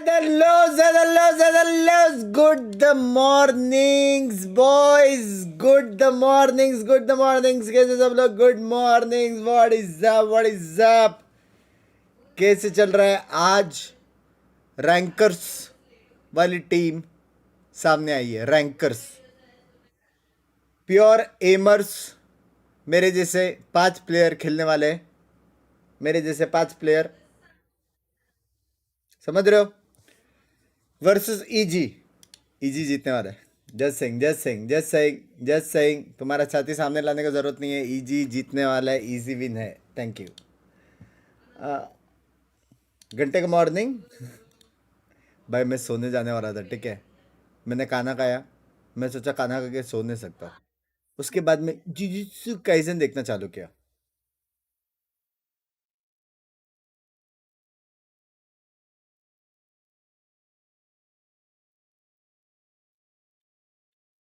hellos. Good mornings, boys. Good mornings. कैसे सब लोग? Good mornings. What is up? कैसे चल रहा है? आज रैंकर्स वाली टीम सामने आई है. रैंकर्स, प्योर एमर्स, मेरे जैसे 5 प्लेयर खेलने वाले. मेरे जैसे 5 प्लेयर, समझ रहे हो? वर्सेस इजी जीतने वाला है. Just saying. तुम्हारा छाती सामने लाने का जरूरत नहीं है. इजी जीतने वाला है. इजी विन है. Thank you. घंटे का मॉर्निंग. भाई मैं सोने जाने वाला था, ठीक है. मैंने खाना खाया. मैं सोचा खाना खा के सो नहीं सकता. उसके बाद में जुजुत्सु काइसेन देखना चालू किया.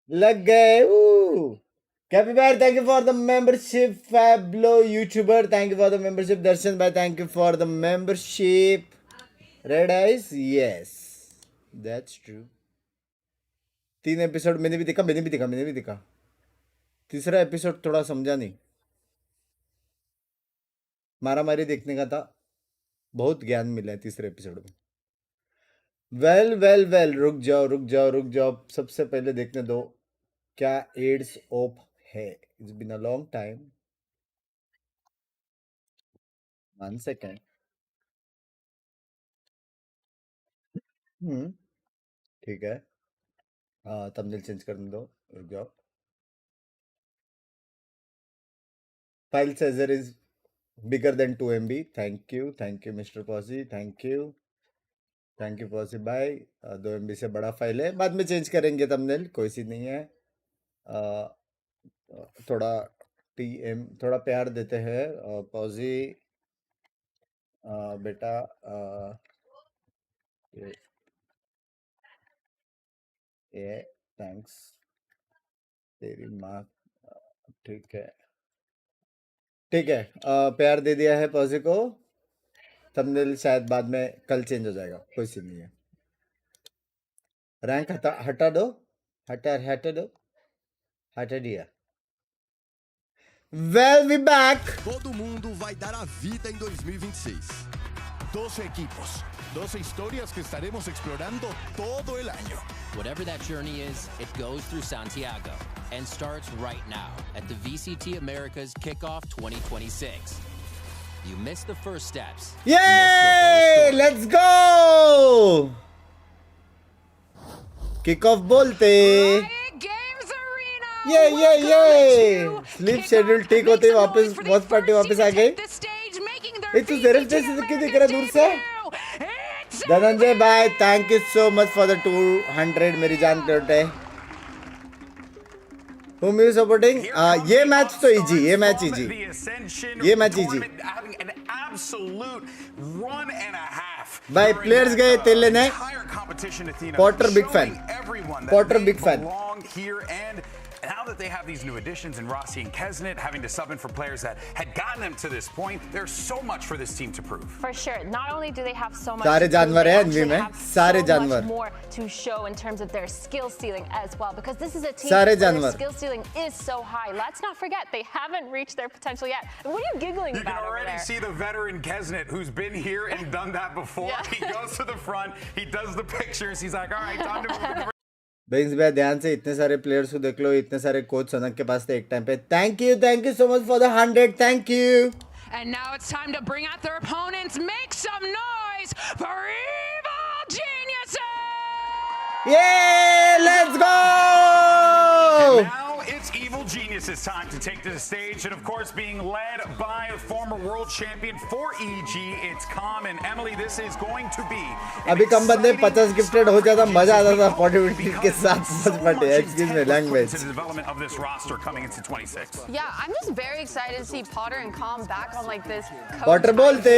लग गए. कैपी भाई, thank you for the membership. फैब्लो YouTuber, thank you for the membership. Darshan भाई, thank you for the membership. Red eyes, yes that's true. 3 episode मैंने भी देखा. तीसरा एपिसोड थोड़ा समझा नहीं. मारामारी देखने का था. बहुत ज्ञान मिला है तीसरे एपिसोड में. वेल रुक जाओ. सबसे पहले देखने दो क्या एड्स ओप है. It's been a long time. 1 second. ठीक है. थंबनेल चेंज करने दो. रुक जाओ. File sizer is bigger than 2 MB. Thank you mister Possy. Thank you Possy भाई. 2 MB से बड़ा फाइल है. बाद में चेंज करेंगे थंबनेल, कोई सी नहीं है. थोड़ा प्यार देते हैं. पॉजी बेटा, ये थैंक्स तेरी माँ. ठीक है. प्यार दे दिया है पॉजी को. थंबनेल शायद बाद में कल चेंज हो जाएगा, कोई सी नहीं है. रैंक हटा दो. हटा दिया. Well, we back. Todo mundo vai dar a vida em 2026. 12 equipos, 12 historias que estaremos explorando todo el año. Whatever that journey is, it goes through Santiago and starts right now at the VCT Americas Kickoff 2026. You missed the first steps. Yay! Let's go! Kickoff बोलते. ये sleep schedule ठीक होते ही वापस watch party वापस आ गई. तू जरा से क्यों दिख रहा दूर से? धनंजय भाई, thank you so much for the 200 मेरी जान करते. Whom are you supporting? ये मैच तो इजी. ये मैच इजी. भाई प्लेयर्स गए तेल लेने. Potter big fan. Now that they have these new additions in Rossi and Kesnet having to sub in for players that had gotten them to this point, there's so much for this team to prove. For sure. Not only do they have so much, सारे जानवर हैं इनमें में. सारे जानवर. More to show in terms of their skill ceiling as well, because this is a team सारे where जानवर. their skill ceiling is so high. Let's not forget they haven't reached their potential yet. What are you giggling You can about over already there? see the veteran Kesnet who's been here and done that before. Yeah. He goes to the front, he does the pictures, he's like, all right, time to move. Binks भाई ध्यान से. इतने सारे players को देख लो. इतने सारे coach सनक के पास थे एक टाइम पे. Thank you so much for the 100. Thank you. And now it's time to bring out their opponents. Make some noise for Evil Geniuses! Yeah, let's go! And now it's Evil Geniuses time to take to the stage, and of course being led by a former world champion for EG, it's Calm and Emily. This is going to be अभी कम बंदे 50 gifted हो जाता, मजा आता था 40 के साथ. Excuse me, language. To the development of this roster coming into 26. Yeah, I'm just very excited to see Potter and Calm back on like this. Potter बोलते.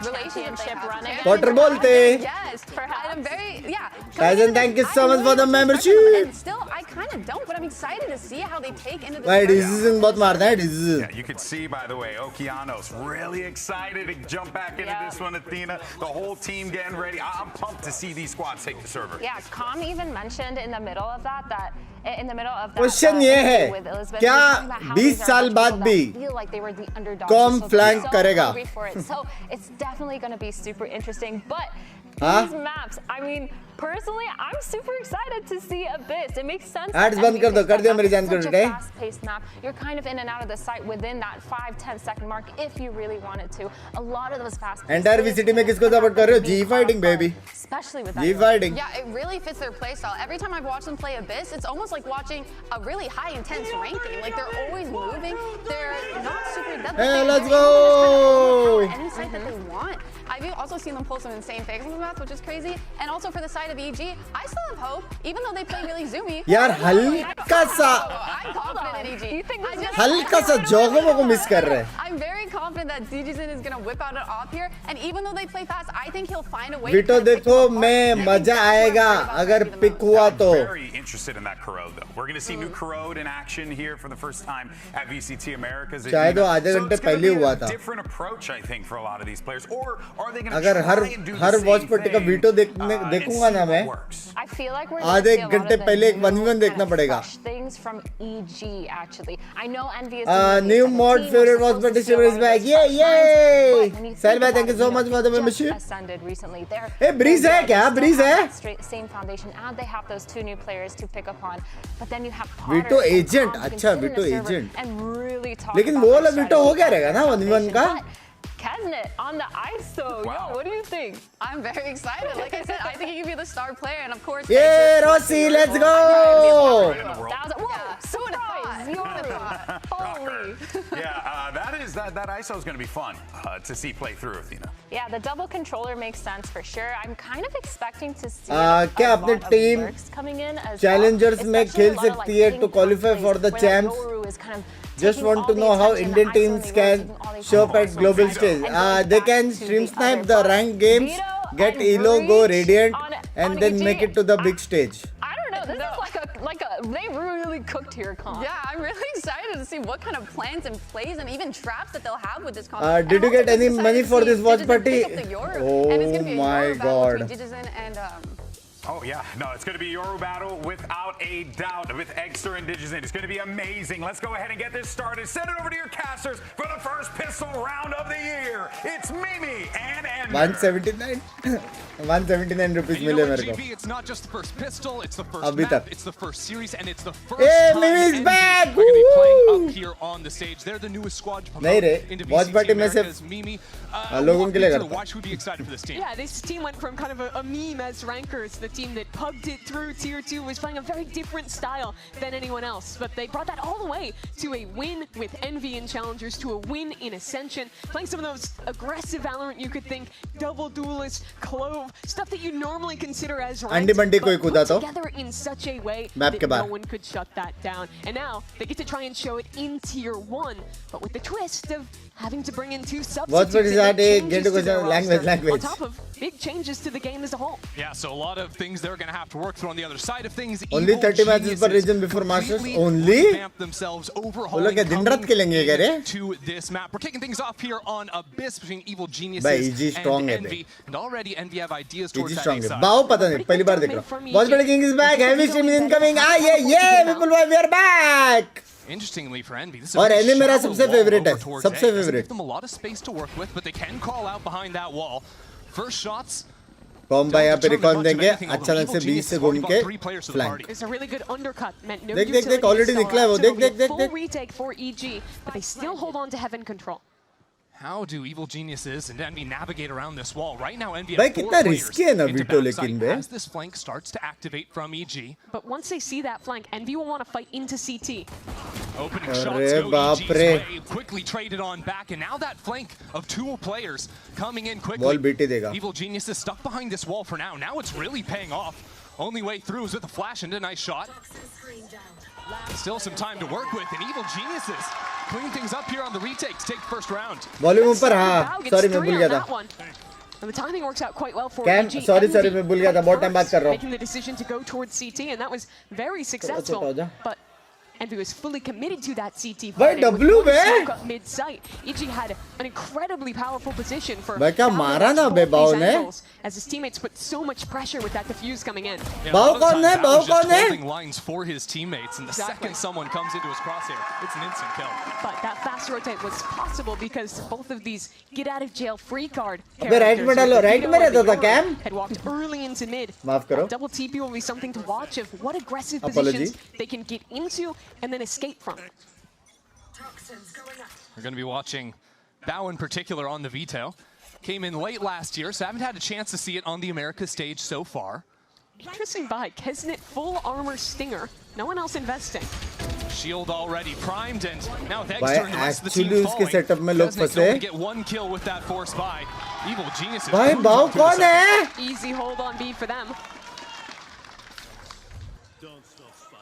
Relationship running. Potter बोलते. Yes, perhaps. I'm very, yeah. Tyson, thank you so much for the membership. And still, I kind of don't, but I'm excited to see how they take into this. भाई decision बहुत मारता है decision. Yeah, you could see, by the way, Okeanos really excited to jump back into this one, Athena. The whole team getting ready. I'm pumped to see these squads take the server. Yeah, Com even mentioned in the middle of that in the middle of that Question ये है, with Elizabeth, क्या he was talking about how 20 these are साल a bunch of बाद people भी that feel like they were the underdogs, Com so flank so करेगा? hungry for it. So it's definitely going to be super interesting. But हाँ? these maps, I mean, personally, I'm super excited to see Abyss. It makes sense. Ads बंद कर दो, कर दिया मेरी जान Such कर a रहे. fast-paced map. You're kind of in and out of the site within that 5-10 second mark if you really wanted to. A lot of those fast. Entire VCT में किसको support कर रहे हो? G fighting baby. Especially with that. G fighting. Yeah, it really fits their playstyle. Every time I've watched them play Abyss, it's almost like watching a really high intense ranking. Like they're always moving. They're not super deadly. Hey, They're let's able to go! just any site that they want. I've also seen them pull some insane fakes on the map, which is crazy. And also for the side of EG, I still have hope, even though they play really zoomy. यार हल्का सा I'm confident in EG. You think this is हल्का सा जोगों को miss कर रहे हैं. I'm very confident that DJZin is going to whip out an op here. And even though they play fast, I think he'll find a way to Vito kind of pick देखो them apart. मैं मजा आएगा अगर pick हुआ तो. Very interested in that Corrode, though. We're going to see new Corrode in action here for the first time at VCT Americas. शायद वो आधे So घंटे it's gonna पहले be हुआ a था. different approach, I think, for a lot of these players. Or are they going to अगर try and do the her same watch party का thing, video and देखूंगा see ना मैं. what works? I feel like we're आधे gonna see a lot घंटे of the पहले एक new 1v1 kind देखना of पड़ेगा. fresh things from EG actually. I know Envy is New mod favorite watch party server is back. Yay! Sahil bhai, thank you so much for the membership. Ascended recently. Hey, Breeze है क्या? Breeze है? Same foundation, and they have those two new players to pick up on. But then you have Vito Potter and agent. Tom who can अच्छा, sit in Vito the server agent. and really talk लेकिन about वो their वाला Vito हो गया strategy रहेगा ना 1v1 का? But Kesnet on the ISO. Wow. Yo, what do you think? I'm very excited. Like I said, I think he could be the star player. And of course, Yeah, Rossi, let's go! That was a, whoa, Yeah, surprise! Yoru. Holy. Yeah, that ISO is going to be fun to see play through, Athena. Yeah, the double controller makes sense for sure. I'm kind of expecting to see क्या a अपने lot of team lurks coming in as challengers well, में especially खेल a lot of, सकती है like, to qualify plays for the where, like, champs. Yoru is kind of Just taking want all to the know how attention, Indian ISO teams and can taking all the show up attention at global and stage. going They back can to stream the snipe other the part. ranked games, Vito get and Elo, go Breach Radiant, on and then EG. make it to the big stage. I don't know. This is like a. They really cooked here, Con. Yeah, I'm really excited to see what kind of plans and plays and even traps that they'll have with this comp. Did you get any money for this watch party? Oh my god. Oh, yeah. No, it's going to be Yoru battle without a doubt with Eggster and Digizin. It's going to be amazing. Let's go ahead and get this started. Send it over to your casters for the first pistol round of the year. It's Mimi and Ender. 179 179 rupees मिले मेरे को. GB, it's not just the first pistol, it's the first अभी map, तक. it's the first series, and it's the first Hey, time Mimi's Envy back! are going to be playing Woo! up here on the stage. They're the newest squad to नहीं promote रे, into watch VCT party में सिर्फ Americas. Mimi, लोगों के लिए करता. why should we be excited for this team? Yeah, this team went from kind of a meme as rankers. The team that pugged it through Tier 2 was playing a very different style than anyone else. But they brought that all the way to a win with Envy in Challengers, to a win in Ascension. Playing some of those aggressive Valorant you could think, double duelist, Clove, stuff that you normally consider as अंडी ranked, बंडी कोई but कूदा put तो together in such a way Map that के no बाहर. one could shut that down. And now they get to try and show it in Tier 1, but with the twist of having to bring in two substitutes party and make start, changes get to to their language, roster, language. on top of big changes to the game as a whole. Yeah, so a lot of things they're going to have to work through on the other side of things. Only Evil 30 matches per Geniuses region before Masters. completely Only? revamped themselves, वो overhauling, लोग क्या दिन रात खेलेंगे क्या रे? to this map. We're kicking things off here on Abyss between Evil Geniuses भाई, EG strong and है Envy. And already Envy have ideas EG towards that strong A है. side. बाओ पता नहीं, पहली बार देख रहा हूँ. Watch party king is back. Heavy stream incoming. Ah yeah, people boy, we are back. Interestingly for Envy, this is और a Envy मेरा shallow सबसे wall favorite है, over towards सबसे A. Doesn't favorite. give them a lot of space to work with, but they can call out behind that wall. First shots. Bomb भाई यहाँ पे don't record determine much of देंगे. anything, अच्छा although ढंग से Evil 20 से Geniuses घूम already के bought 3 players to the flank. party. It's a really good undercut. Meant no देख, utility already install निकला है वो. out, so देख, it'll be a देख, full देख. retake for EG, but they still hold on to Heaven control. How do Evil Geniuses and Envy navigate around this wall? Right now, Envy भाई have 4 कितना players risky है ना into Vito backside लेकिन बे. as this flank starts to activate from EG. But once they see that flank, Envy will want to fight into CT. Opening अरे shots go बाप EG's रे. way, quickly traded on back, and now that flank of 2 players coming in quickly. Ball beat ही देगा. Evil Geniuses stuck behind this wall for now. Now it's really paying off. Only way through is with a flash and a nice shot. Still some time to work with, and Evil Geniuses clean things up here on the retake to take the first round. Volume ऊपर हाँ. Bao gets Sorry मैं 3 भूल on गया that था. one. And the timing works out quite well for Cam, EG. sorry, Envy मैं भूल गया था. बहुत time बात कर रहा हूँ. making the decision to go towards CT, and that was very छोटा successful. हो जा. But Envy was fully committed to that CT Bhai, fight. And with W one bhai. smoke up mid-sight, EG had an incredibly powerful position for Bhai, kya mara na both be these Bao ne? angles, as his teammates put so much pressure with that defuse coming in. Yeah, Bao a lot of kaun times hai? that Bao was just kaun hai? holding lines for his teammates, and the Exactly. second someone comes into his crosshair, it's an instant kill. But that fast rotate was possible because both of these get out of jail free card Abhi right mein dalo, right mein rehta tha Cam? had walked early into mid. Maaf karo. Double TP will be something to watch of what aggressive Apology. positions they can get into and then escape from. We're going to be watching Bao in particular on the veto. Came in late last year, so haven't had a chance to see it on the Americas stage so far. Interesting buy. Kesnet full armor Stinger. No one else investing. Shield already primed, and now with Bhai, Exter and the rest of the team actually uske falling, setup mein log Kesnet can phase. only get one kill with that force buy. Evil Geniuses. Bhai, cruise Bao on to the kaun second. hai? Easy hold on B for them.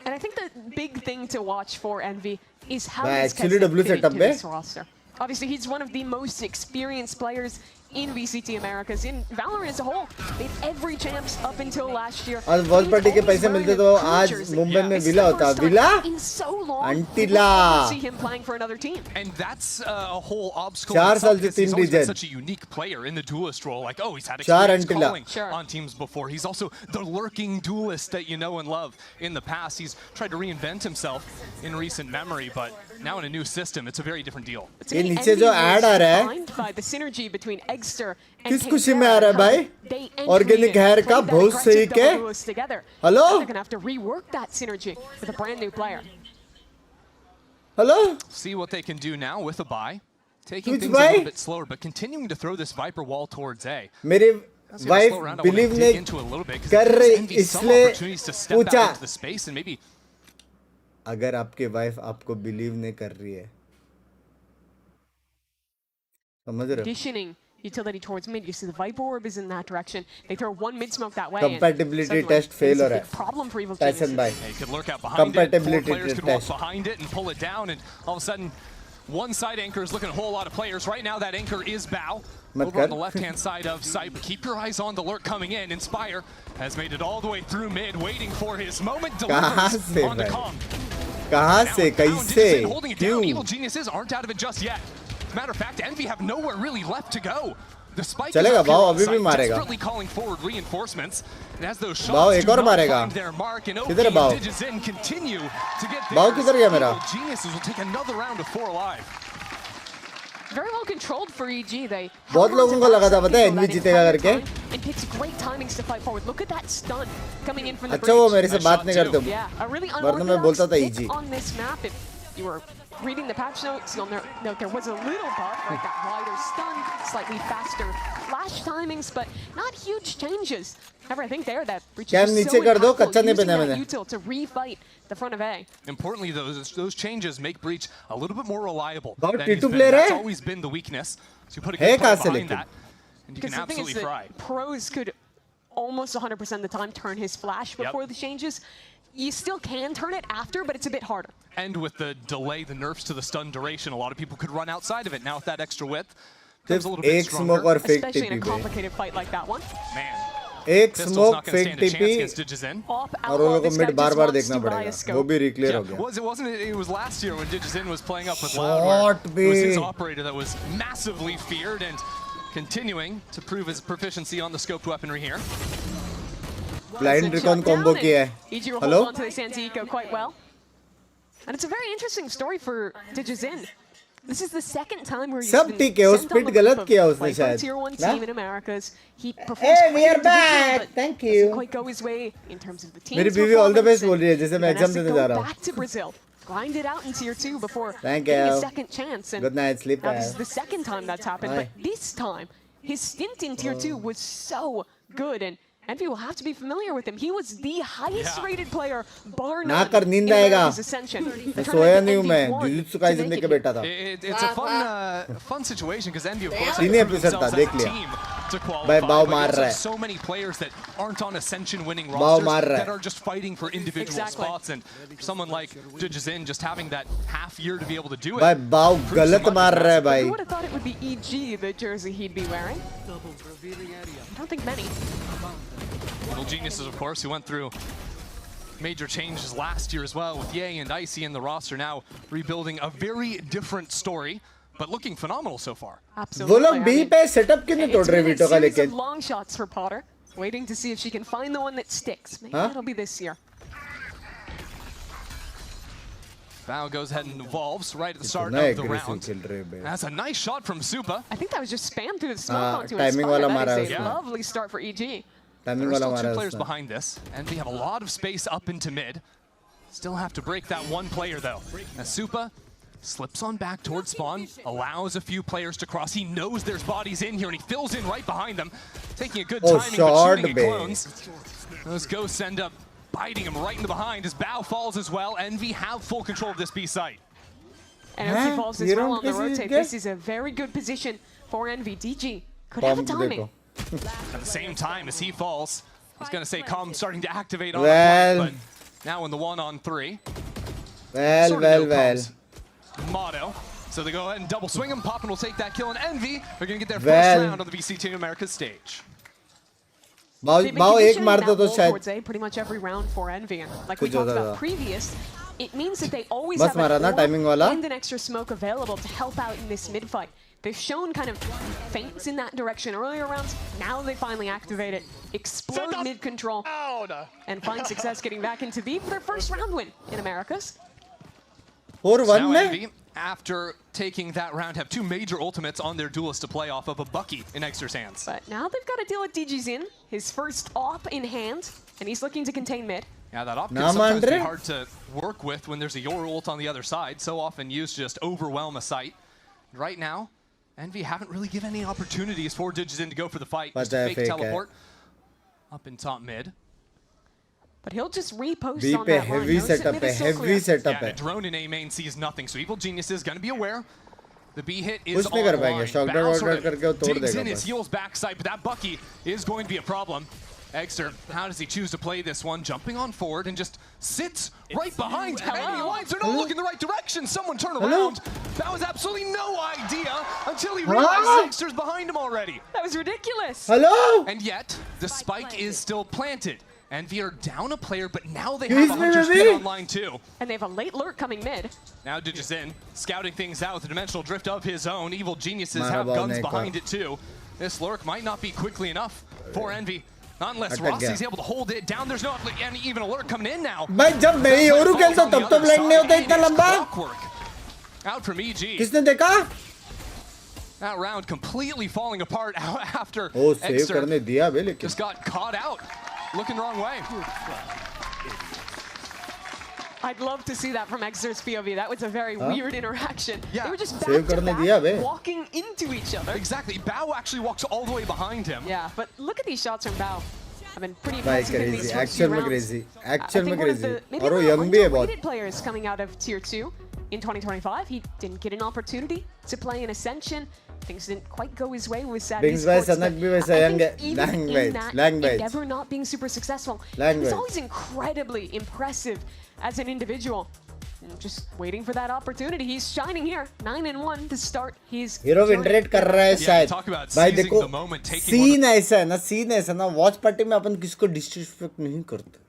And I think the big thing to watch for Envy is how Bhai, does actually Kesnet W fit setup into mein. this roster. Obviously, he's one of the most experienced players in VCT Americas. In Valorant as a whole, they had every champs up until last year. आज wall party के पैसे मिलते तो आज मुंबई में villa होता villa अंटिला See him playing for another team. And that's a whole obstacle. 4 in itself साल से because he's 3 always been region. such a unique player in the duelist role. Like, oh, he's had 4 experience Antilla. calling Sure. on teams before. He's also the lurking duelist that you know and love in the past. He's tried to reinvent himself in recent memory, but now in a new system, it's a very different deal. ये नीचे जो ad आ रहा है Defined by the synergy between Egster and किस खुशी में आ रहा है भाई ऑर्गेनिक हेयर का बहुत सही के hello They're gonna have to rework that synergy with a brand new player. Hello See what they can do now with a buy. Taking Which things a little buy? bit slower, but continuing to throw this Viper wall towards A. मेरी That's gonna wife slow around. I wanna believe dig नहीं into it a little bit, 'cause कर it gives रही Envy some इसलिए opportunities to step out पूछा into the space and maybe अगर आपके wife आपको believe नहीं कर रही है समझ रहे हो Conditioning utility towards mid. You see the Viper orb is in that direction. They throw one mid smoke that way. Compatibility and suddenly test fail it's a हो रहा big है problem for Evil Tyson Geniuses. भाई yeah, he could lurk out behind it. 4 Compatibility players could walk test. behind it and pull it down, and all of a sudden, one side anchor is looking at a whole lot of players. Right now, that anchor is Bao. मत Over on the कर left-hand side of sight, but keep your eyes on the lurk coming in. Inspire has made it all the way through mid, waiting for his moment. कहाँ Delivers से on the भाई? com. कहाँ से Now कैसे Digison holding it down. क्यों Evil Geniuses aren't out of it just yet. As a matter of fact, Envy have nowhere really left to go. The spike चलेगा, is up here Bao on अभी भी site, मारेगा। desperately calling forward reinforcements. And as those Bao shots एक do और not मारेगा। find their mark, and OP किधर है and Bao? Digison continue to get Bao theirs. किधर गया मेरा? Evil Geniuses will take another round of 4 alive. Very well controlled for EG. They बहुत लोगों को लगा था पता है एनवी जीतेगा करके and picks great timings to fight forward. Look at that stun coming in from the अच्छा वो breach. मेरे से Nice बात shot नहीं too. करते Yeah, a really वरना मैं बोलता था unorthodox EG pick on this map. If you were reading the patch notes, you'll note there was a little buff, like that wider stun, slightly faster flash timings, but not huge changes. However, I think there that breach Cam is नीचे so कर दो, impactful, कच्चा नहीं using पहना that मैंने। util to refight the front of A. Importantly, those changes make Breach a little bit more reliable. Bao than he's T2 been. player That's है? always been the weakness. So you put a है good player कहाँ से behind लेकिन? that, and you Because can the thing is absolutely fry. that pros could almost 100% of the time turn his flash before the changes. You still can turn it after, but it's a bit harder. And with the delay, the nerfs to the stun duration, a lot of people could run outside of it. Now with that extra width, सिर्फ comes a little bit एक stronger. Smoke और fake Especially in a TP पे complicated fight like that one. Man, एक Pistol's smoke not going to fake stand a chance TP against Digison. Off और outlaw, वो लोगों को this guy mid bar just bar wants देखना to buy पड़ेगा a वो scope. भी रिक्लियर हो Yeah, गया wasn't it? It was last year when Digison was playing up with Shot Loud, where it was his be. operator that was massively feared and continuing to prove his proficiency on the scoped weaponry here. Blind recon combo किया है EG will hello hold on to this anti-eco quite well. And it's a very interesting story for Digizin. This is the second time where he's सब been ठीक है, वो sent on split the गलत loop of किया उसने playing for a शायद, tier 1 ना? team in Americas. He performs Hey, we great are in Division, back. but Thank doesn't you. quite go his way in terms of the team's मेरी बीवी all the performance, best बोल रही है, and जैसे he मैं then has exam to देने go जा रहा हूँ। back to Brazil, grind it out in tier 2 before Thank getting you. a second chance. And Good night, sleep now well. this is the second time that's happened, Bye. but this time his stint in tier 2 was so good, and Envy will have to be familiar with him. He was the highest rated player, bar ना none, कर नींद in आएगा America's Ascension. The मैं सोया tournament नहीं हूँ Envy मैं won jujutsu to Kaisen make देख it के बैठा था It's a fun situation because Envy, of course, तीन have proved episode था, themselves देख as a लिया। team to qualify. भाई बाव but मार you also रहा have है। so many players that aren't on Ascension winning बाव rosters मार रहा है। that are just fighting for individual Exactly. spots, and for someone like Digizin just having that half year to be able to do it. भाई बाव proves गलत so much मार of रहा है that. भाई Who would have thought it would be EG, the jersey he'd be wearing? I don't think many. Little geniuses, of course, who went through major changes last year as well, with Ye and Icy in the roster, now rebuilding a very different story, but looking phenomenal so far. वो लोग B पे setup क्यों नहीं तोड़ रहे veto का लेकिन? Long shots for Potter, waiting to see if she can find the one that sticks. Maybe that'll be this year. Val goes ahead and evolves right at the start of the round. That's a nice shot from Supa. I think that was just spam through the smoke onto timing Inspire. wala That is mara a lovely start for EG. Timing There are wala still 2 mara players उसने. behind this, and we have a lot of space up into mid. Still have to break that one player though. As Supa slips on back towards spawn, allows a few players to cross. He knows there's bodies in here, and he fills in right behind them, taking a good timing, but shooting at clones. Those ghosts end up biting him right in the behind as Bao falls as well. Envy have full control of this B site. And Envy falls as well on the rotate. This is a very good position for Envy. DG could have a timing. At the same time as he falls, I was going to say Calm starting to activate on Well. the flank, but now in the 1-on-3. Well, Sort of well, no well. Calm's motto. So they go ahead and double swing him. Poppin will take that kill, and Envy are going to get their Well. first round on the VCT Americas stage. They've been बाओ एक conditioning मार that दो तो wall शायद towards A pretty much every round for Envy. And like we कुछ talked होता about था. previous, it means that they always बस have मारा a ना core timing वाला. and an extra smoke available to help out in this mid fight. They've shown kind of feints in that direction earlier rounds. Now they finally activate it, explode mid control, and find success getting back into B for their first round win in Americas. 4-1 Now में Envy, after taking that round, have 2 major ultimates on their duelist to play off of a Bucky in Exeter's hands. But now they've got to deal with DG's in, his first op in hand, and he's looking to contain mid. Yeah, that op can Nah, sometimes be Andre. hard to work with when there's a Yor ult on the other side. So often used to just overwhelm a site. Right now, Envy haven't really given any opportunities for Digizin to go for the fight. Just a fake teleport up in top mid. But he'll just repost B on पे that line. heavy Knows that setup mid है is still heavy clear. setup Yeah, है the drone in A main sees nothing, so Evil Genius is going to be aware. The B hit is कुछ नहीं कर on पाएंगे line. Shock Bao down sort of करके वो तोड़ digs देगा in his बस heels backside, but that Bucky is going to be a problem. Exeter, how does he choose to play this one? Jumping on forward and just sits right behind enemy lines. They're not looking the right direction. Someone turn around. That was absolutely no idea until he realized Exeter's behind him already. That was ridiculous. Hello And yet, the spike is still planted. Envy are down a player, but now they He's have a Hunter's moving. pin online too. And they have a late lurk coming mid. Now Digizin scouting things out with a dimensional drift of his own. Evil Geniuses Mara have ball guns nahi behind kar. it too. This lurk might not be quickly enough for Envy. Not unless Attack Rossi's gaya. able to hold it down. There's not any even alert coming in now. भाई जब मैं Yoru खेलता हूँ तब तो blind नहीं होता इतना लंबा Out from EG. किसने देखा That round completely falling apart after O save Exeter करने दिया बे लेकिन just got caught out. Looking the wrong way. I'd love to see that from Exeter's POV. That was a very weird interaction. Yeah. They were just Save back to करने दिया बे. back, walking into each other. Exactly. Bao actually walks all the way behind him. Yeah, but look at these shots from Bao. I've been pretty भाई impressive in these crazy first few actual में rounds. crazy I actual में think one of crazy the maybe और वो one of young the भी है बहुत underrated players coming out of Tier 2 in 2025. He didn't get an opportunity to play in Ascension. Things didn't quite go his way with Sad Binks भाई Esports, सनक but भी वैसा I young think है even in language that language endeavor not being super successful, he Language. was always incredibly impressive as an individual. And just waiting for that opportunity. He's shining here, 9-1 to start his hero journey. विंटरेट कर रहा है शायद talk about भाई seizing देखो the moment, taking scene ऐसा है ना scene ऐसा ना वॉच पार्टी में अपन किसको डिसरिस्पेक्ट नहीं करते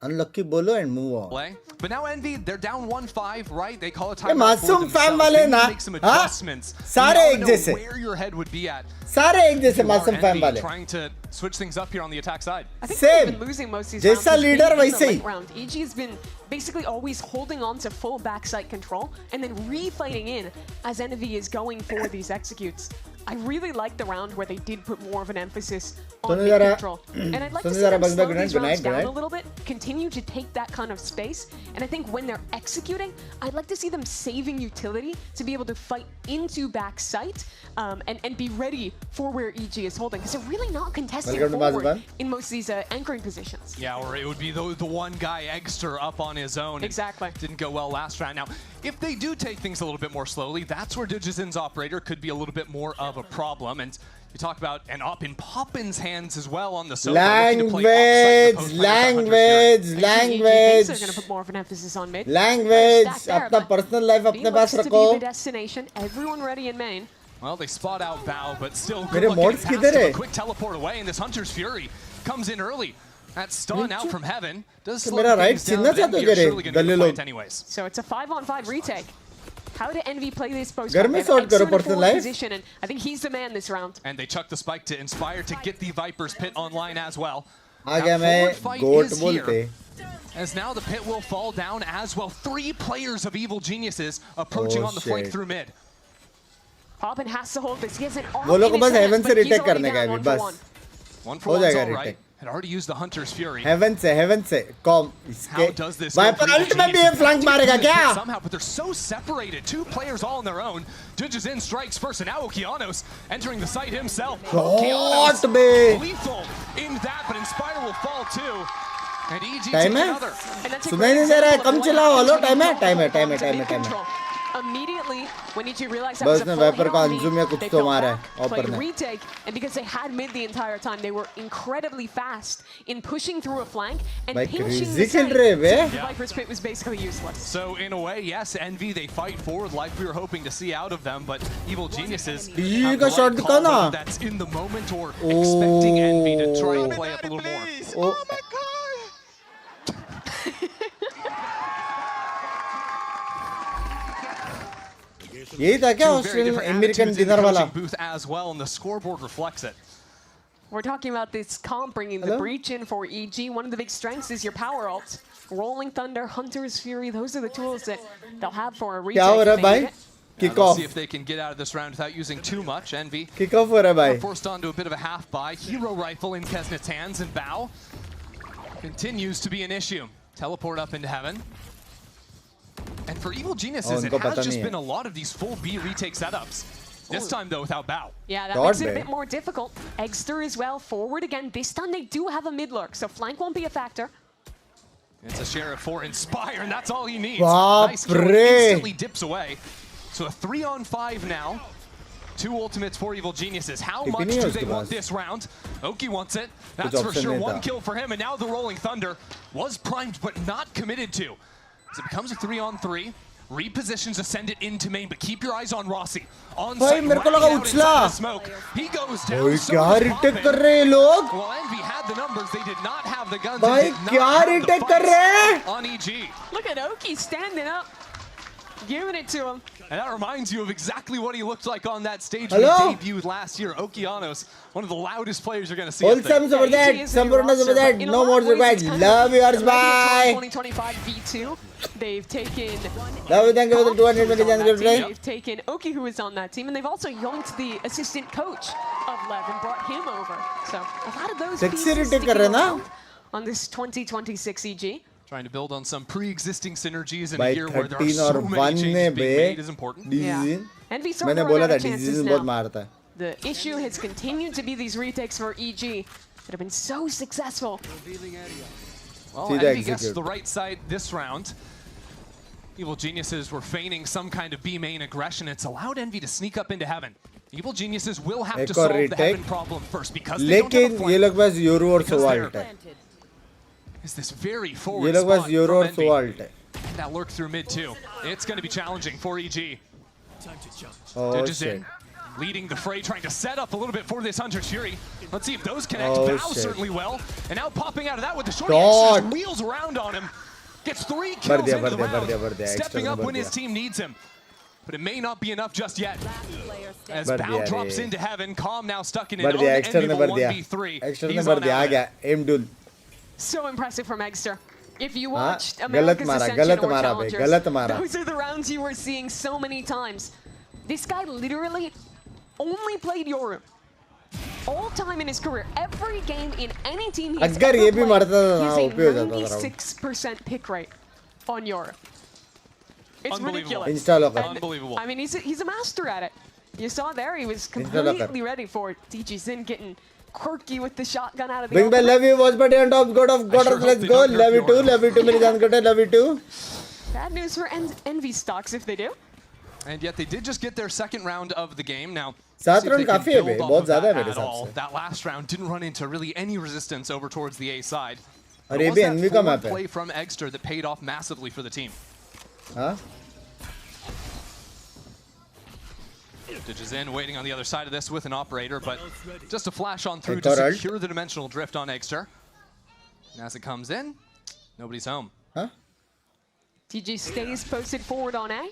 अनलकी बोलो and move on Play. But now Envy, they're down 1-5, right? They call a ये timeout for मासूम फैन themselves. वाले They need ना to make some हाँ adjustments. सारे You एक know जैसे where your head would be at. सारे एक जैसे You are मासूम फैन Envy वाले trying to switch things up here on the attack side. I think Same. they've been losing most of these जैसा rounds. leader in the वैसे ही. late round. EG has been basically always holding on to full backside control and then refighting in as Envy is going for these executes. I really like the round where they did put more of an emphasis on mid control. And I'd like to see them slow these rounds down a little bit, continue to take that kind of space. And I think when they're executing, I'd like to see them saving utility to be able to fight into back sight and be ready for where EG is holding. Because they're really not contesting Welcome to forward Mazban. in most of these anchoring positions. Yeah, or it would be the one guy, Egster, up on his own. Exactly. Didn't go well last round. Now, if they do take things a little bit more slowly, that's where Digizin's operator could be a little bit more of a problem. And you talk about an op in Poppin's hands as well on the solo. language language They're language going to put more of an emphasis on mid. language Stack there, अपना but personal life B अपने पास looks to रखो be the destination. Everyone ready in main. Well, they spot out Bao, but still good मेरे looking mods past किधर him. है? A quick teleport away, and this Hunter's Fury comes in early. That stun out from heaven does तो slow मेरा right things down. Chinna but चाहते Envy हो are क्या रे? surely gonna दल्ले get the लोग. point anyways. So it's a 5-on-5 retake. How did Envy play this post? घर में sort करो person life. Position, and I think he's the man this round. And they chuck the spike to Inspire to get the Viper's pit online as well. आ गया मैं goat बोलते. As now the pit will fall down as well. 3 players of Evil Geniuses approaching on the flank through mid. Poppin has to hold this. He has an arm वो लोग को in his बस hand, heaven से but he's retake already करने का है down अभी 1 for बस. 1. 1 for हो 1's जाएगा all right. retake. Had already used the Hunter's Fury. heaven से com How does this Viper ultimate भी flank मारेगा क्या? Somehow, but they're so separated. 2 players all on their own. Judges in strikes first, and now Okeanos entering the site himself. Shot bay. Lethal in that, but Inspire will fall too. And EG Time takes है? another. And that's a सुनाई great नहीं दे रहा है, example come of what चलाओ, happens hello, when time है, you time है, don't time है, have time है, to be in time है. control. Immediately, when EG realized that बस was a ने full Viper hit को on me, अंजुम या कुछ they तो fell मारा है, back, ऊपर played ने. retake, and because they had mid the entire time, they were incredibly fast in pushing through a flank and भाई pinching crazy the खेल site. रहे हैं बे. The Viper's pit was basically useless. So in a way, yes, Envy, they fight forward like we were hoping to see out of them, but Evil Geniuses DG have का the shot right दिखा call, ना. whether that's in the moment or expecting Envy to try and play up a little more. Oh यही था क्या Two very Australian different American attitudes in dinner the वाला? coaching booth as well, and the scoreboard reflects it. We're talking about this comp bringing the Hello? breach in for EG. One of the big strengths is your power ult. Rolling Thunder, Hunter's Fury, those are the tools that they'll have for a retake. क्या हो रहा है if they भाई? need it. Kick They'll off. see if they can get out of this round without using too much. Envy Kick off हो रहा है भाई. forced onto a bit of a half buy. Hero rifle in Kesnet's hands, and Bao continues to be an issue. Teleport up into heaven. And for Evil Geniuses, it उनको has पता just नहीं been है. a lot of these full B retake setups. This time though, without Bao. Yeah, that God, makes it a man. bit more difficult. Eggster as well, forward again. This time they do have a mid lurk, so flank won't be a factor. It's a sheriff for Inspire, and that's all he needs. Baap Nice kill, re. instantly dips away. So a 3-on-5 now. 2 ultimates for Evil Geniuses. How Tipi much nahi hai do they uske want paas. this round? Oki wants it. That's for option sure. nahi 1 tha. kill for him, and now the Rolling Thunder was primed but not committed to. So it becomes a 3-on-3. Repositions to send it into main, but keep your eyes on Rossi. On भाई site, मेरे को लगा right out उछला. inside the smoke. He goes down. भाई so क्या does retake Poppin. कर रहे हैं लोग? Well, Envy had the numbers. They did not have the guns. भाई and did not क्या have the retake कर रहे हैं? fights on EG. Look at Oki standing up, giving it to him. And that reminds you of exactly what he looked like on that stage Hello? when he debuted last year. Okeanos, one of the loudest players you're going to see. up there. Wholesome super Yeah, that, EG is some a new super roster, that, but in a no lot more of super ways, that. it's kind Love of yours, a bye. 2025 V2. They've taken Love you, thank you for the 220 on that channel team. play. They've taken Oki, who is on that team, and they've also yoinked the assistant coach of Lev and brought him over. So a lot of those Sexy pieces retake sticking कर रहे हैं ना? around on this 2026 EG. Trying to build on some pre-existing synergies in a भाई year where there are 13 so और many 1 changes ने being बे made is important. Decision Envy starting मैंने to run बोला out था of chances डिसीजन now. बहुत मारता है. The issue has continued to be these retakes for EG that have been so successful. Well, See the Envy gets execute. the right side this round. Evil Geniuses were feigning some kind of B main aggression. It's allowed Envy to sneak up into heaven. Evil Geniuses will have एक to और solve the retake. heaven problem first because they don't have लेकिन a ये flank. लोग बस euro और Because सोवाल्ट they're- है. Is this very ये forward लोग बस spot यूरो from और Envy. सोवाल्ट है. That lurk through mid too. It's going to be challenging for EG. Oh Judges shit. in, leading the fray, trying to set up a little bit for this Hunter's Fury. Let's see if those connect. Oh, Bao shit. certainly well. And now popping out of that with the short Dot. X's, wheels around on him. Gets 3 भर kills दिया, into भर the दिया, भर round. दिया, भर दिया. Stepping Extra up भर when his दिया. team needs him. But it may not be enough just yet. As भर Bao दिया drops रे. into heaven, Calm now stuck in an भर दिया. Extra ने unenviable भर दिया. 1v3. Extra ने He's भर on दिया. आ out of गया. Aim duel. So impressive from Eggster. If you हाँ, watched गलत America's मारा, Ascension गलत or मारा बे, Challengers, गलत मारा. those are the rounds you were seeing so many times. This guy literally only played Yoru all time in his career. Every game in any team he's अगर ever ये भी played, मारता था ना, he's OP हो a जाता था round. 96% pick rate on Yoru. It's Unbelievable. ridiculous. Insta locker. And, Unbelievable. I mean, he's a master at it. You saw there, he was Insta locker. completely ready for it. DG Zin getting quirky with the shotgun out of the Bing by open. love you. Watch party on top. God of God sure of hope let's they go. don't nerf Love you too. Yoru. Love you too. मेरी जान कटे. Love you too. Bad news for Envy stocks if they do. And yet they did just get their second round of the game. Now, 7 see if round they can काफी है build बे, off बहुत of ज़्यादा है that मेरे at हिसाब all. से. That last round didn't run into really any resistance over towards the A side. और But ये it भी was that Envy का forward map है. play from Eggster that paid off massively for the team. हाँ? Ditches in, waiting on the other side of this with an operator, but just a flash on through to secure the dimensional drift on Eggster. And as it comes in, nobody's home. Huh? TG stays posted forward on A.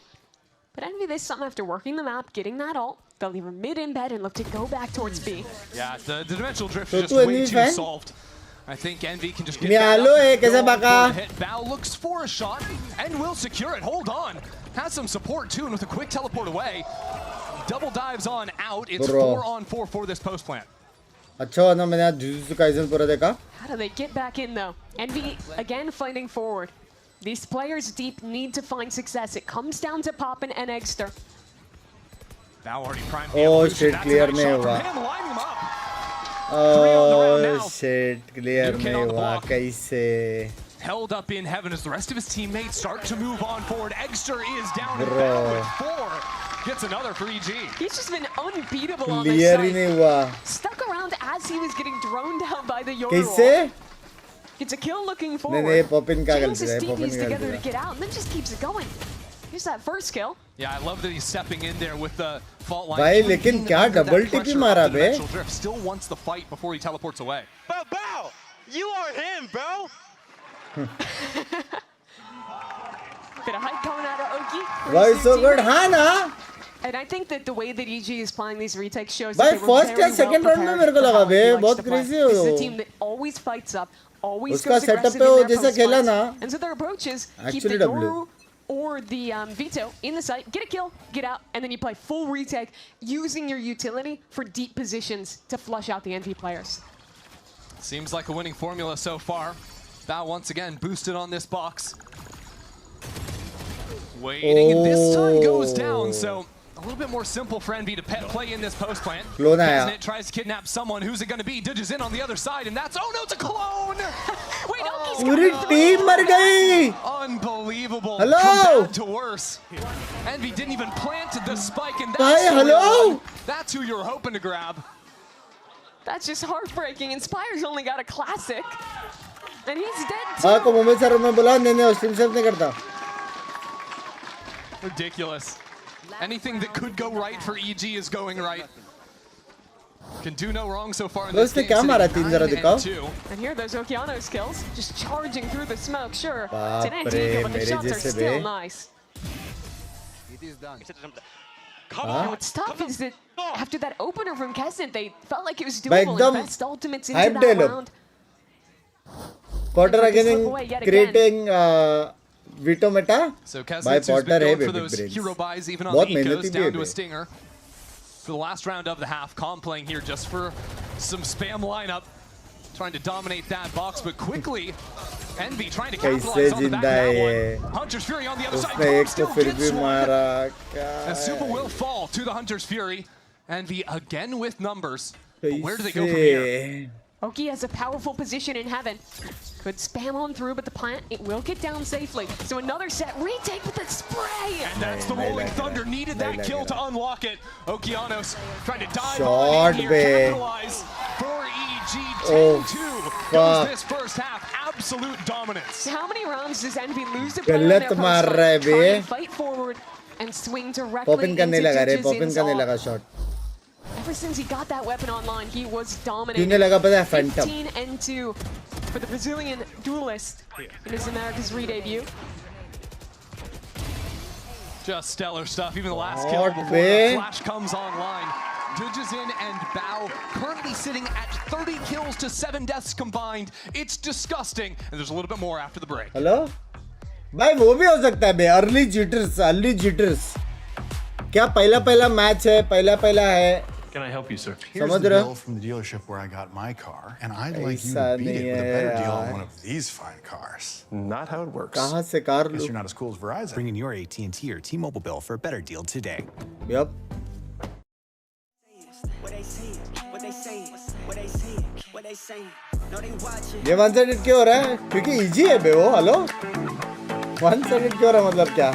But Envy this time after working the map, getting that ult, they'll leave her mid in bed and look to go back towards B. Yeah, the dimensional drift is just way too solved. I think Envy can just get hit. Bao looks for a shot and will secure it. Hold on. Has some support too, and with a quick teleport away, double dives on out. It's 4-on-4 for this post plant. अच्छा ना मैंने आज jujutsu Kaisen पूरा देखा. How do they get back in though? Envy again fighting forward. These players deep need to find success. It comes down to Poppin and Eggster. Bao already primed. Oh shit, clear नहीं हुआ. Oh shit, clear नहीं हुआ. कैसे? Held up in heaven as the rest of his teammates start to move on forward. Eggster is down in bed with 4. Gets another for EG. He's just been unbeatable on this side. नहीं हुआ. Stuck around as he was getting droned out by the Yoru. कैसे? Gets a kill looking forward. नहीं Poppin का गलती है. Poppin का together to get out and then just keeps it going. Here's that first kill. Yeah, I love that he's stepping in there with the fault line. भाई लेकिन क्या double TP मारा बे? Still wants the fight before he teleports away. Bao, you are him, bro. Bit of hype coming out of Oki. Why so good, हाँ ना? And I think that the way that EG is playing these retakes shows भाई that they were first या second round में मेरे को लगा बे बहुत crazy हो. This is a team that always fights up, always उसका goes setup aggressive पे वो in their जैसा खेला ना. and so their approaches keep Actually the W. Yoru or the Vito in the site, get a kill, get out, and then you play full retake using your utility for deep positions to flush out the NV players. Seems like a winning formula so far. Bao once again boosted on this box. Waiting, and this time goes down, so a little bit more simple for Envy to play in this post plant. It tries to kidnap someone. Who's it going to be? Ditches in on the other side, and that's, oh no, it's a clone! Wait, Oki's पूरी team मर गई. Unbelievable. Hello? From bad to worse. Envy didn't even plant the spike, and that's who you were hoping to grab. That's just heartbreaking. Inspire's only got a classic. And he's dead too. हाँ को moment sir मैं बोला नहीं stream save नहीं करता. Ridiculous. Anything that could go right for EG is going right. Can do no wrong so far in this game. क्या मारा 3 जरा दिखाओ. And here those Okeanos kills, just charging through the smoke. Sure, बाप it's an रे, anti, but the मेरे shots are जैसे still bay. nice. It is done. And what's tough is that after that opener from Kesnet, they felt like it was भाई doable एकदम and best ultimates hype into that dialogue. round. Potter again creating Vito meta. So by Kesnet's who's Potter been है going for big those brains. hero buys even on बहुत the ecos मेहनती भी down है to a bay. stinger. For the last round of the half, Calm playing here just for some spam lineup. Trying to dominate that box, but quickly, Envy trying to capitalize on the back of that one. Hunter's Fury on the other side. उसने Calm एक still को फिर gets भी one. मारा. And Super will fall to the Hunter's Fury. Envy again with numbers. But where do they go from here? Oki has a powerful position in heaven. Could spam on through, but the plant, it will get down safely. So another set, retake with the spray! And that's the Rolling Thunder, needed that kill to unlock it. Okeanos trying to dive Shot on in here, be. capitalize for EG. 10-2 fuck. goes this first half, absolute dominance. How many rounds does Envy lose the player in गलत their मार post रहा है fight, trying bay. to fight forward and swing directly Poppin into करने लगा रे. Ditches Poppin in करने zone. लगा shot. Ever since he got that weapon online, he was dominating. किन्ने लगा पता है Phantom. 15-2 for the Brazilian duelist in his America's re-debut. Just stellar stuff, even the last kill What before be? the flash comes online. Ditches in and Bao currently sitting at 30 kills to 7 deaths combined. It's disgusting, and there's a little bit more after the break. Hello? भाई वो भी हो सकता है बे. Early jitters. क्या पहला match है, पहला है. Can I help you, sir? Here's the bill from the dealership where I got my car, and I'd like you to beat it with a better deal on one of these fine cars. Not how it works. कहाँ से car Guess लूँ? you're not as cool as Verizon. Bring in your AT&T or T-Mobile bill for a better deal today. Yup. ये one sided क्यों हो रहा है? क्योंकि easy है बे वो. हेलो? वन साइडेड क्यों हो रहा है मतलब क्या?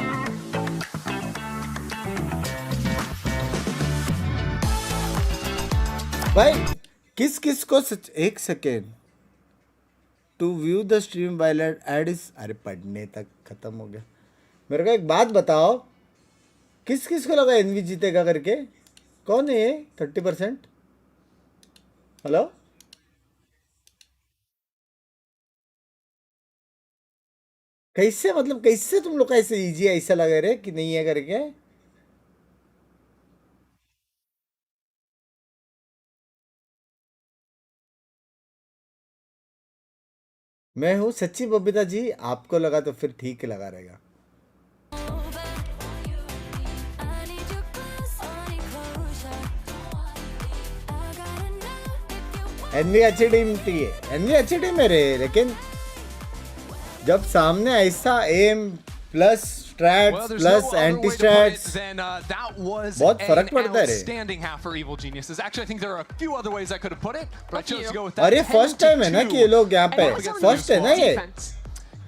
भाई किस को एक second to view the stream while ad is. अरे पढ़ने तक खत्म हो गया. मेरे को एक बात बताओ, किस को लगा एनवी जीतेगा करके? कौन है ये 30%? हेलो कैसे मतलब कैसे तुम लोग का ऐसे इजी ऐसा लगा रहे कि नहीं है करके? मैं हूँ सच्ची बबीता जी, आपको लगा तो फिर ठीक लगा रहेगा। एनवी अच्छी टीम थी, एनवी अच्छी टीम है रे, लेकिन जब सामने ऐसा M plus Strats plus anti Strats बहुत फर्क पड़ता है रे। और ये फर्स्ट टाइम है ना कि ये लोग यहाँ पे फर्स्ट है ना ये?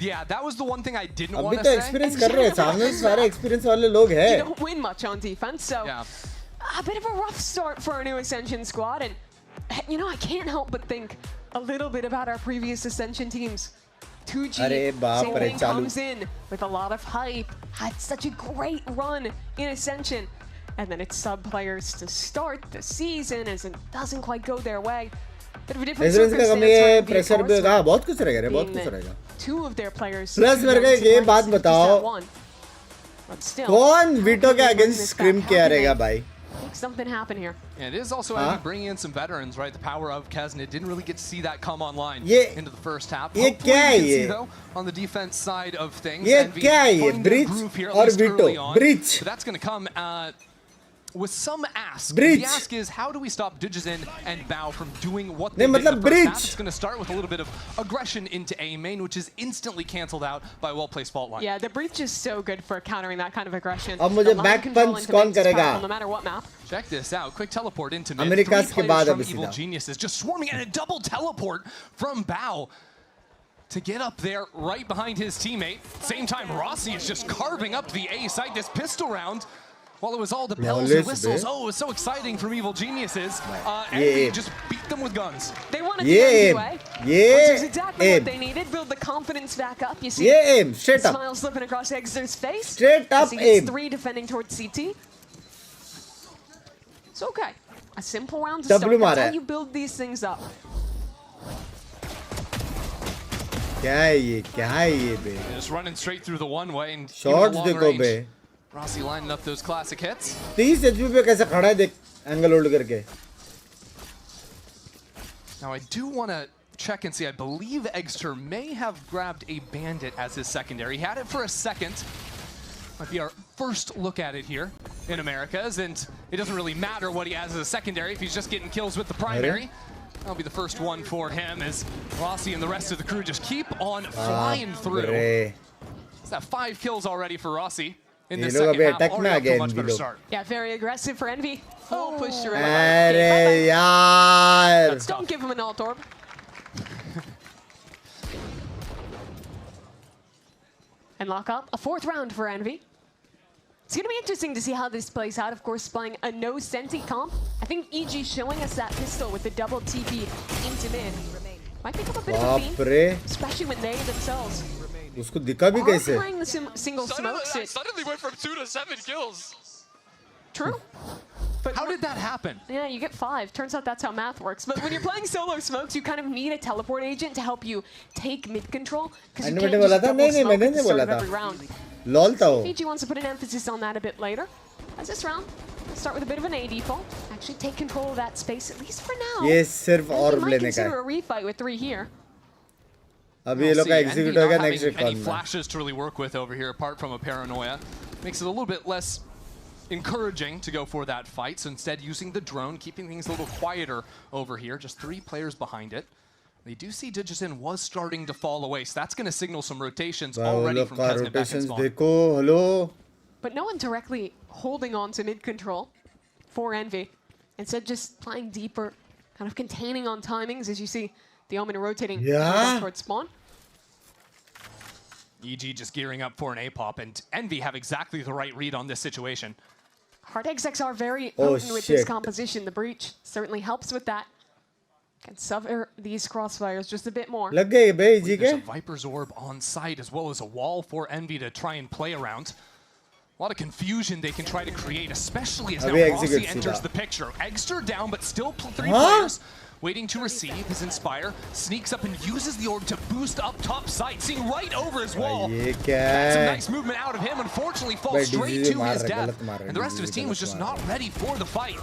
Yeah, that was the one thing I didn't want अभी to तो say. एक्सपीरियंस कर रहे हैं, सामने सारे एक्सपीरियंस वाले लोग हैं। You don't win much on defense, so a bit of a rough start for our new Ascension squad. And you know, I can't help but think a little bit about our previous Ascension teams. 2G, same thing, comes in with a lot of hype, had such a great run in Ascension, and then it's sub players to start the season as it doesn't quite go their way. Bit of a different circumstance. Pressure भी होगा, बहुत कुछ रहेगा रे, बहुत कुछ रहेगा। Two of their players. Plus मेरे को ये बात बताओ, कौन वीटो के अगेंस्ट स्क्रीम किया रहेगा भाई? Make something happen here. And it is also bringing in some veterans, right? The power of Kesnet didn't really get to see that come online into the first half. ये क्या है ये? Though, on the defense side of things, ये क्या है ये? Bridge और veto, bridge. That's going to come with some ask. Bridge. The ask is, how do we stop Digizin and Bao from doing what नहीं they did in the मतलब first bridge. half? It's going to start with a little bit of aggression into A main, which is instantly cancelled out by a well-placed fault line. Yeah, the breach is so good for countering that kind of aggression. अब मुझे back punch कौन करेगा? No matter what map. Check this out. Quick teleport into mid. America के बाद From अभी Evil सीधा। Geniuses just swarming, and a double teleport from Bao to get up there right behind his teammate. Same time, Rossi is just carving up the A site. This pistol round, while it was all the bells and whistles, oh, it was so exciting from Evil Geniuses. And they just beat them with guns. They wanted the MQA, which is exactly what they needed. Build the confidence back up. You see straight up. smile slipping across Exer's face. Straight up aim. 3 defending towards CT. It's okay. A simple round to start. That's how you build these things up. क्या है ये बे? Just running straight through the one way and shots देखो बे। Rossi lining up those classic hits. 30 HP पे कैसे खड़ा है देख, angle hold करके। Now I do want to check and see. I believe Eggster may have grabbed a bandit as his secondary. He had it for a second. Might be our first look at it here in Americas, and it doesn't really matter what he has as a secondary if he's just getting kills with the primary. That'll be the first one for him as Rossi and the rest of the crew just keep on flying through. It's that 5 kills already for Rossi in the second half. Already off to a much better start. Yeah, very aggressive for Envy. Full push through. अरे यार। Don't give him an alt orb. And lock up a 4th round for Envy. It's going to be interesting to see how this plays out. Of course, playing a no Senti comp. I think EG showing us that pistol with the double TP into mid might become a bit of a theme, especially when they themselves उसको दिखा भी कैसे? playing the single smokes. It suddenly went from 2 to 7 kills. True. But how did that happen? Yeah, you get 5. Turns out that's how math works. But when you're playing solo smokes, you kind of need a teleport agent to help you take mid control. Because you can't just double smoke at the start of every round. Lol था वो। Fiji wants to put an emphasis on that a bit later. As this round, start with a bit of an AD pull. Actually take control of that space, at least for now. ये सिर्फ orb लेने का है। might consider a refight with 3 here. अभी ये लोग का execute होगा next round any flashes to really work with over here apart from a paranoia. Makes it a little bit less encouraging to go for that fight. So instead using the drone, keeping things a little quieter over here. Just 3 players behind it. They do see Digizin was starting to fall away, so that's going to signal some rotations already from Kesnet back in spawn. देखो, hello. But no one directly holding on to mid control for Envy. Instead, just playing deeper, kind of containing on timings as you see the Omen rotating towards spawn. EG just gearing up for an A-pop, and Envy have exactly the right read on this situation. Hard execs are very potent with this composition. The breach certainly helps with that. Can suffer these crossfires just a bit more. लग गए बे EG के? There's a Viper's Orb on site as well as a wall for Envy to try and play around. A lot of confusion they can try to create, especially as now Abhi Rossi execute enters सीधा. the picture. Egster down, but still 3 players waiting to receive. His Inspire sneaks up and uses the orb to boost up top site, seeing right over his wall. ये क्या That's some है? nice movement out of him. Unfortunately, falls भाई, straight DCG to मार his रहा है, death. गलत मार रहा है, And the rest of his DCG team was गलत just मार not ready for the fight.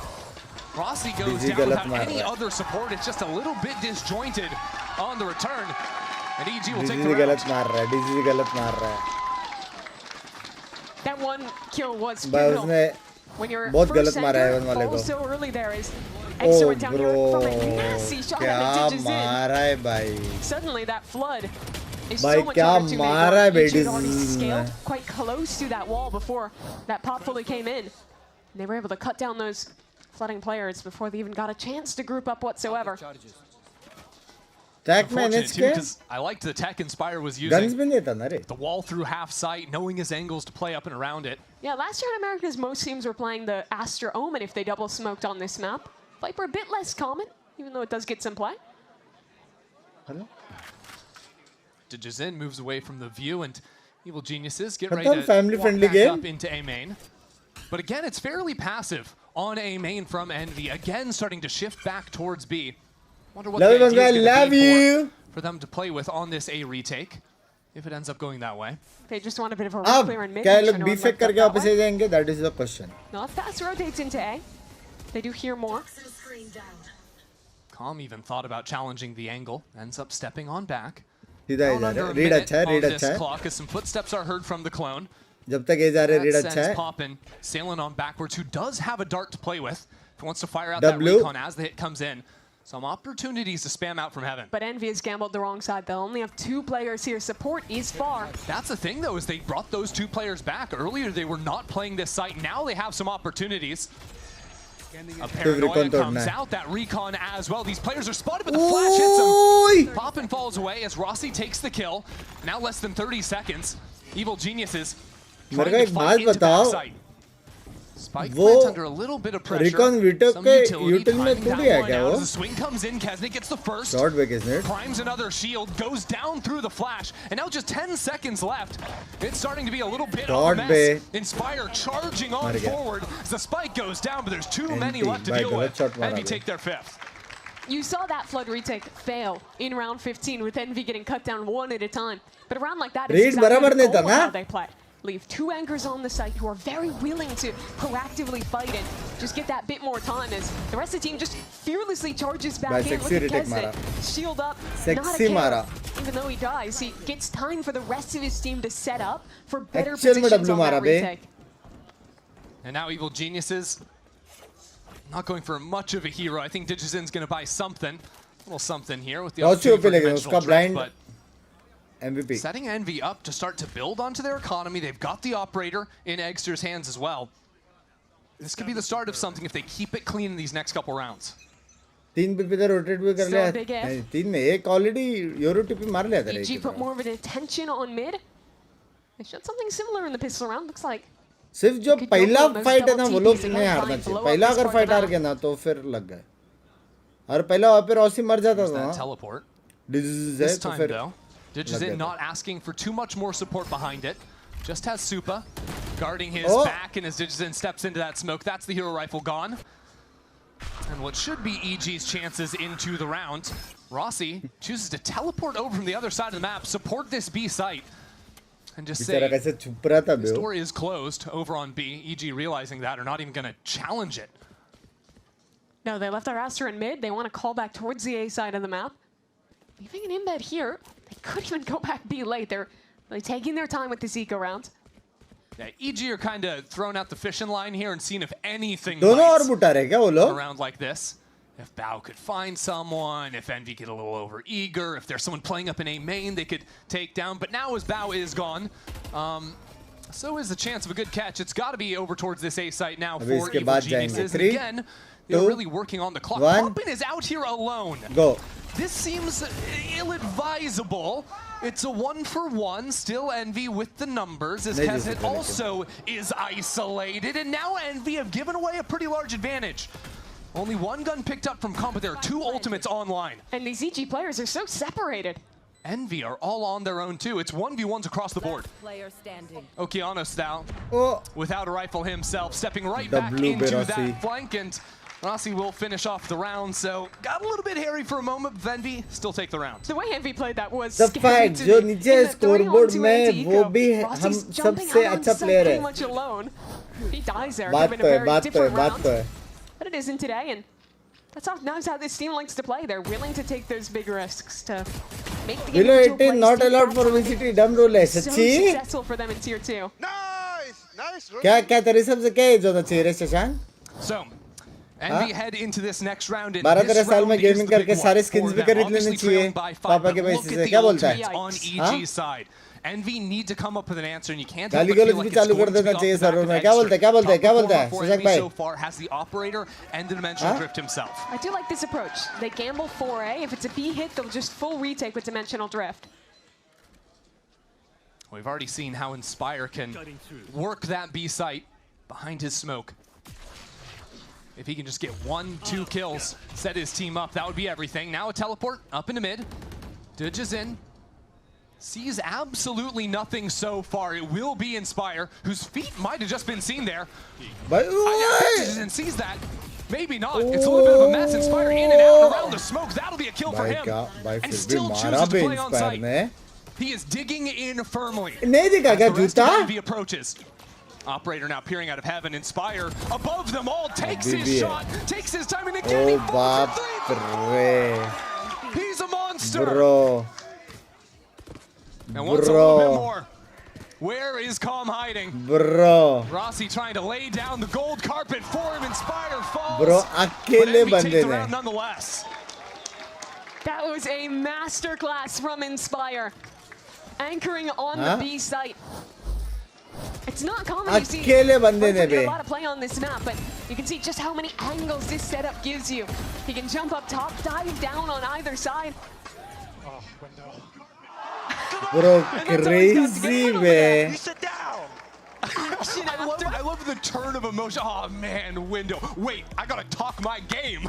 Rossi goes DCG down गलत without मार any रहा है. other support. It's just a little bit disjointed on the return. And EG will take DCG the गलत round. मार रहा है. DCG गलत मार रहा है. That one kill was भाई pivotal. उसने When your बहुत first गलत मारा है center एवन वाले को. falls so early there is Oh Egster went down here bro, from a nasty shot क्या and it ditches in. मारा है भाई. Suddenly that flood is भाई so much क्या harder to मारा make. है Each बेटी had already ने. scaled quite close to that wall before that pop fully came in. And they were able to cut down those flooding players before they even got a chance to group up whatsoever. Tech manage के because I liked the tech Inspire was guns using. भी नहीं था ना रे. The wall through half sight, knowing his angles to play up and around it. Yeah, last year in Americas, most teams were playing the Astra Omen if they double smoked on this map. Viper a bit less common, even though it does get some play. Hello? Dijizin moves away from the view, and Evil Geniuses get But ready then to family walk friendly back game. up into A main. But again, it's fairly passive on A main from Envy. Again, starting to shift back towards B. Wonder what Love the you, idea is Bangla. gonna Love be you. for them to play with on this A retake, if it ends up going that way. They just want a bit of a अब clear and mid. क्या ये which I लोग know B it fake might go करके that वापस way. आ जाएंगे? That is the question. No, if fast rotates into A, they do hear more. Calm even thought about challenging the angle, ends up stepping on back. सीधा Down इधर under है. a Read minute अच्छा है. on Read this अच्छा है. clock as some footsteps are heard from the clone. जब तक ये जा रहे read That अच्छा sends है. Poppin sailing on backwards, who does have a dart to play with. If he wants to fire out that W. recon as the hit comes in. Some opportunities to spam out from heaven. But Envy has gambled the wrong side. They'll only have 2 players here. Support is far. That's the thing, though, is they brought those 2 players back. Earlier, they were not playing this site. Now they have some opportunities. A paranoia comes out, that recon as well. These players are spotted, but the flash hits him. Poppin falls away as Rossi takes the kill. Now less than 30 seconds. Evil Geniuses trying to fight into backside. Spike plants under a little bit of pressure. Recon Vito Some के utility util में timing थोड़ी that है one क्या out वो? as the swing comes in, Kesnick gets the first. Short back isn't it? Primes another shield, goes down through the flash, and now just 10 seconds left. It's starting to be a little bit of a Short mess. bay. Inspire charging on मर गया. forward as the spike goes down, but there's too many NT, left to भाई deal गलत with. shot मारा Envy bay. take their 5th. You saw that flood retake fail in round 15 with Envy getting cut down 1 at a time. But a round like that is Read exactly बराबर the नहीं था goal of ना? how they play. Leave 2 anchors on the site who are very willing to proactively fight and just get that bit more time as the rest of the team just fearlessly charges back भाई in. sexy Look at retake मारा. Kesnick, shield up, not a Sexy care. मारा. Even though he dies, he gets time for the rest of his team to set up for better Actual में positions W on that मारा बे. retake. And now Evil Geniuses not going for much of a hero. I think Digizin's going to buy something. A little something here with the Rossi opportunity for OP लेकिन dimensional उसका drift, blind but MVP. setting Envy up to start to build onto their economy. They've got the operator in Eggster's hands as well. This could be the start of something if they keep it clean in these next couple rounds. 3 पे इधर rotate भी कर Still लिया. a big F. नहीं 3 में एक already Euro TP मार लिया था रे. EG put more of an attention on mid. They showed something similar in the pistol round. Looks like सिर्फ जो could पहला go for फाइट है those ना वो double लोग TPs नहीं again, हारना find चाहिए. blow पहला up this अगर part फाइट of the हार map. गए ना तो फिर लग गए. और पहला वहाँ पे रॉसी मर जाता There's था. that teleport. Disease है This तो time, फिर though, Digizin not asking for too much more support behind it. Just has Supa guarding his back, and as Digizin steps into that smoke, that's the hero rifle gone. And what should be EG's chances into the round, Rossi chooses to teleport over from the other side of the map, support this B site, and just say बेचारा कैसे चुप रहा था the bay. story is closed over on B. EG realizing that are not even going to challenge it. no, they left their Astra in mid. They want to call back towards the A side of the map. Leaving an embed here. They could even go back B late. They're really taking their time with this eco round. Yeah, EG are kind of throwing out the fishing line here and seeing if anything दोनों और bites बुटा रहे क्या वो लोग? around like this. If Bao could find someone, if Envy get a little over eager, if there's someone playing up in A main they could take down. But now as Bao is gone, so is the chance of a good catch. It's got to be over towards this A site now अभी for इसके Evil बाद Geniuses. जाएंगे. And 3, again, they're 2, really working on the clock. 1. Poppin is out here alone. Go. This seems ill-advisable. It's a 1-for-1, still Envy with the numbers, as नहीं Kesnet जीत सकते also is isolated, and now Envy have given away a pretty large advantage. Only 1 gun picked up from comp, but there are 2 ultimates online. And these EG players are so separated. Envy are all on their own too. It's 1v1s across the board. Okeanos now, without a rifle himself, stepping right back into that flank, and Rossi will finish off the round. So got a little bit hairy for a moment, but Envy still take the round. The way Envy played that was the fact जो नीचे scoreboard में वो भी हम सबसे अच्छा player है. He dies there. बात तो है. But it isn't today, and that's how this team likes to play. They're willing to take those big risks to make the game. It is not allowed for VCT. Dumb rule है सच्ची. So successful for them in tier 2. Nice. क्या तेरे सबसे क्या है जो ना चाहिए Shashank? So Envy head into this next round. 12-13 साल में गेमिंग करके सारे स्किन्स भी खरीद लेने चाहिए. पापा के पैसे से क्या बोलता है? On EG side. Envy need to come up with an answer, and you can't गाली गलौज भी चालू कर देना चाहिए सर्वर में. क्या बोलता है सुजाक भाई? So far has the operator and the dimensional drift himself. I do like this approach. They gamble 4A. If it's a B hit, they'll just full retake with dimensional drift. We've already seen how Inspire can work that B site behind his smoke. If he can just get 1-2 kills, set his team up, that would be everything. Now a teleport up into mid. Dudge is in. Sees absolutely nothing so far. It will be Inspire, whose feet might have just been seen there. But and sees that. Maybe not. It's a little bit of a mess. Inspire in and out and around the smoke. That'll be a kill for him. And still chooses to play on site. He is digging in firmly. As the rest of Envy approaches. Operator now peering out of heaven. Inspire above them all. Takes his shot. Takes his time, and again he falls for 3. He's a monster. Bro. And wants a little bit more. Where is Calm hiding? Bro. Rossi trying to lay down the gold carpet for him. Inspire falls. Bro, अकेले बंदे ने. Nonetheless. That was a masterclass from Inspire. Anchoring on the B site. It's not common to see a lot of play on this map, but you can see just how many angles this setup gives you. He can jump up top, dive down on either side. Oh, window. Bro, crazy, man. Sit down. I love the turn of emotion. Oh man, window. Wait, I gotta talk my game.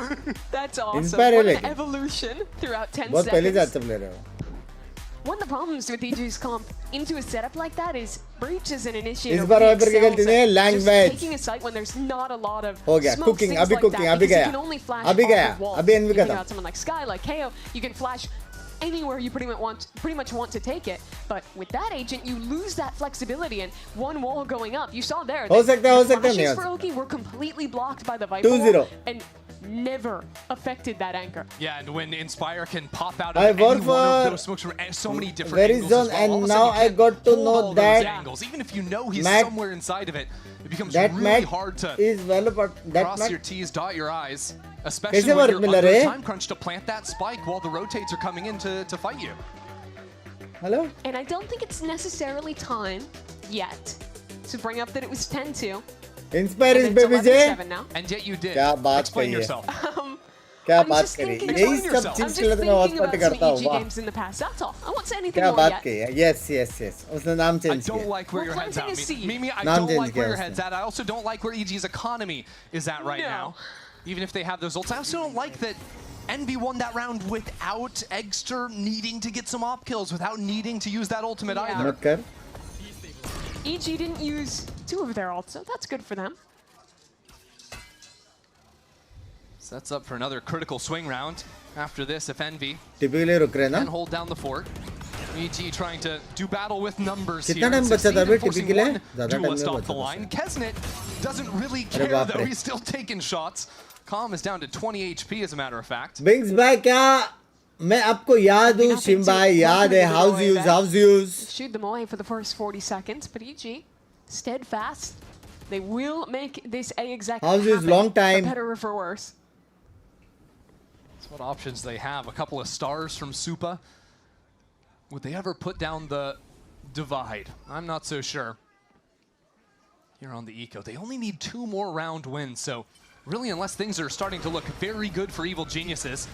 That's awesome. What an evolution throughout 10 seconds. One of the problems with EG's comp into a setup like that is breach is an initiator. Just taking a site when there's not a lot of smoke, things like that, because you can only flash off the wall. You think about someone like Sky, like KO, you can flash anywhere you pretty much want to take it, but with that agent you lose that flexibility, and one wall going up, you saw there the flashes for Oki were completely blocked by the Viper wall and never affected that anchor. Yeah, and when Inspire can pop out of any one of those smokes from so many different angles as well, and now I got to know that angles. Even if you know he's somewhere inside of it, it becomes really hard to cross your T's, dot your I's. Especially when you're under a time crunch to plant that spike while the rotates are coming in to fight you. Hello? And I don't think it's necessarily time yet to bring up that it was 10-2. Inspire is baby J. And yet you did. Explain yourself. क्या बात करी? यही सब चीज़ के लिए तो मैं hotspot करता हूँ. games in the past. That's all. I won't say anything more yet. क्या बात करी? Yes. उसने नाम चेंज किया. I don't like where your head's at. Mimi, I don't like where your head's at. I also don't like where EG's economy is at right now. Even if they have those ults. I also don't like that Envy won that round without Eggster needing to get some op kills, without needing to use that ultimate either. EG didn't use 2 of their ults, so that's good for them. Sets up for another critical swing round. After this, if Envy can hold down the fort. EG trying to do battle with numbers here. Duelist off the line. Kesnet doesn't really care though. He's still taking shots. Calm is down to 20 HP as a matter of fact. Binks भाई क्या मैं आपको याद हूँ शिम्बाई याद है house use. Shoot them away for the first 40 seconds, but EG steadfast. They will make this A exact house use long time. For better or for worse. That's what options they have. A couple of stars from Supa. Would they ever put down the divide? I'm not so sure. Here on the Eco, they only need 2 more round wins, so really, unless things are starting to look very good for Evil Geniuses,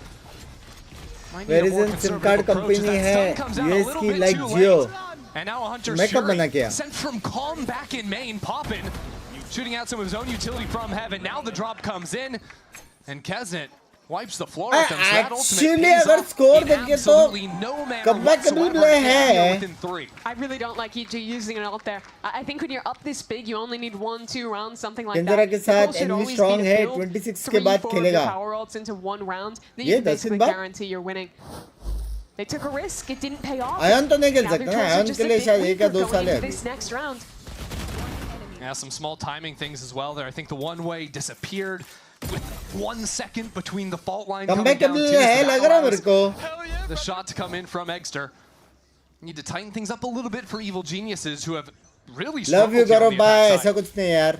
Where is a SIM card company है US की like Jio. And now a Hunter Shuri sent from Calm back in main, poppin', shooting out some of his own utility from heaven. Now the drop comes in, and Kesnet wipes the floor with them. So that ultimate Actually, pays अगर off score in देखें तो absolutely no manner comebackable whatsoever. play And है. they're within 3. I really don't like EG using an ult there. I think when you're up this big, you only need 1-2 rounds, something like Kendra that. के The goal साथ should enemy always be strong to है, build 26 के बाद 3-4 of your खेलेगा. power ults into one round. Then ये you can 10 basically बाद? guarantee you're winning. They took a risk. It didn't pay off. Ion तो नहीं खेल Now they're सकता ना, closer आयन just के a लिए bit शायद 1 या weaker 2 going साल है into अभी. this next round. Yeah, some small timing things as well there. I think the one-way disappeared with 1 second between the fault line coming down Comebackable too, है so लग that रहा है मेरे allows को. the shot to come in from Egster. Need to tighten things up a little bit for Evil Geniuses, who have really Love you struggled here on Gaurav the भाई, attack ऐसा side. कुछ नहीं यार.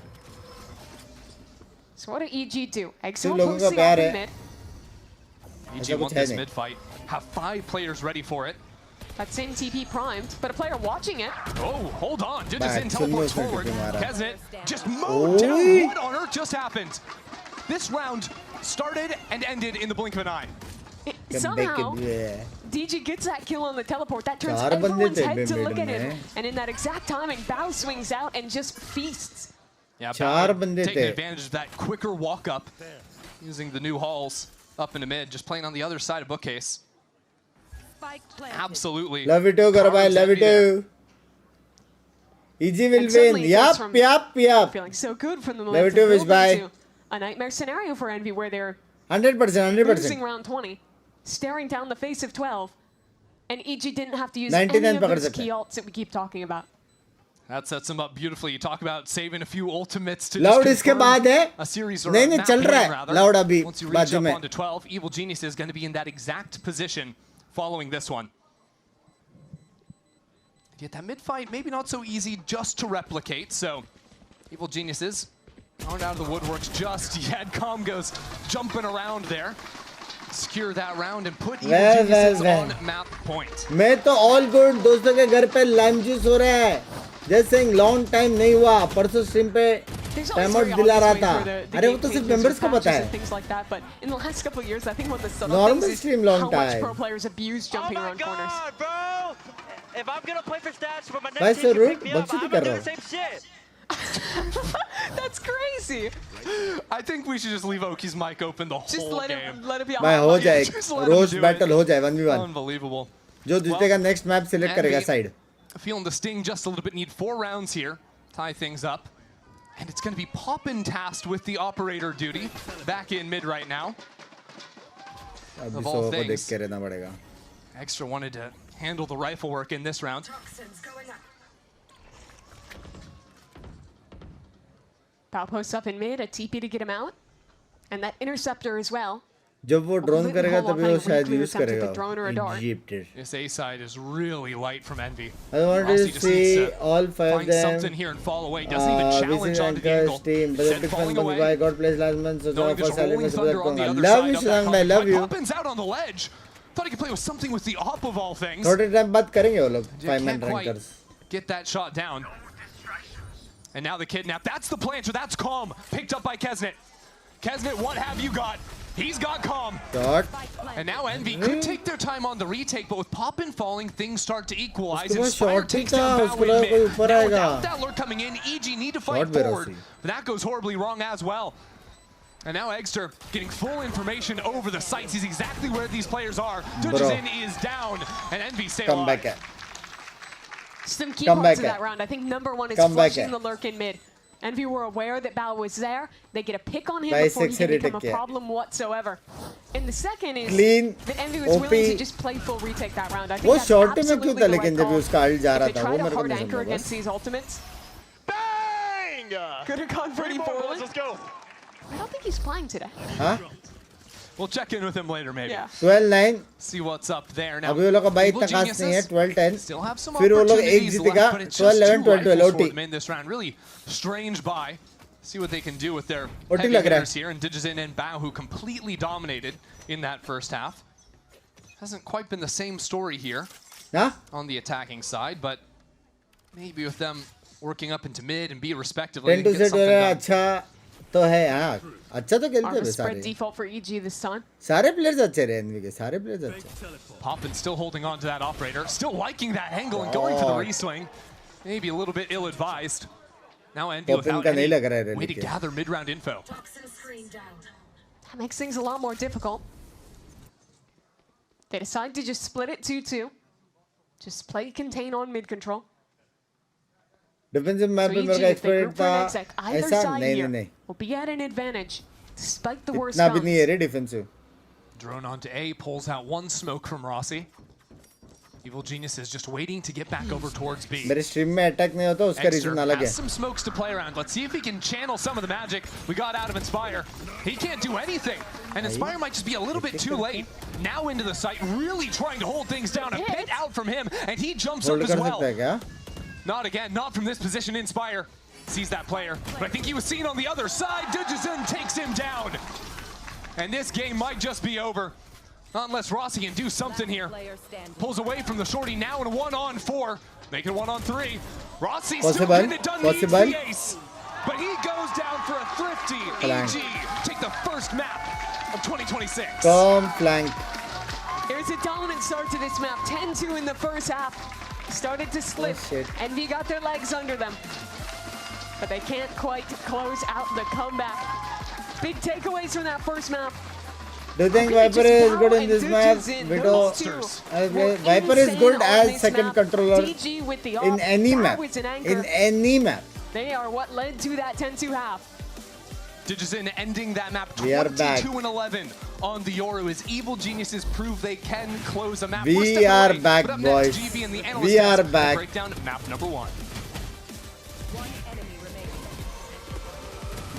So what do EG do? Exo तुम लोगों का posting प्यार up है. in mid. EG ऐसा want कुछ है this नहीं. mid-fight. Have 5 players ready for it. That same TP primed, but a player watching it. Oh, hold on. Did Back, this in so teleports no forward. TP मारा. Kesnet just mowed down. Oi. What on earth just happened? This round started and ended in the blink of an eye. Somehow, Comebackable है. DG gets that kill on the teleport. That turns 4 बंदे everyone's थे head to mid look at him. में. And in that exact timing, Bao swings out and just feasts. Yeah, 4 Bauer बंदे taking थे. advantage of that quicker walk up, using the new halls up into mid, just playing on the other side of bookcase. Absolutely. Love you too Gaurav भाई, love you too. EG will And win. suddenly it Yup, goes from yup, yup. Feeling so good from the Love moment you too, Vish to bhai. a nightmare scenario for Envy where they're 100%, losing 100%. round 20, staring down the face of 12, and EG didn't have to use 99 any of पकड़ those सकते key हैं. ults that we keep talking about. That sets them up beautifully. You talk about saving a few ultimates to Loud just इसके confirm बाद है. a series or नहीं a नहीं map चल रहा win, है. rather. Loud अभी Once you reach बाजू up में. onto 12, Evil Genius is going to be in that exact position following this one. Yet that mid-fight, maybe not so easy just to replicate, so Evil Geniuses aren't out of the woodworks just yet. Com goes jumping around there. Secure that round and put Evil Geniuses on map point. मैं तो all good. दोस्तों के घर पे lime juice हो रहा है. Just saying long time नहीं हुआ. परसों stream पे There's time always out very दिला रहा obvious था. way for the अरे वो game तो सिर्फ changes members with को पता patches है. and things like that, but in the last couple of years, I think one of the subtle Normal things is stream long how much time. pro players abuse jumping around corners. bro! If I'm gonna play for stats for my भाई next sir team to pick रूट me up, बच्चे I'm तो कर gonna do रहा the हूँ. same shit. That's crazy. I think we should just leave Oki's mic open the Just whole let game. him be a भाई hot हो mic. जाए. Just let him rose do battle it. हो जाए 1v1. Unbelievable. जो जीतेगा next map select करेगा Envy side. Feeling the sting just a little bit. Need 4 rounds here. Tie things up. And it's going to be Poppin tasked with the operator duty. Back in mid right now. अभी Of all सो को देख things. के रहना पड़ेगा. Extra wanted to handle the rifle work in this round. Bao posts up in mid, a TP to get him out. And that interceptor as well. जब वो drone करेगा तभी वो शायद Weekly यूज attempt at करेगा. the drone or a dart. Egypted. This A side is really light from Envy. I wanted Rossi to just needs see to all 5 of find them. something here and fall away. Doesn't even challenge VCT onto the angle. Anchor's team. But Instead the falling fans away. by God plays last month. So Knowing for there's silent rolling में thunder on the सुबह other love side you of that Shashank भाई, conflict. love you. Poppin's out on the ledge. Thought he could play with something with the op of all things. थोड़े time बाद करेंगे वो लोग You 5-man can't quite rankers. get that shot down. And now the kidnap. That's the plancher. That's Calm. Picked up by Kesnet. Kesnet, what have you got? He's got Calm. Dot. And now Envy could take their time on the retake, but with Poppin falling, things start to equalize. उसके बाद Inspire shot takes ही था, down Bao उसको in लगा mid. कोई ऊपर Now आएगा. without that lurk coming in, EG need to fight Shot बेरोसी. forward. But that goes horribly wrong as well. And now Egster getting full information over the sites. He's exactly where these players are. Dujazin is down, and Envy stay Come alive. back. Some key Come parts back of at. that round. I think number one is Come back flushing at. the lurk in mid. Envy were aware that Bao was there. They get a pick on him By before he six can retake become a किया. problem whatsoever. And the second is Clean, that Envy was OP. willing to just play full retake that round. I think वो that's short में absolutely क्यों था the लेकिन right जब call. उसका ult जा If रहा they था try वो to मेरे को hard नहीं anchor समझा against बस. these ultimates, Bang! could have gone pretty poorly. Let's go. I don't think he's playing today. हाँ? We'll check in with him later, maybe. Yeah. 12-9. See what's up there now. अभी वो लोग का भाई Evil इतना खास नहीं है. Geniuses 12-10. still have some फिर वो लोग एक opportunities जीतेगा. left, but it's just 12-11, two 12-12 rifles for OT. them in this round. Really strange buy. See what they can do with their OT heavy लग रहा है. hitters here, and Digizin and Bao, who completely dominated in that first half. Hasn't quite been the same story here हाँ? on the attacking side, but maybe with them working up into mid and B respectively, 10 they to can get set something done. अच्छा तो है हाँ. अच्छा तो खेलते Armor हैं spread सारे. default for EG this time. सारे players अच्छे रहे एनवी के. सारे players अच्छे. Poppin still holding on to that operator, still liking that angle and going for the reswing. Maybe a little bit ill-advised. Now Envy Poppin without का नहीं any लग रहा है way to रहने के. gather mid-round info. That makes things a lot more difficult. They decide to just split it 2-2. Just play contain on mid control. Defensive map पे मेरे का expert था ऐसा नहीं will be at an advantage despite the worst इतना भी नहीं है रे defensive. Drone onto A, pulls out one smoke from Rossi. Evil Genius is just waiting to get back over towards B. मेरे stream में attack नहीं होता उसका reason अलग है. Has some smokes to play around. Let's see if he can channel some of the magic we got out of Inspire. He can't do anything, and Inspire might just be a little bit too late. Now into the site, really trying to hold things down. A pit out from him, and he jumps up as well. Not again, not from this position. Inspire sees that player, but I think he was seen on the other side. Digizun takes him down, and this game might just be over. Unless Rossi can do something here. Pulls away from the shorty now in a 1-on-4. Make it 1-on-3. Rossi still getting it done, needs the ace. But he goes down for a thrifty. EG take the first map of 2026. Come flank. There's a dominant start to this map. 10-2 in the first half. Started to slip, and we got their legs under them. But they can't quite close out the comeback. Big takeaways from that first map. Do you think Viper is good in this map? Viper is good as second controller in any map. In any map. They are what led to that 10-2 half. Digizun ending that map 22-11 on the Yoru as Evil Geniuses prove they can close a map. We are back, boys. We are back. Breakdown of map number 1.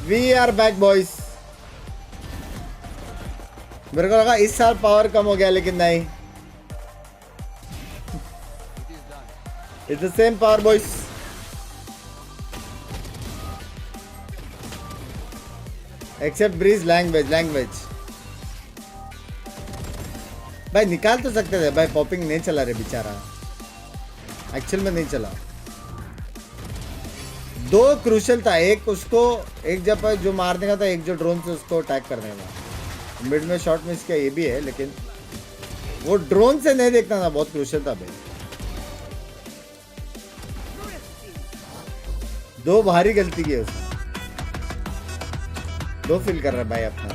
We are back, boys. मेरे को लगा इस साल power कम हो गया लेकिन नहीं. It's the same power, boys. Except Breeze language. भाई निकाल तो सकते थे भाई. पॉपिंग नहीं चला रे बेचारा. एक्चुअल में नहीं चला. दो क्रूशल था. एक उसको एक जब जो मारने का था, एक जो ड्रोन से उसको अटैक करने का. मिड में शॉट मिस किया ये भी है, लेकिन वो ड्रोन से नहीं देखना था. बहुत क्रूशल था भाई. दो भारी गलती की उसने. दो फील कर रहा है भाई अपना.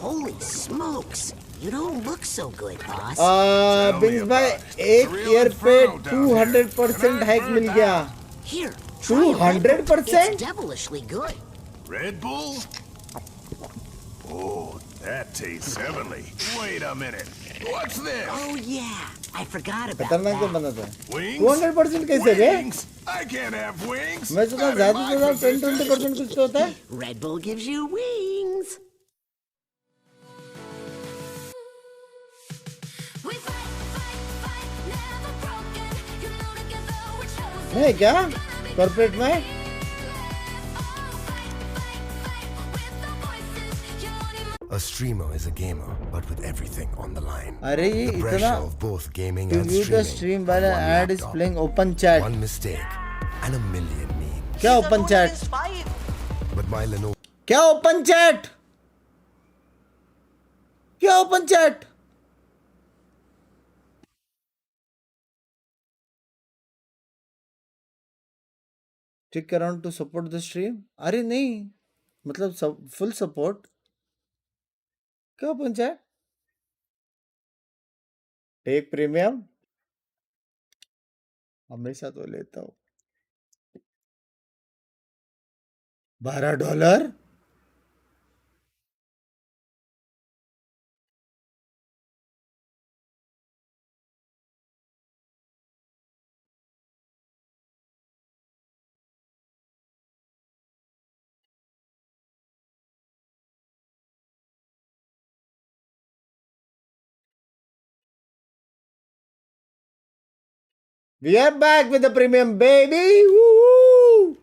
Holy smokes, you don't look so good, boss. बिंग्स भाई एक ईयर पे 200% हाइक मिल गया. Here. 200%? It's devilishly good. Red Bull? Oh, that tastes heavenly. Wait a minute. What's this? Oh yeah, I forgot about खतरनाक तो that. बना था. Wings? 200% कैसे रे? I can't have wings. मैं सोचा ज़्यादा से ज़्यादा 10-20% कुछ तो होता है. Red Bull gives you wings. नहीं क्या? कॉर्पोरेट में? A streamer is a gamer, but with everything on the line. अरे ये the pressure इतना of both gaming to and view the streaming. stream while an ad is playing open chat. One mistake and a million memes. क्या open chat? But my Lenovo. क्या open chat? क्या open chat? Stick around to support the stream? अरे नहीं, मतलब full support. क्या open chat? Take premium? हमेशा तो लेता हूँ. $12? We are back with the premium, baby. Woo!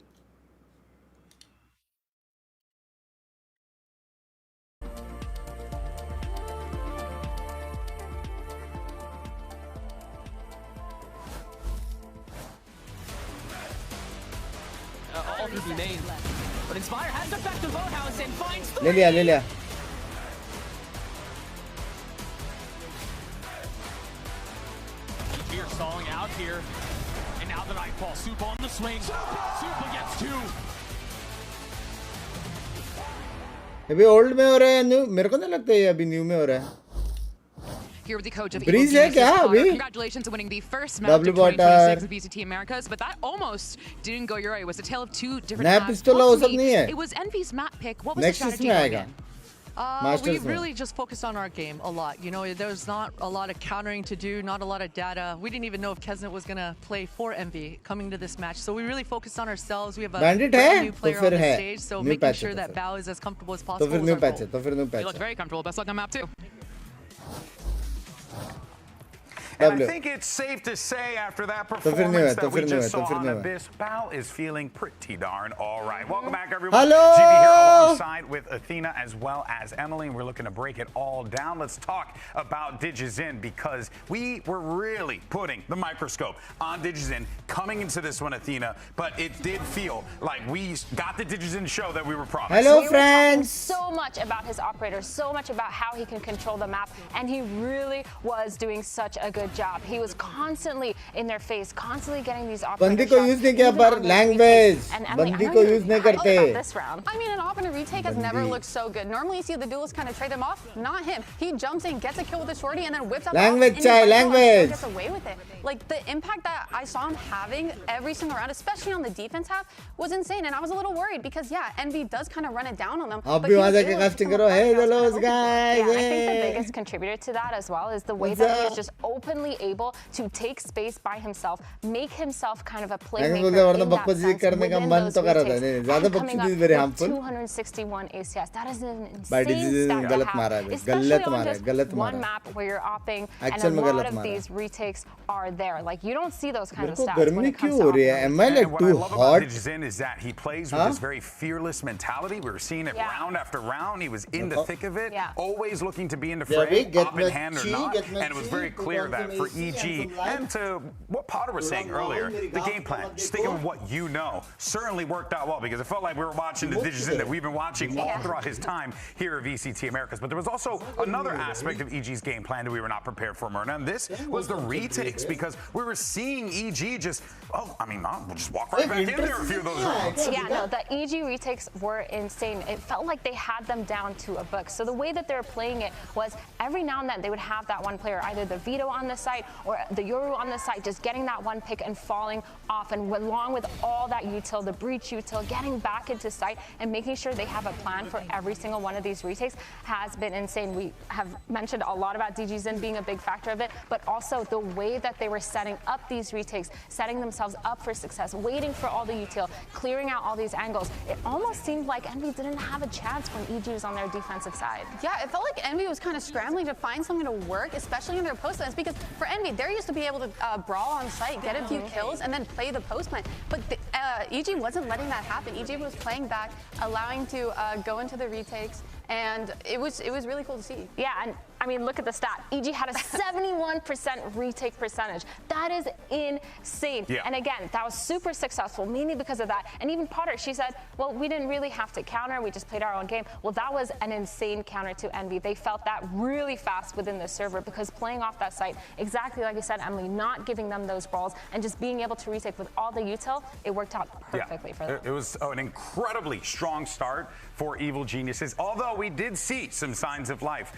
All could be made. But Inspire has to back the Boathouse and finds ले लिया. Fear stalling out here. And now the nightfall. Soup on the swing. Soup gets 2. अभी old में हो रहा है new मेरे को नहीं लगता ये अभी न्यू में हो रहा है Here with the coach of Breeze है क्या अभी Congratulations on winning the first match of 2026 of VCT Americas, but that almost didn't go your way. It was a tale of two different नया पिस्तौल वो सब नहीं है It was Envy's map pick. What was the next strategy इसमें आएगा We really just focused on our game a lot. You know, there's not a lot of countering to do, not a lot of data. We didn't even know if Kesnet was going to play for Envy coming to this match. So we really focused on ourselves. We have a brand new player on the stage, so making sure that Bao is as comfortable as possible. तो फिर new patch है तो फिर new patch You looked very comfortable. Best luck on map 2. And I think it's safe to say after that performance that we just saw on Abyss, Bao is feeling pretty darn all right. Welcome back, everyone. Hello. GB here alongside with Athena as well as Emily, and we're looking to break it all down. Let's talk about DigiZen because we were really putting the microscope on DigiZen coming into this one, Athena, but it did feel like we got the DigiZen show that we were promised. Hello, we friends. So much about his operator, so much about how he can control the map, and he really was doing such a good job. He was constantly in their face, constantly getting these operators. बंदी को use नहीं किया पर language बंदी को use नहीं करते this round. I mean, an op and a retake has never looked so good. Normally you see the duelists kind of trade them off. Not him. He jumps in, gets a kill with a shorty, and then whips up language and language gets away with it. Like the impact that I saw him having every single round, especially on the defense half, was insane. And I was a little worried because Envy does kind of run it down on them. आप भी वहाँ जाके casting करो. Hey, hello guys. Yeah, I think the biggest contributor to that as well is the way that he is just openly able to take space by himself, make himself kind of a playmaker in that sense within those retakes, and coming up with 261 ACS. That is an insane stat to have, especially on just one map where you're opping and a lot of these retakes are there. Like, you don't see those kind of stats when it comes to operating. Am I like too hot? DigiZen is that he plays with this very fearless mentality. We were seeing it round after round. He was in the thick of it, always looking to be in the fray, op in hand or not. And it was very clear that for EG, and to what Potter was saying earlier, the game plan, sticking with what you know, certainly worked out well because it felt like we were watching the DigiZen that we've been watching all throughout his time here at VCT Americas. But there was also another aspect of EG's game plan that we were not prepared for, Myrna, and this was the retakes because we were seeing EG just, we'll just walk right back in there a few of those rounds. Yeah, no, the EG retakes were insane. It felt like they had them down to a book. So the way that they were playing it was every now and then they would have that one player, either the Vito on the site or the Yoru on the site, just getting that one pick and falling off. And along with all that util, the breach util, getting back into site and making sure they have a plan for every single one of these retakes has been insane. We have mentioned a lot about DigiZen being a big factor of it, but also the way that they were setting up these retakes, setting themselves up for success, waiting for all the util, clearing out all these angles. It almost seemed like Envy didn't have a chance when EG was on their defensive side. Yeah, it felt like Envy was kind of scrambling to find something to work, especially in their post lanes, because for Envy, they're used to be able to brawl on site, get a few kills, and then play the post lane. But EG wasn't letting that happen. EG was playing back, allowing to go into the retakes, and it was really cool to see. Yeah, and I mean, look at the stat. EG had a 71% retake percentage. That is insane. Yeah. And again, that was super successful, mainly because of that. And even Potter, she said, well, we didn't really have to counter. We just played our own game. Well, that was an insane counter to Envy. They felt that really fast within the server because playing off that site, exactly like you said, Emily, not giving them those balls and just being able to retake with all the util, it worked out perfectly for them. It was an incredibly strong start for Evil Geniuses, although we did see some signs of life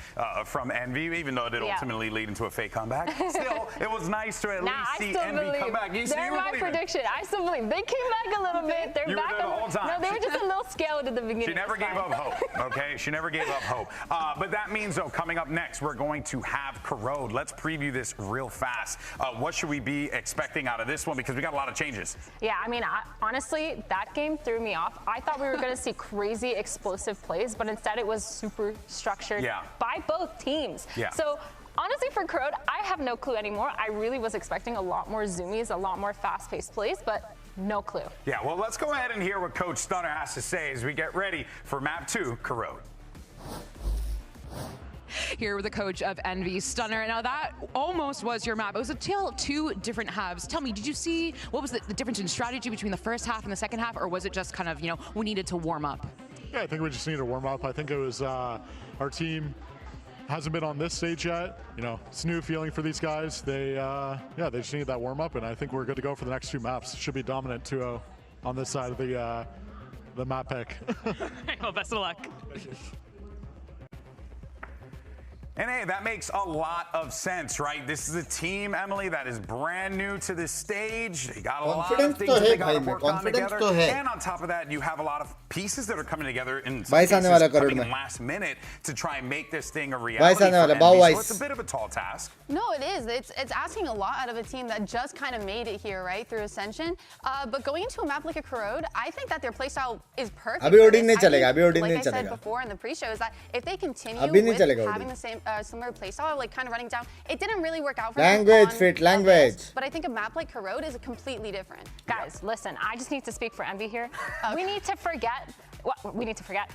from Envy, even though it did ultimately lead into a fake comeback. Still, it was nice to at least see Envy come back. They're my prediction. I still believe. They came back a little bit. They're back the whole time. No, they were just a little scared at the beginning. She never gave up hope, okay? She never gave up hope. But that means, though, coming up next, we're going to have Corrode. Let's preview this real fast. What should we be expecting out of this one? Because we got a lot of changes. Yeah, I mean, honestly, that game threw me off. I thought we were going to see crazy explosive plays, but instead it was super structured by both teams. So honestly, for Corrode, I have no clue anymore. I really was expecting a lot more zoomies, a lot more fast-paced plays, but no clue. Yeah, well, let's go ahead and hear what Coach Stunner has to say as we get ready for Map 2, Corrode. Here with the coach of Envy, Stunner. Now that almost was your map. It was a tale of two different halves. Tell me, did you see what was the difference in strategy between the first half and the second half, or was it just kind of, we needed to warm up? Yeah, I think we just needed to warm up. I think it was our team hasn't been on this stage yet. You know, it's a new feeling for these guys. They they just need that warm up, and I think we're good to go for the next 2 maps. Should be dominant 2-0 on this side of the map pick. Well, best of luck. And hey, that makes a lot of sense, right? This is a team, Emily, that is brand new to this stage. They got a lot of things that they got to work on together. And on top of that, you have a lot of pieces that are coming together in some cases coming in last minute to try and make this thing a reality for Envy. So it's a bit of a tall task. No, it is. It's asking a lot out of a team that just kind of made it here, right, through Ascension. But going into a map like a Corrode, I think that their playstyle is perfect. Like I said before in the pre-show, is that if they continue with having the same similar playstyle, like kind of running down, it didn't really work out for them. Language. But I think a map like Corrode is completely different. Guys, listen, I just need to speak for Envy here. We need to forget.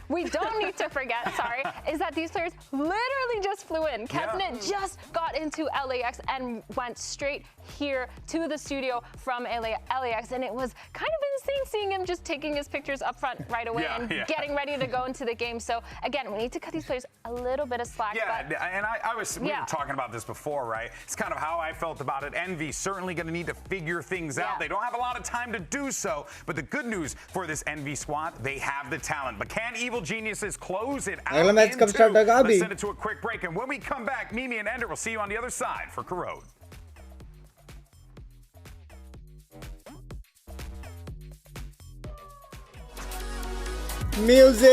We don't need to forget, sorry, is that these players literally just flew in. Kesnet just got into LAX and went straight here to the studio from LAX, and it was kind of insane seeing him just taking his pictures up front right away and getting ready to go into the game. So again, we need to cut these players a little bit of slack. We were talking about this before, right? It's kind of how I felt about it. Envy certainly going to need to figure things out. They don't have a lot of time to do so, but the good news for this Envy squad, they have the talent. But can Evil Geniuses close it out? Let's send it to a quick break, and when we come back, Mimi and Ender will see you on the other side for Corrode. Music.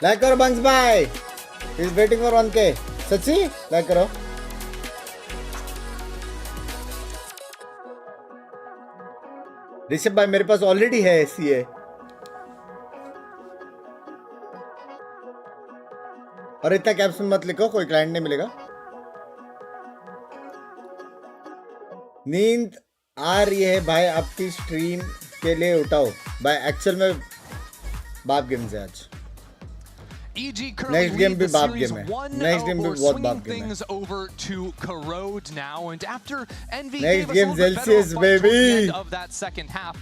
Like करो Binks bhai. He's waiting for 1K. सच्ची? Like करो. ऋषभ भाई मेरे पास already है CA. और इतना caption मत लिखो, कोई क्लाइंट नहीं मिलेगा. नींद आ रही है भाई आपकी स्ट्रीम के लिए, उठाओ भाई. एक्चुअल में बाप गेम से आज. Next game भी बाप गेम है. Next game भी बहुत बाप गेम है. Over to Corrode now, and after Envy next game Celsius baby. Of that second half.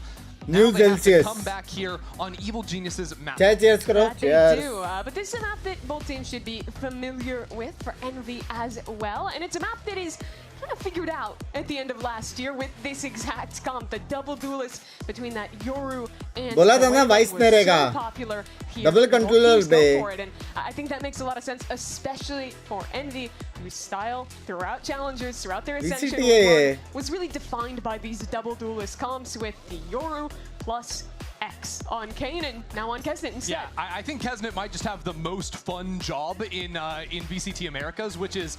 New Celsius. Come back here on Evil Geniuses map. Cheers करो. Cheers. They do, but this is a map that both teams should be familiar with for Envy as well, and it's a map that is kind of figured out at the end of last year with this exact comp, the double duelist between that Yoru and बोला था ना vice में रहेगा. Double controller bay. And I think that makes a lot of sense, especially for Envy, whose style throughout challengers, throughout their ascension run, was really defined by these double duelist comps with the Yoru plus X on Kane and now on Kesnet instead. Yeah, I think Kesnet might just have the most fun job in VCT Americas, which is,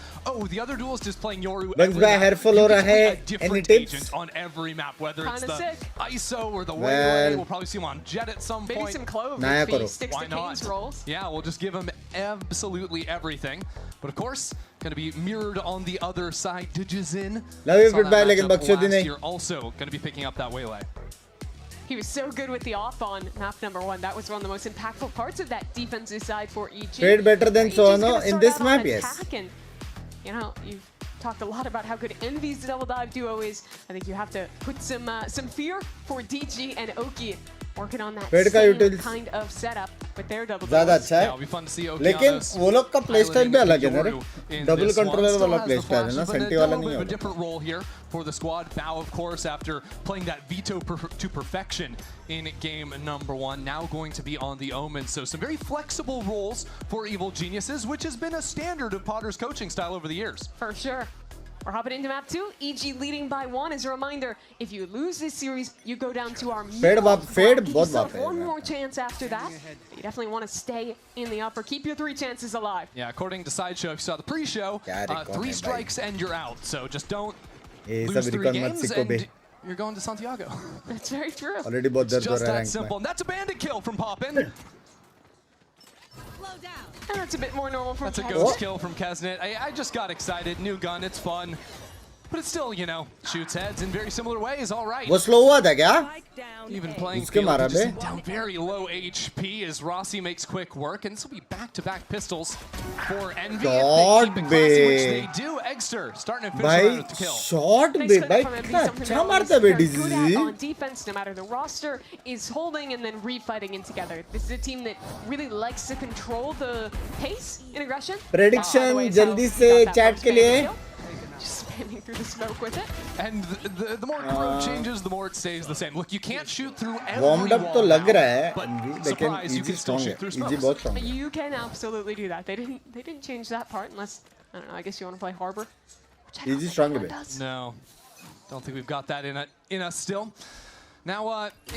the other duelist is playing Yoru. Binks bhai hairful ho raha hai. Any tips? On every map, whether it's the sick. ISO or the way we'll probably see him on Jet at some point. Maybe some Clove if he sticks to Kane's rolls. Yeah, we'll just give him absolutely everything. But of course, going to be mirrored on the other side. Digizin. Love you, goodbye. Lekin Bakshudi nahi. You're also going to be picking up that waylay. He was so good with the off on map number 1. That was one of the most impactful parts of that defensive side for EG. Played better than Sono in this map, yes. And, you know, you've talked a lot about how good Envy's double dive duo is. I think you have to put some fear for DG and Oki working on that same kind of setup with their double ज़्यादा अच्छा है. लेकिन वो लोग का play style भी अलग है ना रे. डबल कंट्रोलर वाला प्ले स्टाइल है ना, सेंटी वाला नहीं है. A different role here for the squad. Bao, of course, after playing that veto to perfection in game number 1, now going to be on the Omen. So some very flexible roles for Evil Geniuses, which has been a standard of Potter's coaching style over the years. For sure. We're hopping into map 2. EG leading by 1. As a reminder, if you lose this series, you go down to our middle. Give yourself one more chance after that. You definitely want to stay in the upper. Keep your 3 chances alive. Yeah, according to Sideshow, if you saw the pre-show, 3 strikes and you're out. So just don't lose 3 games and you're going to Santiago. That's very true. It's just that simple. And that's a bandit kill from Poppin. And that's a bit more normal from That's a ghost kill from Kesnet. I just got excited. New gun, it's fun. But it's still, you know, shoots heads in very similar ways. All right. वो slow हुआ था क्या? Even playing down very low HP as Rossi makes quick work, and this will be back-to-back pistols for Envy. God, which they do. Eggster starting to finish around with the भाई kill. Shot बे भाई कितना अच्छा मारता है बे DCC on defense, no matter the roster is holding and then refighting in together. This is a team that really likes to control the pace in aggression. Prediction जल्दी से chat के लिए Just spamming through the smoke with it. And the more Corrode changes, the more it stays the same. Look, you can't shoot through every warmed up तो wall लग now, रहा है but लेकिन surprise, you easy can still strong shoot है through easy smokes. बहुत strong है You can absolutely do that. They didn't change that part unless, I don't know, I guess you want to play Harbor. Easy strong है बे No, don't think we've got that in us still. Now,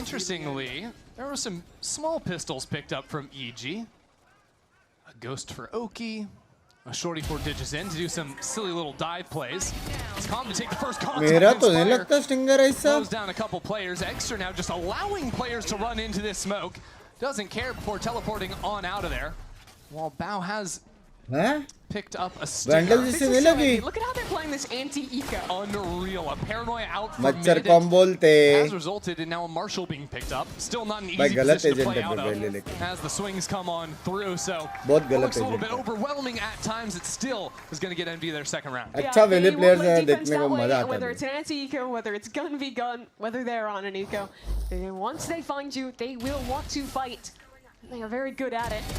interestingly, there were some small pistols picked up from EG. A ghost for Oki. A shorty for Digis in to do some silly little dive plays. It's calm to take the first contact. मेरा तो नहीं लगता stinger ऐसा Slows down a couple players. Eggster now just allowing players to run into this smoke. Doesn't care before teleporting on out of there. While Bao has picked up a stinger. Look at how they're playing this anti-eco. Unreal. A paranoia out from मच्छर mid कम बोलते has resulted in now a Marshall being picked up. Still not an easy position to play out of as the swings come on through. So बहुत गलत looks a little bit overwhelming at times. It still is going to get NV their second round. अच्छा वेले players है देखने को मजा आता Whether है it's an anti-eco, whether it's gun v gun, whether they're on an eco, once they find you, they will want to fight. They are very good at it.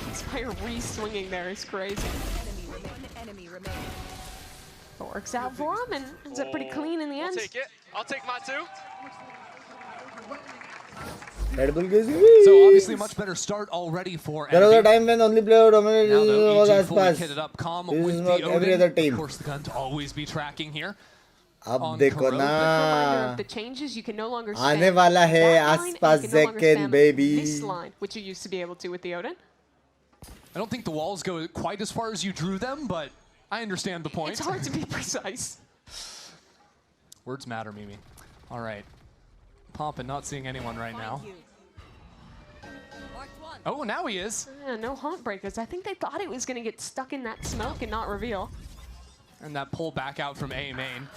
Inspire re-swinging there is crazy. It works out for him and ends up pretty clean in the end. I'll take it. I'll take my two. Red Bull gives So obviously a much better start already for There was a time when only player dominated was EG as fully pass. kitted up, calm This with is the not every Odin. other team. Of course, the gun to always be tracking here. अब on देखो Corrode. ना The changes you can no longer आने वाला है that line, आसपास and you can no longer Zekken spam baby this line, which you used to be able to with the Odin. I don't think the walls go quite as far as you drew them, but I understand the point. It's hard to be precise. Words matter, Mimi. All right. Pompin not seeing anyone right now. Oh, now he is. Yeah, no haunt breakers. I think they thought it was going to get stuck in that smoke and not reveal. And that pull back out from A main.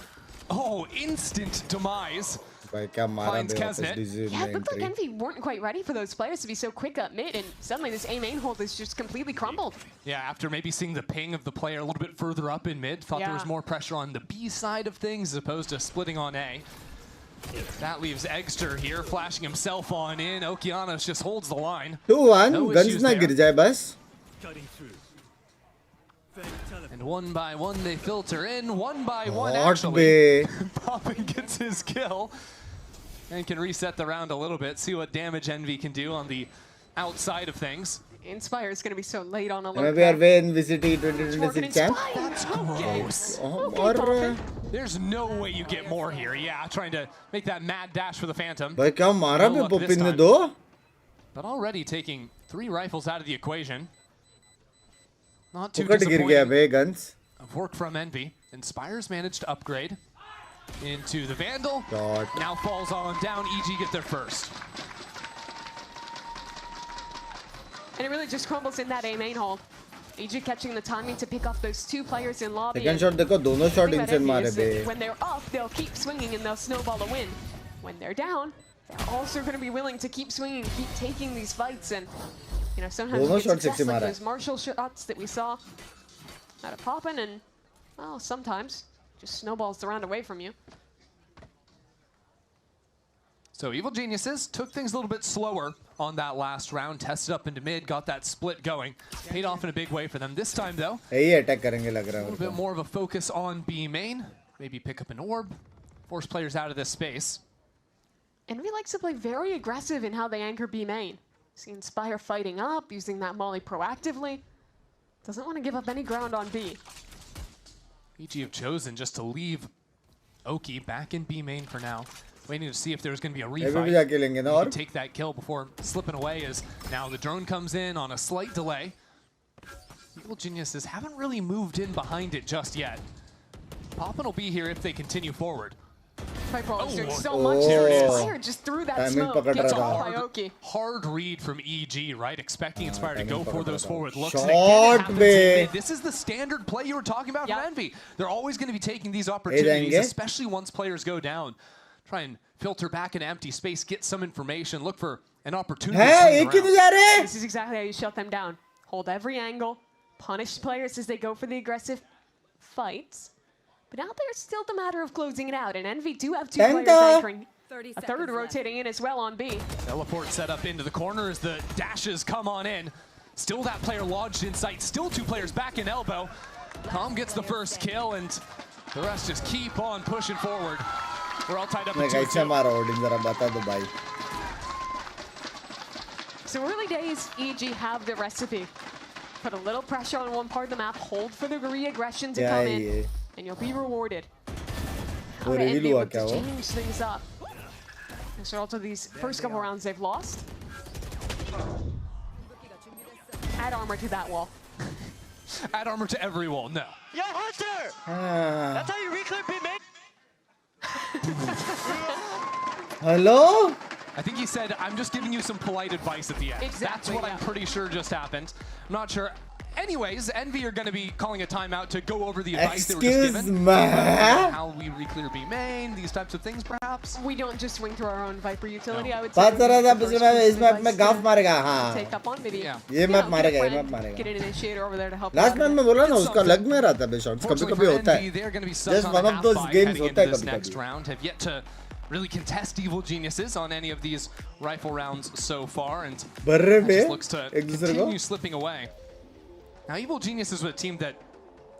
Oh, instant demise. भाई क्या मारा Finds बे वापस Kesnet. DZ Yeah, it में looked like entry Envy weren't quite ready for those players to be so quick up mid, and suddenly this A main hold is just completely crumbled. Yeah, after maybe seeing the ping of the player a little bit further up in mid, thought there was Yeah. more pressure on the B side of things as opposed to splitting on A. That leaves Eggster here, flashing himself on in. Okeanos just holds the line. 2-1 No guns issues ना there. गिर जाए बस And one by one they filter in. One by one Hot actually. Bay Poppin gets his kill. And can reset the round a little bit, see what damage Envy can do on the outside of things. Inspire is going to be so late on a maybe our way in VCT 2026 champ That's gross. और There's no way you get more here. Yeah, trying to make that mad dash for the Phantom. भाई क्या मारा No bay luck this पोपिन ने time. दो But already taking 3 rifles out of the equation. Not too पकड़ गिर गया disappointing bay guns of work from Envy. Inspires managed to upgrade into the Vandal. God. Now falls on down. EG get there first. And it really just crumbles in that A main hold. EG catching the timing to pick off those 2 players in lobby. second shot देखो दोनों The shot thing about instant Envy मारे is bay that when they're up, they'll keep swinging and they'll snowball a win. When they're down, they're also going to be willing to keep swinging, keep taking these fights, and you know sometimes दोनों you get shot success sexy like मारा those Marshall shots that we saw out of Poppin, and well, sometimes just snowballs the round away from you. So Evil Geniuses took things a little bit slower on that last round, tested up into mid, got that split going. Paid off in a big way for them. This time, though, यही attack करेंगे लग रहा a है little bit more of a focus on B main. Maybe pick up an orb, force players out of this space. Envy likes to play very aggressive in how they anchor B main. See Inspire fighting up, using that molly proactively. Doesn't want to give up any ground on B. EG have chosen just to leave Oki back in B main for now. Waiting to see if there's going to be a अभी भी जाके लेंगे refight. ना He और can take that kill before slipping away as now the drone comes in on a slight delay. Evil Geniuses haven't really moved in behind it just yet. Poppin will be here if they continue forward. Piper is doing so Oh. much here. Inspire just threw that Timing smoke. पकड़ Gets रहा off था. by Oki. Hard read from EG, right? Expecting Inspire to timing go for पकड़ those रहा था. forward looks. Shot and again, it happens in bay. mid. This is the standard play you were talking about from Envy. They're always going to be taking these जाएंगे. opportunities, especially once players go down. Try and filter back an empty space, get some information, look for an opportunity. to है swing एक ही around. तो जा रहे हैं This is exactly how you shut them down. Hold every angle, punish players as they go for the aggressive fights. But now there's still the matter of closing it out, and Envy do have 2 players anchoring. A third rotating in as well on B. Teleport set up into the corner as the dashes come on in. Still that player lodged in sight. Still 2 players back in elbow. Calm gets the first kill, and the rest just keep on pushing forward. We're all tied up in 2-2. So early days, EG have the recipe. Put a little pressure on one part of the map, hold for the re-aggression to come in, and you'll be rewarded. How to Envy want to change things up. And so also these first couple rounds they've lost. Add armor to that wall. Add armor to every wall, no. Yo, Hunter! That's how you reclaim B main? Hello? I think he said, I'm just giving you some polite advice at the end. Exactly, That's what I'm pretty sure just happened. I'm not sure. Anyways, Envy are going to be calling a timeout to go over the advice they were just given. How we re-clear B main, these types of things, perhaps. We don't just swing through our own Viper utility, I would say. Take up on maybe. ये map मारेगा, ये map मारेगा. Get an initiator over there to help. Last match में बोला ना उसका लग में रहा था बे शॉट्स कभी-कभी होता है. Just one of those games होता है कभी-कभी. Have yet to really contest Evil Geniuses on any of these rifle rounds so far, and just looks to continue slipping away. Now, Evil Geniuses was a team that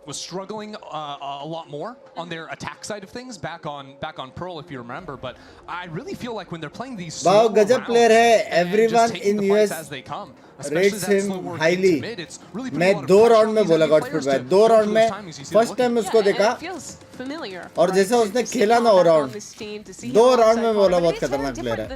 was struggling a lot more on their attack side of things back on Pearl, if you remember. But I really feel like when they're playing these slow rounds, player hai. Everyone in US as they come, rates him highly. मैं 2 round में बोला Godspeed भाई 2 round में first time उसको देखा और जैसा उसने खेला ना वो round 2 round में बोला बहुत खतरनाक player है.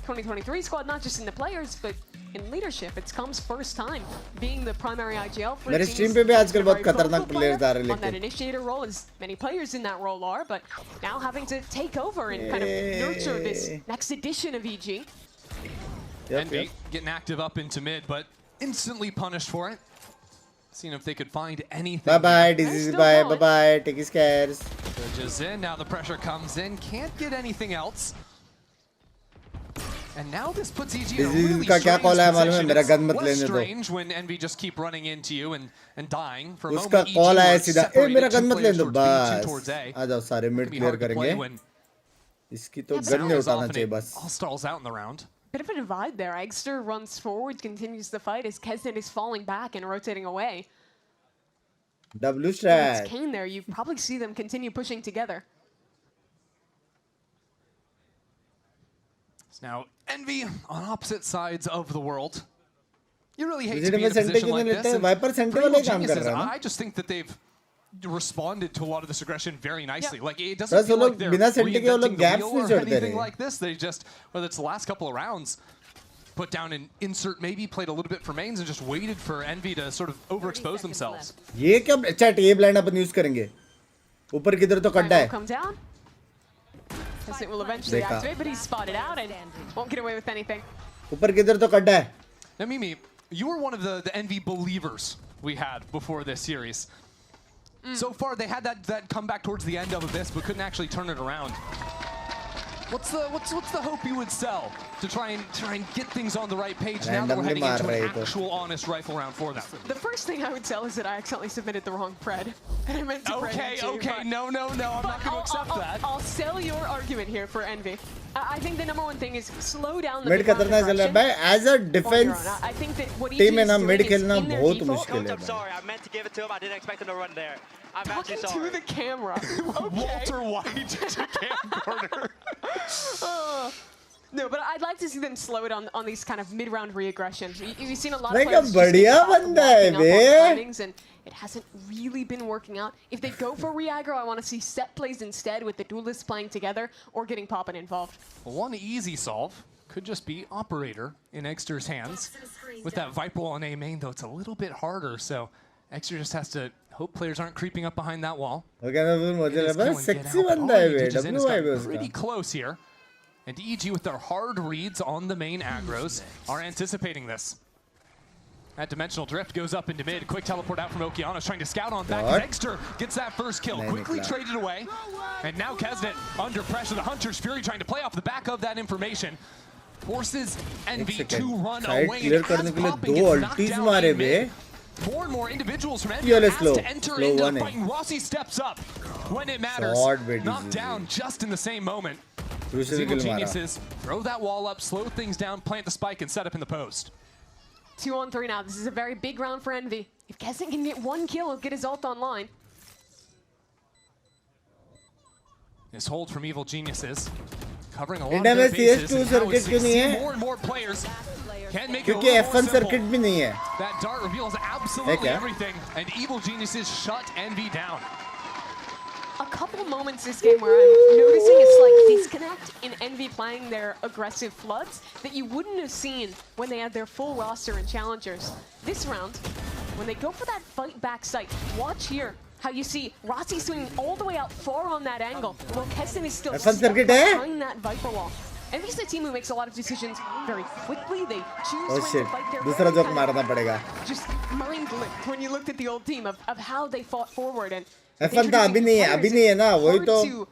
2023 squad, not just in the players, but in leadership. It's comes first time being the primary IGL for मेरे stream पे भी आजकल बहुत खतरनाक players आ रहे हैं on that initiator role, as many players in that role are, but now having to take over and kind of nurture this next edition of EG. Envy getting active up into mid, but instantly punished for it. Seeing if they could find anything. Bye-bye, disease, bye-bye, take his cares. Surges in, now the pressure comes in, can't get anything else. And now this puts EG in a really strange position. It's less strange when Envy just keep running into you and dying. For a moment, EG were separated 2 players towards B, 2 towards A. आ जाओ सारे mid clear करेंगे. इसकी तो gun नहीं उठाना चाहिए बस. All stalls out in the round. Bit of a divide there. Eggster runs forward, continues the fight as Kesnet is falling back and rotating away. W strat. It's Kane there. You probably see them continue pushing together. Now, Envy on opposite sides of the world. You really hate to be in a position like this. I just think that they've responded to a lot of this aggression very nicely. Like, it doesn't feel like they're reinventing the wheel or anything like this. They just, whether it's the last couple of rounds, put down an insert, maybe played a little bit for mains and just waited for Envy to sort of overexpose themselves. ये क्या chat ये blind अपन use करेंगे? ऊपर किधर तो कड्डा है. Come down. It will eventually activate, but he's spotted out and won't get away with anything. ऊपर किधर तो कड्डा है. Now, Mimi, you were one of the Envy believers we had before this series. So far, they had that comeback towards the end of this, but couldn't actually turn it around. What's the hope you would sell to try and get things on the right page now that we're heading into an actual honest rifle round for them? The first thing I would sell is that I accidentally submitted the wrong pred. And I meant to Okay, no, I'm not going to accept that. I'll sell your argument here for Envy. I think the number one thing is slow down the mid खतरनाक चल रहा है भाई. As a defense team में ना mid खेलना बहुत मुश्किल है. I'm sorry, I meant to give it to him. I didn't expect him to run there. I'm actually sorry. Talking to the camera. Walter White to camcorder. No, but I'd like to see them slow it on these kind of mid-round re-aggressions. You've seen a lot of players बढ़िया बंदा है बे. and it hasn't really been working out. If they go for re-aggro, I want to see set plays instead with the duelists playing together or getting Poppin involved. One easy solve could just be Operator in Eggster's hands. With that Viper on A main, though, it's a little bit harder, so Eggster just has to hope players aren't creeping up behind that wall. Sexy बंदा है बे. Pretty close here. And EG with their hard reads on the main aggros are anticipating this. That dimensional drift goes up into mid. Quick teleport out from Okeanos trying to scout on back. Eggster gets that first kill. Quickly traded away. And now Kesnet under pressure. The Hunter's Fury trying to play off the back of that information. Forces Envy to run away. And as Poppin gets knocked down in mid, more and more individuals from Envy Yeah, are let's asked slow. to enter Slow into one the in. fight, and Rossi steps up when it matters. Short bit Knocked easy. down just in the same moment. Crucial Evil kill mara. Geniuses throw that wall up, slow things down, plant the spike, and set up in the post. 2-on-3 now. This is a very big round for Envy. If Kessin can get one kill, he'll get his ult online. This hold from Evil Geniuses, covering a lot India of their में bases. CS2 And now circuit it's क्यों नहीं है? more and more players can make it a क्योंकि little more F1 circuit simple. भी नहीं है. That dart reveals absolutely क्या? everything, and Evil Geniuses shut Envy down. A couple moments this game where I'm noticing a slight disconnect in Envy playing their aggressive floods that you wouldn't have seen when they had their full roster and challengers. This round, when they go for that fight back sight, watch here how you see Rossi swinging all the way out far on that angle, while Kessin is still F1 stuck circuit है? behind that Viper wall. Envy's a team who makes a lot of decisions very quickly. They choose Oh when shit. to fight their दूसरा very joke मारना पड़ेगा. just mind-blinked when you looked at the old team of how they fought forward. And F1 था अभी नहीं है, अभी नहीं है ना, वही तो. to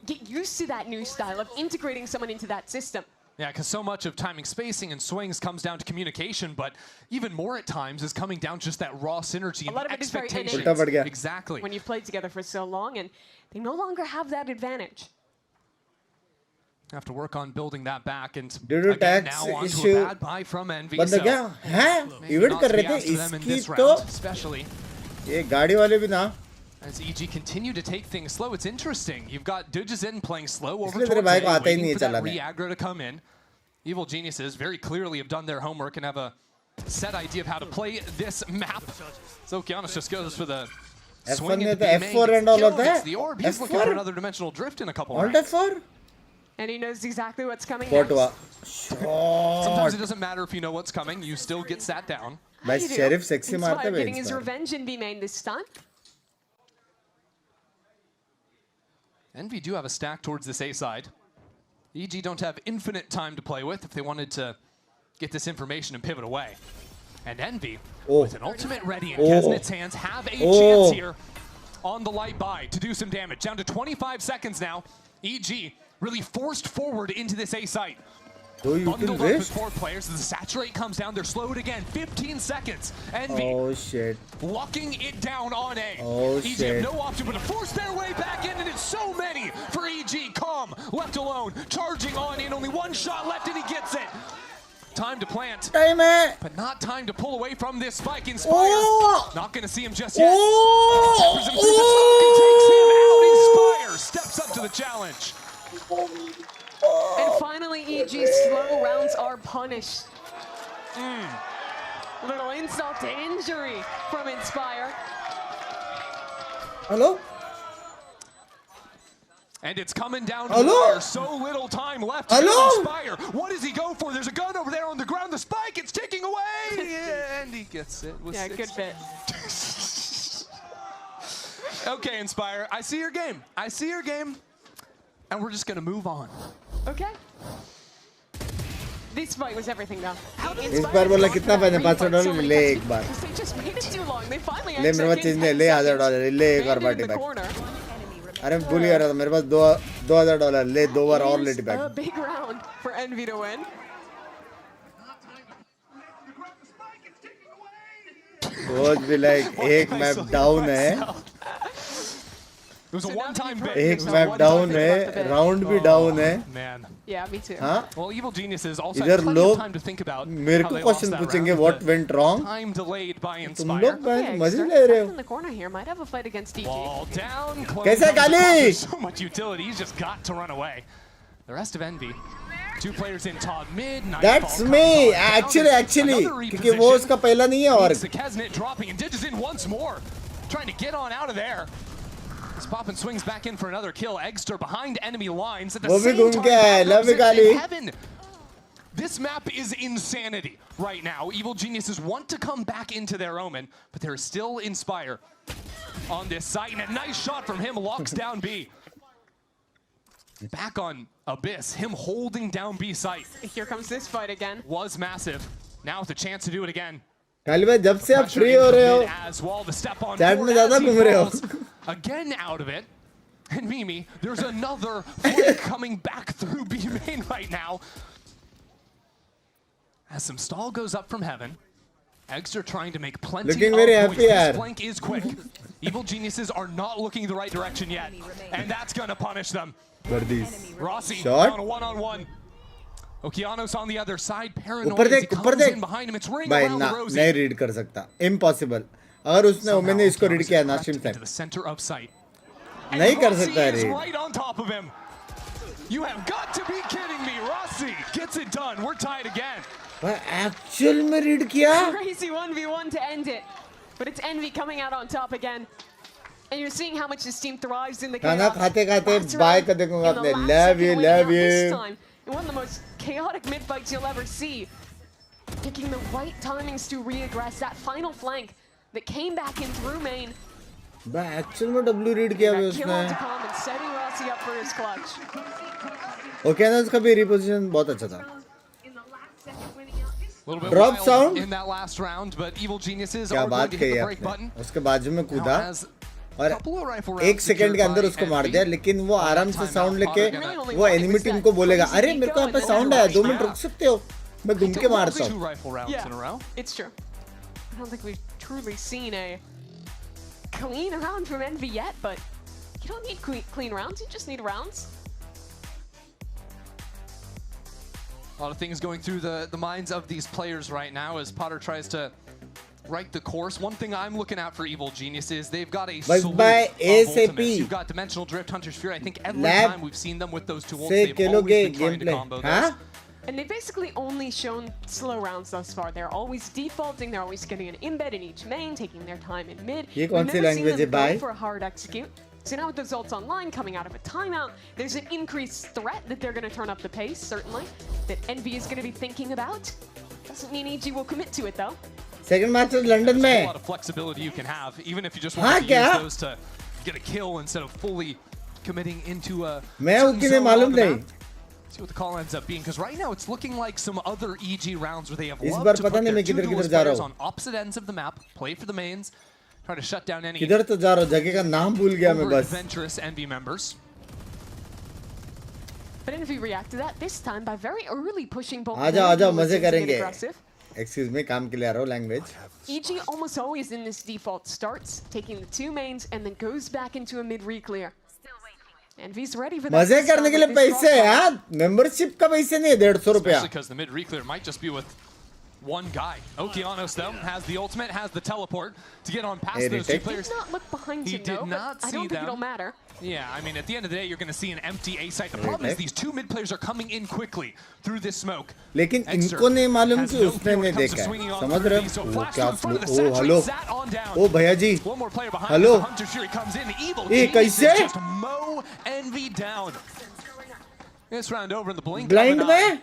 get used to that new style of integrating someone into that system. Yeah, because so much of timing, spacing, and swings comes down to communication, but even more at times is coming down to just that raw synergy A lot and of it is very expectations. innate. उल्टा पड़ गया. Exactly. When you've played together for so long, and they no longer have that advantage. Have to work on building that back, and Due to again tax now onto issue, a bad buy from Envy. बंदा So क्या हैं? maybe event not कर to रहे be थे asked for them in इसकी this तो round, especially ये गाड़ी वाले भी ना. as EG continue to take things slow. It's interesting. You've got Dujazin playing slow over इसलिए तेरे towards भाई A, को आता ही नहीं waiting है for that चलाने. re-aggro to come in. Evil Geniuses very clearly have done their homework and have a set idea of how to play this map. So Kianos just goes for the swing F1 into में तो B main, F4 and all kill होता gets है. the orb. He's looking for F4 another dimensional drift in a couple Alt rounds. F4 And he knows exactly what's coming What next. Sometimes it doesn't matter if you know what's coming. You still get sat down. भाई You do. Sheriff sexy मारता Inspire है getting his Binks. revenge in B main this time. Envy do have a stack towards this A side. EG don't have infinite time to play with if they wanted to get this information and pivot away. And Envy, with an ultimate ready in Kesnet's hands, have a chance here on the light buy to do some damage. Down to 25 seconds now. EG really forced forward into this A site. So you can Bundled up with risk? 4 players. The saturate comes down. They're slowed again. 15 seconds. Envy Oh shit. locking it down on A. Oh, EG shit. have no option but to force their way back in, and it's so many for EG. Calm, left alone, charging on in. Only one shot left, and he gets it. Time to plant, Time है. but not time to pull away from this spike. Inspire, Oh! not going to see him just yet. Oh! Peppers him through the smoke and takes him out. Inspire steps up to the challenge. And finally, EG's slow rounds are punished. Little insult to injury from Inspire. Hello? And it's coming down to Hello? wire. So little time left to Hello? Inspire. What does he go for? There's a gun over there on the ground. The spike, it's ticking away. And he gets it. With Yeah, good bit. Okay, Inspire, I see your game. I see your game. And we're just going to move on. Okay. This fight was everything though. इस बार बोला कितना पैसा $500 ले एक बार. They just waited too long. They finally ले मेरे पास चीज नहीं ले $1000 ले एक और पार्टी बैक. अरे मैं भूल ही रहा था मेरे पास $2000 ले 2 बार और लेटी A back. big round for Envy to win. Coach भी like एक मैप डाउन है. It was a one-time bit. एक मैप डाउन है, राउंड भी डाउन है. Man. Yeah, me too. हाँ? Well, Evil Geniuses also इधर had plenty of लोग time to think about मेरे how को they क्वेश्चन lost that पूछेंगे round, what but went wrong. Time delayed by तुम Inspire. लोग बस मजे Extra ले रहे in हो. the corner here might have a fight against EG. Wall down. Close कैसे comes गाली? across. There's so much utility. He's just got to run away. The rest of Envy. 2 players in top mid. That's me. Actually, क्योंकि वो उसका पहला नहीं है और. Kesnet dropping and ditches in once more. Trying to get on out of there. This Poppin swings back in for another kill. Eggster behind enemy lines at the वो भी same घूम time. के आया, love you, Valorant गाली. in heaven. This map is insanity right now. Evil Geniuses want to come back into their omen, but there is still Inspire on this site, and a nice shot from him locks down B. Back on Abyss, him holding down B site. Here comes this fight again. Was massive. Now with a chance to do it again. काली भाई जब से आप free हो रहे हो, As well, the step on chat में ज़्यादा घूम रहे हो. again out of it. And Mimi, there's another flick coming back through B main right now. As some stall goes up from heaven. Egster trying to make plenty Looking of very points. happy, This yaar. flank is quick. Evil Geniuses are not looking the right direction yet, and that's gonna punish them. Bardis. Rossi Shot. on a one-on-one. Okeanos on the other side. Paranoid ऊपर as he देख, ऊपर comes देख. in behind him. It's ring भाई around ना the Rosie. नहीं read कर सकता. Impossible. अगर उसने मैंने इसको रीड किया ना stream To the center of sight. नहीं कर Rossi सकता है is read. right on top of him. You have got to be kidding me. Rossi gets it done. We're tied again. भाई एक्चुअल में रीड किया. Crazy 1v1 to end it. But it's Envy coming out on top again. And you're seeing how much this team thrives in the खाना chaos. खाते खाते Last bye round, कर देखूंगा in the अपने. last Love second you, winning out love this you. time, in one of the most chaotic mid fights you'll ever see. Picking the right timings to reaggress that final flank that came back in through main. भाई actual में W read किया भाई That kill on to उसने. come and setting Rossi up for his clutch. Okay ना उसका भी reposition बहुत अच्छा था. A little bit Drop wild sound. in that last round, but Evil Geniuses क्या are going बात to hit कही the break आपने. button. उसके बाजू में कूदा Now, as और एक सेकंड के अंदर उसको मार दिया, लेकिन वो आराम से साउंड लेके वो एनिमी टीम को बोलेगा, अरे मेरे को यहाँ पे साउंड आया, 2 मिनट रुक सकते हो, मैं घूम के मारता हूँ. Yeah, it's true. I don't think we've truly seen a clean round from Envy yet, but you don't need clean rounds, you just need rounds. A lot of things going through the minds of these players right now as Potter tries to right the course. One thing I'm looking at for Evil Genius is they've got a Bye slew bye, of ASAP. ultimates. You've got Dimensional Drift, Hunter's Fury. I think every Lab time we've seen them with those two ults, से they've always खेलोगे been trying to gameplay, combo हाँ? those. And they've basically only shown slow rounds thus far. They're always defaulting, they're always getting an embed in each main, taking their time in mid. ये We've कौन सी never seen language them है go भाई? for a hard execute. So now with the results online coming out of a timeout, there's an increased threat that they're going to turn up the pace, certainly, that Envy is going to be thinking about. Doesn't mean EG will commit to it, though. Second match London There's a में. lot of flexibility you can have, even if you just हाँ want to क्या? use those to get a kill instead of fully committing into a मैं certain उनकी zone मालूम on the नहीं. map. See what the call ends up being, because right now it's looking like some other EG rounds where they have इस loved bar to पता put नहीं their मैं two किधर duelist जा रहा players हूँ. on opposite ends of the map, play for the mains, try to shut down any किधर तो जा रहा हूँ, जगह का नाम भूल गया मैं बस. adventurous Envy members. But Envy reacted to that this time by very early pushing both आ जाओ duelists मजे to get करेंगे. aggressive. Excuse me, काम के लिए आ रहा हूँ language. EG almost always in this default starts, taking the 2 mains, and then goes back into a mid re-clear. Envy's ready for that. मजे करने के लिए पैसे हैं यार, मेंबरशिप का पैसे नहीं है, 150 रुपया. Especially because the mid re-clear might just be with one guy. Okeanos, though, has the ultimate, has the teleport to get on past those two players. He did not look behind He him, did though, not but I see don't think them. it'll matter. Yeah, I mean, at the end of the day, you're going to see an empty A site. The problem is these two mid players are coming in quickly through this smoke. लेकिन इनको नहीं मालूम कि उसने नहीं देखा है. समझ रहे हो? वो क्या ओ हेलो. ओ भैया जी. हेलो. ये कैसे? Just mow Envy down. This round over in the blink. Blind में?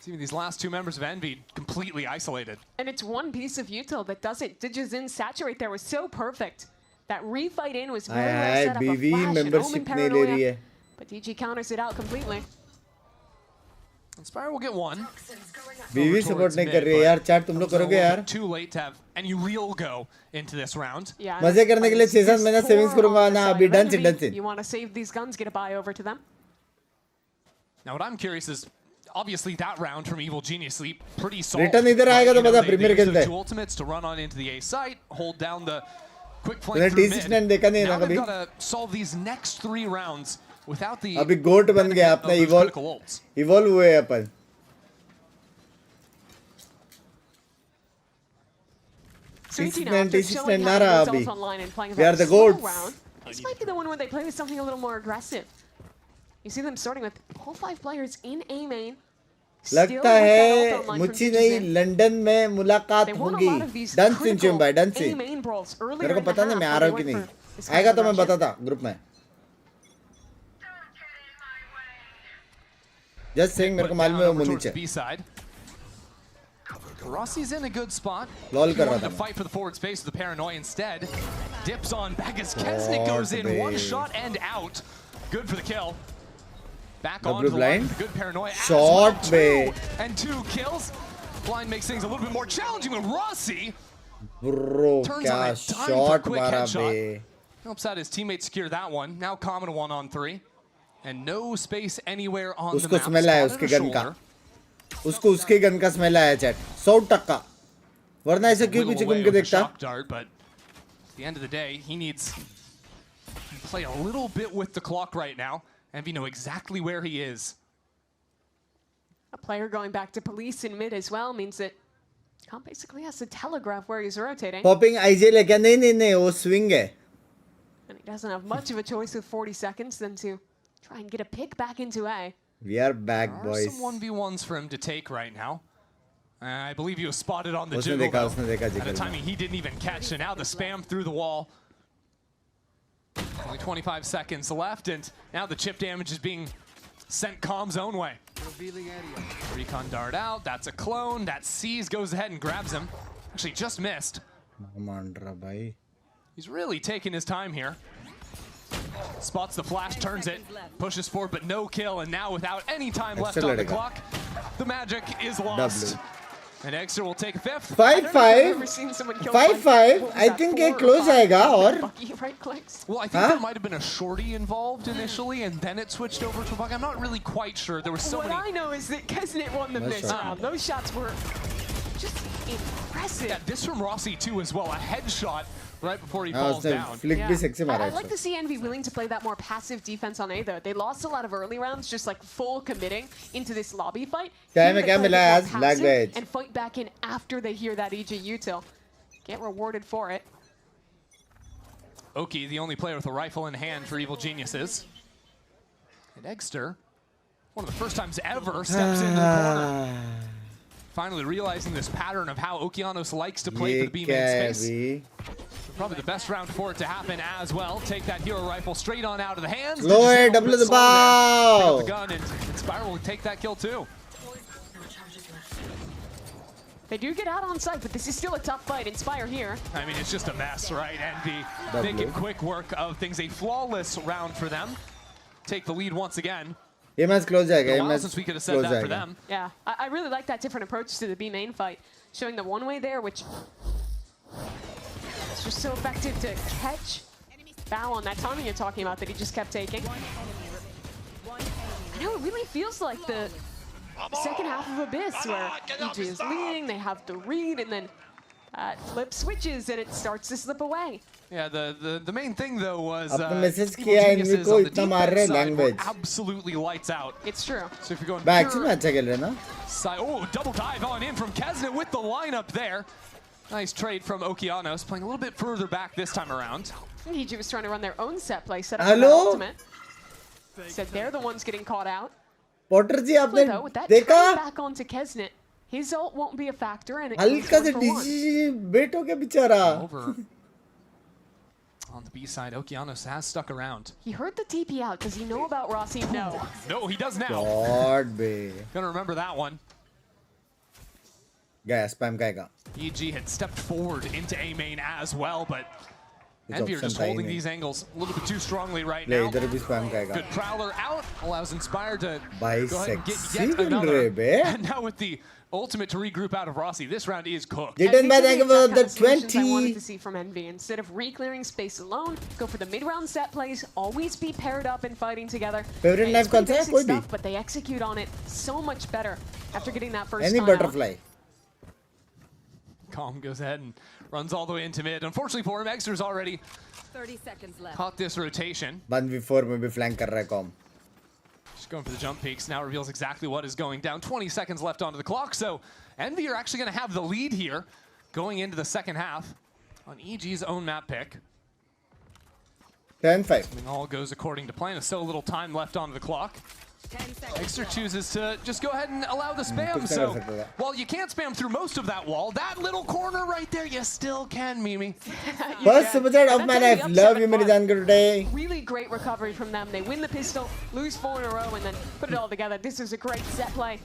See these last two members of Envy completely isolated. And it's one piece of util that does it. Digis in saturate there was so perfect. That refight in was very well set up. A BV flash and membership Omen नहीं ले रही paranoia. है. But DG counters it out completely. Inspire will get one. बीवी support नहीं कर रही है यार, चैट तुम लोग करोगे यार. Too late to have any real go into this round. मजे करने के लिए 6-7 महीना सेविंग्स करूंगा ना, अभी डन से. You want to save these guns, get a buy over to them. Now what I'm curious is, obviously that round from Evil Genius Sleep pretty solid. Return इधर आएगा तो बता प्रीमियर खेलते हैं. Two ultimates to run on into the A site, hold down the quick मैंने flank through T69 mid. देखा नहीं है ना Now they've कभी. got to solve these next 3 rounds without the अभी गोट बन गया अपना इवॉल्व हुए अपन. T69 ना रहा अभी. We are the goats. This might be the one where they play with something a little more aggressive. You see them starting with all 5 players in A main. लगता है मुझे नहीं लंदन में मुलाकात होगी. डन सिन चुम भाई, डन सिन. मेरे को पता नहीं मैं आ रहा हूँ कि नहीं. आएगा तो मैं बताता ग्रुप में. Just saying मेरे को मालूम है वो मुनीचे. Rossi's in a good spot. Lol कर रहा To था. fight for the forward space with the paranoia instead. Dips on back as Kesnick goes in, one shot and out. Good for the kill. Back on to the line with the good paranoia. Shot two and 2 kills. Blind makes things a little bit more challenging with Rossi. Bro, Turns क्या on a dime for a shot quick मारा headshot. Bay. Helps out his teammates secure that one. Now common 1-on-3. And no space anywhere on the उसको map. Smell आया Spotted उसके a gun का. shoulder. उसको उसके gun का smell आया chat. 100%. वरना ऐसे क्यों पीछे घूम के देखता? Shock dart, but at the end of the day, he needs to play a little bit with the clock right now, and we know exactly where he is. A player going back to police in mid as well means that Khan basically has to telegraph where he's rotating. Popping IJ लेके नहीं वो swing है. And he doesn't have much of a choice with 40 seconds than to try and get a pick back into A. We are back, There boys. are some 1v1s for him to take right now. I believe he was spotted on the उसने jiggle देखा though. Jiggle At a में. timing he didn't even catch, and now the spam through the wall. Only 25 seconds left, and now the chip damage is being sent Com's own way. Recon dart out, that's a clone, that sees, goes ahead and grabs him. Actually just missed. He's really taking his time here. Spots the flash, turns it, pushes forward, but no kill, and now without any time left on the clock, the magic is lost. And Exeter will take a fifth. 5-5. 5-5. I think it close जाएगा और. Well, I think there might have been a shorty involved initially, and then it switched over to a bug. I'm not really quite sure. There was so what many. I know is that Kesnet won them this round. Those shots were just impressive. Yeah, this from Rossi too as well. A headshot right before he falls down. I'd like to see Envy willing to play that more passive defense on A though. They lost a lot of early rounds just like full committing into this lobby fight. Time में क्या मिला आज? Black badge. And fight back in after they hear that EG util. Get rewarded for it. Oki, the only player with a rifle in hand for Evil Geniuses. And Egster, one of the first times ever, steps into the corner. Finally realizing this pattern of how Okeanos likes to play for the B-main space. Probably the best round for it to happen as well. Take that hero rifle straight on out of the hands. Lower, double the bow. The gun, and Inspire will take that kill too. They do get out on site, but this is still a tough fight. Inspire here. I mean, it's just a mess, right? Envy making quick work of things. A flawless round for them. Take the lead once again. ये match close जाएगा. ये match since we could have said that for them. Yeah, I really like that different approach to the B main fight, showing the one way there, which is just so effective to catch Bow on that timing you're talking about that he just kept taking. I know it really feels like the second half of Abyss where EG is leading, they have the read, and then flip switches and it starts to slip away. Yeah, the main thing though was message किया इनको को इतना मार रहे language. Absolutely lights out. It's true. So if you're going back में अच्छा खेल रहे ना. Oh, double dive on in from Kesnet with the lineup there. Nice trade from Okeanos, playing a little bit further back this time around. EG was trying to run their own set play, set up for that ultimate. Said they're the ones getting caught out. Potter जी आपने देखा? Back onto Kesnet. His ult won't be a factor, and it हल्का से DG बेट हो गया बेचारा. Over. On the B side, Okeanos has stuck around. He heard the TP out. Does he know about Rossi? No. No, he does now. God, be. Gonna remember that one. गया spam करेगा. EG had stepped forward into A main as well, but Envy are just holding these angles a little bit too strongly right now. इधर भी spam करेगा. Good Prowler out, allows Inspire to By go ahead and get sexy yet another. be. And now with the ultimate to regroup out of Rossi, this round is cooked. Didn't by thank you for the 20. I wanted to see from Envy. Instead of re-clearing space alone, go for the mid-round set plays, always be paired up and fighting together. Favorite knife pretty कौन सा है? basic कोई भी. stuff, but they execute on it so much better after getting that first Any time butterfly. Calm goes ahead and runs all the way into mid. Unfortunately for him, Exeter's already 30 seconds left. caught this rotation. 1v4 में भी flank कर रहा है com. Just going for the jump peaks. Now reveals exactly what is going down. 20 seconds left onto the clock. So Envy are actually going to have the lead here going into the second half on EG's own map pick. 10-5. Something all goes according to plan. There's so little time left onto the clock. Exeter chooses to just go ahead and allow the spam. So while you can't spam through most of that wall, that little corner right there, you still can, Mimi. First superchat of my life. Love you, मेरी जान today. Really great recovery from them. They win the pistol, lose 4 in a row, and then put it all together. This is a great set play.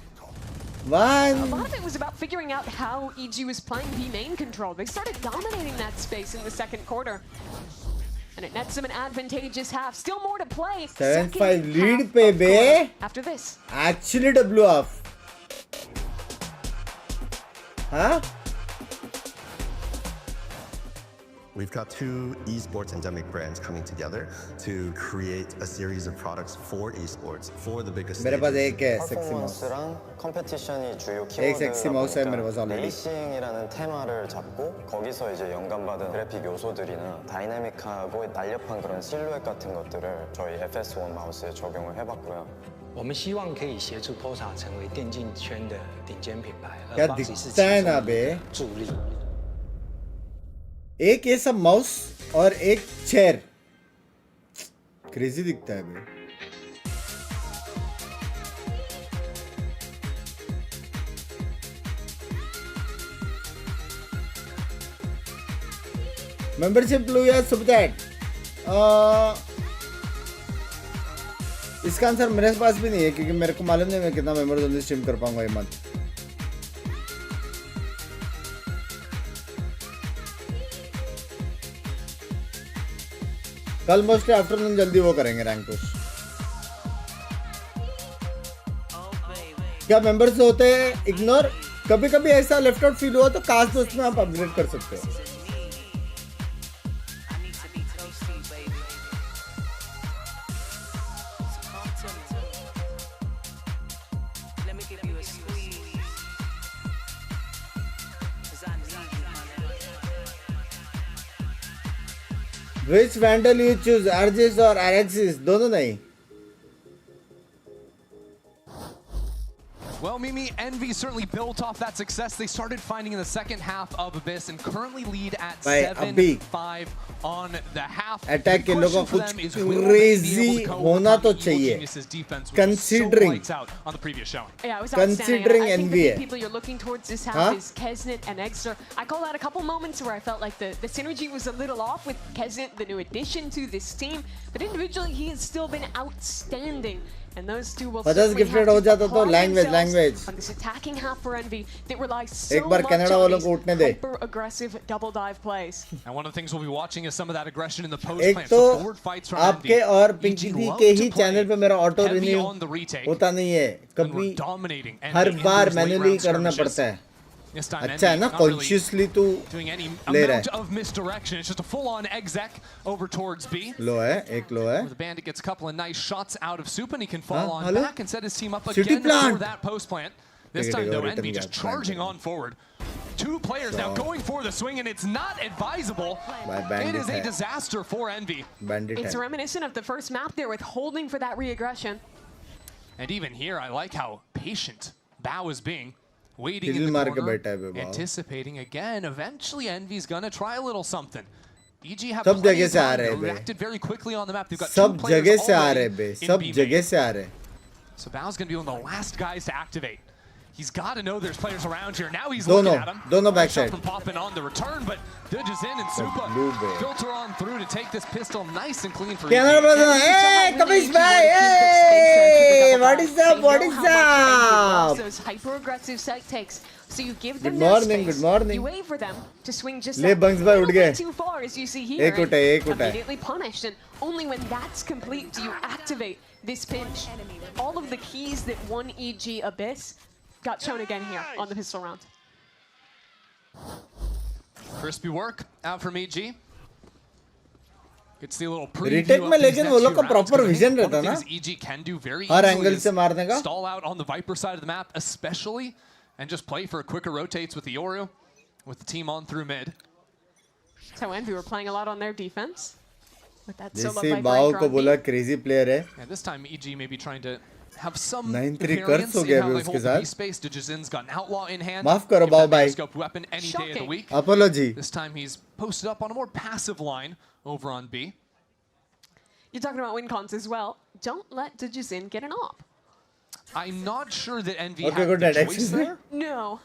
A lot of it was about figuring out how EG was playing B main control. They started dominating that space in the second quarter. And it nets them an advantageous half. Still more to play. 7-5 lead पे बे. After this. Actually W off. Huh? We've got two esports endemic brands coming together to create a series of products for esports for the biggest मेरे पास stages. एक है sexy mouse. 컴페티션이 주요 एक sexy mouse है मेरे पास already. 레이싱이라는 테마를 잡고 거기서 이제 영감받은 그래픽 요소들이나 다이내믹하고 날렵한 그런 실루엣 같은 것들을 저희 FS1 마우스에 적용을 해봤고요. 我们希望可以协助 POSA 成为电竞圈的顶尖品牌， क्या 而 Binks 是 दिखता है 其 ना 中 बे 的助力。 एक ये सब माउस और एक चेयर क्रेजी दिखता है बे मेंबरशिप लो या सुपर चैट इसका आंसर मेरे पास भी नहीं है क्योंकि मेरे को मालूम नहीं मैं कितना मेंबर जल्दी स्ट्रीम कर पाऊंगा ये मंथ कल मोस्टली आफ्टरनून जल्दी वो करेंगे रैंक पुश क्या मेंबर्स होते हैं इग्नोर कभी कभी ऐसा लेफ्ट आउट फील हुआ तो कास्ट दोस्त में आप अपग्रेड कर सकते हो Which vandal you choose, Argis or Araxis? दोनों नहीं. Well, Mimi, Envy certainly built off that success they started finding in the second half of Abyss and currently lead at 7-5 on the half. Attack के लोगों को कुछ crazy होना तो चाहिए. Considering Yeah, it was considering I think Envy the people you're looking towards this half is Kesnet and Exter. I call out a couple moments where I felt like the synergy was a little off with Kesnet, the new addition to this team, but individually he has still been outstanding. And those two will certainly have to apply themselves on this attacking half for Envy that relies so much on these hyper-aggressive double dive plays. And one of the things we'll be watching is some of that aggression in the post एक plant. तो So forward fights from Envy. आपके और पिंकी के ही channel पे मेरा auto heavy renew on the retake. होता नहीं है कभी Dominating her Envy bar in those late manually round करना skirmishes. पड़ता है This time अच्छा है ना Envy not really कॉन्शियसली तू doing any ले रहा amount है of misdirection. It's just a full-on exec over towards B. लो है एक लो है The bandit gets a couple of nice shots out of Soup and he can fall on hello? back and set his team up City again plant. for that post plant. This time though, Envy just charging on forward. Two players now going for the swing and it's not advisable. It is a disaster for Envy. It's reminiscent of the first map there with holding for that re-aggression. And even here, I like how patient Bao is being. Waiting Kill in मार the के corner, बैठा है बे Bao. anticipating again. Eventually, Envy's gonna try a little something. EG have सब plenty जगह of से आ time. रहे They हैं बे. reacted very quickly on the map. They've got सब two players जगह से आ already रहे बे in सब B जगह main. से आ रहे So Bao's gonna be one of the last guys to activate. He's got to know there's players around here. Now he's looking at him. दोनों Nice backside. shot from popping on the return, but Dudges in and Supa blue bay. filter on through to take this pistol nice and clean for camera EG. बंद hey कमिश भाई hey what is up what is up Those hyper-aggressive site takes. So you give them Good their morning, space. good morning. You wait for them to swing just ले that Binks भाई उठ little गए bit too far, as you see here. एक उठा and एक उठा immediately punished, and only when that's complete do you activate this pinch. All of the keys that won EG Abyss got shown again here on the pistol round. Crispy work out from EG. Could see a little preview Retake of में these लेकिन next वो लोग few का rounds, proper 'cause I vision think one रहता of the ना things EG can do very her easily angle is से मारने का stall out on the Viper side of the map, especially, and just play for quicker rotates with the Yoru, with the team on through mid. So Envy were playing a lot on their defense. With that solo जैसे Viper बाओ anchor को on B. बोला crazy player है And this time EG may be trying to have some 9-3 variance कर्स हो in गया how अभी they उसके hold the साथ B space. Dijizin's got an outlaw in hand. माफ करो Give बाओ that भाई scope weapon any day of the week. apology This time he's posted up on a more passive line over on B. You're talking about win cons as well. Don't let Dujizin get an op. I'm not sure that Envy Okay, had good the night. choice Excuse me? there. No.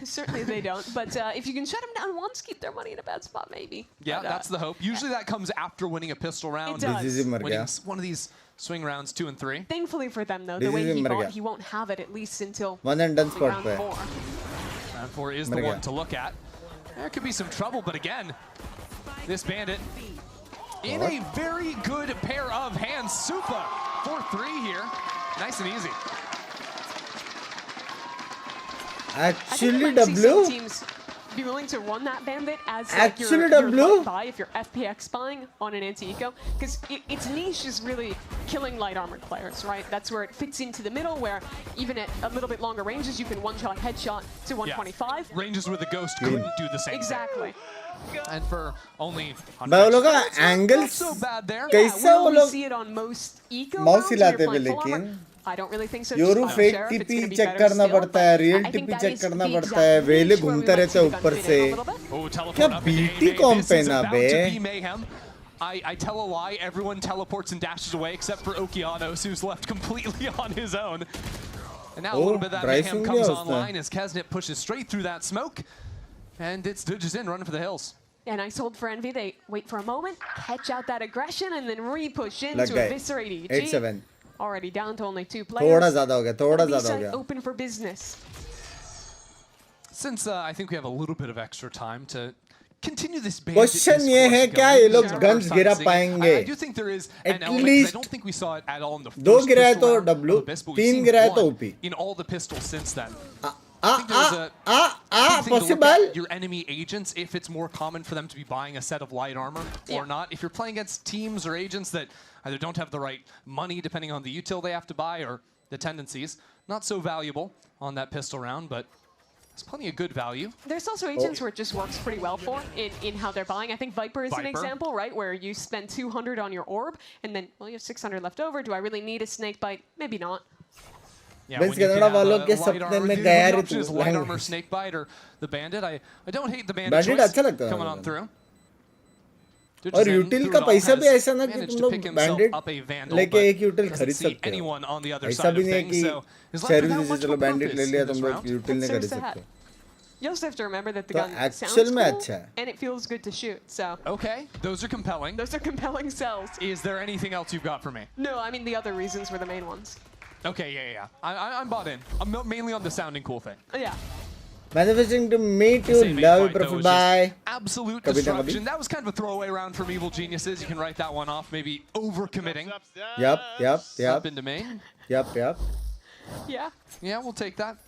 Certainly they don't. But if you can shut them down once, keep their money in a bad spot, maybe. Yeah, But, that's the hope. Usually that comes after winning a pistol round. It does. This is मर Winning गया one of these swing rounds 2 and 3. Thankfully for them, though, This the way is he मर bought, गया he won't have it at least until one and done spot round पे 4. Round 4 is मर the गया one to look at. There could be some trouble, but again, this bandit in a very good pair of hands. Supa 4-3 here. Nice and easy. actually I think we might see some W teams be willing to run that Bandit as like, Actually, your W? light buy if you're FPX buying on an anti-eco, because its niche is really killing light armored players, right? That's where it fits into the middle, where even at a little bit longer ranges, you can one-shot headshot to 125. Yeah. Ranges where the Ghost couldn't do the same exactly. thing. And for only angles so bad there. कैसा वो लोग see it on most eco mouse rounds हिलाते when हुए you're playing full लेकिन armor. I don't really think so. Yoru fake TP check करना पड़ता है, real TP check करना पड़ता है, वेले घूमते रहते हैं ऊपर से. क्या बीटी कॉम्प है ना बे? I tell a lie, everyone teleports and dashes away except for Okeanos, who's left completely on his own. And now a little bit of that mayhem comes online as Kesnet pushes straight through that smoke. And it's Dudges in, running for the hills. Yeah, nice hold for Envy. They wait for a moment, catch out that aggression, and then re-push in to eviscerate EG. 8-7. Already down to only 2 players. थोड़ा ज़्यादा हो गया, थोड़ा ज़्यादा हो गया. Open for business. Since I think we have a little bit of extra time to continue this bandit Question ये है क्या ये लोग guns गिरा पाएंगे? I do think there is at an element, least I don't think we saw it at all in the first दो गिरा है तो pistol round W, of the Abyss, but we've तीन seen गिरा है तो one OP. in all the pistols since then. I think there's a thing to look possible. at your enemy agents, if it's more common for them to be buying a set of light armor or not. If you're playing against teams or agents that either don't have the right money, depending on the util they have to buy, or the tendencies, not so valuable on that pistol round, but there's plenty of good value. There's also agents where it just works pretty well for in how they're buying. I think Viper is an example, right? Where you spend 200 on your orb, and then, well, you have 600 left over. Do I really need a snake bite? Maybe not. Yeah, when you can have light armor, snake bite, or the bandit. I don't hate the bandit choice coming on through. और यूटिल का पैसा भी ऐसा ना कि तुम लोग bandit लेके एक यूटिल खरीद सकते हो. ऐसा भी नहीं है कि सर्विस से चलो बैंडिट ले लिया तुम लोग यूटिल नहीं खरीद सकते. You also have to remember that the gun sounds cool and it feels good to shoot. So okay, those are compelling. Those are compelling sells. Is there anything else you've got for me? No, I mean the other reasons were the main ones. Okay, yeah. I'm bought in. I'm mainly on the sounding cool thing. Yeah. Manifesting to meet you, love you, profit bye. Absolute destruction. That was kind of a throwaway round from Evil Geniuses. You can write that one off. Maybe overcommitting. Yep. Up into main. Yep. Yeah. Yeah, we'll take that.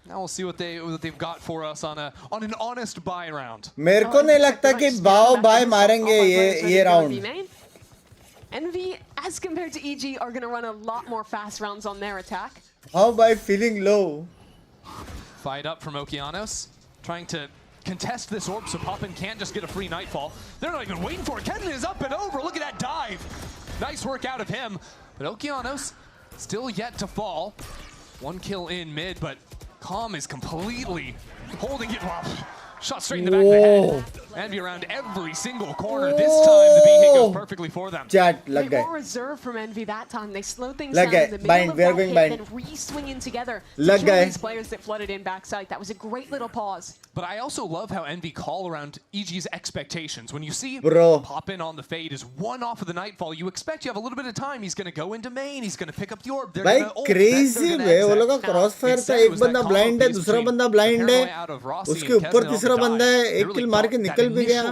Now we'll see what they've got for us on an honest buy round. मेरे को नहीं लगता कि बाव bye मारेंगे ये round. Envy, as compared to EG, are going to run a lot more fast rounds on their attack. How by feeling low? Fight up from Okeanos, trying to contest this orb so Poppin can't just get a free nightfall. They're not even waiting for it. Kennen is up and over. Look at that dive. Nice work out of him. But Okeanos still yet to fall. 1 kill in mid, but Calm is completely holding it. Wow. Shot straight in the back of the head. Envy around every single corner. This time the B hit goes perfectly for them. They were reserved from Envy that time. They slowed things down in the middle of that hit, then re-swing in together to kill these players that flooded in backside. That was a great little pause. But I also love how Envy call around EG's expectations. When you see Poppin on the fade is 1 off of the nightfall, you expect you have a little bit of time. He's going to go into main. He's going to pick up the orb. They're going to ult. Crazy वे वो लोग का crossfire था. एक बंदा blind है, दूसरा बंदा blind है. उसके ऊपर तीसरा बंदा है. एक किल मार के निकल भी गया.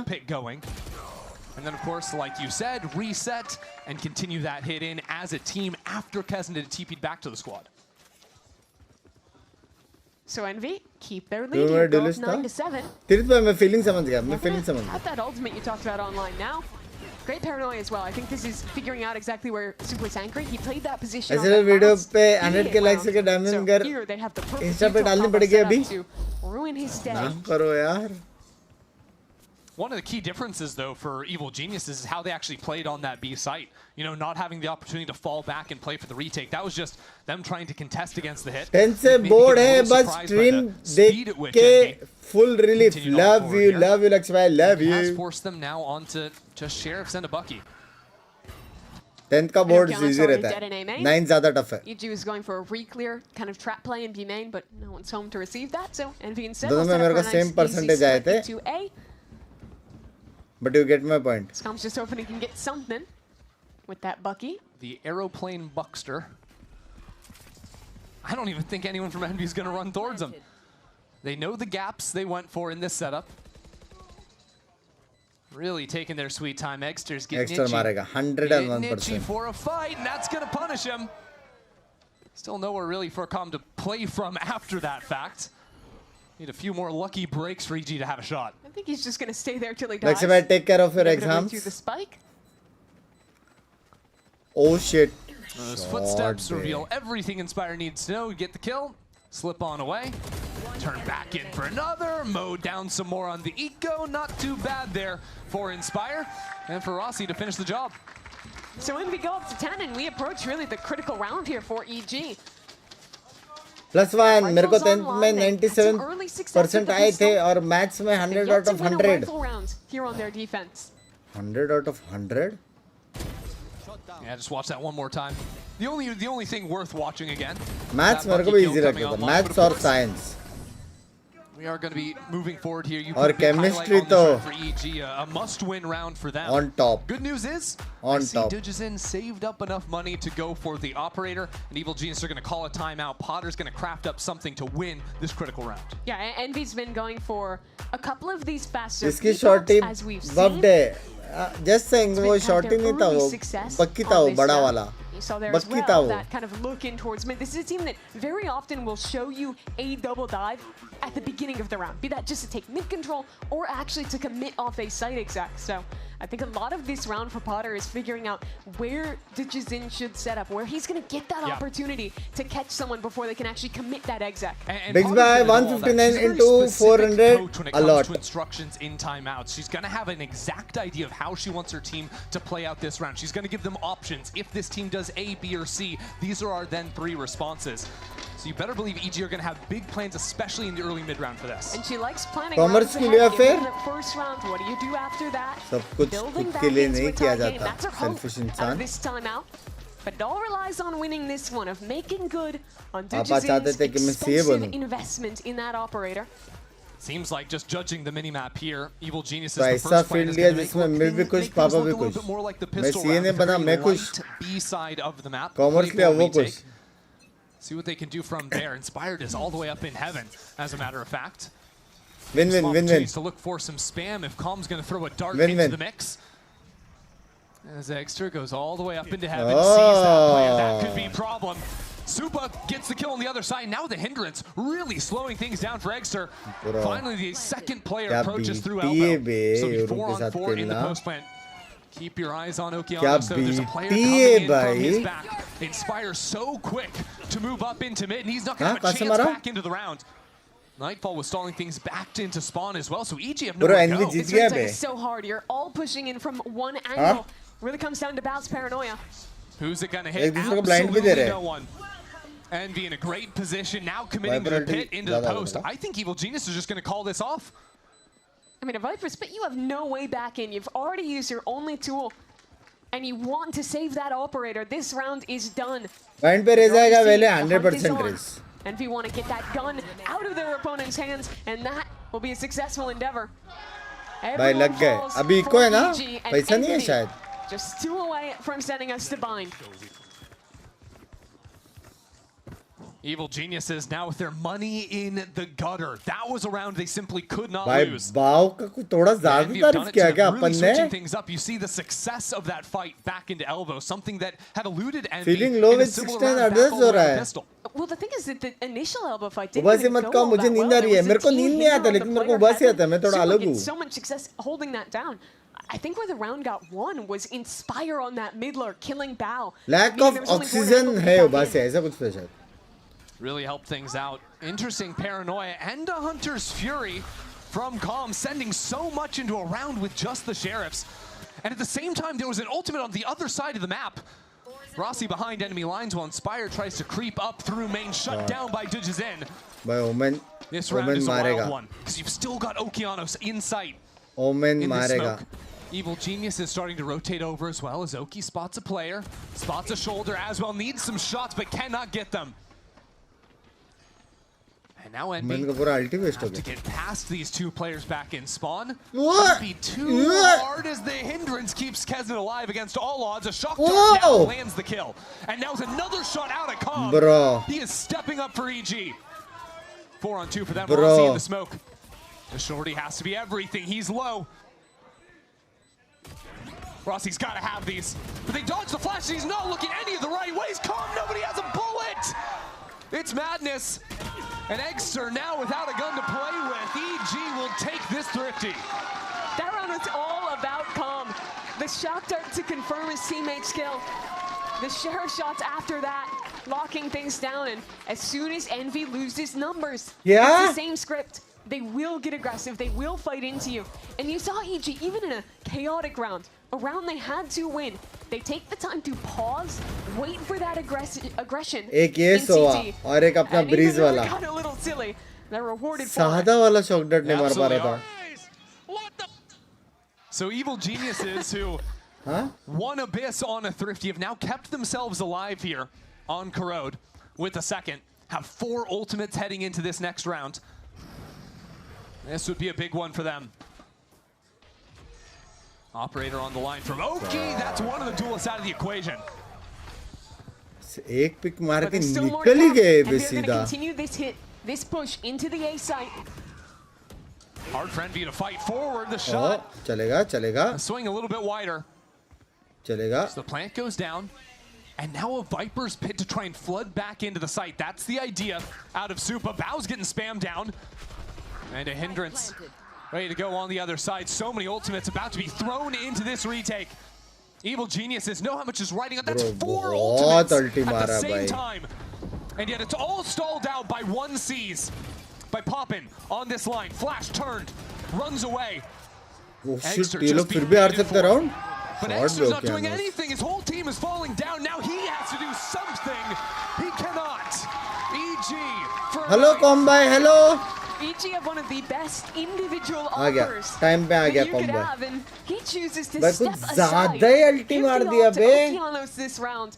And then, of course, like you said, reset and continue that hit in as a team after Kesnet had TP'd back to the squad. So Envy keep their lead here, go up 9-7. तिरित भाई मैं feeling समझ गया. मैं feeling समझ गया. At that ultimate you talked about online now. Great paranoia as well. I think this is figuring out exactly where Super's anchoring. He played that position. ऐसे video पे 100 के लाइक्स के डायमंड कर इंस्टा पे डालनी पड़ेगी अभी. Ruin his day. ना करो यार. One of the key differences, though, for Evil Geniuses is how they actually played on that B site. You know, not having the opportunity to fall back and play for the retake. That was just them trying to contest against the hit. 10 से bored है बस stream देख के full relief. Love you, Lakshmi, love you. Has forced them now on to just Sheriff send a Bucky. 10th का board easy रहता है. 9 ज़्यादा tough है. EG was going for a re-clear kind of trap play in B main, but no one's home to receive that. So Envy instead. दोनों में मेरे को same percentage आए थे. But you get my point. Scum's just hoping he can get something with that Bucky. The aeroplane Buckster. I don't even think anyone from Envy is going to run towards him. They know the gaps they went for in this setup. Really taking their sweet time. Exter's getting Exter marega 101%. For a fight, and that's going to punish him. Still nowhere really for Calm to play from after that fact. Need a few more lucky breaks for EG to have a shot. I think he's just going to stay there till he dies. Lexi, take care of your exams. The spike. Oh shit. Those footsteps reveal everything Inspire needs to know. Get the kill, slip on away, turn back in for another, mow down some more on the eco. Not too bad there for Inspire and for Rossi to finish the job. So when we go up to 10 and we approach really the critical round here for EG. +1 मेरे को 10th में 97% आए थे और maths में 100 out of 100. 100 out of 100? Yeah, just watch that one more time. The only thing worth watching again. Maths मेरे को भी easy लगता था. Maths और science. We are going to be moving forward here. You और chemistry तो for EG, a must-win round for them. On top. Good news is, on top. Digizin saved up enough money to go for the operator, and Evil Genius are going to call a timeout. Potter's going to craft up something to win this critical round. Yeah, Envy's been going for a couple of these faster इसकी shorty buffed है. Just saying वो shorty नहीं था वो पक्की था वो बड़ा वाला. So there as well, that kind of look in towards mid. This is a team that very often will show you a double dive at the beginning of the round. Be that just to take mid control or actually to commit off a site exec. So I think a lot of this round for Potter is figuring out where Digizin should set up, where he's going to get that opportunity to catch someone before they can actually commit that exec. Binks by 159 into 400 a lot. To instructions in timeouts. She's going to have an exact idea of how she wants her team to play out this round. She's going to give them options. If this team does A, B, or C, these are our then 3 responses. So you better believe EG are going to have big plans, especially in the early mid-round for this. And she likes planning Commerce rounds के लिए in the first round. What do you do after that? सब कुछ खुद के लिए नहीं किया जाता. Selfish इंसान. This time out. But it all relies on winning this one, of making good on पापा चाहते थे कि मैं CA expensive बनूं. investment in that operator. Seems like just judging the minimap here, Evil Genius is तो the ऐसा first plan field is लिया going to जिसमें make मैं भी कुछ पापा भी कुछ. मैं सीए नहीं बना मैं कुछ. B side of the map. Commerce लिया वो कुछ. See what they can do from there. Inspired is all the way up in heaven, as a matter of fact. Win. To look for some spam if Calm's going to throw a dart into the mix. As Exter goes all the way up into heaven, sees that player. That could be a problem. Supa gets the kill on the other side. Now the hindrance really slowing things down for Exter. Finally, the second player approaches through elbow. So be 4-on-4 in the post plant. Keep your eyes on Okeanos. So there's a player coming in from his back. Inspire so quick to move up into mid, and he's not going to have a chance back into the round. Nightfall was stalling things back into spawn as well, so EG have nowhere to go. This is so hard. You're all pushing in from one angle. Really comes down to Bao's paranoia. Who's it going to hit? Absolutely no one. Envy in a great position, now committing to the pit into the post. I think Evil Genius is just going to call this off. I mean, a Viper spit, you have no way back in. You've already used your only tool, and you want to save that operator. This round is done. Point पे रह जाएगा वेले 100% race. Envy want to get that gun out of their opponent's hands, and that will be a successful endeavor. भाई लग गए. अभी eco है ना? पैसा नहीं है शायद. Just 2 away from sending us to bind. Evil Geniuses now with their money in the gutter. That was a round they simply could not lose. बाव का कुछ थोड़ा ज़्यादा तारीफ किया क्या अपन ने? Switching things up, you see the success of that fight back into elbow, something that had eluded Envy. Feeling low with 16 others हो रहा है. Well, the thing is that the initial elbow fight didn't उबासी even मत go कहो all मुझे that नींद well. आ रही है. मेरे को नींद नहीं आता लेकिन मेरे को उबासी आता है. मैं थोड़ा अलग हूँ. So much success holding that down. I think where the round got won was Inspire on that mid lurk, killing Bao. Lack of oxygen है उबासी ऐसा कुछ था शायद. Really helped things out. Interesting paranoia and a Hunter's Fury from Calm, sending so much into a round with just the Sheriffs. And at the same time, there was an ultimate on the other side of the map. Rossi behind enemy lines while Inspire tries to creep up through main, shut down by Digizin. By Omen. This round is a wild one, because you've still got Okeanos in sight. Omen marega. Evil Genius is starting to rotate over as well as Oki spots a player, spots a shoulder as well, needs some shots but cannot get them. And now Envy have to get past these 2 players back in spawn. What? Be too hard as the hindrance keeps Kesnet alive against all odds. A shock dart now lands the kill. And now it's another shot out of Calm. Bro. He is stepping up for EG. 4-on-2 for them. Rossi in the smoke. The shorty has to be everything. He's low. Rossi's got to have these. But they dodge the flash. He's not looking any of the right ways. Calm, nobody has a bullet. It's madness. And Eggster now without a gun to play with. EG will take this thrifty. That round was all about calm. The shock dart to confirm his teammate's kill. The share shots after that, locking things down. And as soon as Envy loses numbers, it's the same script. They will get aggressive. They will fight into you. And you saw EG, even in a chaotic round, a round they had to win, they take the time to pause, wait for that aggression. एक ये सोवा और एक अपना bridge वाला. Got a little silly. They're rewarded for सादा वाला shock dot नहीं मार पा रहा था. So Evil Geniuses, who won Abyss on a thrifty, have now kept themselves alive here on Corrode with a second. Have 4 ultimates heading into this next round. This would be a big one for them. Operator on the line from Oki. That's one of the duelists out of the equation. एक pick मार के निकल ही गए बे सीधा. Continue this hit, this push into the A site. Hard for Envy to fight forward. The shot. चलेगा चलेगा. Swing a little bit wider. चलेगा. So the plant goes down. And now a Viper's pit to try and flood back into the site. That's the idea out of Supa. Bow's getting spammed down. And a hindrance ready to go on the other side. So many ultimates about to be thrown into this retake. Evil Geniuses know how much is riding on. That's 4 ultimates at the same time. And yet it's all stalled out by 1Cs. By Poppin on this line. Flash turned. Runs away. Oh shit, ये लोग फिर भी हार सकते round? But Exter's not doing anything. His whole team is falling down. Now he has to do something. He cannot. EG. Hello, Combi. Hello. EG have one of the best individual आ गया. Time पे आ गया Combi. And he chooses to भाई step कुछ aside. ज़्यादा ही ulti मार दिया बे. Okeanos this round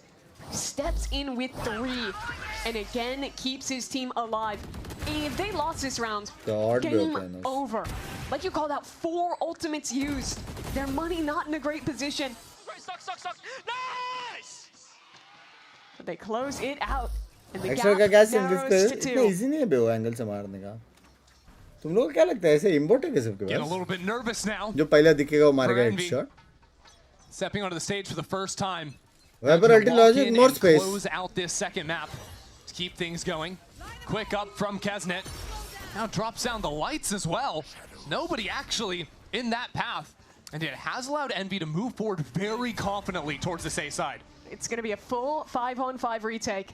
steps in with 3 and again keeps his team alive. If they lost this round, game over. Like you called out, 4 ultimates used. Their money not in a great position. Nice! But they close it out. And the Extra gap का क्या narrows to 2. इतना easy नहीं है बे वो angle से मारने का. तुम लोगों को क्या लगता है ऐसे इम्पोर्ट है सबके पास? Get a little bit nervous now. जो पहला दिखेगा वो मारेगा headshot. Stepping onto the stage for the first time. Viper ulti logic, more space. Close out this second map to keep things going. Quick up from Kesnet. Now drops down the lights as well. Nobody actually in that path. And it has allowed Envy to move forward very confidently towards the A side. It's going to be a full 5-on-5 retake.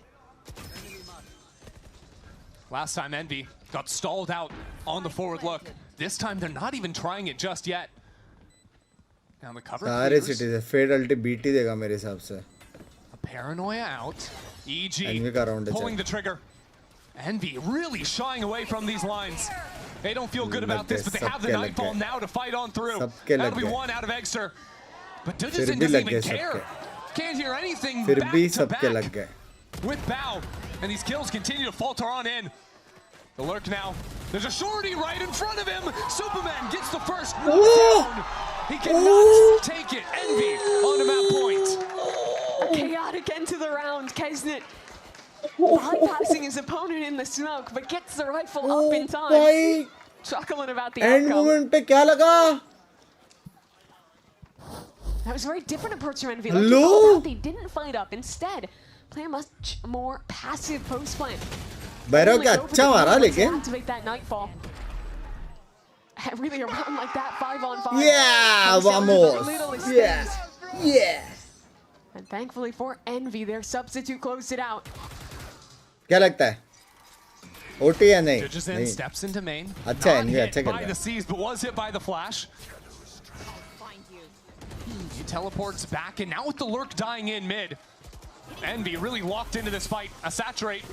Last time Envy got stalled out on the forward look. This time they're not even trying it just yet. Now the cover सारे clears. cities है. Fade ulti beat ही देगा मेरे हिसाब से. A paranoia out. EG Envy का round है pulling the trigger. Envy really shying away from these lines. They don't feel good about this, but they have the nightfall now to fight on through. That'll be 1 out of Eggster. But Digison doesn't even care. Can't hear anything फिर भी back to सबके लग back गए. with Bow. And these kills continue to falter on in. The lurk now. There's a shorty right in front of him. Superman gets the first knockdown. He cannot take it. Envy on a map point. A chaotic end to the round. Kesnet bypassing his opponent in the smoke, but gets the rifle up in time. भाई. Chuckling about the End outcome. moment पे क्या लगा? That was a very different approach from Envy. Hello? They didn't fight up. Instead, play a much more passive post plan. बैरो क्या अच्छा मारा लेकिन. Activate that nightfall. Really a round like that, 5-on-5. Yeah, vamos. Yes. Yes. And thankfully for Envy, their substitute closed it out. क्या लगता है? OT या नहीं? Digison steps into main. अच्छा है, Envy अच्छा Not कर hit by रहा the है. C's, but was hit by the flash. He teleports back, and now with the lurk dying in mid, Envy really locked into this fight. A saturate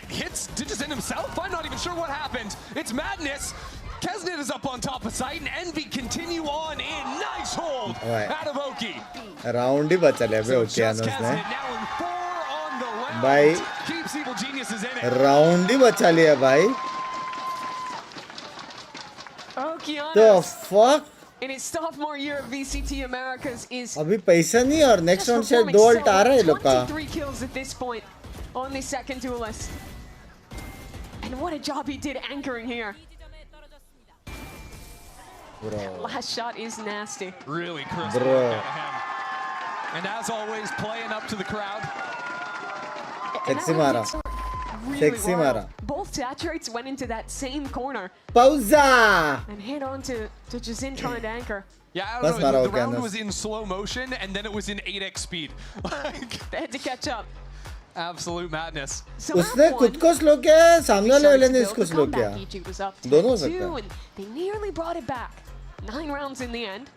hits Digison himself. I'm not even sure what happened. It's madness. Kesnet is up on top of site, and Envy continue on in. Nice hold out of Oki. Round ही बचा ले बे Okeanos ने. भाई. Keeps Evil Geniuses in it. Round ही बचा लिया भाई. Okeanos. The fuck? In his sophomore year of VCT Americas is अभी पैसा नहीं और next round से 2 ult आ रहा है लोग का. 23 kills at this point on the second duelist. And what a job he did anchoring here. Bro. Last shot is nasty. Really crisp Bro. out of him. And as always, playing up to the crowd. Sexy mara. Really Sexy wild. mara. Both Saturates went into that same corner. Pausa. And hit on to Jazin trying to anchor. Yeah, I don't know. The round was in slow motion, and then it was in 8x speed. They had to catch up. Absolute madness. उसने खुद को slow किया है, सामने वाले ने इसको slow किया. दोनों हो सकता है. They nearly brought it back. 9 rounds in the end.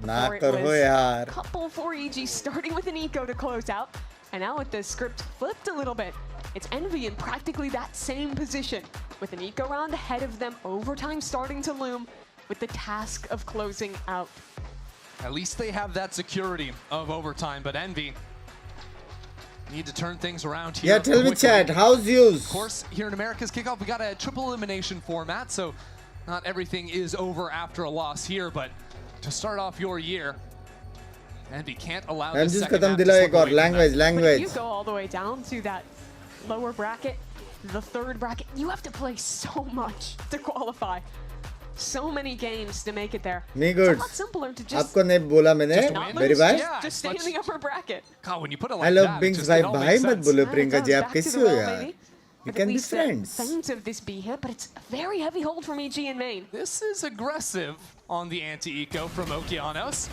ना करो यार. Couple for EG, starting with an eco to close out. And now with the script flipped a little bit, it's Envy in practically that same position, with an eco round ahead of them, overtime starting to loom, with the task of closing out. At least they have that security of overtime, but Envy need to turn things around here. Yeah, tell me chat, how's yours? Of course, here in America's Kickoff, we got a triple elimination format, so not everything is over after a loss here, but to start off your year, Envy can't allow this second half to slip away from them. But if you go all the way down to that lower bracket, the third bracket, you have to play so much to qualify. So many games to make it there. Me good. It's a lot simpler to just आपको नहीं बोला मैंने. Very bad. Just stay in the upper bracket. God, when you put it like I love that, Binks just, भाई it all भाई makes मत sense. बोलो प्रियंका जी आप कैसे हो यार? We At can be least the friends. feint of this B hit, but it's a very heavy hold from EG in main. This is aggressive on the anti-eco from Okeanos.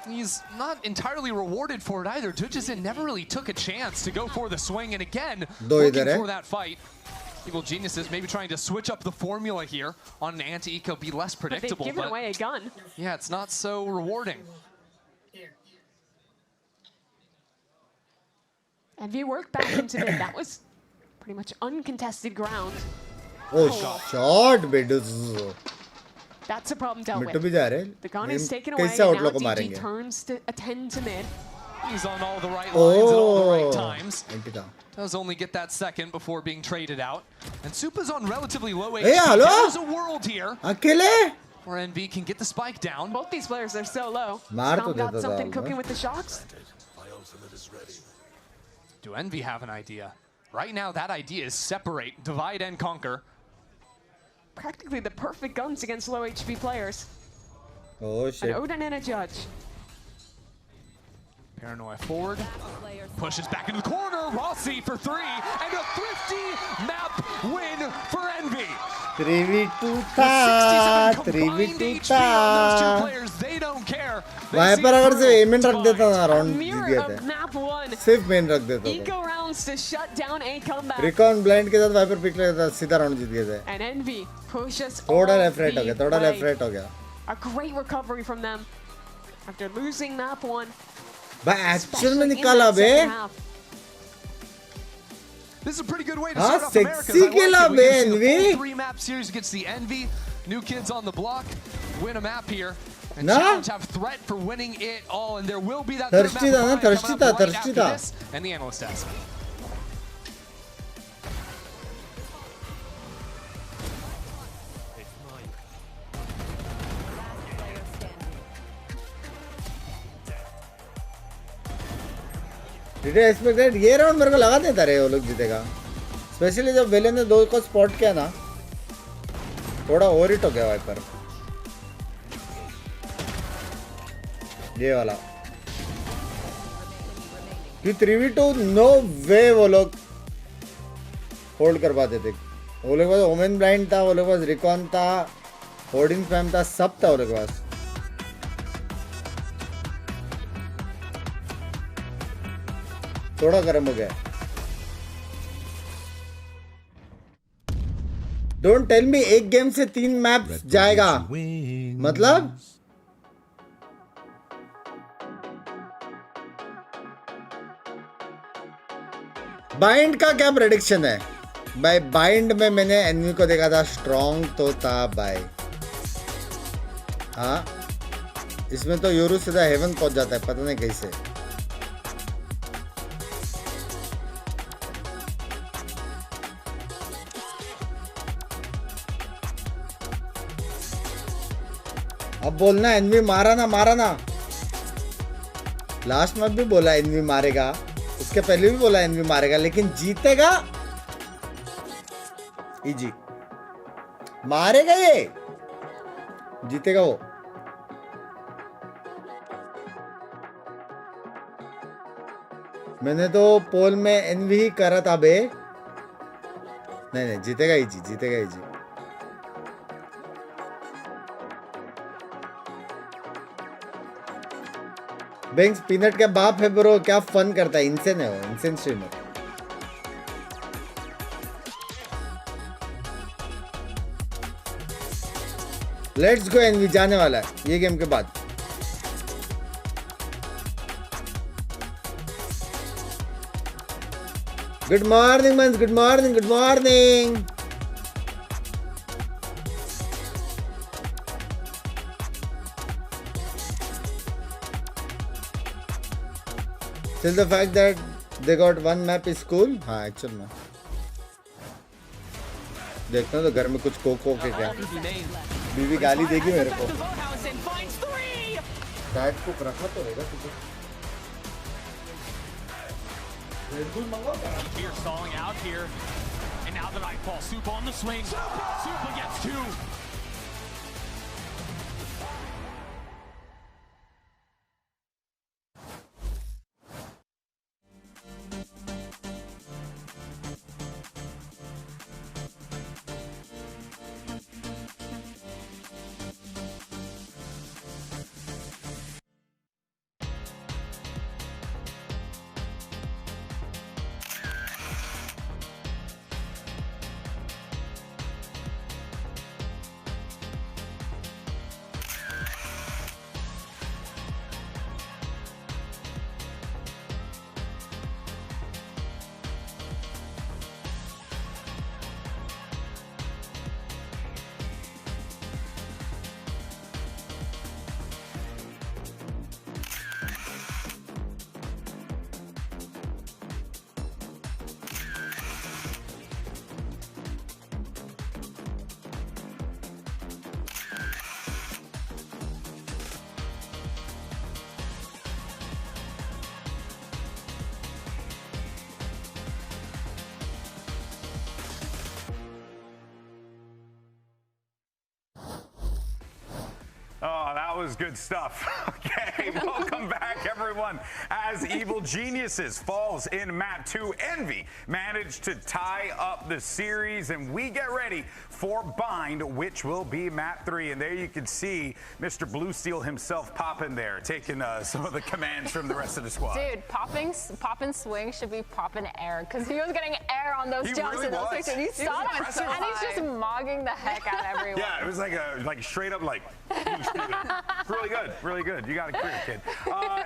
He's not entirely rewarded for it either. Dujazin never really took a chance to go for the swing, and again, looking for that fight. Evil Geniuses maybe trying to switch up the formula here on an anti-eco, be less predictable. But they've given away a gun. Yeah, it's not so rewarding. And if you work back into it, that was pretty much uncontested ground. Oh, shot, bedus. That's a problem dealt मिट्टू भी with. जा रहे. The gun is taken away, कैसे and आउटलो को now DG मारेंगे? turns to attend to mid. He's on all the right lines at all the right times. Anti-था. Does only get that second before being traded out. And Supa's on relatively low HP. Hey, hello? There's a world here अकेले? where NV can get the spike down. Both these players are so low. मार तो Scum got देता था something वो. cooking with the shocks. Do Envy have an idea? Right now, that idea is separate, divide and conquer. Practically the perfect guns against low HP players. Oh An shit. Odin and a Judge. Paranoia forward, pushes back into the corner, Rossi for 3, and a thrifty map win for Envy. 3v2 था, 3v2 था. Wiper अगर से amine रख देता ना round जीत गए थे. सिर्फ मेन रख देता था. Eco rounds to shut down a comeback. Recon blind के साथ वाइपर पिक लेता सीधा राउंड जीत गए थे. And Envy pushes थोड़ा all लेफ्ट राइट हो गया, थोड़ा the लेफ्ट way. राइट हो गया. A great recovery from them after losing map 1. भाई एक्चुअल में निकाला बे. This is a pretty good way to हाँ, start off America. sexy खेला बे The NV. 3-map series against the Envy. New kids on the block win a map here. And ना? Challenge have threat for winning it all, and there will be that Thirsty था ना, third thirsty map था, right thirsty after था. this, and the analyst has. Did I expect that? ये round मेरे को लगा देता रहे वो लोग जीतेगा. स्पेशली जब वेले ने दो को स्पॉट किया ना, थोड़ा ओवर हिट हो गया वाइपर. ये वाला. कि 3v2 नो वे वो लोग होल्ड कर पाते थे. वो लोग के पास ओमेन ब्लाइंड था, वो लोग के पास रिकॉन था, होर्डिंग स्पैम था, सब था वो लोग के पास. थोड़ा गर्म हो गया. डोंट टेल मी एक गेम से 3 मैप जाएगा. मतलब बाइंड का क्या प्रेडिक्शन है भाई? बाइंड में मैंने एनिमी को देखा था, स्ट्रॉन्ग तो था भाई. हाँ, इसमें तो यूरू सीधा हेवन पहुंच जाता है, पता नहीं कैसे. अब बोलना एनवी मारा ना. लास्ट में भी बोला एनवी मारेगा, उसके पहले भी बोला एनवी मारेगा, लेकिन जीतेगा इजी. मारेगा ये, जीतेगा वो. मैंने तो पोल में एनवी ही करा था बे. नहीं जीतेगा इजी, जीतेगा इजी. बिंक्स पीनट का बाप है ब्रो, क्या फन करता है, इंसेन है वो, insane streamer. Let's go Envy जाने वाला है ये गेम के बाद. Good morning mans, good morning, good morning. Still the fact that they got one map is cool. हाँ एक्चुअल में देखता हूँ तो घर में कुछ कोको के क्या बीवी गाली देगी मेरे को. डाइट को रखा तो रहेगा तुझे. Here stalling out here, and now the nightfall. Super on the swing. Super gets 2. Oh, that was good stuff. Okay, welcome back, everyone. As Evil Geniuses falls in map 2, Envy managed to tie up the series, and we get ready for Bind, which will be map 3. And there you can see Mr. Blue Steel himself popping there, taking some of the commands from the rest of the squad. Dude, popping swing should be popping air, because he was getting air on those jumps really and those was. things. And he saw them, and he's just mogging the heck out of everyone. Yeah, it was like straight up like. Really good, really good. You got a career, kid.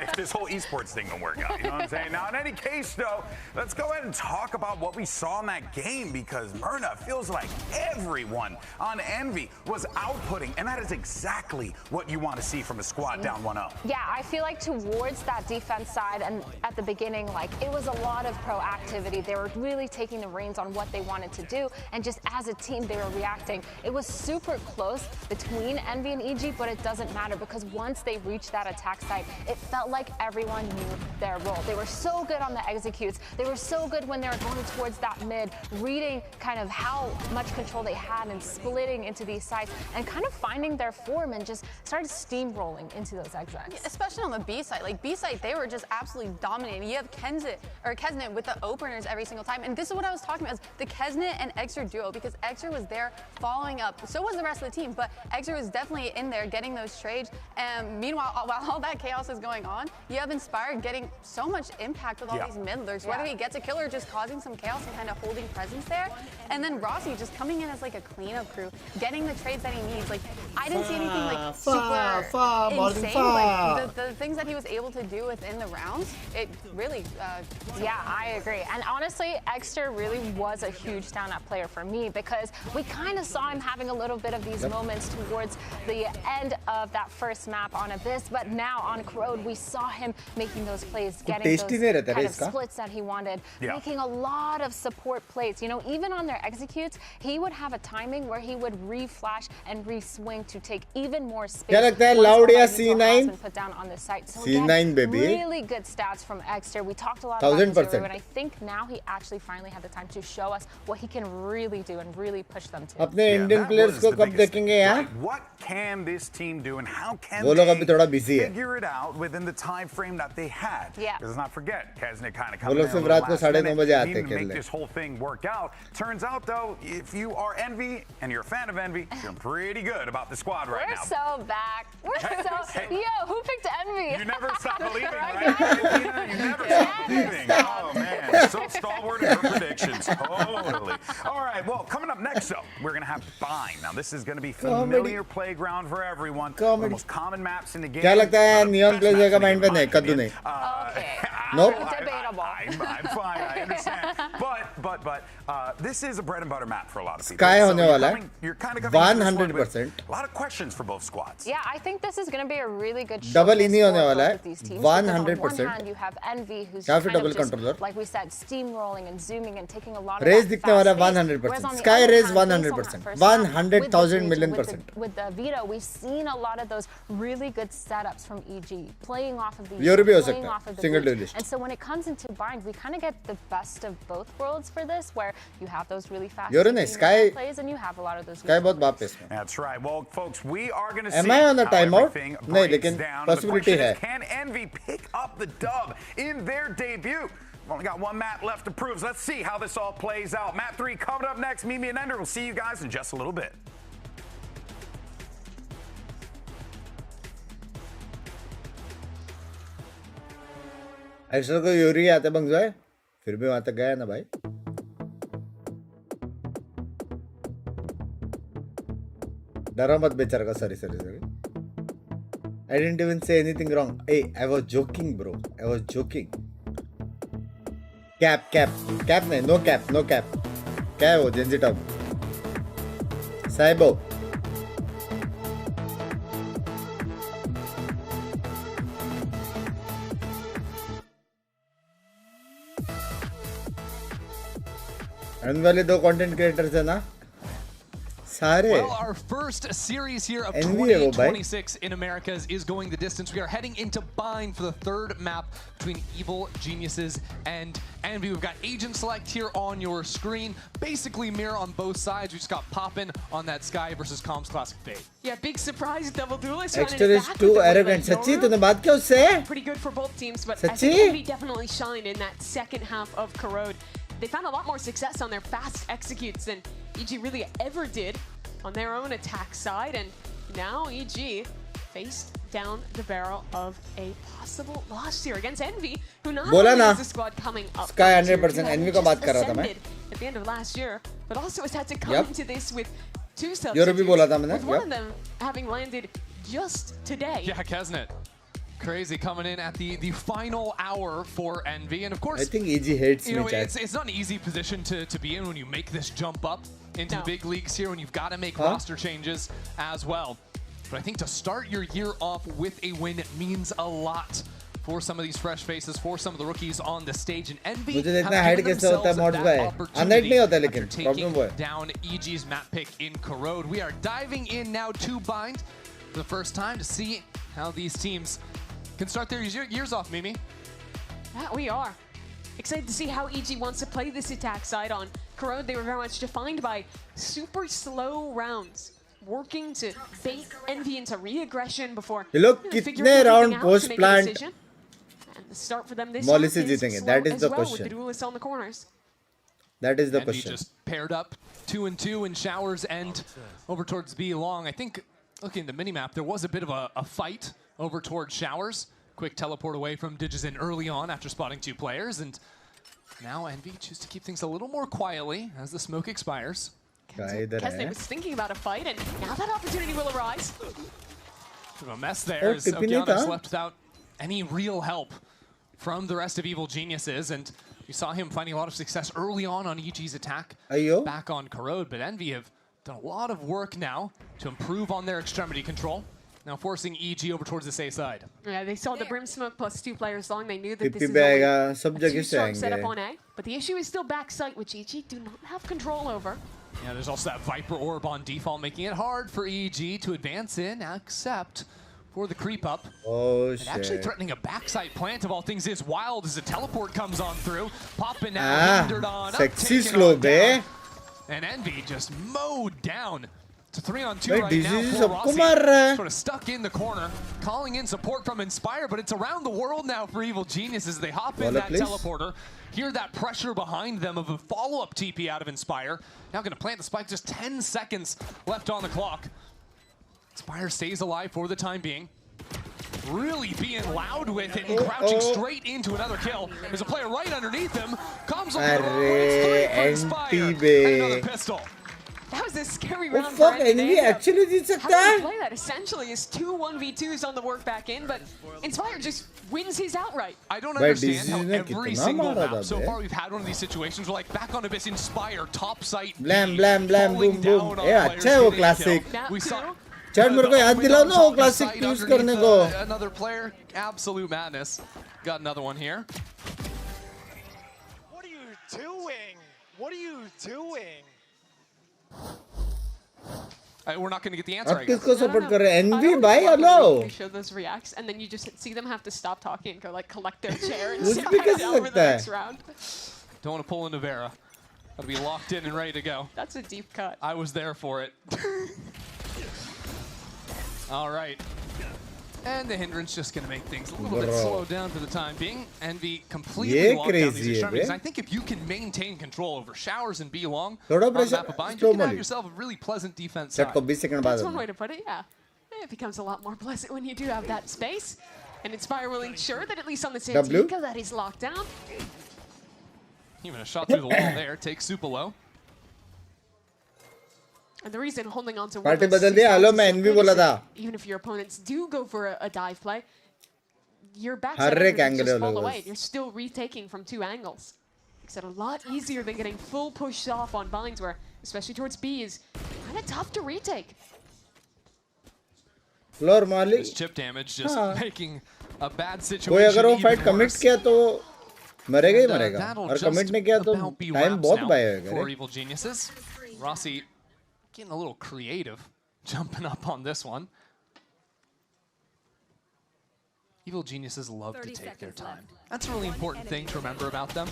If this whole esports thing don't work out, you know what I'm saying? Now, in any case, though, let's go ahead and talk about what we saw in that game, because Myrna feels like everyone on Envy was outputting, and that is exactly what you want to see from a squad down 1-0. Yeah, I feel like towards that defense side and at the beginning, like, it was a lot of proactivity. They were really taking the reins on what they wanted to do, and just as a team, they were reacting. It was super close between Envy and EG, but it doesn't matter, because once they reached that attack site, it felt like everyone knew their role. They were so good on the executes. They were so good when they were going towards that mid, reading kind of how much control they had and splitting into these sites and kind of finding their form and just started steamrolling into those exits. Especially on the B side. Like B side, they were just absolutely dominating. You have Kesnet with the openers every single time. And this is what I was talking about, is the Kesnet and Exer duo, because Exer was there following up. So was the rest of the team, but Exer was definitely in there getting those trades. And meanwhile, while all that chaos is going on, you have Inspire getting so much impact with all these midlers, whether he gets a kill or just causing some chaos and kind of holding presence there. And then Rossi just coming in as like a cleanup crew, getting the trades that he needs. Like, I didn't see anything like super insane, but the things that he was able to do within the rounds, it really yeah, I agree. And honestly, Exter really was a huge standout player for me, because we kind of saw him having a little bit of these moments towards the end of that first map on Abyss, but now on Corrode, we saw him making those plays, getting those kind of splits that he wanted, making a lot of support plays. You know, even on their executes, he would have a timing where he would re-flash and re-swing to take even more space. C9 put down on the site. So C9 again, baby. Really good stats from Exter. We talked a lot about this earlier, and I think now he actually finally had the time to show us what he can really do and really push them to. अपने Indian players को कब देखेंगे यार? What can this team do, and how can वो लोग they अभी थोड़ा busy है. figure it out within the time frame that they had? Yeah. Let's not forget, Kesnick kind of वो coming लोग in सिर्फ a रात को last 9:30 minute, बजे आते needing to खेलने. make this whole thing work out. Turns out, though, if you are Envy and you're a fan of Envy, you're pretty good about the squad right We're now. so back. We're so... Yo, who picked Envy? You never stop believing, right? You never stop believing. Oh, man. So stalwart in her predictions. Totally. All right, well, coming up next, though, we're going to have Bind. Now, this is going to be familiar playground for everyone. One of the most common maps in the game. क्या लगता है neon pleasure का mind पे नहीं कद्दू नहीं Nope. Debatable. I'm fine. I understand. But this is a bread and butter map for a lot of people. Sky So होने you're वाला है. coming- You're kind of coming into this one with 100%. a lot of questions for both squads. Yeah, I think this is going to be a really good Double showcase इन्हीं होने for वाला both है. of these teams, because on one 100%. hand, you have Envy, who's या फिर kind double of just, controller. like we said, steamrolling and zooming and taking a lot of Race that दिखने वाला fast pace. 100%. Whereas on the Sky other race hand, based on that 100%. first round, 100,000 with million the- percent. With the Vito, we've seen a lot of those really good setups from EG, playing off of the Yoru भी हो playing सकता है. off of the Single lead. duelist. And so when it comes into Bind, we kind of get the best of both worlds for this, where you have those really fast Yoru नहीं, Sky- plays and you have a lot of those. Sky बहुत बाप है इसमें. That's right. Well, folks, we are going to Am see I on the how timeout? everything नहीं, breaks लेकिन down. The possibility question is, है. can Envy pick up the dub in their debut? We've only got one map left to prove. So let's see how this all plays out. Map 3 coming up next. Mimi and Ender. We'll see you guys in just a little bit. Extra को Yuri आते बंग जाए फिर भी वहां तक गया ना भाई डरा मत बेचारा का sorry I didn't even say anything wrong. Hey, I was joking, bro. I was joking. Cap नहीं, no cap. क्या है वो जेंजी टॉप? साइबो. अन वाले दो कंटेंट क्रिएटर्स है ना सारे. Well, our first series here of Envy है वो भाई. 2026 in Americas is going the distance. We are heading into Bind for the third map between Evil Geniuses and Envy. We've got agent select here on your screen. Basically mirror on both sides. We just got poppin' on that Sky versus Comms Classic fade. Yeah, big surprise double duelist. Exter is too arrogant. सच्ची तूने बात क्या उससे? Pretty good for both teams, but I सच्ची? think Envy definitely shined in that second half of Corrode. They found a lot more success on their fast executes than EG really ever did on their own attack side, and now EG faced down the barrel of a possible loss here against Envy, who not बोला only ना, is the squad coming up Sky from tier 100% 2, Envy को बात कर रहा था मैं. ascended at the end of last year, but also has had to come Yep. into this with two Yoru भी बोला था substitutes, मैंने, with one yep. of them having landed just today. Yeah, Kesnet. Crazy coming in at the final hour for Envy. And of course, I think EG hates you know, me, chat. it's not an easy position to be in when you make this jump up into the big leagues here, when you've got to make roster changes as well. But I think to start your year off with a win means a lot for some of these fresh faces, for some of the rookies on the stage. And Envy मुझे have देखना hide given कैसे होता है themselves mods that भाई. opportunity unhide नहीं होता लेकिन after problem वो है. taking down EG's map pick in Corrode. We are diving in now to Bind for the first time to see how these teams can start their years off, Mimi. Yeah, we are. Excited to see how EG wants to play this attack side on Corrode. They were very much defined by super slow rounds, working to bait Envy into re-aggression before ये लोग figuring कितने everything round out post to make a plant decision. And the start for them this Molly half से is जीतेंगे? slow That is as the well, with question. the duelists on the corners. That is the Envy question. just paired up 2 and 2 in Showers and over towards B Long. I think looking at the minimap, there was a bit of a fight over towards Showers. Quick teleport away from Digizin early on after spotting 2 players, and now Envy choose to keep things a little more quietly as the smoke expires. Kesne was thinking about a fight, and now that opportunity will arise. Bit of a mess there as Okeanos left without any real help from the rest of Evil Geniuses, and you saw him finding a lot of success early on EG's attack back on Corrode, but Envy have done a lot of work now to improve on their extremity control, now forcing EG over towards the safe side. Yeah, they saw the Brim Smoke plus 2 players long. They knew that this is सब a जगह से 2-stroke setup आएंगे. on A, but the issue is still backside, which EG do not have control over. Yeah, there's also that Viper Orb on default, making it hard for EG to advance in, except for the creep up. Oh, and actually shit. threatening a backside plant of all things is wild as the teleport comes on through. Popping out, hindered on, up, sexy taken slow, on down. be. And Envy just mowed down It's a 3-on-2 भाई right now DCC for सबको मार रहा है. Rossi. Sort of stuck in the corner, calling in support from Inspire, but it's around the world now for Evil Geniuses. They hop in that teleporter, hear that pressure behind them of a follow-up TP out of Inspire. Now going to plant the spike, just 10 seconds left on the clock. Inspire stays alive for the time being. Really being loud with it and crouching straight into another kill. There's a player right underneath him. Comes on the road, it's 3 for Inspire. And another pistol. That was a scary round. Oh fuck, enemy actually जीत सकता है? How do you play that? Essentially, is 2 1v2s on the work back in, but Inspire just wins his outright. I don't understand how every single map so far we've had one of these situations where like back on Abyss, Inspire, top site, blam blam blam boom boom. ये अच्छा है वो classic. We saw. चल मेरे को याद दिलाओ ना वो classic use करने को. Another player, absolute madness. Got another one here. What are you doing? What are you doing? We're not going to get the answer. अब किसको support कर रहे हैं? Envy भाई hello. They show those reacts, and then you just see them have to stop talking and go like collect their chair and कुछ sit भी back कर down for the सकता है. next round. Don't want to pull into Vera. Got to be locked in and ready to go. That's a deep cut. I was there for it. All right. And the hindrance just going to make things a little bit slow down for the time being. Envy completely locked down these extremities. I think if you can maintain control over showers and be long on the map of bind, you can have yourself a really pleasant defense side. That's one way to put it, yeah. It becomes a lot more pleasant when you do have that space. And Inspire will ensure that at least on the Santika that he's locked down. Even a shot through the wall there. Takes super low. And the reason holding on to party बदल दिया. Hello मैं N V बोला था. Even if your opponents do go for a dive play, your back हर एक just angle fall है away. You're still retaking from 2 angles. Makes it a lot easier than getting full push off on binds, where especially towards B is kind of tough to retake. Floor Mali. This chip damage just making a bad situation. कोई अगर वो fight commit किया तो मरेगा ही मरेगा. और commit नहीं किया तो time बहुत बाय होगा. For Evil Geniuses, Rossi getting a little creative, jumping up on this one. Evil Geniuses love to take their time. That's a really important thing to remember about them.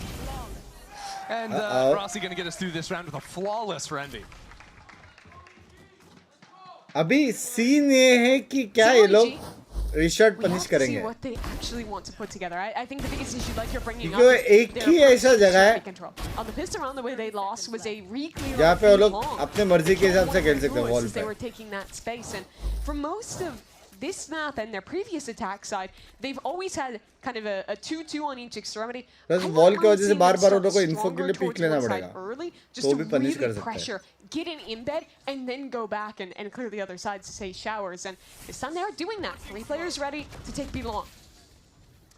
And Rossi going to get us through this round with a flawless for Envy. अभी scene ये है कि क्या ये लोग Reshot punish करेंगे. What they actually want to put together. I think the biggest issue, like you're bringing up, क्योंकि एक ही ऐसा जगह है on the pistol round, the way they lost was a re-clear. जहाँ पे वो लोग अपने मर्जी के हिसाब से खेल सकते हैं wall पे. They were taking that space, and for most of this map and their previous attack side, they've always had kind of a 2-2 on each extremity. बस wall की वजह से बार-बार उन लोगों को info के लिए pick लेना पड़ेगा. तो भी punish कर सकते हैं. Get in embed and then go back and clear the other side to say showers. And this time they're doing that. 3 players ready to take B long.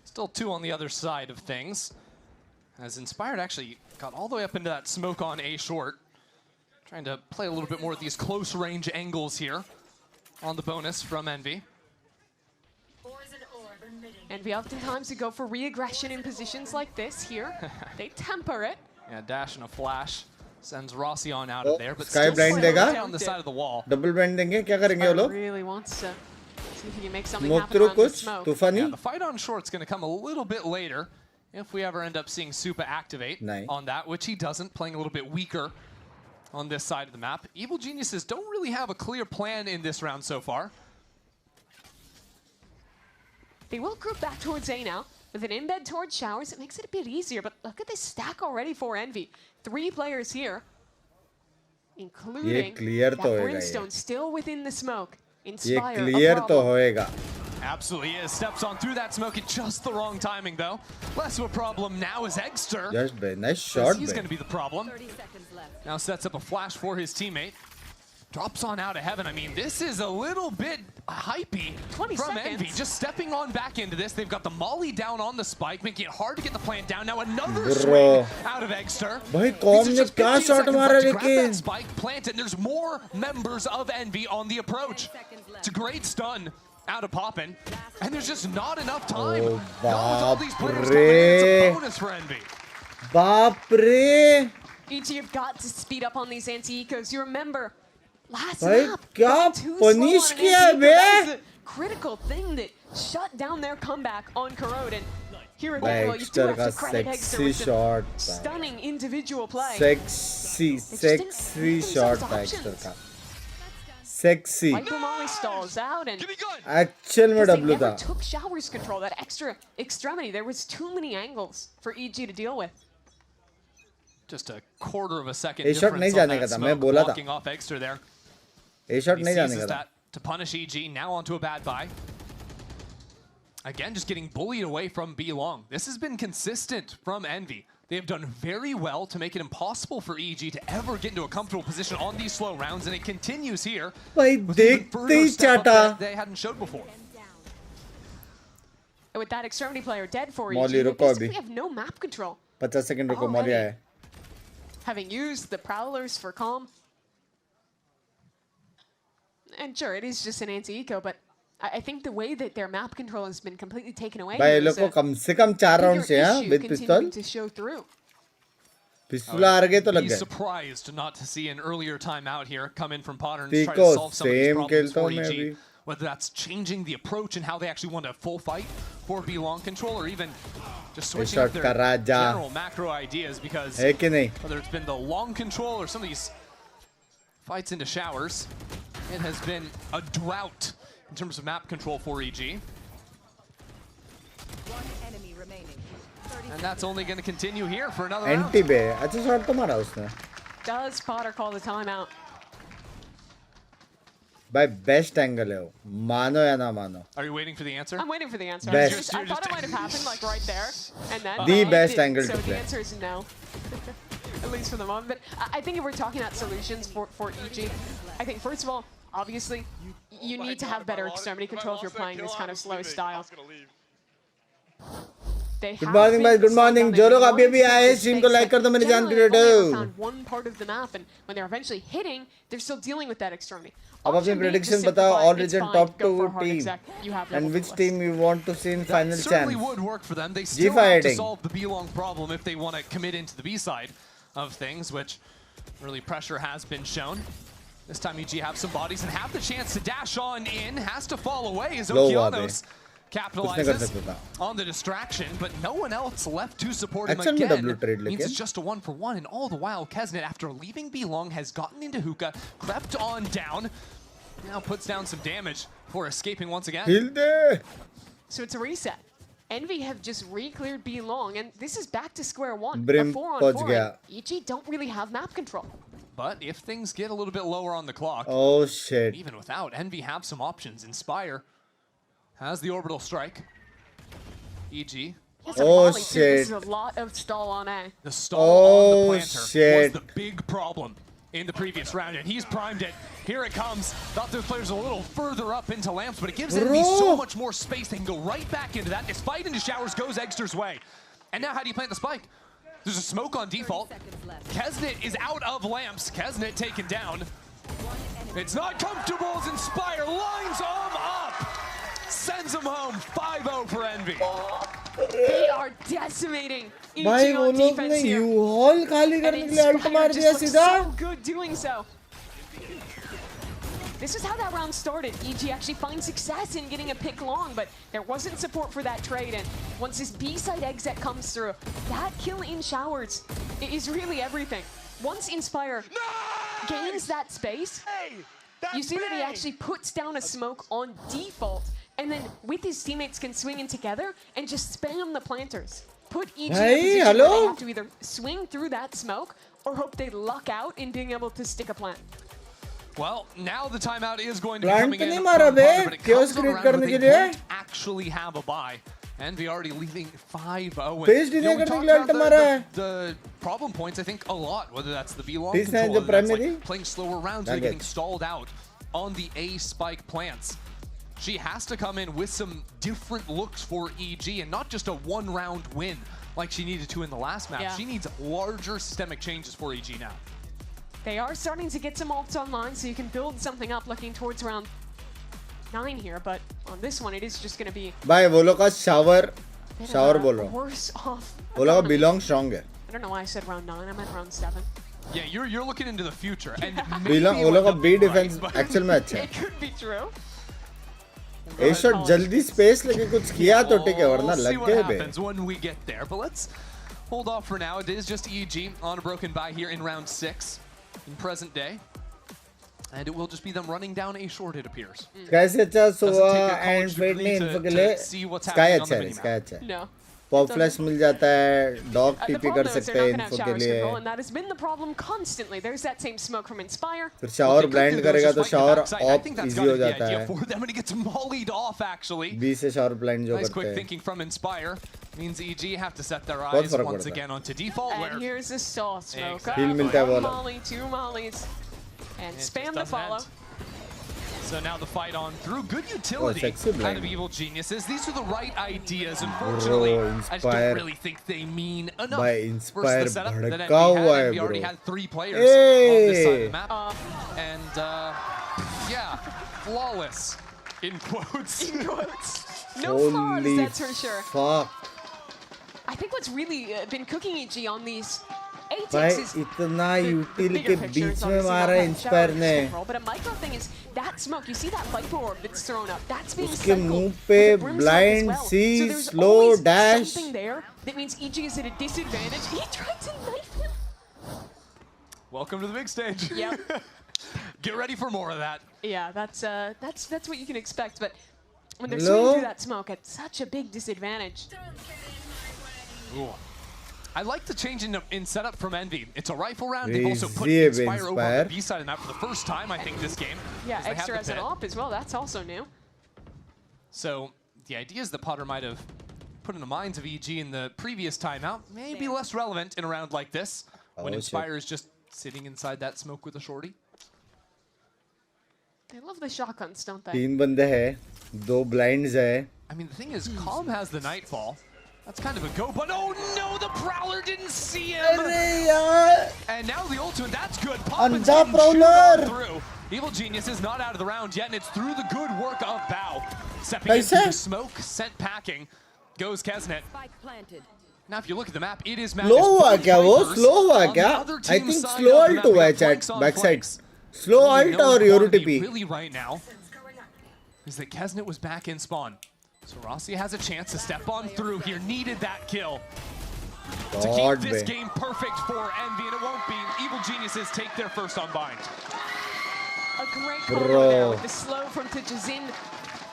Still 2 on the other side of things. As Inspired actually got all the way up into that smoke on A short. Trying to play a little bit more of these close range angles here on the bonus from Envy. Envy oftentimes to go for re-aggression in positions like this here. They temper it. Yeah, dash and a flash. Sends Rossi on out of there, but Sky still blind देगा. on the side of the wall. Double blind देंगे. क्या करेंगे वो लोग? Really wants to see if he can make something happen around the smoke. तूफानी. Yeah, the fight on short's going to come a little bit later if we ever end up seeing Supa activate on that, which he doesn't, playing a little bit weaker on this side of the map. Evil Geniuses don't really have a clear plan in this round so far. They will group back towards A now. With an embed towards showers, it makes it a bit easier, but look at this stack already for Envy. 3 players here, including that Brimstone still within the smoke. Inspire clear तो होएगा. Absolutely is. Steps on through that smoke at just the wrong timing, though. Less of a problem now is Egster. Yes, nice shot. He's going to be the problem. Now sets up a flash for his teammate. Drops on out of heaven. I mean, this is a little bit hypey from Envy. Just stepping on back into this. They've got the molly down on the spike, making it hard to get the plant down. Now another swing out of Egster. भाई com ने क्या shot मारा लेकिन spike plant, and there's more members of Envy on the approach. It's a great stun out of Poppin, and there's just not enough time. Not with all these players coming in, it's a bonus for Envy. बाप रे. EG have got to speed up on these anti-ecos. You remember last भाई map, क्या punish किया बे? that was a critical thing that shut down their comeback on Corrode. And here again, well, you do have to credit Egster with some stunning individual play. Sexy shot था Egster का. Sexy. Viper Molly stalls out, and Actual में they W never था. took Shower's control, that extra extremity. There was too many angles for EG to deal with. Just a quarter of a second A shot नहीं difference on जाने का that था, मैं smoke, बोला था. blocking off Extra there. A shot He नहीं जाने seizes का था. that to punish EG, now onto a bad buy. Again, just getting bullied away from B Long. This has been consistent from Envy. They have done very well to make it impossible for EG to ever get into a comfortable position on these slow rounds, and it continues here. भाई देखते ही चाटा. They hadn't showed before. And with that extremity player dead for Molly, EG, they रुको basically अभी. have no map control. 50 second रुको, Molly आया. Having used the Prowlers for calm. And sure, it is just an anti-eco, but I think the way that their map control has been completely taken away भाई here लोग is को a कम से कम 4 round bigger से हैं issue with पिस्तौल. continuing to show through. पिस्तौल आ गए तो लग Be गए. surprised not to see an earlier timeout here come in from Potter and try Pico, to solve some of these same problems खेलता for हूँ मैं EG. अभी. Whether that's changing the approach and how they actually want a full fight for B Long control, or even just switching up their general macro ideas, because है कि नहीं? whether it's been the long control or some of these fights into showers, it has been a drought in terms of map control for EG. And that's only going to continue here for another round. एंटी बे. अच्छा shot तो मारा उसने. Does Potter call the timeout? भाई best angle है वो. मानो या ना मानो. Are you waiting for the answer? I'm waiting for the answer. Best. I thought it might have happened like right there, and then The it best didn't. angle So to the play. answer is no. At least for the moment. But I think if we're talking about solutions for EG, I think first of all, obviously, you need to have better extremity control if you're playing this kind of slow style. Good morning भाई. Good morning. जो लोग अभी अभी आए stream को like कर दो मेरी जान के Generally, found one part of the map, and when they're eventually hitting, they're still dealing with that extremity. अब अपनी prediction बताओ. All region top 2 team. And which team you want to see in final That certainly chance? would work for them. They still G5 have to heading. solve the B-Long problem if they want to commit into the B side of things, which really pressure has been shown. This time EG have some bodies and have the chance to dash on in. Has to fall away as Low Okeanos कुछ नहीं कर capitalizes सकता था. on the distraction, but no one else left to support him Actually, again. W trade Means लेकिन. it's just a 1-for-1, and all the while Kesnet, after leaving B-Long, has gotten into hookah, crept on down, now puts down some damage before escaping once again. Heal they. So it's a reset. Envy have just re-cleared B Long, and this is back to square one. Brim A 4-on-4, पहुंच गया. and EG don't really have map control. But if things get a little bit lower on the clock, Oh shit. even without, Envy have some options. Inspire has the orbital strike. EG. Yes, and Oh, Molly, too. shit. This is a lot of stall on A. The stall on the Oh planter shit. was the big problem in the previous round, and he's primed it. Here it comes. Thought those players a little further up into lamps, but it gives Envy so much more space. They can go right back into that. This fight into showers goes Extra's way. And now how do you plant the spike? There's a smoke on default. Kesnet is out of lamps. Kesnet taken down. It's not comfortable as Inspire lines him up. Sends him home. 5-0 for Envy. They are decimating EG भाई वो on लोग ने defense here. U-Haul खाली And करने के लिए alt Inspire मार दिया just looks सीधा. so good doing so. This is how that round started. EG actually finds success in getting a pick long, but there wasn't support for that trade. And once this B-side exit comes through, that kill in showers is really everything. Once Inspire gains that space, you see that he actually puts down a smoke on default, and then with his teammates can swing in together and just spam the planters. Put EG in a position where they have to either swing through that smoke or hope they luck out in being able to stick a plant. Well, now the timeout is going to be Plant coming in नहीं from मारा Potter, bay. but it Chaos comes on create around where करने they के लिए. won't actually have a bye. Envy already leaving 5-0. Phase delay we करने talked के लिए about ult मारा है. the problem points, I think, a lot. Whether that's the B-long Phase control, है जो whether that's primary. like playing slower rounds, or getting stalled out on the A spike plants. She has to come in with some different looks for EG and not just a one-round win like she needed to in the last map. Yeah. She needs larger systemic changes for EG now. They are starting to get some ults online, so you can build something up looking towards round 9 here, but on this one, it is just going to be भाई वो लोग का shower बोल रहा हूँ. worse off. वो लोग का belong strong है. I don't know why I said round 9, I meant round 7. Yeah, you're looking into the future. And belong वो लोग का B defense actual में अच्छा है. It could be true. A shot जल्दी space लेके कुछ किया तो ठीक है वरना We'll see लग what गए बे. happens when we get there. But let's hold off for now. It is just EG on a broken bye here in round 6 in present day. And it will just be them running down A short, it appears. कैसे अच्छा Doesn't सोआ take a and college फेट degree ने to- info के to लिए see what's sky happening on अच्छा the है minimap. Sky अच्छा है No. पॉप फ्लैश मिल जाता है डॉग The टीपी कर problem is सकते they're हैं not going to info have के showers लिए control, and that has been the problem constantly. There's that same smoke from Inspire. फिर शावर ब्लाइंड करेगा तो shower I of think that's easy got हो to be the जाता idea है for them, and he gets mollied off, actually. B से shower blind जो Nice करते quick हैं thinking from Inspire. Means EG have to set their बहुत eyes फर्क once पड़ता है again onto default. And Where here's the saw smoke. Heal मिलता है One बोला molly, 2 mollies, and It spam just the doesn't follow. end. So now the fight on through. Good utility sexy out blind. of Evil Geniuses. These are the right ideas. Unfortunately, I just Inspire. don't really think they mean enough. भाई Versus Inspire the setup that भड़का NV हुआ had. है We already bro had 3 players on this side of the map. And yeah, flawless in quotes. In quotes. No flaws, holy that's for sure. fuck I think what's really been cooking EG on these भाई A-takes is इतना the यूटिल bigger के picture beach is में obviously मारा not that inspire shower ने control, but a micro thing is that smoke. You see that Viper orb that's thrown up. That's being उसके cycled मुंह with पे the brimstone as blind well. C So there's slow always dash something there that means EG is at a disadvantage. He tried to knife him. Welcome to the big stage. Yep. Get ready for more of that. Yeah, that's what you can expect. But when they're Hello? swinging through that smoke at such a big disadvantage. Ooh. I like the change in setup from Envy. It's a rifle round. They've also put Crazy Inspire over on Inspire. the B side of the map for the first time, I think, this game. Yeah, 'cause they have extra the as an pit. op as well. That's also new. So the idea is that Potter might have put in the minds of EG in the previous timeout. Maybe less relevant in a round like this when Oh, Inspire is just sitting inside that smoke with a shorty. They love the shotguns, don't they? 3 बंदे हैं 2 blinds है I mean, the thing is, Calm has the Nightfall. That's kind of a go, but oh no, the Prowler didn't see him! अरे यार And now the ultimate, that's good. Poppins अंधा getting chewed Prowler! on through. Evil Genius is not out of the round yet, and it's through the good work of Bao. Stepping into कैसे? the smoke, sent packing, goes Kesnet. Now, if you look at the map, it is slow हुआ क्या वो slow हुआ क्या I think slow ult हुआ है chat back side slow ult और Yoru TP Really right now is that Kesnet was back in spawn. So Rossi has a chance to step on through here. Needed that kill to keep God this bhai. game perfect for Envy, and it won't be. Evil Geniuses take their first unbind. A great combo there with the slow from Tijazin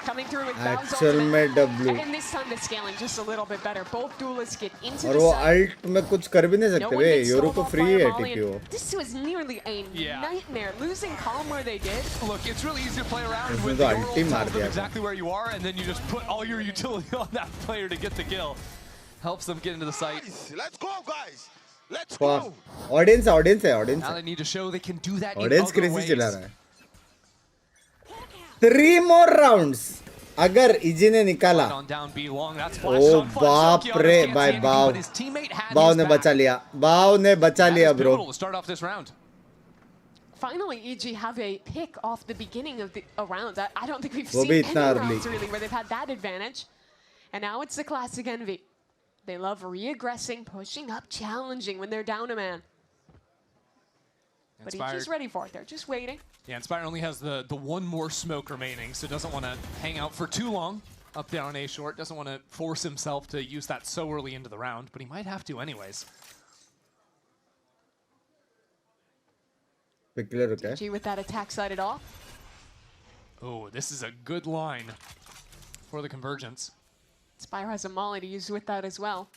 coming through with Bao's actual में W ultimate. And this time the scaling just a little bit better. Both duelists get into और the वो side. Alt में कुछ कर भी नहीं No सकते one बे gets Yoru stalled को off फ्री by a है volley, टीपी वो and this was nearly a nightmare. Losing Calm where they did. Look, it's really easy to play around इसने with तो your अल्टी ult, मार tell them दिया था exactly where you are, and then you just put all your utility on that player to get the kill. Helps them get into the site. Let's go, guys. Let's go audience audience है audience Now they need to show they can do that in audience other crazy ways. चला रहा है 3 more rounds अगर easy ने निकाला On down B long, that's O flashed on flash. बाप Sokianos रे can't भाई see anything, बाव but his teammate had बाव his ने back. बचा लिया बाव ने बचा That लिया is bro pivotal to start off this round. Finally, EG have a pick off the beginning of the round. I don't think we've वो seen भी any इतना rounds early. really where they've had that advantage. And now it's the classic Envy. They love re-aggressing, pushing up, challenging when they're down a man. But Inspired. EG's ready for it. They're just waiting. Yeah, Inspire only has the one more smoke remaining, so doesn't want to hang out for too long up there on A short. Doesn't want to force himself to use that so early into the round, but he might have to anyways. EG with that attack sided off. Oh, this is a good line for the convergence. Spire has a molly to use with that as well.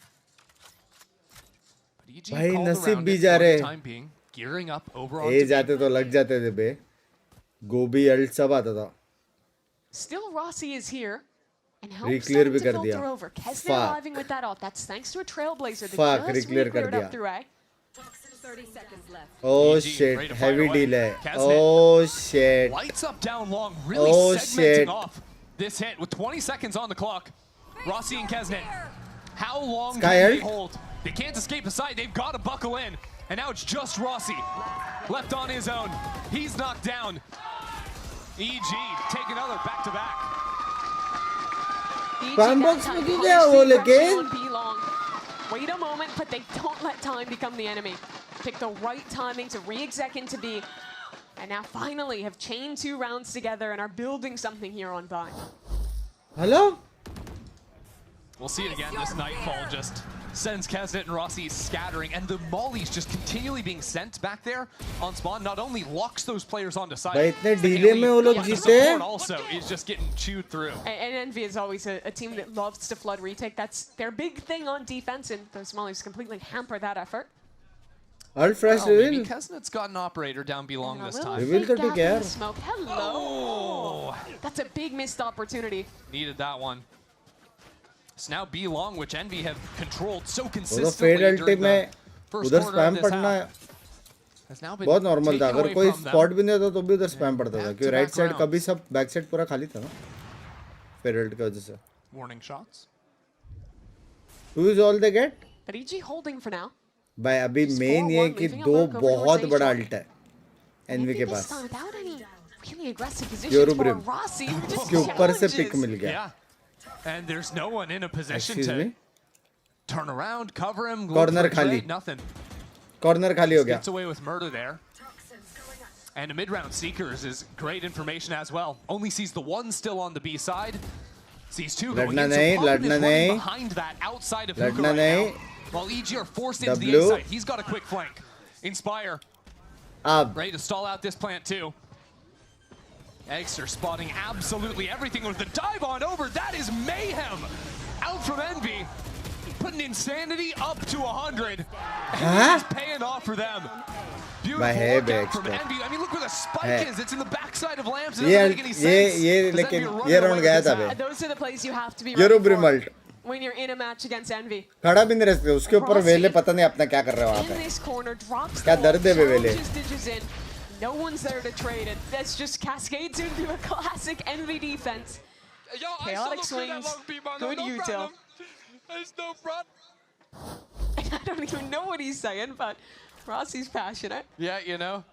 But EG भाई called नसीब around भी it जा for रहे the time being, gearing up over A onto जाते तो लग जाते थे बे गोभी अल्ट सब आता था Still Rossi is here. And helps Re-clear them भी to कर filter दिया over. Kesner Fuck. arriving with that ult. That's thanks to a Trailblazer that Fuck, just re-clear कर re-cleared दिया up through A. Oh EG, shit, ready to heavy fire away. deal है. Kesnet. Oh shit. Lights up down long, really Oh, segmenting shit. off this hit with 20 seconds on the clock. Rossi and Kesnet, how long Sky can they Ult. hold? They can't escape the side. They've got to buckle in. And now it's just Rossi left on his own. He's knocked down. EG take another back-to-back. Sandbox में क्यों गया वो लेकिन? Wait a moment, but they don't let time become the enemy. Pick the right timing to re-exec into B. And now finally have chained 2 rounds together and are building something here on Vine. Hello? We'll see it again. This Nightfall just sends Kesnet and Rossi scattering, and the mollies just continually being sent back there on spawn not only locks those players onto site, भाई इतने delay में वो लोग the जीते support also is just getting chewed through. And Envy is always a team that loves to flood retake. That's their big thing on defense, and those mollies completely hamper that effort. Alt fresh reveal. Kesnet's got an operator down belong this time. Reveal तो ठीक है यार. Smoke. Hello. That's a big missed opportunity. Needed that one. So now B long, which Envy have controlled so वो तो consistently fade ulti during the में first उधर quarter spam of this पड़ना half. बहुत नॉर्मल था. अगर कोई from them. Spot भी नहीं होता तो भी उधर स्पैम पड़ता था क्योंकि राइट साइड background. कभी सब बैक साइड पूरा खाली था ना फेड अल्ट की वजह से. Warning shots. Who is all they get? But EG holding for now. भाई अभी मेन ये है कि दो बहुत बड़ा अल्ट है एनवी के पास. Really aggressive position Yoru for Brim. Rossi, who just उसके ऊपर से challenges. पिक मिल गया. Yeah. And there's no one in a position Excuse to me? turn around, cover him, look Corner for a खाली. trade, nothing. Corner खाली हो गया. Gets away with murder there. And a mid-round Seekers is great information as well. Only sees the one still on the B side. Sees two going लड़ना in. नहीं, So Pumpkin लड़ना is running नहीं. behind that outside of लड़ना Hookah right नहीं. now. While EG are forced into the W. inside. He's got a quick flank. Inspire. अब Ready to stall out this plant too. Eggster spotting absolutely everything with the dive on over. That is mayhem. Out from Envy. Putting insanity up to 100. Huh? It's paying off for them. Beautiful My hair workout from Eggster. Envy. I mean, look where the spike Hey. is. It's in the backside of Lamps. It ये doesn't make any sense. ये Does लेकिन Envy run ये away round with गया this था half? बे. Those are the plays you have to be Yoru ready brim for ult when you're in a match against Envy. खड़ा भी नहीं रह सकते उसके ऊपर वेले पता नहीं अपना क्या कर रहे हो वहाँ In पे. this corner, drops क्या the दर्द है बे वेले. challenges Digits in. No one's there to trade it. That's just cascades into a classic Envy defense. Chaotic swings, good util. There's no front. I don't even know what he's saying, but Rossi's passionate. Yeah, you know.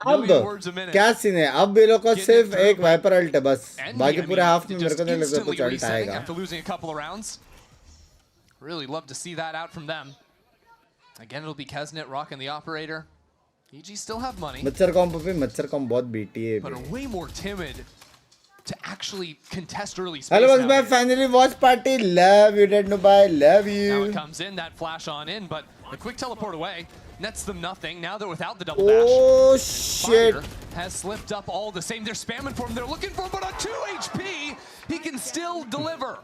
अब Million words a minute. क्या scene है अब ये लोग का सिर्फ through, एक wiper alt है बस. Envy, बाकी I पूरे mean, हाफ में मेरे just को नहीं लगता instantly कुछ अल्ट resetting आएगा. after losing a couple of rounds. Really love to see that out from them. Again, it'll be Kesnet rocking the operator. EG still have money, मच्छर कॉम्प पे मच्छर कॉम्प बहुत बीटी है. but are way more timid to actually contest early space. Hello, my nowadays. family watch party. Love you, Dead Nubai. Love Now you. it comes in, that flash on in, but the quick teleport away nets them nothing. Now they're without the double dash. Oh shit. Fire has slipped up all the same. They're spamming for him. They're looking for him, but on 2 HP, he can still deliver.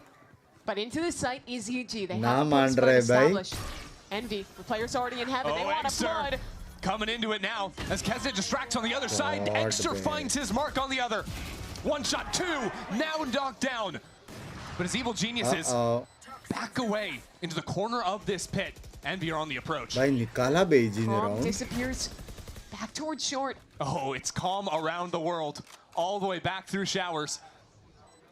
But into the site is EG. They ना have a मान place रहे भाई. established. Envy, the player's already in heaven. They want to Eggster flood. coming into it now as Kesnet distracts on the other side. God, Eggster man. finds his mark on the other. One shot, two, now knocked down. But his evil geniuses Uh-oh. back away into the corner of this pit. Envy are on the approach. भाई निकाला बेजी ने Calm round. disappears back towards short. Oh, it's calm around the world, all the way back through showers.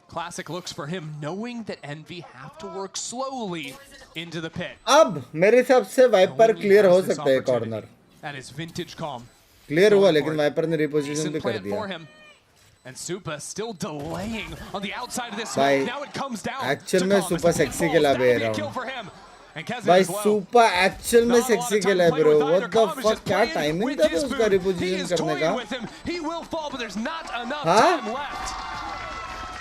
Classic looks for him, knowing that Envy have to work slowly into the pit. अब मेरे हिसाब से wiper Only clear has हो this सकता है opportunity. Corner. That is vintage calm. Clear हुआ Going लेकिन for it. Wiper ने रिपोजिशन Decent भी कर plan for दिया. him. And Supa still delaying on the outside of this भाई smoke. Now it comes down. Actual to में Calm. Super As the sexy pit खेला falls, बे that'll be a kill round. for him. And Kesnet भाई as well. Super actual में Not a lot sexy of time खेला to है play bro. with what either. The Calm is fuck just क्या playing timing with था his उसका food. He reposition is करने toying का. with him. He will fall, but there's not enough Huh? time left.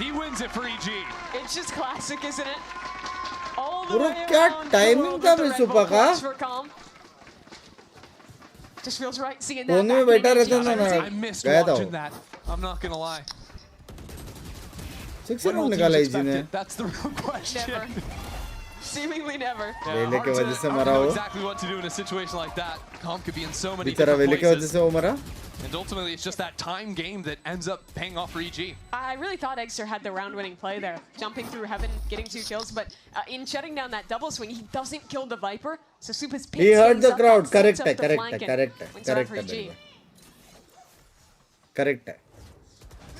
He wins it for EG. It's just classic, isn't it? All the bro way क्या around the timing world था with the बे Red super Bull का. clutch for Calm. Just feels right seeing that. कोने में back बैठा in रहता EG. था ना. I missed गया था watching वो. that. I'm not gonna lie. Six When will round teams निकाला expect इजी ने. it? That's the real question. Never. Seemingly never. वेले hard के to- वजह से hard to मरा know वो. exactly what to do in a situation like that. Calm could be in so many बेचारा different वेले के वजह places. से वो मरा. And ultimately, it's just that time game that ends up paying off for EG. I really thought Eggster had the round-winning play there, jumping through heaven, getting 2 kills, but in shutting down that double swing, he doesn't kill the Viper, so Supa's pick He heard stays the up, crowd. that sets Correct up है, the correct flank है, and correct है, wins it out correct for है EG. बिल्कुल. Correct है.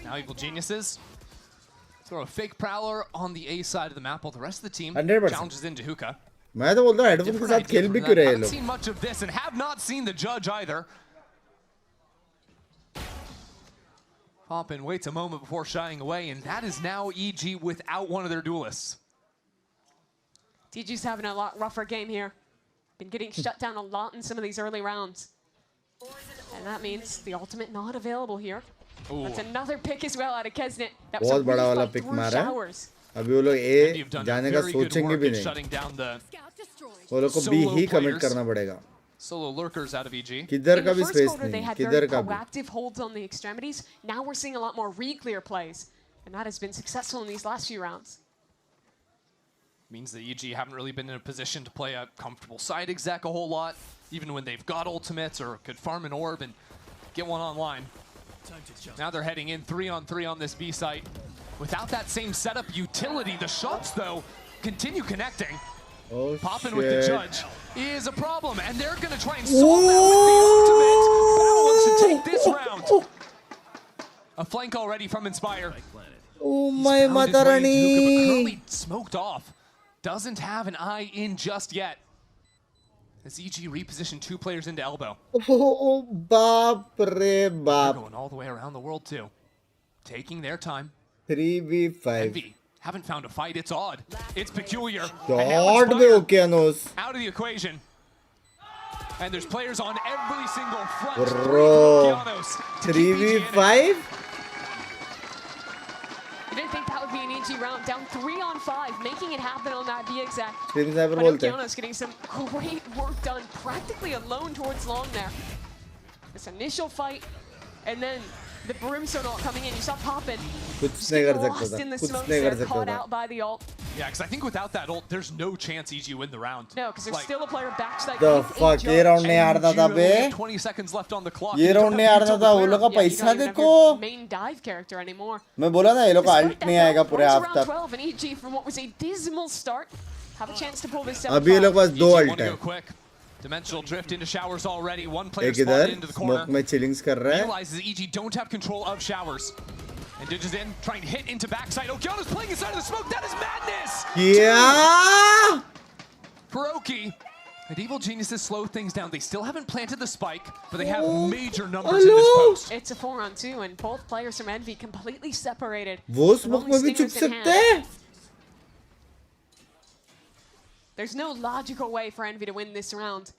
Now Evil Geniuses throw a fake prowler on the A side of the map, while the rest of the team 100%. challenges into Hookah. मैं तो बोलता हूँ headphone के Different साथ idea खेल from भी them. क्यों रहे हैं Haven't लोग. seen much of this and have not seen the judge either. Hoppin waits a moment before shying away, and that is now EG without one of their duelists. TG's having a lot rougher game here. Been getting shut down a lot in some of these early rounds. And that means the ultimate not available here. Ooh. That's another pick as well out of Kesnet. That was बहुत a बड़ा वाला refight pick through मारा है. showers. अभी वो लोग And A you've done जाने का very good सोचेंगे work भी in नहीं. shutting down the वो लोग को बी ही कमिट करना पड़ेगा. Solo lurkers out of EG. किधर In का the भी first स्पेस quarter, they नहीं, had किधर very का भी. proactive holds on the extremities. Now we're seeing a lot more re-clear plays, and that has been successful in these last few rounds. Means the EG haven't really been in a position to play a comfortable side exec a whole lot, even when they've got ultimates or could farm an orb and get one online. Now they're heading in 3-on-3 on this B site. Without that same setup utility, the shots, though, continue connecting. Oh, Popping shit. with the judge is a problem, and they're going to try and solve that with the ultimate. Battle wants to take this round. A flank already from Inspire. Oh my Found his way into hookah, but Matarani. currently smoked off. Doesn't have an eye in just yet. As EG repositioned 2 players into elbow. Oh, baap re They're baap. going all the way around the world too. Taking their time. 3v5. Envy haven't found a fight. It's odd. It's peculiar. God be Okeanos. Out of the equation. And there's players on every single front. Bro. 3v5? I didn't think that would be an EG round. Down 3-on-5, making it happen on that B exact. Screen Cyber But bolte. Okeanos getting some great work done, practically alone towards long there. This initial fight, and then the Brimstone ult coming in. You saw Poppin. कुछ Just नहीं get कर सकता lost था. in the कुछ smokes नहीं कर there, सकता caught था. out by the ult. Yeah, because I think without that ult, there's no chance EG win the round. No, because there's still a player backside. The with a fuck, judge. ये round नहीं हारना था बे. 20 seconds left on the clock. ये round नहीं हारना था. वो लोग का Yeah, you पैसा don't even have देखो. your main dive character anymore. मैं बोला ना ये लोग का Despite alt that, नहीं आएगा though, पूरे runs half around तक. 12 and EG from what was a dismal start have a chance to pull this अभी ये लोग पास 2 alt है. quick. Dimensional drift into showers already. One player एक spotted इधर into the corner. smoke में chillings कर रहा है. Realizes EG don't have control of showers. And Digis in, trying to hit into backside. Okeanos playing inside of the smoke. That is madness! क्या? For Oki. And Evil Geniuses slow things down. They still haven't planted the spike, but they have major numbers in this post. It's a 4-on-2, and both players from Envy completely separated. वो smoke में भी छुप सकते हैं. There's no logical way for Envy to win this round,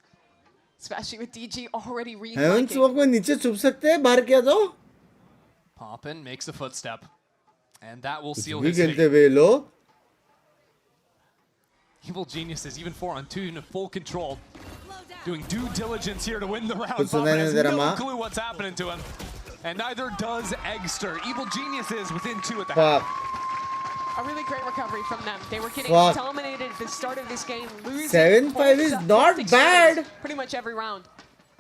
especially with DG already Heaven reflanking. smoke में नीचे छुप सकते हैं. बाहर किया तो. Poppin makes a footstep. And that will कुछ seal भी his खेलते fate. हुए लोग. Evil Geniuses, even 4-on-2 in full control. Doing due diligence here to win the round. कुछ सुनाई Poppin नहीं has दे रहा no माँ. clue what's happening to him. And neither does Eggster. Evil Geniuses within 2 at the Fuck. half. A really great recovery from them. They were getting Fuck. dominated at the start of this game, losing 7-5 is both not extremes bad. pretty much every round.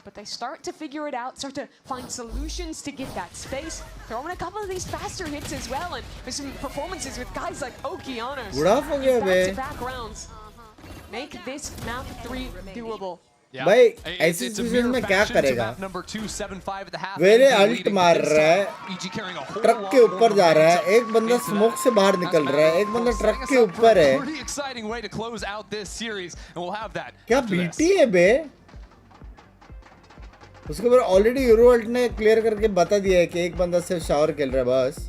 But they start to figure it out, start to find solutions to get that space, throwing a couple of these faster hits as well, and with some performances with guys like Okeanos. बुढ़ा हो गया बे. Back-to-back rounds. Make this map 3 doable. Yeah. भाई It's ऐसी a situation mirror में क्या fashion to करेगा? map number 275 at the half. वेरे Envy ult leading, मार but this रहा time, है. EG carrying a whole truck lot के more ऊपर जा रहा है. momentum एक बंदा into स्मोक that. से बाहर निकल रहा है. एक बंदा ट्रक के ऊपर है. Pretty exciting way to close out this series, and we'll have that. क्या after this. बीटी है बे? उसके बाद ऑलरेडी यूरो अल्ट ने क्लियर करके बता दिया है कि एक बंदा सिर्फ शावर खेल रहा है बस.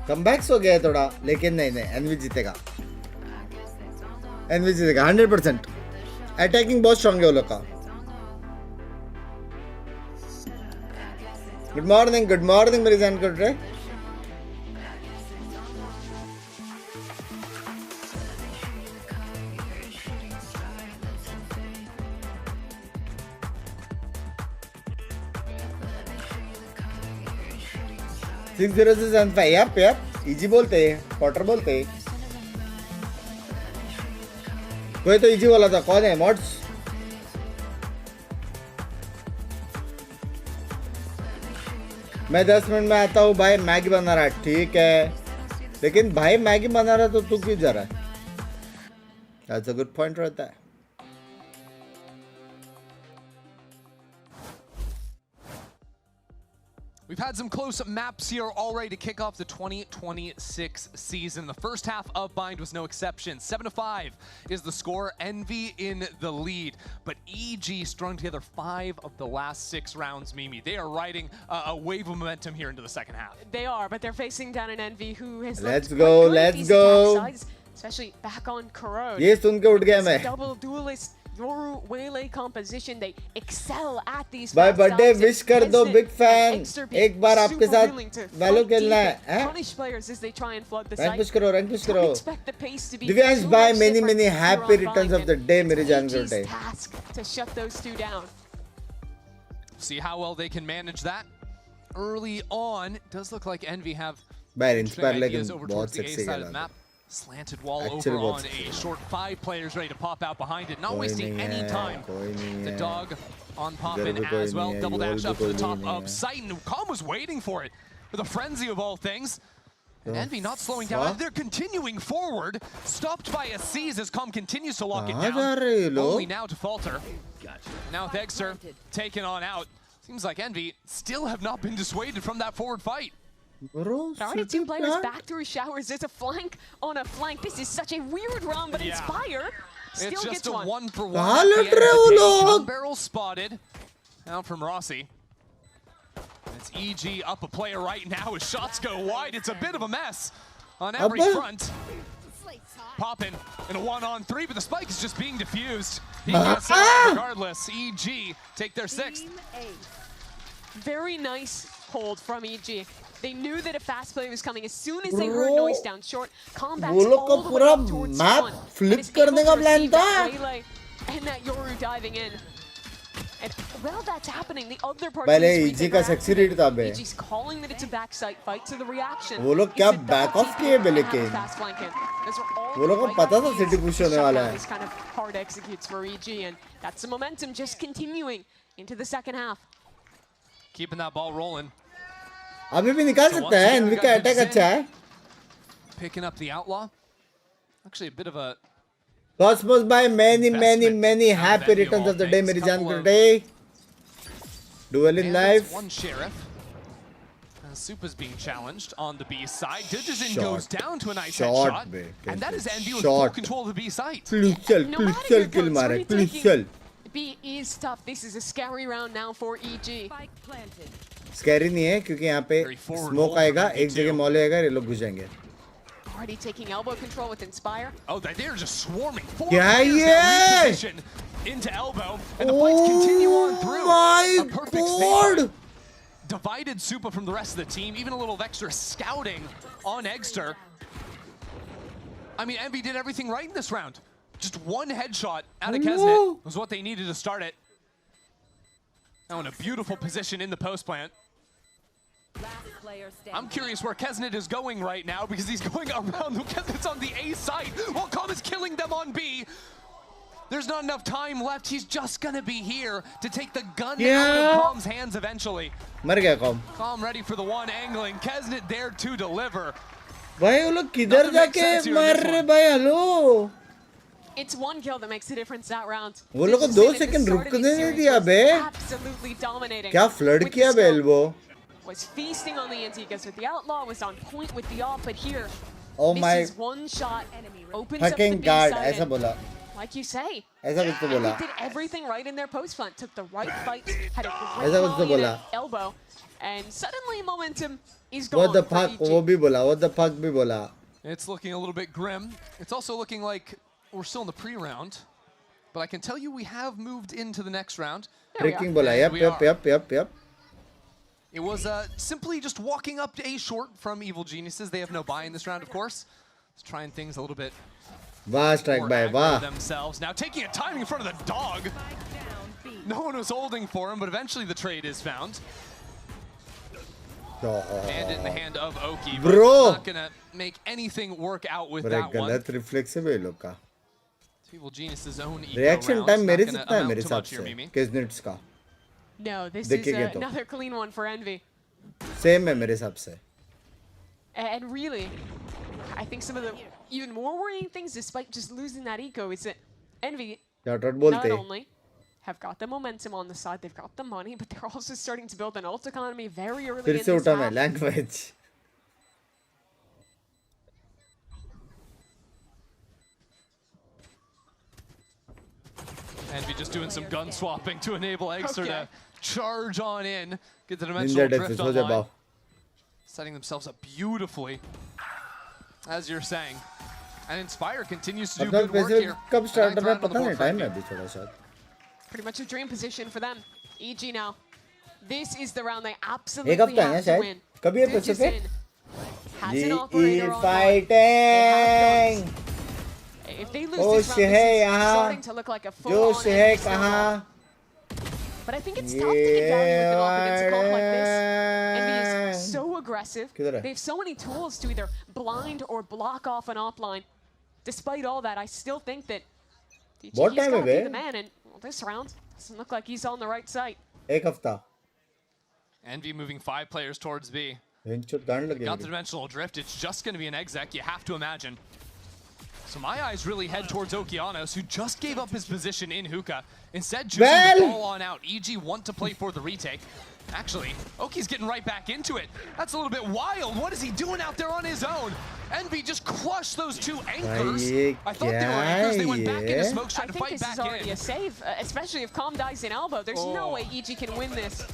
कमबैक्स हो गया है थोड़ा, लेकिन नहीं नहीं एनवी जीतेगा. एनवी जीतेगा 100%. अटैकिंग बहुत स्ट्रांग है वो लोग का. गुड मॉर्निंग मेरी जान कर रहे. सिक्स 0 से 7-5. यप इजी बोलते हैं, क्वार्टर बोलते हैं. कोई तो इजी वाला था. कौन है? मॉड्स. मैं 10 मिनट में आता हूँ भाई. मैगी बना रहा है. ठीक है, लेकिन भाई मैगी बना रहा तो तू क्यों जा रहा है? That's a good point रहता है. We've had some close maps here already to kick off the 2026 season. The first half of Bind was no exception. 7-5 is the score. Envy in the lead. But EG strung together 5 of the last 6 rounds, Mimi. They are riding a wave of momentum here into the second half. They are, but they're facing down an Envy who has Let's looked go, quite good at let's these go. attack sides, especially back on Corrode. ये सुन के उठ गया मैं. Double duelist Yoru, Wele composition, they excel at these. Bye birthday wish कर दो big fan. एक बार आपके साथ वैलो खेलना है. Punish players as they try and flood the rank site. push करो, rank push करो. Expect the pace to be Divyansh, so bye. much Many different happy here on returns of the day, मेरे जान EG's day. task to shut those two down. See how well they can manage that early on. Does look like Envy have By inspire ideas लेकिन over बहुत towards the A sexy side of the खेला. map. Slanted wall Actually over on बहुत a short 5 players ready to pop out behind it. Not कोई wasting नहीं any है, time. कोई नहीं The है. dog on इधर popping भी कोई as well. नहीं है, Double योल dash भी up to कोई the top नहीं of है. sight. And Calm was waiting for it with a frenzy of all things. And Envy not slowing down. fuck? They're continuing forward. Stopped by a seize as Calm continues to lock it कहाँ जा रहे हैं ये down. लोग? Only now to falter. Now with Exter taken on out. Seems like Envy still have not been dissuaded from that forward fight. Bro, Already two players back through showers. There's a flank on a flank. This is such a weird run, but Inspire still It's just gets a one. 1-for-1. कहाँ at the लड़ end of रहे the हो day. लोग? Gun barrel spotted. Out from Rossi. It's EG up a player right now as shots go wide. It's a bit of a mess on every Abba. front. Poppin' in a 1-on-3, but the spike is just being diffused. He gets it regardless. EG take their 6th. Very nice hold from EG. They knew that a fast play was coming as soon as they heard noise down short. Combats वो लोग का all the way पूरा up towards map front. flip And is करने able का to plan receive था. that Waylay and that Yoru diving in. And while that's happening, the other part पहले of EG का sexy read था बे. EG's calling that it's a backside fight, so the reaction. वो लोग क्या back off किए बे लेकिन. वो लोग को पता था city push होने वाला है. This kind of hard executes for EG, and that's the momentum just continuing into the second half. Keeping that ball rolling. अभी भी निकाल सकता है. Envy का attack अच्छा है. Picking up the outlaw. Actually, a bit of a Cosmos by many happy returns of the day, मेरी जान for day. Duel in life. One sheriff. Supa's being challenged on the B side. Digizen Shot. goes down to a nice Shot, headshot. bhai. And that is Envy with Shot. full control of the B site. Please चल kill मारे. Please चल. B is tough. This is a scary round now for EG. Scary नहीं है क्योंकि यहाँ पे smoke आएगा, एक जगह मॉल आएगा, ये लोग घुस जाएंगे. Already taking elbow control with Inspire. Oh, they're just swarming. 4 क्या players ये? now reposition into elbow. And the fights continue on through. My A perfect God. save. Divided Supa from the rest of the team. Even a little extra scouting on Eggster. I mean, Envy did everything right in this round. Just one headshot out of Kesnet was what they needed to start it. Now in a beautiful position in the post plant. I'm curious where Kesnet is going right now because he's going around. Kesnet's on the A side while Calm is killing them on B. There's not enough time left. He's just going to be here to take the gun out of Calm's hands eventually. मर गया Calm. Calm ready for the one angling. Kesnet there to deliver. भाई वो लोग किधर जाके मार रहे भाई hello. It's one kill that makes the difference that round. वो लोग को 2 सेकंड रुकने नहीं दिया बे. Absolutely dominating. क्या फ्लड किया बे elbow. Was feasting on the Antigas with the Outlaw, was on point with the AWP, but here, Oh my misses one shot, opens up the fucking B God, side, ऐसा बोला. like you say, ऐसा कुछ तो they बोला. did everything right in their post front, took the right fight, had a ऐसा great कुछ तो volley बोला. at elbow, and suddenly momentum is gone. What the for fuck EG. वो भी बोला. What the fuck भी बोला. It's looking a little bit grim. It's also looking like we're still in the pre-round. But I can tell you we have moved into the next round. Tricking बोला. Yep. It was simply just walking up to A short from Evil Geniuses. They have no buy in this round, of course. It's trying things a little bit वाह strike by वाह. themselves. Now taking a timing in front of the dog. No one was holding for him, but eventually the trade is found. And in the hand of Oki. But Bro. not gonna make anything work out with that one. गलत reflex है बे लोग का. Evil Geniuses' own eco Reaction rounds, time not मेरे gonna जितना है amount मेरे to हिसाब much here, से. Mimi. Kisnets का. No, this is देखेंगे तो. another clean one for Envy. Same है मेरे हिसाब से. And really, I think some of the even more worrying things, despite just losing that eco, is that Envy Shout out not बोलते. only have got the momentum on the side, they've got the money, but they're also starting to build an ult economy very early फिर in से this उठा मैं half. language. Envy just doing some gun swapping to enable Eggster to charge on in, get the Ninja dimensional death drift हो जा online. बाव. Setting themselves up beautifully, as you're saying. And Inspire continues to do अपना good work पैसे here. कब start Ninth हो रहा है round on पता the नहीं board टाइम for है NV. अभी थोड़ा सा Pretty much a dream position for them. EG now. This is the round they एक absolutely हफ्ता है have to शायद win. कभी है पैसे पे Has an operator on board. Fighting If they lose जोश this round, है this is यहाँ starting to look like a full-on जोश है enemy कहाँ But I think it's tough to get value with an op against a comp like this. Envy is so aggressive. किधर है? They have so many tools to either blind or block off an offline. Despite all that, I still think that he's बहुत got time to है be bay the man. And well, this round doesn't look like he's on the right side. एक हफ्ता Envy moving 5 players towards B. Venture गांड लग Got the गई dimensional drift. It's just going to be an exec, you have to imagine. So my eyes really head towards Okeanos, who just gave up his position in hookah. Instead, choosing to ball on out. EG want to play for the retake. Actually, Oki's getting right back into it. That's a little bit wild. What is he doing out there on his own? Envy just crushed those two anchors. I thought they were anchors. They went back into smokes, trying to fight back in. I think this is already a save, especially if Calm dies in elbow. There's no way EG can win this.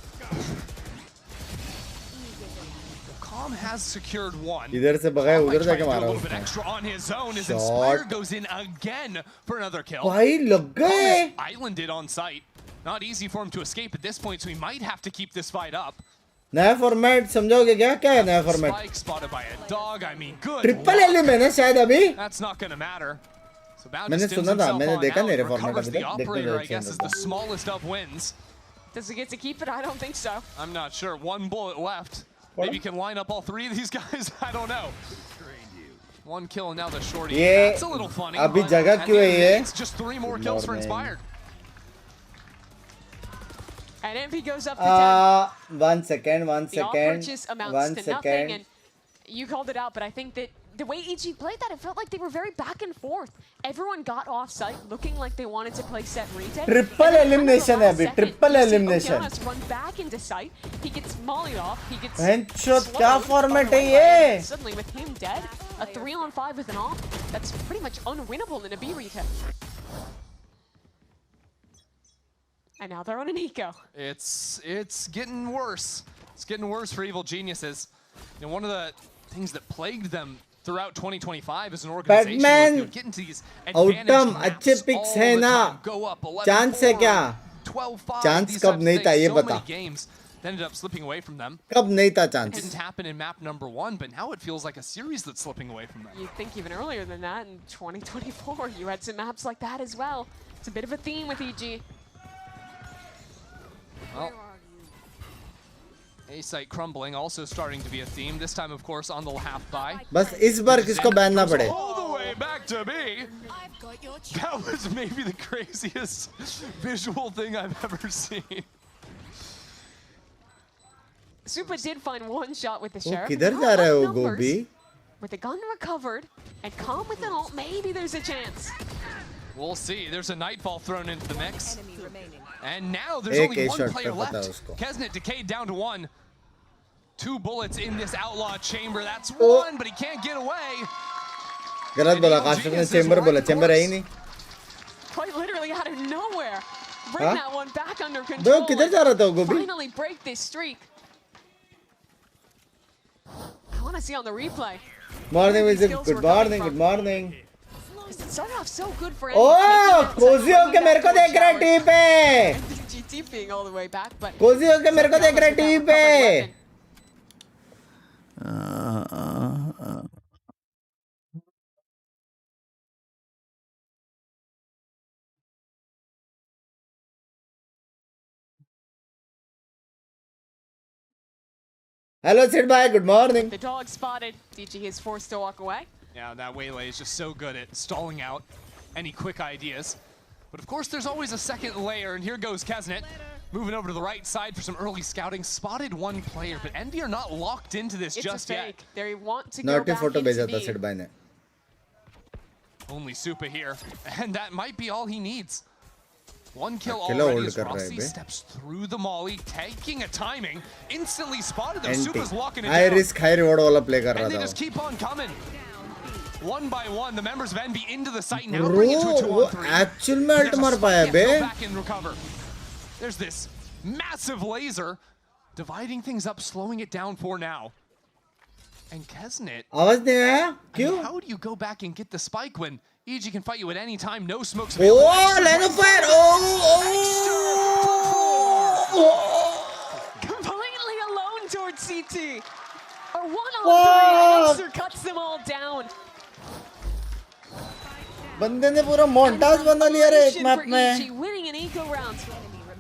Calm has secured one. इधर से बगाया उधर जाके A मारा little bit उसने extra on his own as Shot. Inspire goes in again for another kill. भाई लग गए Islanded on site. Not easy for him to escape at this point, so he might have to keep this fight up. नया format समझोगे क्या क्या है नया format Spike spotted by a dog. I mean, good. Triple elim है ना शायद अभी That's not going to matter. So Bound मैंने just stims सुना था himself मैंने on देखा out, मेरे फॉर्मेट recovers अभी the तक देखते operator, I देखते guess, is the smallest of wins. Does he get to keep it? I don't think so. I'm not sure. One bullet left. Maybe you can line up all 3 of these guys. I don't know. One kill and now the shorty. ये That's a little funny. अभी but जगह at क्यों the है end of the day, ये It's just 3 more kills for Inspired. And Envy goes up to 10. 1 second The off-purchase amounts to nothing, and you called it out, but I think that the way EG played that, it felt like they were very back and forth. Everyone got off-site looking like they wanted to play set retake. Triple elimination है अभी triple elimination Okeanos run back into sight. He gets mollied off. He gets headshot slowed क्या by format the है way. ये Suddenly, with him dead, a 3-on-5 with an off, that's pretty much unwinnable in a B retake. And now they're on an eco. It's getting worse. It's getting worse for Evil Geniuses. You know, one of the things that plagued them throughout 2025 as an organization was they would get into these advantage autumn maps अच्छे pics है all the ना time, go up 11-4, chance है क्या 12-5, chance these कब types of नहीं था things. ये So बता many games that ended up slipping away from them. कब नहीं था It chance didn't happen in map number 1, but now it feels like a series that's slipping away from them. You'd think even earlier than that, in 2024, you had some maps like that as well. It's a bit of a theme with EG. Well, A-site crumbling also starting to be a theme. This time, of course, on the half buy. बस इस बार किसको ban ना पड़े All the way back to me. That was maybe the craziest visual thing I've ever seen. Supa did find one shot with the वो sheriff. किधर Not जा रहा है enough वो numbers. गोभी With the gun recovered and Calm with an ult, maybe there's a chance. We'll see. There's a Nightfall thrown into the mix. And now there's एक only A one shot player पे पता है left. उसको Kesnet decayed down to 1. 2 bullets in this outlaw chamber. That's Oh. 1, but he can't get away. गलत बोला काशिफ ने chamber बोला chamber है ही नहीं Quite literally out of nowhere. Bring Huh? that one back under दो control. किधर जा रहा था वो गोभी Finally break this streak. I want to see on the replay. Morning Where these visit kills good were coming morning from. Good morning 'Cause it started off so good for ओ Envy, cozy होके मेरे को देख रहा है TV पे GT being all the way back, but cozy होके मेरे को देख रहा है टीवी पे हेलो सिड भाई good morning the dog spotted. DG is forced to walk away. Yeah, that waylay is just so good at stalling out any quick ideas. But of course, there's always a second layer, and here goes Kesnet. Moving over to the right side for some early scouting. Spotted one player, but Envy are not locked into this It's just a yet. fake. They want to go naughty back photo into भेजा था B. Sid भाई ने Only Supa here, and that might be all he needs. One kill अकेला already hold as कर रहा है Rossi बे steps through the molly, taking a timing. Instantly spotted them. Anti Supa's locking it high down. Risk high reward वाला play कर And रहा they था just keep on coming. One by one, the members of Envy into the site now. Bring it to a वो 2-on-3. Actual में alt मार पाया बे Go back and recover. There's this massive laser dividing things up, slowing it down for now. And Kesnet, आवाज नहीं आया क्यों? how do you go back and get the spike when EG can fight you at any time? No smokes. Oh, line of fire! Completely alone towards CT. A 1-on-3, Exter cuts them all down. बंदे ने पूरा montage बना लिया रे एक map में. EG winning an eco round,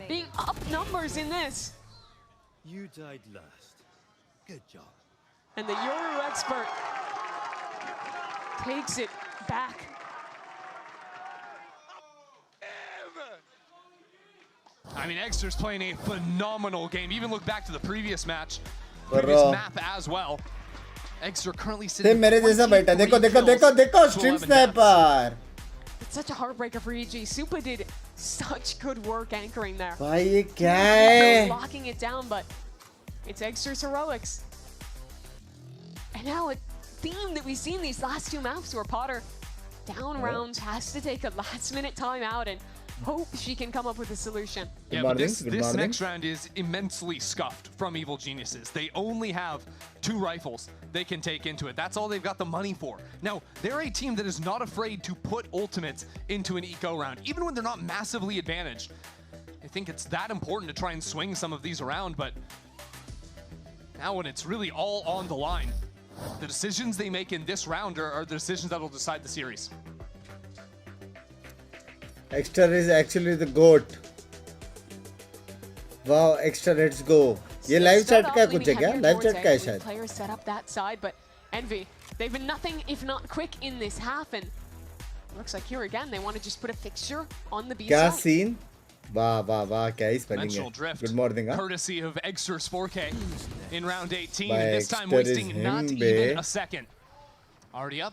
being up numbers in this. You died last. Good job. And the Yoru expert takes it back. I mean, Exter's playing a phenomenal game. Even look back to the previous match, previous map as well. Exter currently sitting. मेरे जैसा बैठा. देखो stream sniper. It's such a heartbreaker for EG. Supa did such good work anchoring there. भाई ये क्या है? Locking it down, but it's Exter's heroics. And now a theme that we've seen these last two maps where Potter down rounds has to take a last-minute timeout and hope she can come up with a solution. Yeah, but this next round is immensely scuffed from Evil Geniuses. They only have 2 rifles they can take into it. That's all they've got the money for. Now, they're a team that is not afraid to put ultimates into an eco round, even when they're not massively advantaged. I think it's that important to try and swing some of these around, but now when it's really all on the line, the decisions they make in this round are the decisions that will decide the series. Exter is actually the GOAT. Wow, Exter, let's go. ये live chat का कुछ है क्या? Live chat का है शायद. Players set up that side, but Envy, they've been nothing if not quick in this half, and looks like here again they want to just put a fixture on the B क्या side. scene? वाह क्या ही spelling है. Good morning. Courtesy of Exter's 4K in round 18, By and this time Exter wasting is not him, even be. a second. Already up.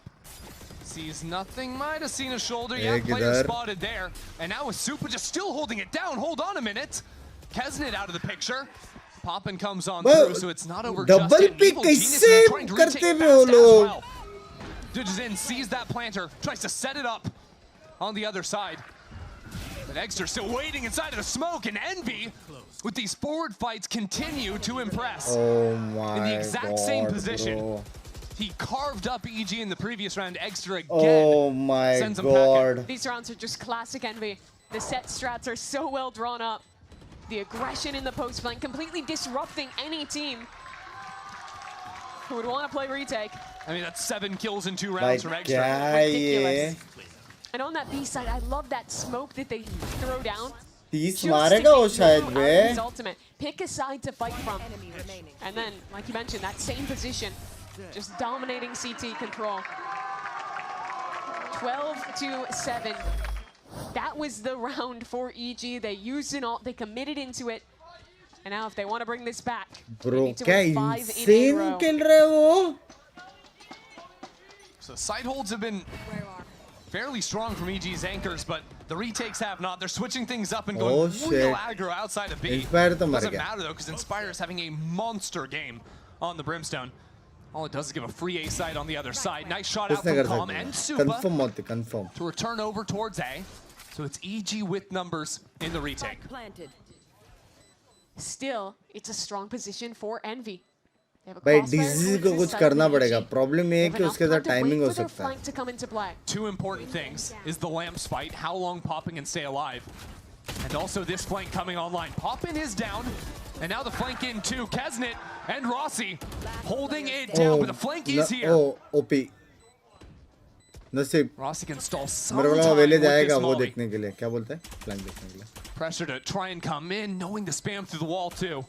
Sees nothing, might have seen a shoulder. Yeah, Ek player idhar. spotted there. And now with Supa just still holding it down. Hold on a minute. Kesnet out of the picture. Poppin comes on through, so it's not over just double yet. pick Evil Genius कैसे is trying to retake करते fast हैं वो as लोग? well. Dudge's sees that planter, tries to set it up on the other side. But Exter still waiting inside of the smoke, and Envy, with these forward fights, continue to impress. Oh my in the exact same God, position. bro. He carved up EG in the previous round. Exter again Oh my sends him packing. God. These rounds are just classic Envy. The set strats are so well drawn up. The aggression in the post flank completely disrupting any team who would want to play retake. I mean, that's 7 kills in 2 rounds from Exter. Ridiculous. And on that B side, I love that smoke that they throw down. 30 मारेगा वो शायद वे. His ultimate. Pick a side to fight from. And then, like you mentioned, that same position, just dominating CT control. 12-7. That was the round for EG. They used it all. They committed into it. And now if they want to bring this back, they Bro, need to क्या win 5 in a insane row. खेल रहे हैं वो? So side holds have been fairly strong from EG's anchors, but the retakes have not. They're switching things up and going real aggro outside of B. Inspire तो मर Doesn't गया. matter though, because Inspire is having a monster game on the Brimstone. All it does is give a free A side on the other side. Nice shot out किसने from कर Palm सकता and है? Supa Confirm मत confirm. to return over towards A. So it's EG with numbers in the retake. Still, it's a strong position for Envy. They have a भाई crossfire DCC towards को this कुछ side करना of the पड़ेगा. EG. Problem ये है कि They have उसके enough साथ time to timing wait हो for their सकता है. flank to come into play. 2 important things is the Lamps fight, how long Poppin can stay alive. And also this flank coming online. Poppin is down, and now the flank in too. Kesnet and Rossi holding it down, but the flank is here. Oh, OP. नसीब. Rossi can stall some मेरे को लगा time वेले with this जाएगा वो molly. देखने के लिए. क्या बोलते हैं? Flank देखने के लिए. Pressure to try and come in, knowing the spam through the wall too.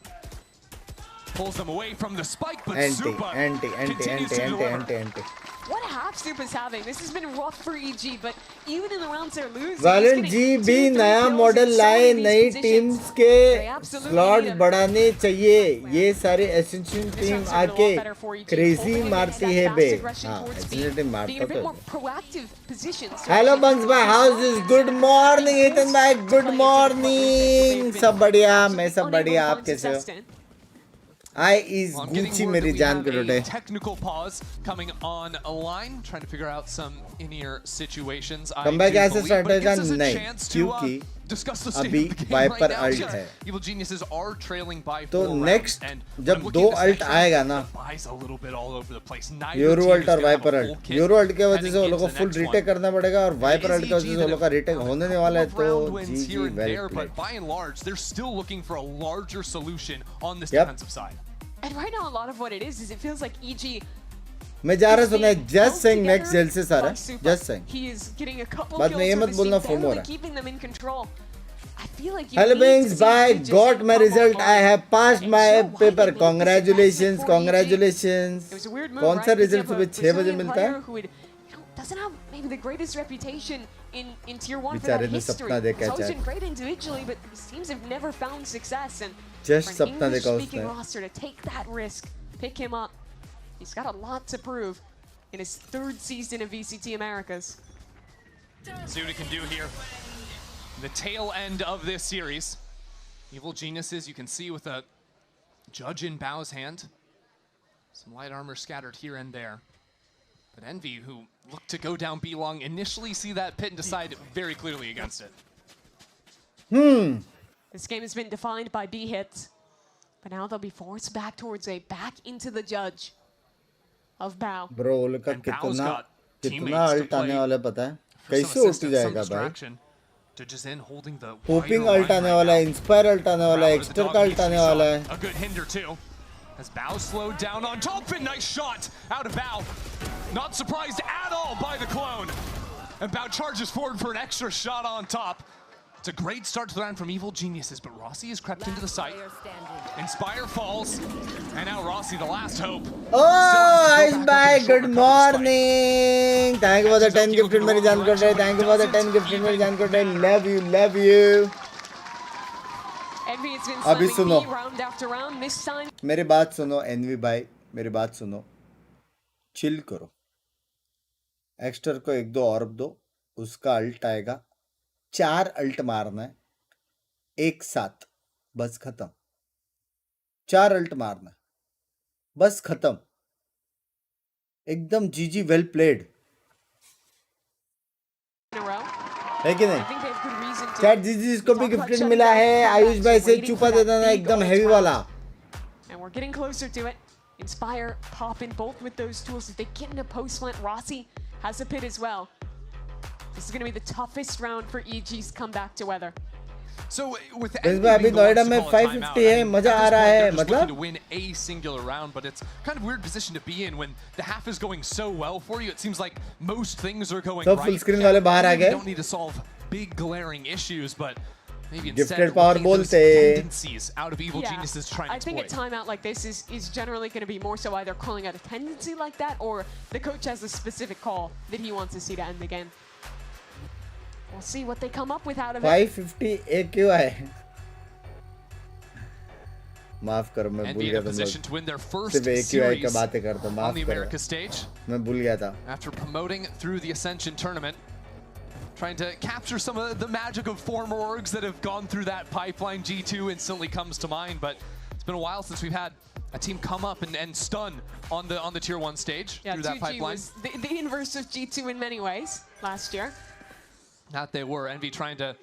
Pulls them away from the spike, but Supa continues to deliver. What a half Supa's having. This has been rough for EG, but even in the rounds they're losing, Valorant जी भी नया model लाए, नई teams के slots बढ़ाने चाहिए. ये सारे essential team आके क्रेजी मारती है बे. हाँ, एसेंशियल टीम मारता तो. हेलो बंस भाई, हाउस इज गुड मॉर्निंग. इतन भाई गुड मॉर्निंग. सब बढ़िया, मैं सब बढ़िया. आप कैसे हो? I is Gucci मेरी जान के रोटे. Technical pause coming on a line, trying to figure out some in-ear situations. Comeback ऐसे स्टार्ट होगा नहीं, क्योंकि discuss the state अभी of the game Viper right now. ult है. Evil Geniuses are trailing by तो 4 next rounds, and जब when I'm दो looking at this ult next आएगा round, ना, the buys a little bit all over the place. Neither Euro team ult is और gonna have Viper a full ult. kit Euro ult की वजह से वो heading लोग को into the full next one. retake करना पड़ेगा और Viper It ult is की वजह से EG वो लोग का retake होने नहीं वाला है तो round wins GG here and well there, played. but by and large, they're still looking for a larger solution on this Yep. defensive side. And right now, a lot of what it is it feels like EG. मैं जा रहा सुना just saying next jail से सारा just saying. He is getting a couple बाद में ये kills मत with बोलना this team, FOMO हो barely रहा है. keeping them in control. I feel like you Hello need to Binks, see bye. Bridges Got my come result. online I have passed and my show why they paper. made this Congratulations, investment for EG. congratulations. It was a weird move, कौन सा right? result Because you सुबह have a 6 बजे Brazilian मिलता है? player who would, doesn't have maybe the greatest reputation in Tier 1 for बेचारे that ने history. सपना देखा He's always है been great individually, but his teams have never found success. And Just for an सपना देखा English-speaking उसने. roster to take that risk, pick him up, he's got a lot to prove in his 3rd season of VCT Americas. See what he can do here. The tail end of this series. Evil Geniuses, you can see with a judge in Bao's hand. Some light armor scattered here and there. But Envy, who looked to go down B long, initially see that pit and decide very clearly against it. This game has been defined by B hits, but now they'll be forced back towards a back into the judge of Bao. Bro वो लोग का कितना ult आने वाला है पता है? कैसे उठ जाएगा भाई? Judges in holding the Hoping ult आने वाला है, Inspire ult आने वाला है, Extra का ult आने वाला है. A good hinder too. As Bao slowed down on top, and nice shot out of Bao. Not surprised at all by the clone. And Bao charges forward for an extra shot on top. It's a great start to the round from Evil Geniuses, but Rossi has crept into the site. Inspire falls, and now Rossi, the last hope. Oh, Ice Bye, good morning. Thank you for the 10 gifted मेरी जान कर रहे. Thank you for the 10 gifted मेरी जान कर रहे. Love you, love you. Envy has been अभी सुनो. slamming B round after round. This time, मेरी बात सुनो एनवी भाई, मेरी बात सुनो. चिल करो. एक्स्टर को 1-2 ऑर्ब दो, उसका अल्ट आएगा. 4 अल्ट मारना है एक साथ, बस खत्म. 4 अल्ट मारना है, बस खत्म. एकदम जीजी well played in a row. है कि I नहीं? think they have good reason to. Chat जीजी इसको भी गिफ्टेड मिला है. आयुष भाई से छुपा दे देना एकदम हैवी वाला. And we're getting closer to it. Inspire popping both with those tools. If they get into post plant, Rossi has a pit as well. This is going to be the toughest round for EG's comeback to weather. So with अभी नोएडा में 550 है, मजा आ रहा है. मतलब to win a singular round, but it's kind of weird position to be in when the half is going so well for you. It seems like most things are going तो right. full screen वाले बाहर आ You गए. don't need to solve big glaring issues, but maybe Gifted instead power looking at those बोलते. tendencies out of Evil Geniuses trying to I think a exploit. timeout like this is generally going to be more so either calling out a tendency like that or the coach has a specific call that he wants to see to end the game. We'll see what they come up with out of it. 550 AQI. माफ करो मैं भूल Envy in गया a तुम position लोग. to win their first सिर्फ AQI series का बातें करता हूँ. on माफ the करो. America stage. मैं भूल गया था. After promoting through the Ascension tournament, trying to capture some of the magic of former orgs that have gone through that pipeline. G2 instantly comes to mind, but it's been a while since we've had a team come up and stun on the Tier 1 stage through that 2G pipeline. was the inverse of G2 in many ways last year. That they were. Envy trying to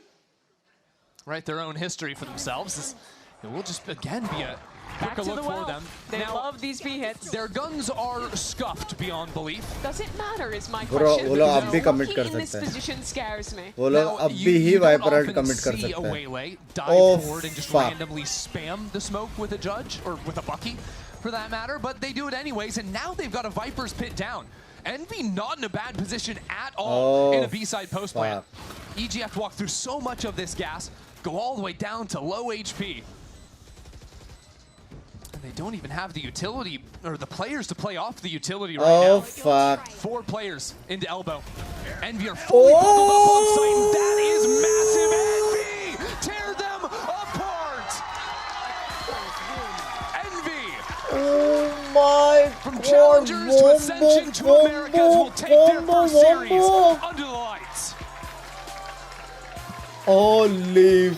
write their own history for themselves. It will just again be a Back quicker to the look well. for them. They Now, love these B hits. their guns are scuffed beyond belief. Does it matter is my Bro, question. वो लोग अब भी No. commit Looking कर in this सकते हैं. position scares me. वो लोग अब भी ही वाइपर अल्ट कमिट कर see a सकते हैं. waylay, dive Oh, forward and just fuck. randomly spam the smoke with a judge, or with a Bucky for that matter, but they do it anyways, and now they've got a Viper's pit down. Envy not in a bad position at all in a B-side post plant. EG have to walk through so much of this gas, go all the way down to low HP. And they don't even have the utility, or the players to play off the utility right now. Oh fuck. 4 players into elbow. Envy are fully bundled up on site, and that is massive. Envy tear them apart. Envy. Oh my From god. challengers to ascension to Americas will take their first series under the lights. Holy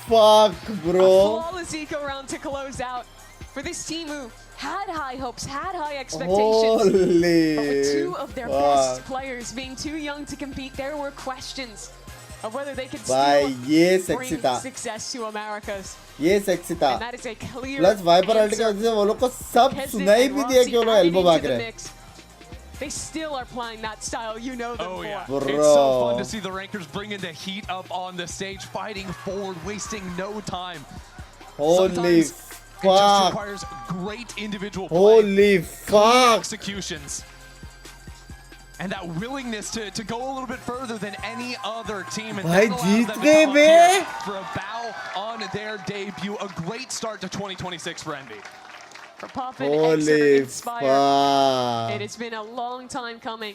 fuck, bro. Flawless eco round to close out for this team who had high hopes, had high expectations. Holy But with 2 of their fuck. best players being too young to compete, there were questions. of whether they could भाई still ये bring sexy था, success to Americas. ये sexy था. And that is a clear plus Viper ult की answer. वजह से वो लोग को सब Kesnet सुनाई and भी दिया Roxy कि वो लोग added एल्बो into भाग the रहे हैं. mix. They still are playing that style, you know them Oh yeah, for. Bro. it's so fun to see the rankers bringing the heat up on the stage, fighting forward, wasting no time. Holy Sometimes it just fuck. requires great individual play, Holy clean fuck. executions, and that willingness to go a little bit further than any other team. And भाई that allows जीत them to गए come up बे. here for a bow on their debut. A great start to 2026 for Envy. For Puffin, Holy Exeter, Inspire. fuck. It has been a long time coming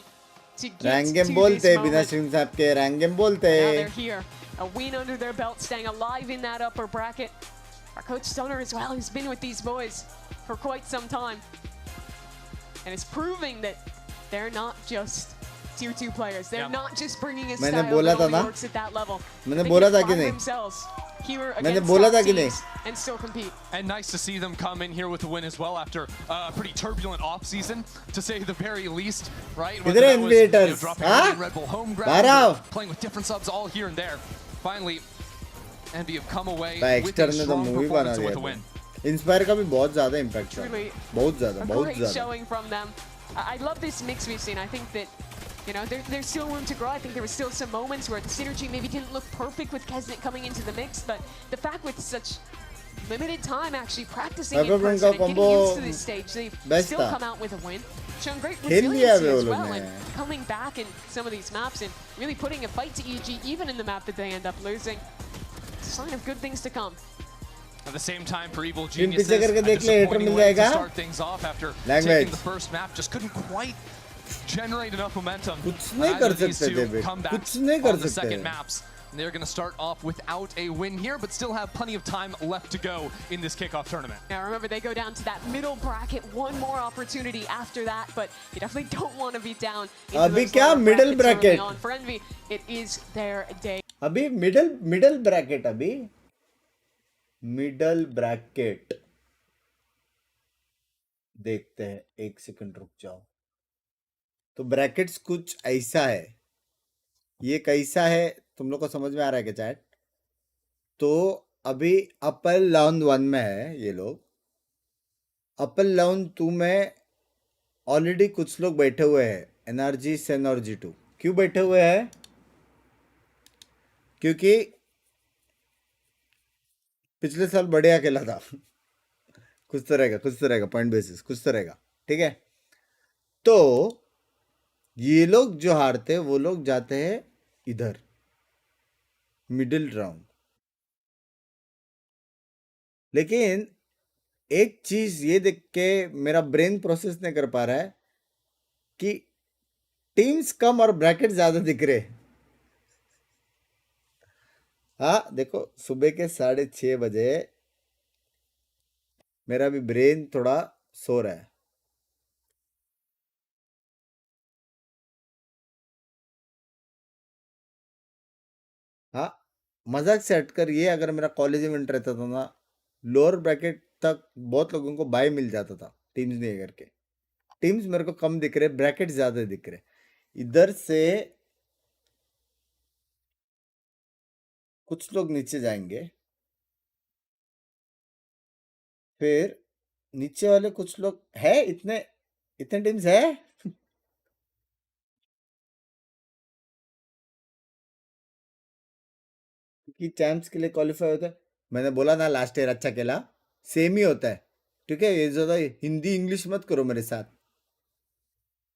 to get rank to game this बोलते बिना moment. Stream साहब के rank game बोलते. Now they're here. A win under their belt, staying alive in that upper bracket. Our coach Stunner as well, who's been with these boys for quite some time. And it's proving that they're not just tier 2 players. They're not just bringing a मैंने style बोला that था only ना? works at that level. मैंने They बोला can था कि find नहीं? themselves here मैंने against बोला top था कि नहीं? teams and still compete. And nice to see them come in here with a win as well after a pretty turbulent off season, to say the very least, right? किधर है invaders? dropping हाँ? in Red Bull home बाहर ground, आओ. or playing with different subs all here and there. Finally, Envy have come away भाई with a Exter ने तो strong movie बना performance and दिया with a था. win. इंस्पायर का भी बहुत ज्यादा इम्पैक्ट था. Truly बहुत ज्यादा, a बहुत great ज्यादा. showing from them. I love this mix we've seen. I think that, you know, there's still room to grow. I think there were still some moments where the synergy maybe didn't look perfect with Kesnet coming into the mix, but the fact with such limited time actually practicing in Everyone person and का getting combo used to this stage, they've best still था. come out with a win. Shown great खेल लिया resiliency वे वो as लोग well ने. and coming back in some of these maps and really putting a fight to EG even in the map that they end up losing. It's a sign of good things to come. At the same time, for Evil in Geniuses, पीछे करके a देख ले, hater disappointing mill way to जाएगा. start things off after Language. taking the first map, just couldn't quite generate enough momentum. कुछ नहीं on कर either of these सकते two थे बे. comebacks कुछ नहीं कर on the सकते. second maps. And they're going to start off without a win here, but still have plenty of time left to go in this kickoff tournament. Now remember, they go down to that middle bracket. One more opportunity after that, but you definitely don't want to be down. अभी क्या middle bracket? For Envy, it is their day. अभी middle bracket अभी. Middle bracket देखते हैं. एक second रुक जाओ. तो ब्रैकेट्स कुछ ऐसा है. ये कैसा है तुम लोग को समझ में आ रहा है क्या चैट? तो अभी अपर राउंड 1 में है ये लोग. अपर राउंड 2 में ऑलरेडी कुछ लोग बैठे हुए हैं. एनर्जी सेनर्जी 2 क्यों बैठे हुए हैं? क्योंकि पिछले साल बढ़िया खेला था. कुछ तो रहेगा पॉइंट बेसिस, कुछ तो रहेगा. ठीक है. तो ये लोग जो हारते हैं वो लोग जाते हैं इधर मिडिल राउंड. लेकिन एक चीज ये देख के मेरा ब्रेन प्रोसेस नहीं कर पा रहा है कि टीम्स कम और ब्रैकेट ज्यादा दिख रहे. हाँ देखो, सुबह के 6:30 बजे मेरा भी ब्रेन थोड़ा सो रहा है. हाँ, मजाक से हटकर ये अगर मेरा कॉलेज इवेंट रहता था ना, लोअर ब्रैकेट तक बहुत लोगों को बाय मिल जाता था. टीम्स नहीं करके. टीम्स मेरे को कम दिख रहे, ब्रैकेट ज्यादा दिख रहे. इधर से कुछ लोग नीचे जाएंगे, फिर नीचे वाले कुछ लोग है. इतने टीम्स है. कि चैंप्स के लिए क्वालिफाई होता है. मैंने बोला ना लास्ट ईयर अच्छा खेला. सेम ही होता है. ठीक है, ये ज्यादा हिंदी इंग्लिश मत करो मेरे साथ.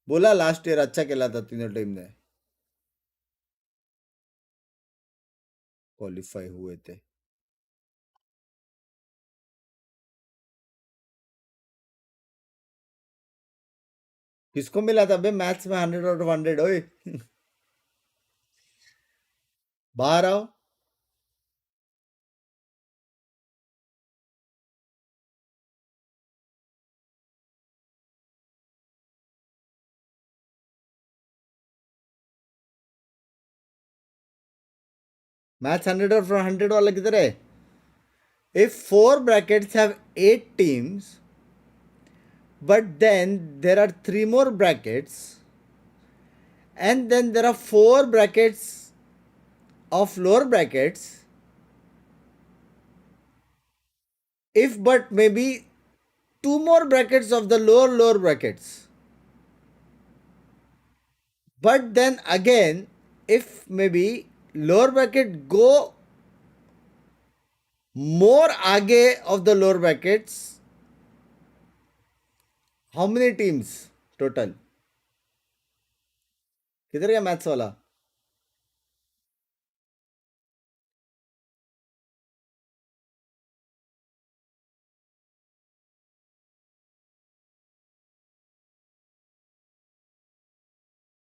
बोला लास्ट ईयर अच्छा खेला था तीनों टीम ने, क्वालिफाई हुए थे. किसको मिला था बे मैथ्स में 100 आउट ऑफ 100? ओए बाहर आओ. मैथ्स 100 आउट ऑफ 100 वाला किधर है? If 4 brackets have 8 teams, but then there are 3 more brackets, and then there are 4 brackets of lower brackets, if but maybe 2 more brackets of the lower brackets. But then again, if maybe lower bracket go more आगे of the lower brackets, how many teams total? किधर गया maths वाला?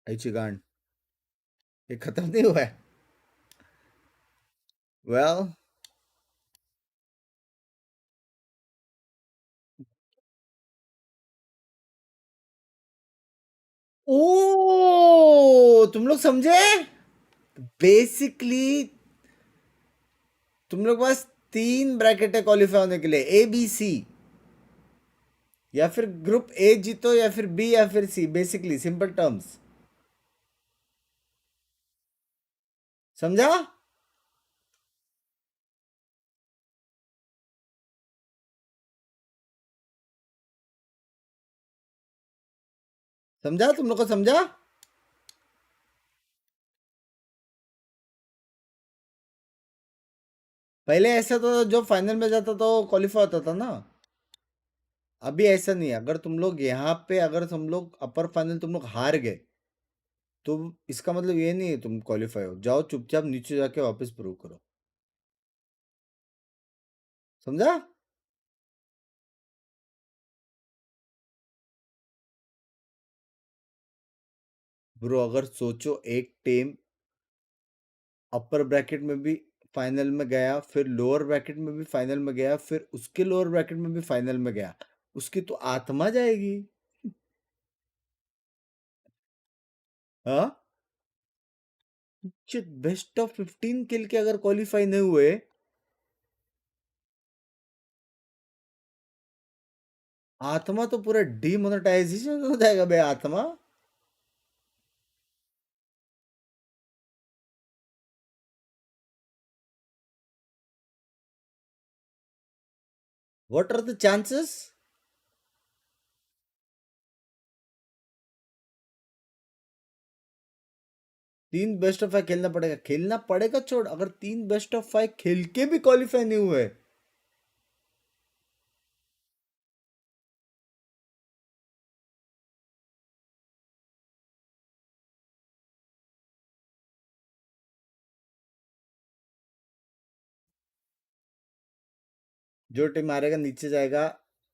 गांड ये खत्म नहीं हुआ है. Well, ओ तुम लोग समझे? बेसिकली तुम लोग पास 3 ब्रैकेट है क्वालिफाई होने के लिए, ए बी सी, या फिर ग्रुप ए जीतो या फिर बी या फिर सी. Basically simple terms. समझा? समझा? तुम लोग को समझा? पहले ऐसा तो जो फाइनल में जाता तो क्वालिफाई होता था ना. अभी ऐसा नहीं है. अगर तुम लोग यहाँ पे अगर तुम लोग अपर फाइनल तुम लोग हार गए तो इसका मतलब ये नहीं है तुम क्वालिफाई हो. जाओ चुपचाप नीचे जाके वापस प्रूव करो. समझा? ब्रो अगर सोचो एक टीम अपर ब्रैकेट में भी फाइनल में गया, फिर लोअर ब्रैकेट में भी फाइनल में गया, फिर उसके लोअर ब्रैकेट में भी फाइनल में गया, उसकी तो आत्मा जाएगी. हाँ, बेस्ट ऑफ 15 किल के अगर क्वालिफाई नहीं हुए, आत्मा तो पूरा डीमोनेटाइजेशन हो जाएगा बे. आत्मा व्हाट आर द चांसेस? तीन बेस्ट ऑफ 5 खेलना पड़ेगा छोड़. अगर 3 बेस्ट ऑफ 5 खेल के भी क्वालिफाई नहीं हुए, जो टीम मारेगा नीचे जाएगा,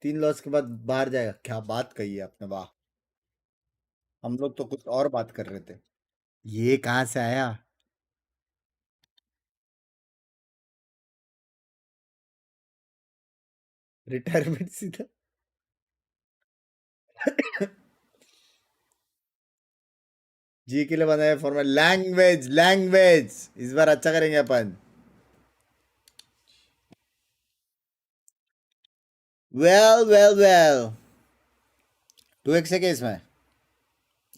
3 लॉस के बाद बाहर जाएगा. क्या बात कही है आपने, वाह. हम लोग तो कुछ और बात कर रहे थे. ये कहां से आया? रिटायरमेंट सीधा. जी के लिए बनाया फॉर्मेट. लैंग्वेज इस बार अच्छा करेंगे अपन. वेल 2x है क्या इसमें?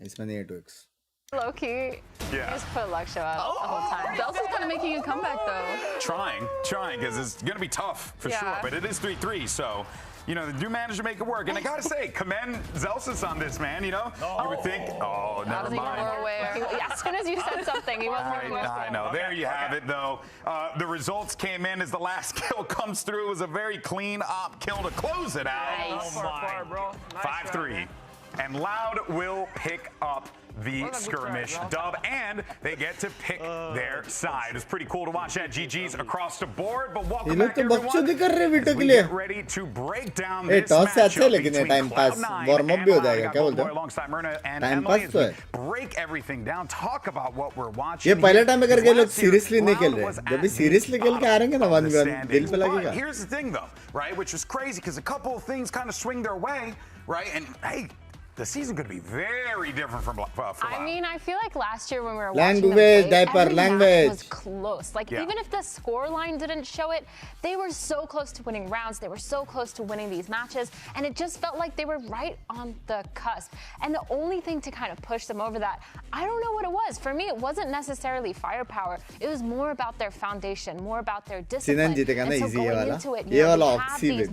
इसमें नहीं है 2x. Low key, Yeah. just put Luxo out the whole time. Delta's kind of making a comeback though. Trying, because it's going to be tough for Yeah. sure. But it is 3-3, so they do manage to make it work. And I gotta say, commend Zelsis on this, man. You would think, never mind. As soon as you said something, he wasn't even I know. There you have it, though. The results came in as the last kill comes through. It was a very clean op kill to close it out. Nice. 5-3. And Loud will pick up the skirmish dub, and they get to pick their side. It's pretty cool to watch that. GG's across the board, but welcome back everyone as we get ready to break down this matchup between Cloud9 and Boy alongside Myrna and Emily as we break everything down, talk about what we're watching. ये पहला time अगर ये लोग seriously नहीं खेल रहे, जब भी सीरियसली खेल के आ रहे हैं ना 1v1 दिल पे लगेगा. But here's the thing though, right, which was crazy because a couple of things kind of swing their way, right, and hey, the season could be very different from for I mean, I feel like last year when we were Language, watching them play, diaper, every language. match was close. Like, even if the score line didn't show it, they were so close to winning rounds. They were so close to winning these matches, and it just felt like they were right on the cusp. And the only thing to kind of push them over that, I don't know what it was. For me, it wasn't necessarily firepower. It was more about their foundation, more about their discipline. And so going into it, you know, they have these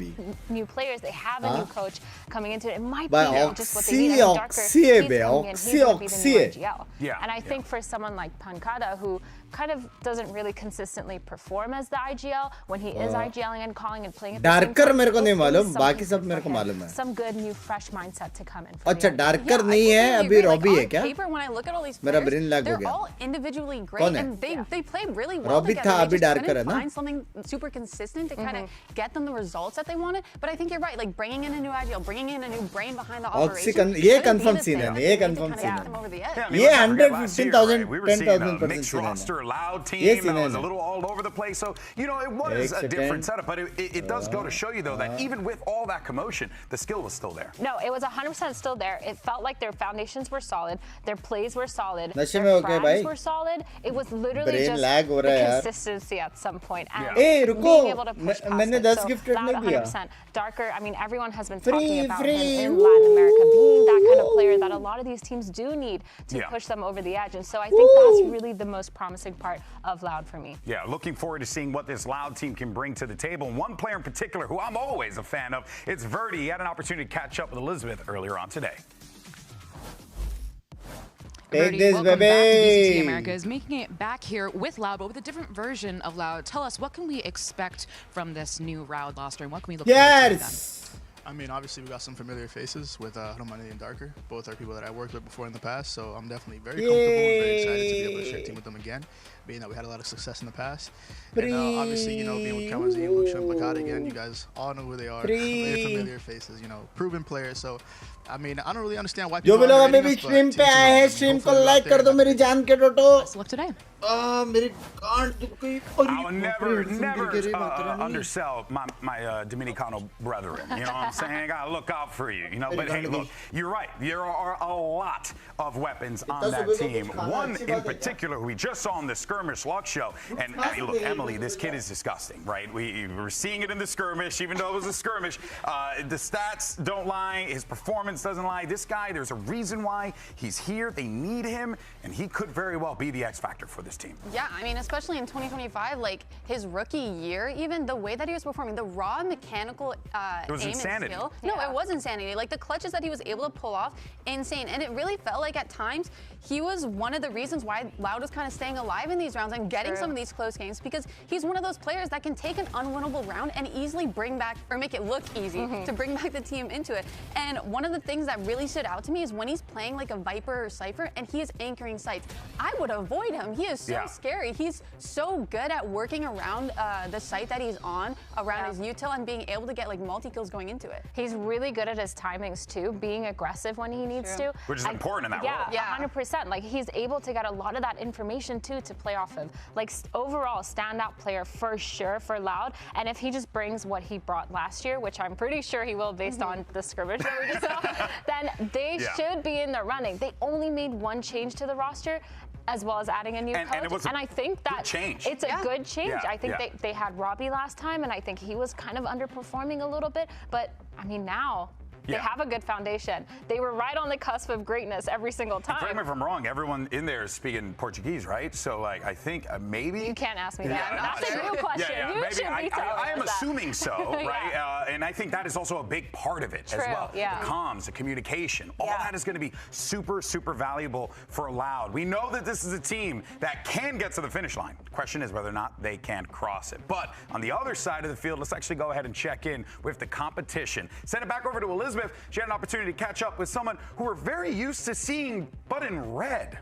new players. They have a new coach coming into it. It might be just what they need. I mean, Darker, he's coming in. He's going to be the new IGL. And I think for someone like Pankada, who kind of doesn't really consistently perform as the IGL, when he is IGLing and calling and playing at the same time, मेरे को नहीं मालूम, बाकी सब मेरे को मालूम है. Some good new fresh mindset to come in. अच्छा, darker नहीं है, अभी Robbie है क्या? Paper, when I look at all these मेरा players, brain lag हो they're गया. all individually great, and they play really well Robbie together. था, They अभी just darker है couldn't ना? find something super consistent to kind of get them the results that they wanted. But I think you're right, like bringing in a new IGL, bringing in a new brain behind the operation. ये confirm scene है, ये confirm scene है. ये 115,000, 10,000% mixed roster, loud team. Yes, It was a little all over the place. So, you know, it was a different setup. But it does go to show you, though, that even with all that commotion, the skill was still there. No, it was 100% still there. It felt like their foundations were solid. Their plays were solid. Their frags were solid. It was literally just the consistency at some point. And being able to push past it. So Loud 100%. Darker, I mean, everyone has been talking about him in Latin America being that kind of player that a lot of these teams do need to push them over the edge. And so I think that's really the most promising part of Loud for me. Yeah, looking forward to seeing what this Loud team can bring to the table. And one player in particular who I'm always a fan of, it's Verdi. He had an opportunity to catch up with Elizabeth earlier on today. Verdi, welcome back to VCT America, is making it back here with Loud, but with a different version of Loud. Tell us, what can we expect from this new Loud roster, and what can we look forward to them? I mean, obviously, we got some familiar faces with Romani and Darker. Both are people that I worked with before in the past, so I'm definitely very comfortable and very excited to be able to share a team with them again, being that we had a lot of success in the past. And obviously, you know, being with Kawazi, Lucia, and Plakada again, you guys all know who they are. Very familiar faces, you know, proven players. So, I mean, I don't really understand why people जो भी लोग अभी भी stream पे आए हैं, stream को like कर दो मेरी जान के टोटो. Let's look today. मेरी गांड दुख गई. I will never undersell my Dominicano brethren. You know what I'm saying? I gotta look out for you. You know, but hey, look, you're right. There are a lot of weapons on that team. One in particular who we just saw in the skirmish luck show. And look, Emily, this kid is disgusting, right? We were seeing it in the skirmish, even though it was a skirmish. The stats don't lie. His performance doesn't lie. This guy, there's a reason why he's here. They need him, and he could very well be the X factor for this team. Yeah, I mean, especially in 2025, like his rookie year, even the way that he was performing, the raw mechanical it was aim insanity. and skill. No, it was insanity. Like the clutches that he was able to pull off, insane. And it really felt like at times he was one of the reasons why Loud was kind of staying alive in these rounds and getting some of these close games, because he's one of those players that can take an unwinnable round and easily bring back, or make it look easy, to bring back the team into it. And one of the things that really stood out to me is when he's playing like a Viper or Cypher and he is anchoring sites. I would avoid him. He is so scary. He's so good at working around the site that he's on, around his util, and being able to get like multi-kills going into it. He's really good at his timings too, being aggressive when he needs to. Which is important in that role. Yeah, 100%. Like he's able to get a lot of that information too to play off of. Like overall standout player for sure for Loud. And if he just brings what he brought last year, which I'm pretty sure he will based on the skirmish that we just saw, then they should be in the running. They only made one change to the roster, as well as adding a new coach. And I think that it's a good change. I think they had Robbie last time, and I think he was kind of underperforming a little bit. But I mean, now they have a good foundation. They were right on the cusp of greatness every single time. Correct me if I'm wrong, everyone in there is speaking Portuguese, right? So, like, I think maybe... You can't ask me that. That's a real question. Maybe I am assuming so, right? And I think that is also a big part of it as well. The comms, the communication, all that is going to be super, super valuable for Loud. We know that this is a team that can get to the finish line. The question is whether or not they can cross it. But on the other side of the field, let's actually go ahead and check in with the competition. Send it back over to Elizabeth. She had an opportunity to catch up with someone who we're very used to seeing, but in red.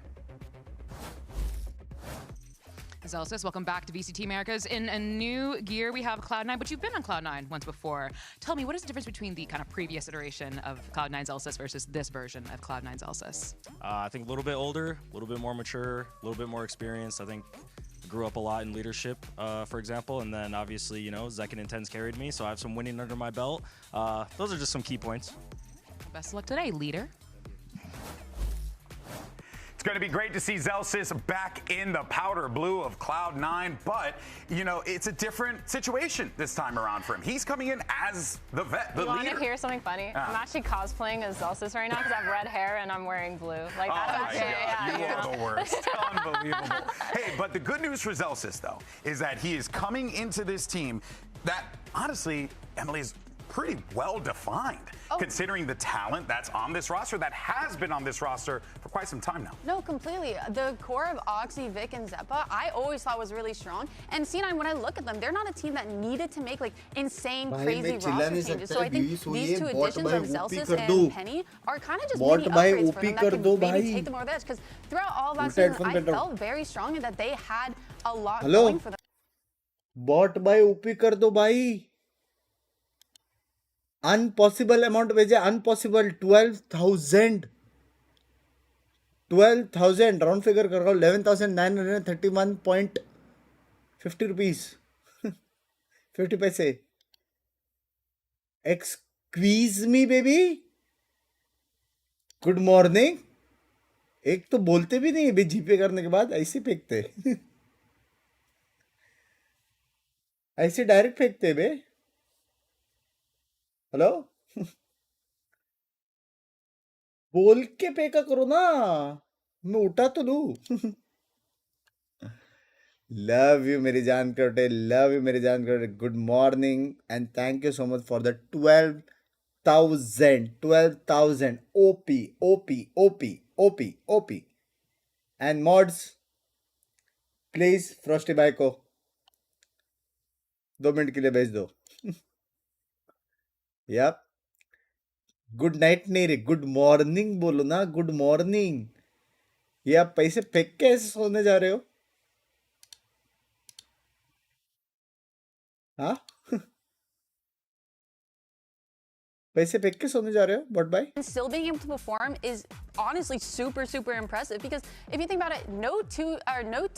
Zelsis, welcome back to VCT Americas. In a new gear, we have Cloud9, but you've been on Cloud9 once before. Tell me, what is the difference between the kind of previous iteration of Cloud9 Zelsis versus this version of Cloud9 Zelsis? I think a little bit older, a little bit more mature, a little bit more experienced. I think I grew up a lot in leadership, for example, and then obviously, you know, Zek and Intense carried me, so I have some winning under my belt. Those are just some key points. Best of luck today, leader. It's going to be great to see Zelsis back in the powder blue of Cloud9, but, you know, it's a different situation this time around for him. He's coming in as the vet, the leader. You want to hear something funny? I'm actually cosplaying as Zelsis right now because I have red hair and I'm wearing blue. Like, that's you are the worst. Unbelievable. Hey, but the good news for Zelsis, though, is that he is coming into this team that, honestly, Emily's pretty well defined, considering the talent that's on this roster, that has been on this roster for quite some time now. No, completely. The core of Oxy, Vic, and Zeppa, I always thought was really strong. And C9, when I look at them, they're not a team that needed to make like insane, crazy roster changes. So I think these two additions of Zelsis and Penny are kind of just mini upgrades for them that can maybe take them over the edge. Because throughout all of last season, I felt very strongly that they had a lot going for them. Bot by OP कर दो भाई. Unpossible amount भेजे, unpossible 12,000 round figure कर रहा हूँ 11,931.50 rupees 50 पैसे. Excuse me baby. Good morning. एक तो बोलते भी नहीं बे, जीपे करने के बाद ऐसे फेंकते ऐसे डायरेक्ट फेंकते बे. हेलो बोल के पे का करो ना, मैं उठा तो लूं. लव यू मेरी जान करोटे, लव यू मेरी जान करोटे. Good morning and thank you so much for the 12,000 OP and mods. Please Frosty भाई को 2 मिनट के लिए भेज दो. यप. गुड नाइट नहीं रे, गुड मॉर्निंग बोलो ना, गुड मॉर्निंग. ये आप पैसे फेंक के ऐसे सोने जा रहे हो? हाँ पैसे फेंक के सोने जा रहे हो बट भाई? And still being able to perform is honestly super impressive, because if you think about it, no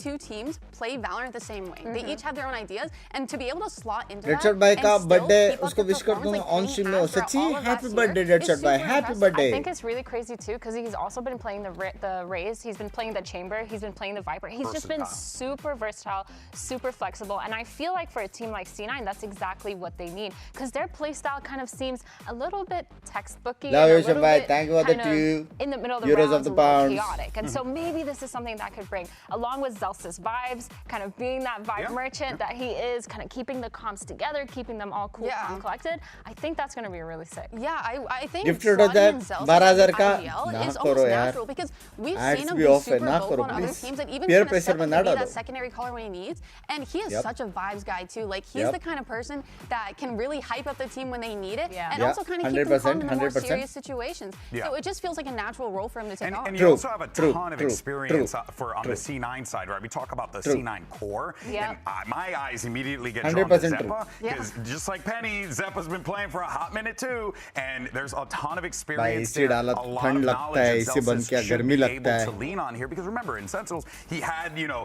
two teams play Valorant the same way. They each have their own ideas, and to be able to slot into that Deadshot भाई का birthday उसको wish कर दूंगा on stream में. सच्ची happy birthday Deadshot भाई, happy birthday. I think it's really crazy too because he's also been playing the Raze, he's been playing the Chamber, he's been playing the Viper. He's just been super versatile, super flexible, and I feel like for a team like C9, that's exactly what they need, because their playstyle kind of seems a little bit textbooky, and a little bit thank you for the two in the middle of the Euros rounds, of the a little pounds. chaotic. And so maybe this is something that could bring, along with Zelsis vibes, kind of being that vibe merchant that he is, kind of keeping the comps together, keeping them all cool, calm, collected. I think that's going to be really sick. Yeah, I think Gifted slotting in Zelsis as का IDL ना is करो almost यार. natural, because we've Ads seen him भी be off है, super ना vocal करो on other please. teams, and even Peer kind of pressure step में up ना and be डालो. that secondary caller when he needs. And he is such a vibes guy too. Like, he's the kind of person that can really hype up the team when they need it, and also kind of keep them calm in the more serious situations. So it just feels like a natural role for him to take on. And you also have a ton of experience on the C9 side, right? We talk about the C9 core, and my eyes immediately get drawn to Zeppa, because just like Penny, Zeppa's been playing for a hot minute too, and there's a ton of experience there, a lot of knowledge that Zelsis should be able to lean on here, because remember, in Sentinels, he had, you know,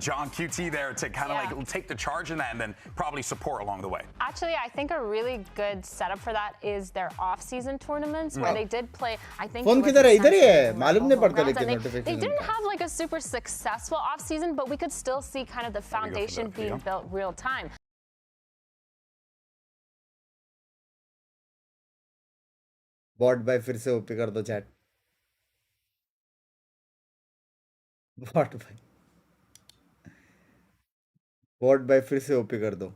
John QT there to kind of like take the charge in that and then probably support along the way. Actually, I think a really good setup for that is their off-season tournaments, where they did play, I think phone किधर है? इधर ही है, मालूम नहीं पड़ता लेकिन they notification. didn't have like a super successful off-season, but we could still see kind of the foundation being built real time. Bot भाई फिर से ओपी कर दो चैट. बॉट भाई फिर से ओपी कर दो.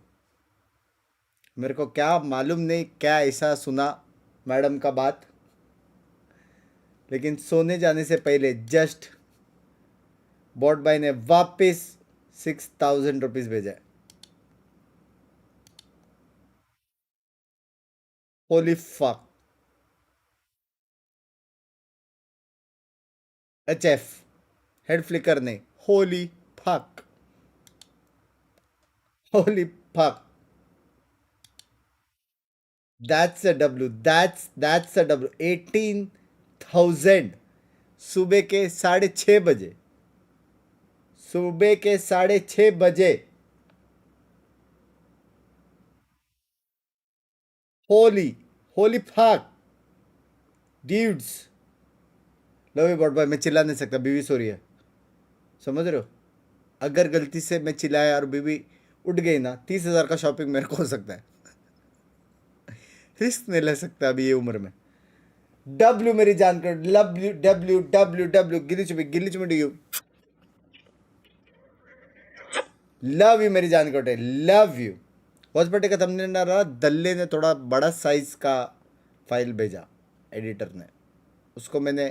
मेरे को क्या मालूम नहीं क्या ऐसा सुना मैडम का बात, लेकिन सोने जाने से पहले जस्ट बॉट भाई ने वापस 6,000 रुपीज भेजा. Holy fuck. HF head flicker ने holy fuck. Holy fuck. That's a W. That's a W. 18,000 सुबह के 6:30 बजे. सुबह के 6:30 बजे. Holy fuck, dudes. लो भी बॉट भाई, मैं चिल्ला नहीं सकता, बीवी सो रही है, समझ रहे हो? अगर गलती से मैं चिल्लाया और बीवी उठ गई ना, 30,000 का शॉपिंग मेरे को हो सकता है। रिस्क नहीं ले सकता अभी ये उम्र में। डब्ल्यू मेरी जान कर, डब्ल्यू डब्ल्यू डब्ल्यू डब्ल्यू, गिल्ली चुम्मी टू यू, लव यू मेरी जान कोटे, लव यू। हॉस्पिटल का थंबनेल ना रहा, दल्ले ने थोड़ा बड़ा साइज का फाइल भेजा एडिटर ने, उसको मैंने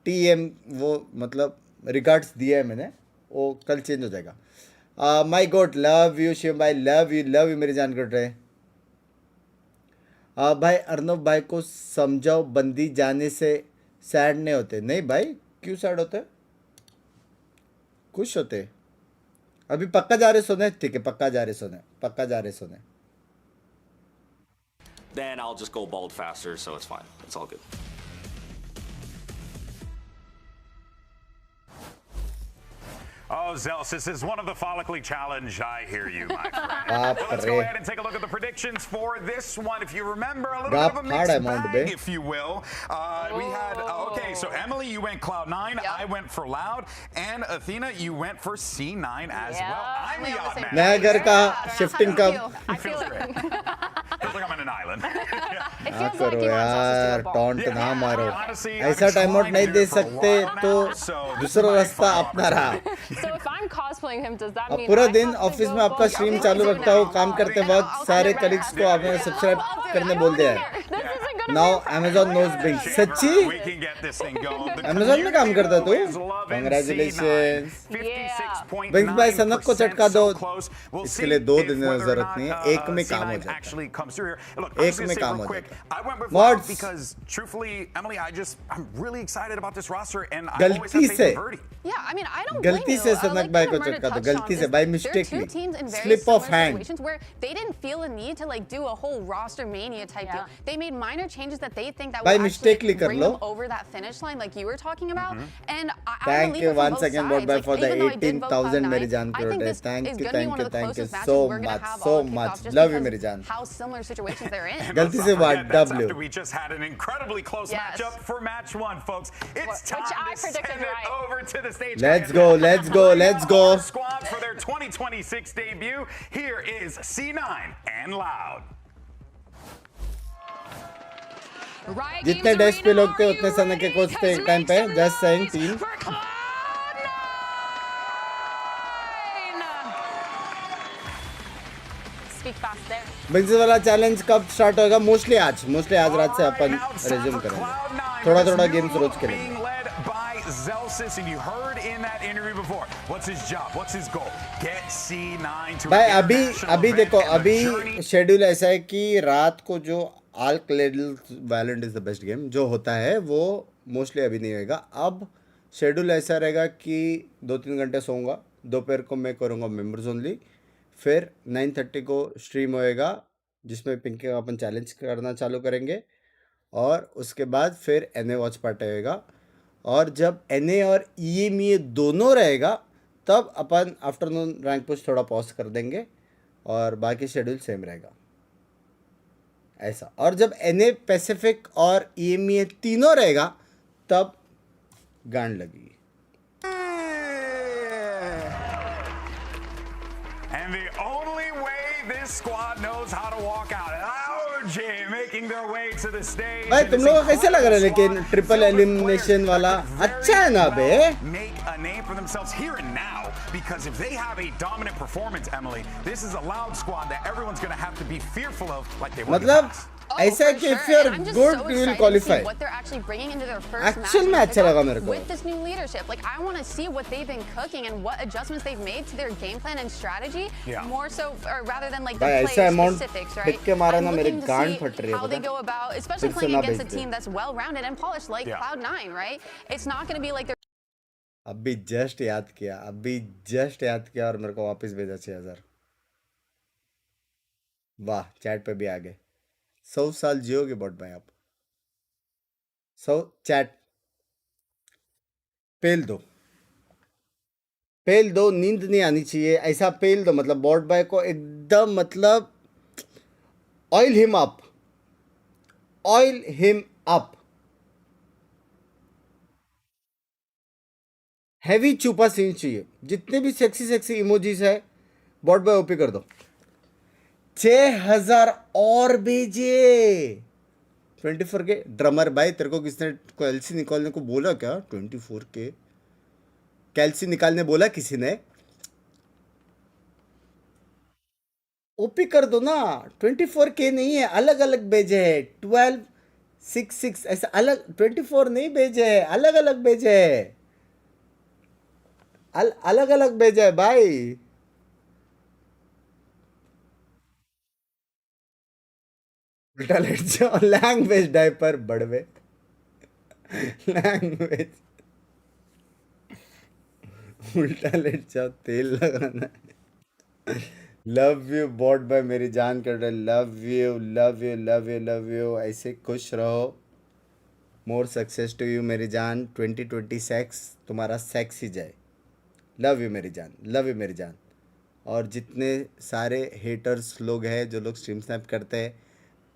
टीएम वो मतलब रिकॉर्ड्स दिया है मैंने, वो कल चेंज हो जाएगा। My god, love you Shiv भाई, लव यू मेरी जान कोट रहे। भाई अर्नब भाई को समझाओ, बंदी जाने से सैड नहीं होते। नहीं भाई, क्यों सैड होते, खुश होते। अभी पक्का जा रहे सोने, ठीक है, पक्का जा रहे सोने। Then I'll just go bald faster, so it's fine. It's all good. Oh, Zels, this is one of the follically challenged. I hear you, my friend. Let's go ahead and take a look at the predictions for this one. If you remember, a little bit of a mixed bag, if you will. We had, okay, so Emily, you went Cloud9. I went for Loud. And Athena, you went for C9 as well. I'm the odd man. नया घर का shifting कब? Feels great. Feels like I'm on an island. हाँ करो यार, taunt ना मारो, ऐसा टाइम आउट नहीं दे सकते तो दूसरा रास्ता अपना रहा। So if I'm cosplaying him, does that mean पूरा दिन ऑफिस में आपका स्ट्रीम चालू रखता हूँ, काम करते वक्त सारे कलीग्स को आपने सब्सक्राइब करने बोल दिया है। Now Amazon knows Binks। सच्ची? Amazon में काम करता तू? Congratulations। Binks भाई सनक को चटका दो, इसके लिए 2 दिन की जरूरत नहीं है, एक में काम हो जाएगा, एक में काम हो जाएगा। Mods, because truthfully, Emily, I'm really excited about this roster, and I always गलती have से, faith in Verdi. Yeah, I mean, I don't गलती blame से you. सनक भाई को चटका दो, गलती से, by mistakenly, slip of hand. Where they didn't feel a need to like do a whole roster mania type deal. They made minor changes that they think that By will mistakenly actually bring कर लो। them over that finish line, like you were talking about. And I Thank believe you it from once both again, sides. Bot, for the even though I did vote 18,000 मेरी Cloud9, जान I think करोड़े। this Thank is you, going to be thank one you, of the thank you closest matches so we're going much, to have so all much. kickoff, just Love you because मेरी जान। how similar situations they're in. गलती से बात That's W। after we just had an incredibly close matchup for match 1, folks. It's time to send it over to the stage. Let's go, let's go, let's go। Squad for their 2026 debut. Here is C9 and Loud. जितने desk पे लोग थे उतने सनक के coach थे एक time पे, जस्ट सेइंग टीम। बिंक्स वाला चैलेंज कब स्टार्ट होगा? मोस्टली आज रात से अपन रिज्यूम करेंगे, थोड़ा गेम्स रोज खेलेंगे। Zelsis, and you heard in that interview before, what's his job, what's his goal? Get C9 to भाई अभी देखो, अभी शेड्यूल ऐसा है कि रात को जो आर्क Valorant is the best game जो होता है वो मोस्टली अभी नहीं होएगा। अब शेड्यूल ऐसा रहेगा कि 2-3 घंटे सोऊंगा, दोपहर को मैं करूँगा मेंबर्स ओनली, फिर 9:30 को स्ट्रीम होएगा जिसमें पिंकी का अपन चैलेंज करना चालू करेंगे, और उसके बाद फिर एनए वॉच पार्टी होएगा। और जब एनए और ईएमईए दोनों रहेगा तब अपन आफ्टरनून रैंक पुश थोड़ा पॉज कर देंगे और बाकी शेड्यूल सेम रहेगा ऐसा। और जब एनए पैसिफिक और ईएमईए तीनों रहेगा तब गांड लगेगी। And the only way this squad knows how to walk out. OG making their way to the stage. भाई तुम लोगों को कैसे लग रहा है लेकिन ट्रिपल एलिमिनेशन वाला अच्छा है ना बे? Make a name for themselves here and now, because if they have a dominant performance, Emily, this is a Loud squad that everyone's going to have to be fearful of, like they were. मतलब ऐसा है कि if you are good you will qualify. What they're actually bringing into their first match Actual में अच्छा लगा मेरे को with this new leadership. Like I want to see what they've been cooking and what adjustments they've made to their game plan and strategy. More so, or rather than like the player specifics, right? के मारा ना मेरे I'm looking गांड to फट रही see है how they पता? go about, especially playing against a team that's well-rounded and polished like Cloud9, right? It's not going to be like they're अभी जस्ट याद किया और मेरे को वापस भेजा 6,000। वाह, चैट पे भी आ गए। 100 साल जियोगे बॉट भाई आप। 100 चैट पेल दो, नींद नहीं आनी चाहिए, ऐसा पेल दो। मतलब बॉट भाई को एकदम मतलब ऑयल हिम अप। हैवी चुपा सीन चाहिए. जितने भी सेक्सी इमोजीज है बॉट बाय ओपी कर दो. 6000 और भेजे. 24 के ड्रमर भाई, तेरे को किसने कैल्सी निकालने को बोला क्या? 24 के कैल्सी निकालने बोला किसी ने? ओपी कर दो ना. 24 के नहीं है, अलग अलग भेजे है. 1266 ऐसा अलग, 24 नहीं भेजे है, अलग अलग भेजे है. अलग अलग भेजा है भाई. उल्टा लेट जाओ. लैंग्वेज डायपर बड़वे. लैंग्वेज उल्टा लेट जाओ. तेल लगाना. लव यू बॉट बाय मेरी जान कर रहे. Love you love you love you love you. ऐसे खुश रहो. मोर सक्सेस टू यू मेरी जान. 2026 तुम्हारा सेक्स ही जाए. लव यू मेरी जान. लव यू मेरी जान. और जितने सारे हेटर्स लोग हैं जो लोग स्ट्रीम स्नैप करते हैं,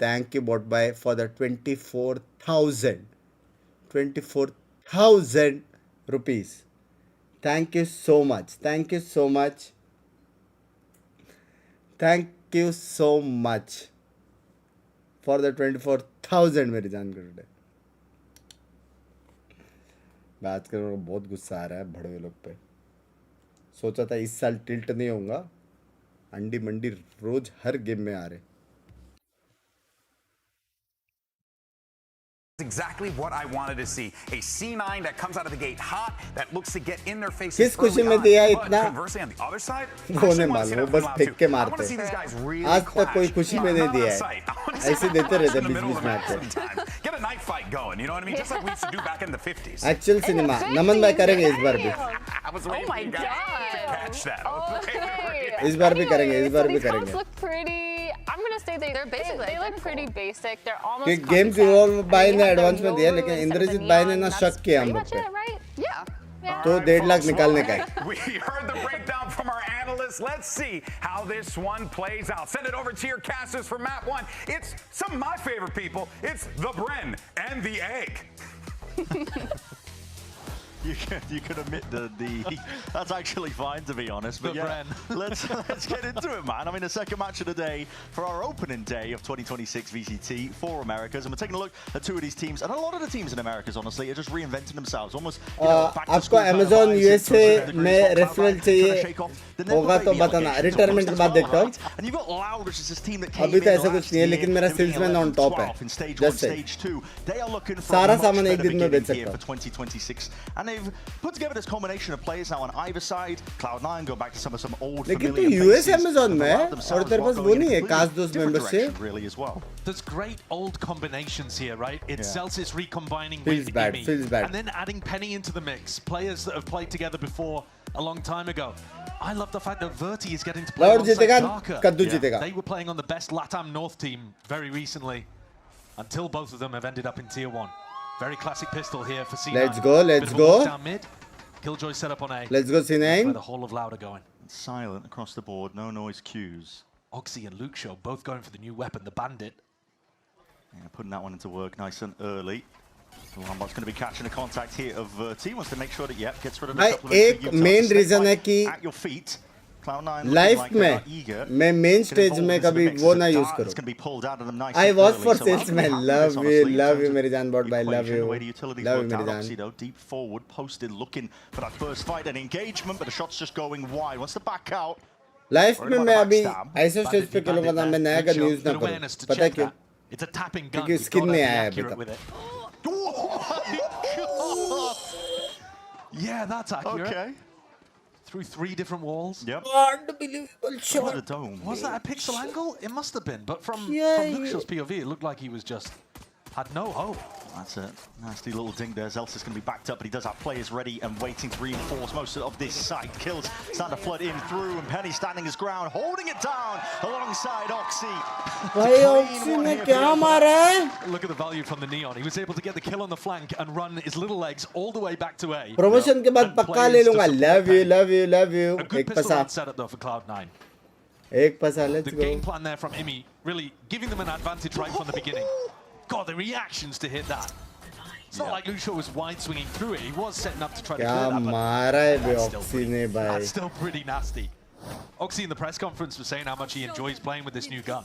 thank you bought by for the 24,000 rupees. Thank you so much. Thank you so much. Thank you so much for the 24,000 मेरी जान कर. बात करो, बहुत गुस्सा आ रहा है भड़वे लोग पे. सोचा था इस साल टिल्ट नहीं होगा. अंडी मंडी रोज हर गेम में आ रहे. Exactly what I wanted to see. A C9 that comes out of the gate hot, that looks to get in their faces. किस खुशी में दिया इतना? Conversely, on the other side, वो नहीं मालूम, बस फेंक के मारते. आज तक कोई खुशी में नहीं दिया है. ऐसे देते रहते बीच बीच में आते. Get a knife fight going, you know what I mean? Just like we used to do back in the 50s. Actual cinema Naman भाई करेंगे इस बार भी. Oh my god. इस बार भी करेंगे. इस बार भी These करेंगे. look pretty. I'm gonna say they're basic. They look pretty basic. They're almost. कि गेम्स इवॉल्व भाई ने एडवांस में दिया, लेकिन इंद्रजीत भाई ने ना शक किया हम लोग पे. तो 1.5 लाख निकालने का है. We heard the breakdown from our analysts. Let's see how this one plays out. Send it over to your casters for map 1. It's some of my favorite people. It's the Bren and the Egg. You can admit that's actually fine, to be honest. But yeah, let's get into it, man. I mean, the second match of the day for our opening day of 2026 VCT for Americas, and we're taking a look at two of these teams, and a lot of the teams in Americas, honestly, are just reinventing themselves, almost. आपको Amazon USA में referral चाहिए होगा तो बताना. Retirement के बाद देखता हूँ. अभी तो ऐसा कुछ नहीं है, लेकिन मेरा सेल्समैन ऑन टॉप है. जस्ट सारा सामान एक दिन में बेच सकता हूँ. They've put together this combination of players now on either side. Cloud9 go back to some old लेकिन familiar तो US Amazon में और तेरे पास वो नहीं है काश दोस्त membership really as well. There's great old combinations here, right? It's Celsius recombining feels with bad, Imi, feels bad. and then adding Penny into the mix. Players that have played together before a long time ago. I love the fact that Verti is getting to play alongside Darker. Kaddu जीतेगा. They were playing on the best LATAM North team very recently, until both of them have ended up in Tier 1. Very classic pistol here for C9. Let's go, let's go. Down mid. Killjoy set up on A. Let's go C9. Where the whole of Loud are going. Silent across the board, no noise cues. Oxy and Luke Show both going for the new weapon, the Bandit. Yeah, putting that one into work nice and early. Lambot's going to be catching a contact here of Verti. Wants to make sure that, gets rid of the couple of एक main reason है कि at your feet. Life में मैं main stage में कभी वो ना use करूँ. I was for salesman. Love you मेरी जान बॉट भाई. Love you मेरी जान. Deep forward, posted, looking for that first fight and engagement, but the shot's just going wide. Wants to back out. Life में मैं अभी ऐसे स्टेज पे खेलूंगा ना, मैं नया का न्यूज ना करूँ. पता है क्यों? क्योंकि स्किन नहीं आया अभी तक. Yeah, that's accurate. Okay. Through 3 different walls. Yep. Unbelievable shot. Was that a pixel angle? It must have been, but from Luxor's POV, it looked like he was just had no hope. That's a nasty little ding there. Zelsis is going to be backed up, but he does have players ready and waiting to reinforce most of this side. Kills starting to flood in through, and Penny standing his ground, holding it down alongside Oxy. भाई Oxy ने क्या मारा है? Look at the value from the Neon. He was able to get the kill on the flank and run his little legs all the way back to A. Promotion के बाद पक्का ले लूँगा. Love you. A good pistol round setup though for Cloud9. एक पसा, let's go. The game plan there from Imi, really giving them an advantage right from the beginning. God, the reactions to hit that. It's not like Lucio was wide swinging through it. He was setting up to try to क्या clear that, मारा है बे that's still Oxy ने भाई. That's still pretty nasty. Oxy in the press conference was saying how much he enjoys playing with this new gun.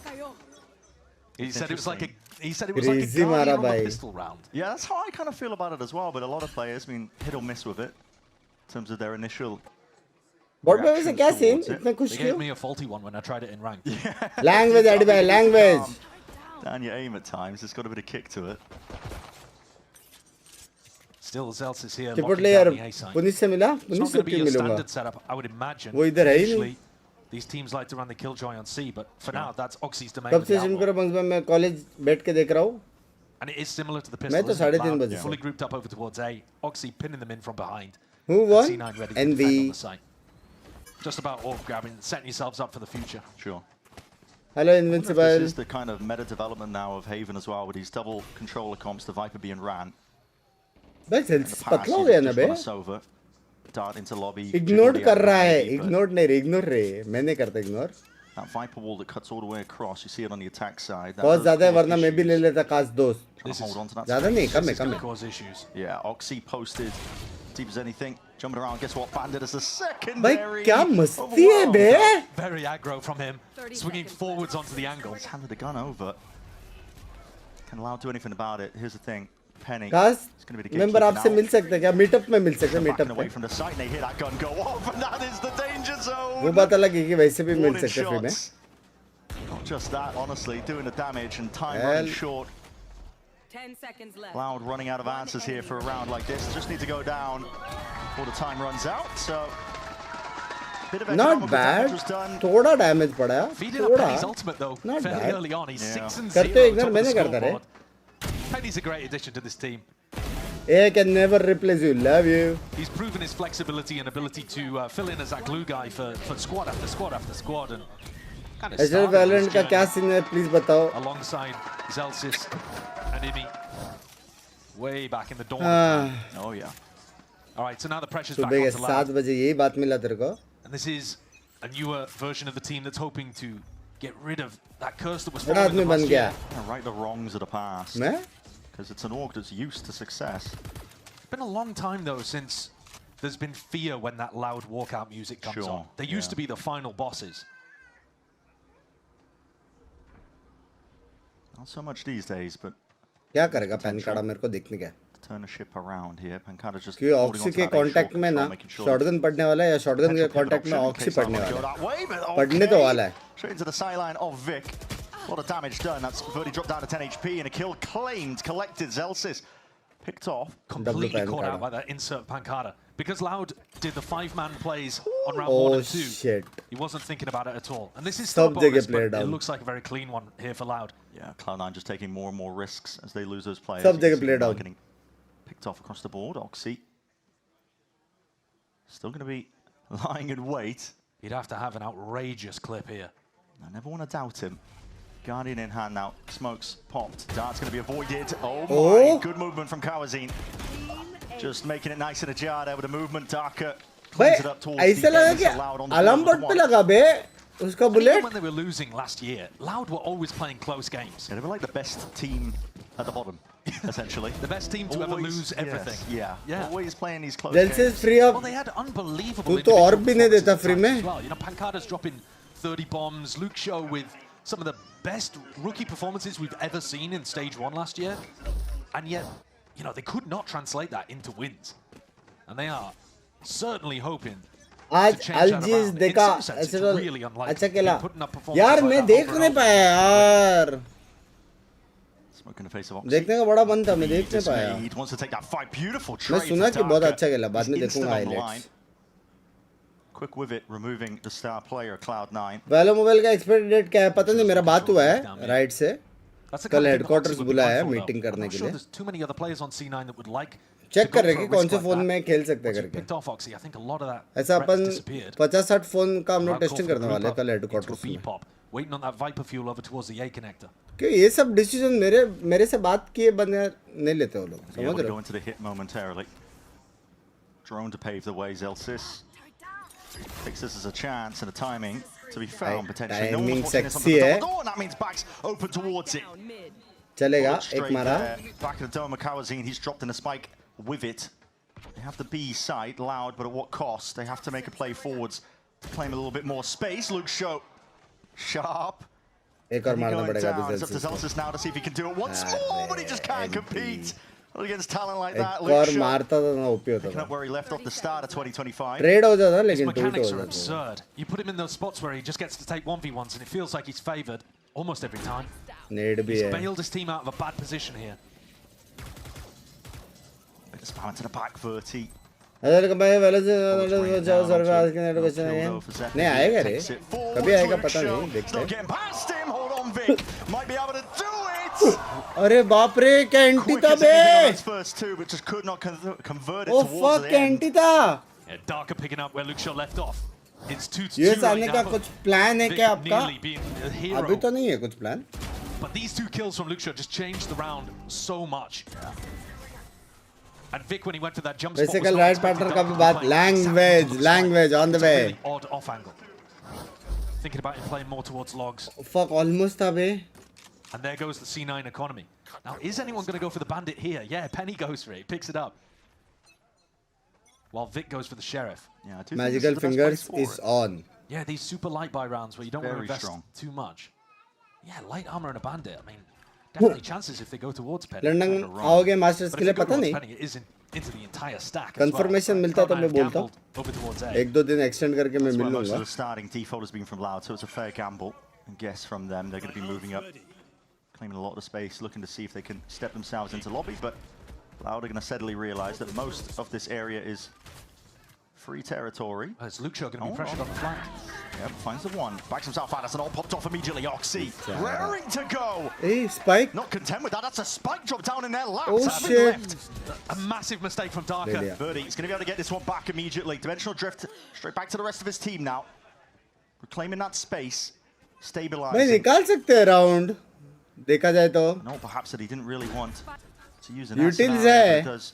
He said it was like a Crazy Guardian मारा on the भाई. pistol round. Yeah, that's how I kind of feel about it as well. But a lot of players, I mean, hit or miss with it in terms of their initial. What was it? क्या scene? इतना खुश They क्यों? gave me a faulty one when I tried it in rank. Language Adi भाई, language. Down your aim at times. It's got a bit of kick to it. Still, Zelsis here. Chipotle यार पुनिस से मिला? It's पुनिस not से going to be क्यों a मिलूंगा? standard setup, I would imagine. वो इधर है ही नहीं. Usually, these teams like to run the Killjoy on C, but for now, that's Oxy's domain. कब with the से जिम Outlaw. करो बंक्स में मैं कॉलेज बैठ के देख रहा हूँ. And it is similar to the मैं pistol. तो 3:30 बजे से. Fully grouped up over towards A. Oxy pinning them in from behind. Who And won? C9 ready to defend on NV. the site. Just about off grabbing, setting yourselves up for the future. Sure. Hello, This Invincible. is the kind of meta development now of Haven as well, with these double controller comps, the Viper being ran. भाई sales पतला हो गया ना बे. Over, dart into lobby. Ignore कर रहा है. Ignore नहीं रे, ignore रे. मैं नहीं करता ignore. That Viper wall that cuts all the way across, you see it on the attack side. बहुत ज़्यादा है वरना मैं भी ले लेता काश दोस्त. Hold on to that. ज़्यादा नहीं, कम है, कम है. Cause issues. Yeah, Oxy posted deep as anything, jumping around. Guess what? Bandit is the भाई secondary. क्या मस्ती है बे. Very aggro from him, swinging forwards onto the angle. He's handed the gun over. Can Loud do anything about it? Here's the thing. Penny. काश It's going to be the member gatekeeper आपसे now. मिल सकते हैं क्या? Meetup में मिल सकते हैं Backing meetup away में. from the site, and they hear that gun go off, and that is the danger zone. वो बात अलग है कि वैसे भी मिल Warning सकते हैं फ्री में. shots. Not just that, honestly, doing the damage and time Hell. running short. 10 seconds left. Loud running out of answers here for a round like this. Just need to go down before the time runs out. So, bit of Not economical damage bad. was done. थोड़ा damage पड़ा. Feeding up Penny's थोड़ा. ultimate though, Not fairly bad. early on. He's 6 and 0. करते हो ignore top of मैंने the करता रे. scoreboard. Penny's a great addition to this team. I can never replace you. Love you. He's proven his flexibility and ability to fill in as that glue guy for squad after squad after squad, and kind of ऐसे Valorant का क्या scene है please बताओ. alongside Zelsis and Imi, way back in the dawn. Oh yeah. All right, so now the pressure's back सुबह के onto 7 Loud, बजे यही बात मिला तेरे को. and this is a newer version of the team that's hoping to get rid of that curse that was बड़ा following आदमी them बन last गया. year. And right the wrongs of the past. मैं? Because it's an org that's used to success. It's been a long time though since there's been fear when that loud walkout music comes Sure, on. They used to be the final bosses. Not so much these days, but क्या करेगा pan card मेरे को देखने क्या. turn the ship around here. Pancada's just क्योंकि holding oxy onto के that A contact short में ना control, making sure शॉटगन पड़ने वाला है या शॉटगन के कांटेक्ट में ऑक्सी पड़ने वाला है. पड़ने तो वाला है. Straight into the sideline of Vic. A lot of damage done. That's Verdi dropped down to 10 HP and a kill claimed, collected. Zelsis picked off. Completely caught out by that insert Pancada. Because Loud did the 5-man plays on round 1 and 2. Shit. He wasn't thinking about it at all. And this is still a सब bonus, जगह player but it down. looks like a very clean one here for Loud. Yeah, Cloud9 just taking more and more risks as they lose those players. सब You जगह can see player them down. getting picked off across the board. Oxy still going to be lying in wait. He'd have to have an outrageous clip here. I never want to doubt him. Guardian in hand now. Smokes popped. Dart's going to be avoided. Oh my! Oh. Good movement from Kawazine. Just making it nice and ajar there with the movement. Darker भाई cleans it up towards ऐसा the लगा end. कि It's allowed on the alarm board but with पे one. लगा बे उसका And even bullet. when they were losing last year, Loud were always playing close games. Yeah, they were like the best team at the bottom, essentially. The best team to ever Always- lose everything. Yes, yeah. Always playing these close Delsis games. free of. Well, they had unbelievable तू तो और भी नहीं individual देता performances free at में. times as well. You know, Pancada's dropping 30 bombs. Luke Show with some of the best rookie performances we've ever seen in Stage 1 last year. And yet, you know, they could not translate that into wins. And they are certainly hoping आज अलजीज देखा ऐसे तो अच्छा खेला. यार मैं देख नहीं पाया यार. Smoke in the face of Oxy. देखने का बड़ा मन था मैं देख नहीं पाया. He wants to take that fight. Beautiful मैं trade. सुना for कि बहुत Darker. अच्छा खेला. बाद में He's instant देखूंगा on the highlights. line. Quick with it, removing the star player, Cloud9. वैलो mobile का एक्सपायरी डेट क्या है पता नहीं. मेरा बात हुआ है राइट से. That's the कल kind of thing that headquarters Oxy would be बुलाया है mindful of. मीटिंग I'm करने not के sure लिए. there's too many other players on C9 that would like check to कर go रहे for कि a कौन risk से like फोन that. में खेल सकते हैं Once you करके. picked off Oxy, I think a lot of that ऐसा threats अपन disappeared. 50-60 फोन का हम लोग Round call testing for the करने group वाले हैं up कल into a हेडक्वार्टर्स में. B-pop, waiting on that Viper fuel over towards the A connector. क्यों ये सब डिसीजन मेरे से बात किए बने नहीं लेते वो लोग. Yeah, समझ we'll रहे go हो. into the hit momentarily. Drone to pave the way, Zelsis. Takes this as a chance and a timing to be found potentially. No timing one's watching this on sexy the है. double door, and that means backs open towards it. चलेगा Look straight एक मारा there. Back of the dome of Kawazine, he's dropped in a spike with it. They have the B site, loud, but at what cost? They have to make a play forwards to claim a little bit more space. Luke Show, sharp. एक और मारना पड़ेगा अभी It's up to Zelsis now to see if he can do it once more, but he just can't compete against talent like that. एक और मारता था ना ओपी होता Picking था up where he left off the start of 2025. Trade हो जाता His लेकिन टूट हो mechanics are जाता absurd. You put him in those spots where he just gets to take 1v1s and it feels like he's favoured almost every time. नेड भी He's है bailed his team out of a bad position here. Bit of spam to the back, Verti. अगर कभी वाले से जाओ सर्वे आज के net question है नहीं आएगा रे कभी आएगा पता नहीं देखते हैं Might be able to do it. अरे बाप रे क्या एंटी था बे First two, but just could not convert it ओ towards फक the क्या end. एंटी था Yeah, Darker picking up where Luke Shaw left off. It's 2-2 US right आने का now. कुछ प्लान है Vic क्या आपका nearly being a hero. अभी तो नहीं है कुछ plan But these two kills from Luke Shaw just changed the round so much. And Vic, when he went to that jump spot, वैसे was कल not राइट expecting पार्टनर का Darker भी to बात play language on the It's way a really odd off angle. Thinking about him playing more towards logs. Fuck almost था बे And there goes the C9 economy. Now, is anyone going to go for the bandit here? Yeah, Penny goes for it. He picks it up. While Vic goes for the sheriff. Yeah, I do Magical Fingers is on. Yeah, these super light buy rounds where you don't want to Very invest strong. too much. Yeah, light armor and a bandit. I mean, definitely chances if they go towards Penny. London आओगे masters But के if लिए they go पता towards नहीं Penny, it is into the entire stack as confirmation well. मिलता तो मैं Cloud9 बोलता हूँ gambled over towards A. एक दो दिन एक्सटेंड करके मैं That's mill where most of लूंगा the starting default has been from Loud, so it's a fair gamble. And guess from them, they're going to be moving up, claiming a lot of space, looking to see if they can step themselves into lobby, but Loud are going to steadily realize that most of this area is free territory. Is Luke Shaw going to be pressured on the flank? Yep, finds the one. Backs himself out. That's an all popped off immediately. Oxy raring to go. Hey, Spike. Not content with that. That's a spike drop down in their laps. Oh, shit. A massive mistake from Darker. Birdie is going to be able to get this one back immediately. Dimensional drift straight back to the rest of his team now. Reclaiming that space. Stabilizing. भाई निकाल सकते हैं round देखा जाए तो No, perhaps that he didn't really want to use an Utils but है it does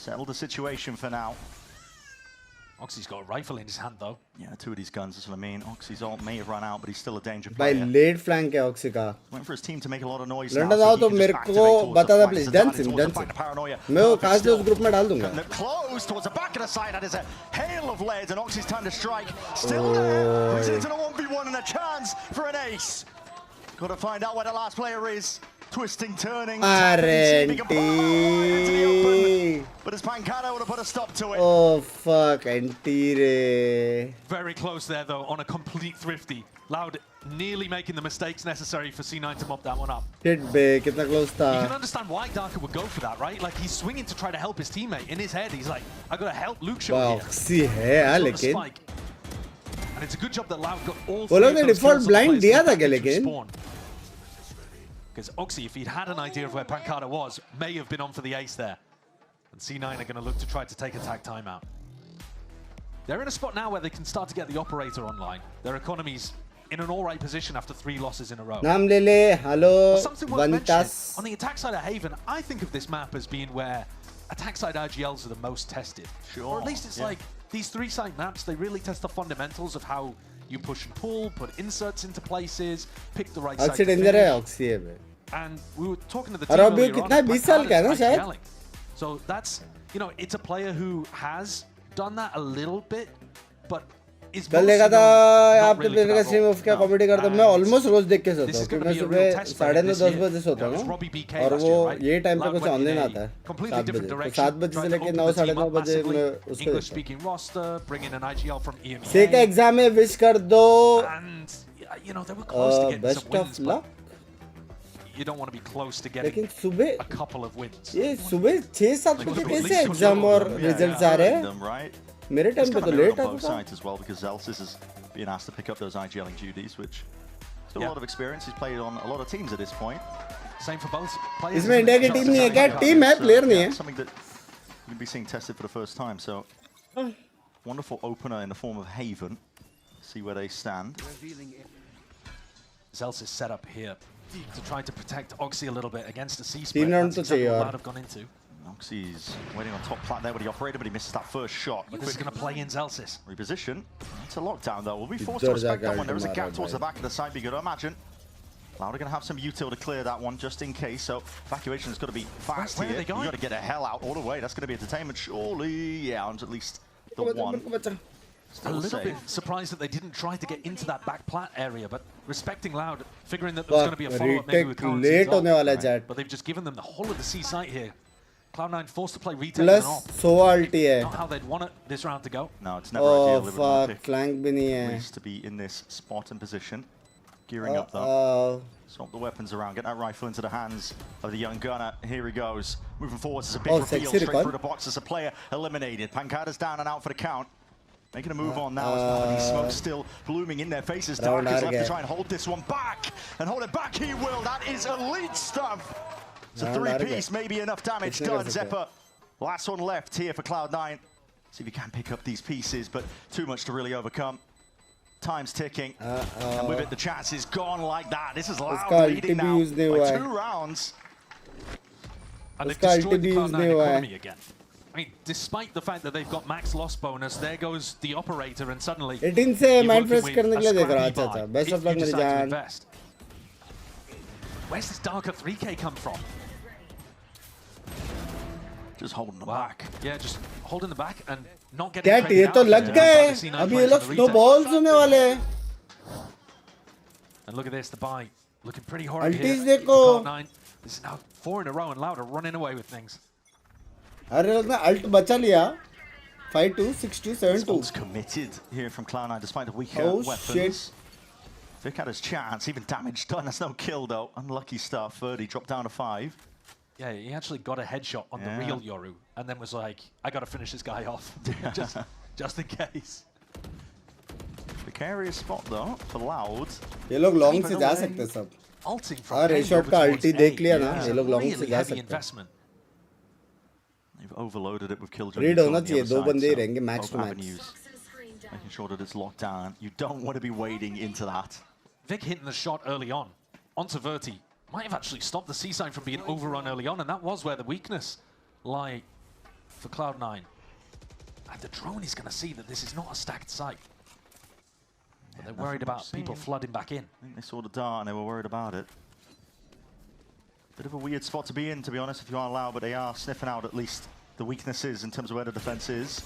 settle the situation for now. Oxy's got a rifle in his hand though. Yeah, two of these guns, that's what I mean. Oxy's ult may have run out, but he's still a danger भाई player. Late flank है oxy का Went for his team to make a lot of noise London now, आओ so तो he can मेरे just को activate towards बता the दो flank. Please It's a done dart SIM towards done the back SIM to Paranoia. मैं वो Look, काश still उस ग्रुप में डाल दूंगा cutting it close towards the back of the side. That is a hail of lead, and Oxy's time to strike. Still there. He's into the 1v1 and a chance for an ace. Got to find out where the last player is. Twisting, turning, tapping, into the open. But it's Pancano would have put a stop to it. Oh fuck, anti रे Very close there though on a complete thrifty. Loud nearly making the mistakes necessary for C9 to mop that one up. Hit bay कितना close था You can understand why Darker would go for that, right? Like he's swinging to try to help his teammate. In his head, he's like, I gotta help Luke Shaw वाह here. Oxy है यार He's on the लेकिन spike. And it's a good job that Loud got all वो three लोग of ने those default kills on the blind players दिया to था क्या to लेकिन spawn. Because Oxy, if he'd had an idea of where Pancada was, may have been on for the ace there. And C9 are going to look to try to take a tag timeout. They're in a spot now where they can start to get the operator online. Their economy's in an all right position after 3 losses in a row. नाम ले ले hello Something worth mentioning, बनतास on the attack side of Haven, I think of this map as being where attack side RGLs are the most tested. Sure. Or at least it's like these 3-site maps, they really test the fundamentals of how you push and pull, put inserts into places, pick the right side oxy to danger है finish. Oxy है बे And we were talking to the और team अभी earlier कितना on, 20 साल का है ना शायद IGLing. So that's, you know, it's a player who has done that a little bit, but is कल देखा था आप तो प्लेयर का स्ट्रीम ऑफ क्या कॉमेडी करता हूँ मैं ऑलमोस्ट रोज देख के सोता हूँ क्योंकि मैं सुबह 9:30 10 बजे सोता हूँ और वो ये टाइम पे कुछ ऑनलाइन आता है 7 बजे तो 7 बजे से लेके 9 9:30 बजे मैं उसको English speaking roster, bring in an IGL from EMEA. से का एग्जाम है विश कर दो And you know they were close to getting best some of wins, luck but you don't want to be close to लेकिन getting सुबह a couple of wins. ये सुबह 6-7 बजे कैसे एग्जाम और रिजल्ट्स आ रहे हैं मेरे टाइम पे तो लेट on both आता था sides as well because Zelsis is being asked to pick up those IGLing duties, which still a lot of experience. He's played on a lot of teams at this point. Same for both players. इसमें India की team नहीं है क्या team है player नहीं है Something that you'll be seeing tested for the first time. So wonderful opener in the form of Haven. See where they stand. Zels is set up here to try to protect Oxy a little bit against the C तीन split. Round That's तो exactly चाहिए what यार Loud have gone into. Oxy's waiting on top plat there, but he operated, but he misses that first shot. But this is going to play in Zelsis. Reposition. It's a lockdown though. We'll be forced to respect that one. There is a gap towards the back of the site. Be good, I imagine. Cloud are going to have some util to clear that one just in case, so evacuation has got to be fast Where here. are they going? You got to get the hell out all the way. That's going to be entertainment, surely. Yeah, on at least the one. A little bit surprised that they didn't try to get into that back plat area, but respecting Loud, figuring that there was going to be a follow-up maybe with current late seeds होने off. वाला है chat. But they've just given them the whole of the C site here. Cloud9 forced to play retake Plus and off. 100 ulti है. Not how they'd want it this round to go. No, it's never Oh ideal. fuck, flank भी नहीं है. Needs to be in this spot and position. Gearing up though. Swap the weapons around, get that rifle into the hands of the young gunner. Here he goes. Moving forwards as a big reveal straight through the box as a player eliminated. Pancada's down and out for the count. Making a move on now as Melody Smoke's still blooming in their faces. Dark is left to try and hold this one back. And hold it back he will. That is elite stuff. It's a 3-piece, maybe enough damage done. Zephyr, last one left here for Cloud9. See if he can pick up these pieces, but too much to really overcome. Time's ticking. And with it, the chance is gone like that. This is Loud leading now by 2 rounds. And they've destroyed the Cloud9 economy again. I mean, despite the fact that they've got max loss bonus, there goes the operator, and suddenly 18 से mind fresh करने के लिए देख रहा अच्छा अच्छा. Best of luck मेरी जान. Where's this darker 3K come from? Just holding the back. Yeah, just holding the back and not getting. Cat ये तो लग गए. अभी ये लोग दो balls होने वाले हैं. And look at this, the buy looking pretty horrible here. Ultis देखो. Cloud9. This is now 4 in a row, and Loud are running away with things. अरे लोग ने ult बचा लिया. 5-2, 6-2, 7-2. Committed here from Cloud9 despite the weaker weapons. Shit. Vic had his chance, even damage done. That's no kill though. Unlucky stuff. 30 dropped down to 5. Yeah, he actually got a headshot on the real Yoru, and then was like, "I got to finish this guy off, just in case." Precarious spot though for Loud. ये लोग long से जा सकते सब. Ulting from हाँ, रेशॉट का ulti देख लिया ना. ये लोग long से जा सकते. Investment. They've overloaded it with Killjoy. Read होना चाहिए. 2 बंदे ही रहेंगे max to max. Making sure that it's locked down. You don't want to be wading into that. Vic hitting the shot early on onto Verti might have actually stopped the C-side from being overrun early on, and that was where the weakness lie for Cloud9. And the drone is going to see that this is not a stacked site. But they're worried about people flooding back in. I think they saw the dart and they were worried about it. Bit of a weird spot to be in, to be honest, if you aren't allowed, but they are sniffing out at least the weaknesses in terms of where the defense is.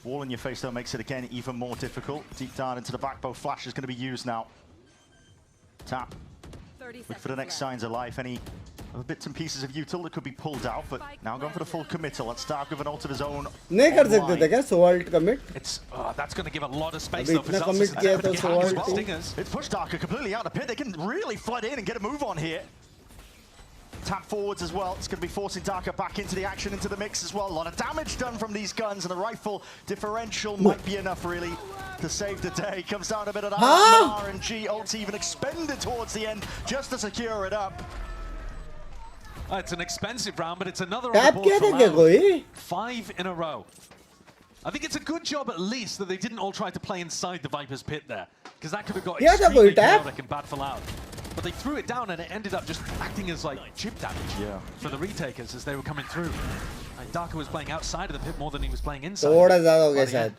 Wall in your face, though, makes it again even more difficult. Deep down into the backbow. Flash is going to be used now. Tap. Look for the next signs of life. Any other bits and pieces of util that could be pulled out, but now going for the full committal. Let's start with an ult of his own. नहीं कर सकते थे क्या? So ult commit. It's that's going to give a lot of space अभी though for इतना commit किया तो so ult. Stingers. It's pushed Darker completely out of the pit. They can really flood in and get a move on here. Tap forwards as well. It's going to be forcing Darker back into the action, into the mix as well. A lot of damage done from these guns, and the rifle differential might be enough really to save the day. Comes down a bit of that RNG ult even expended towards the end just to secure it up. It's an expensive round, but it's another Tap on the board for किया था कोई? 5 in a row. I think it's a good job at least that they didn't all try to play inside the Viper's pit there, because that could have got extremely chaotic and bad for Loud. But they threw it down and it ended up just acting as like chip damage for the retakers as they were coming through. And Darker was playing outside of the pit more than he was playing inside. थोड़ा ज़्यादा हो गया शायद.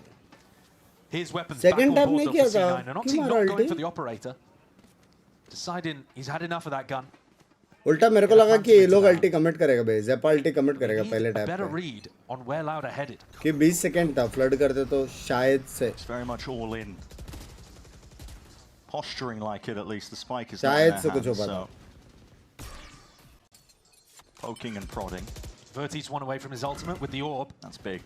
His weapons Second back tap on नहीं board किया though for था. C9. And Oxy क्यों not मारा going for ulti? the operator. Deciding he's had enough of that gun. उल्टा मेरे को लगा कि ये लोग ulti commit करेगा भाई. Zepa ulti commit करेगा पहले टैप Better पे. read on where Loud are headed. कि 20 सेकंड था. Flood करते तो शायद से. It's very much all in. Posturing like it at least. The spike is शायद से not in कुछ हो their पाता. hands, so poking and prodding. Verti's one away from his ultimate with the orb. That's big.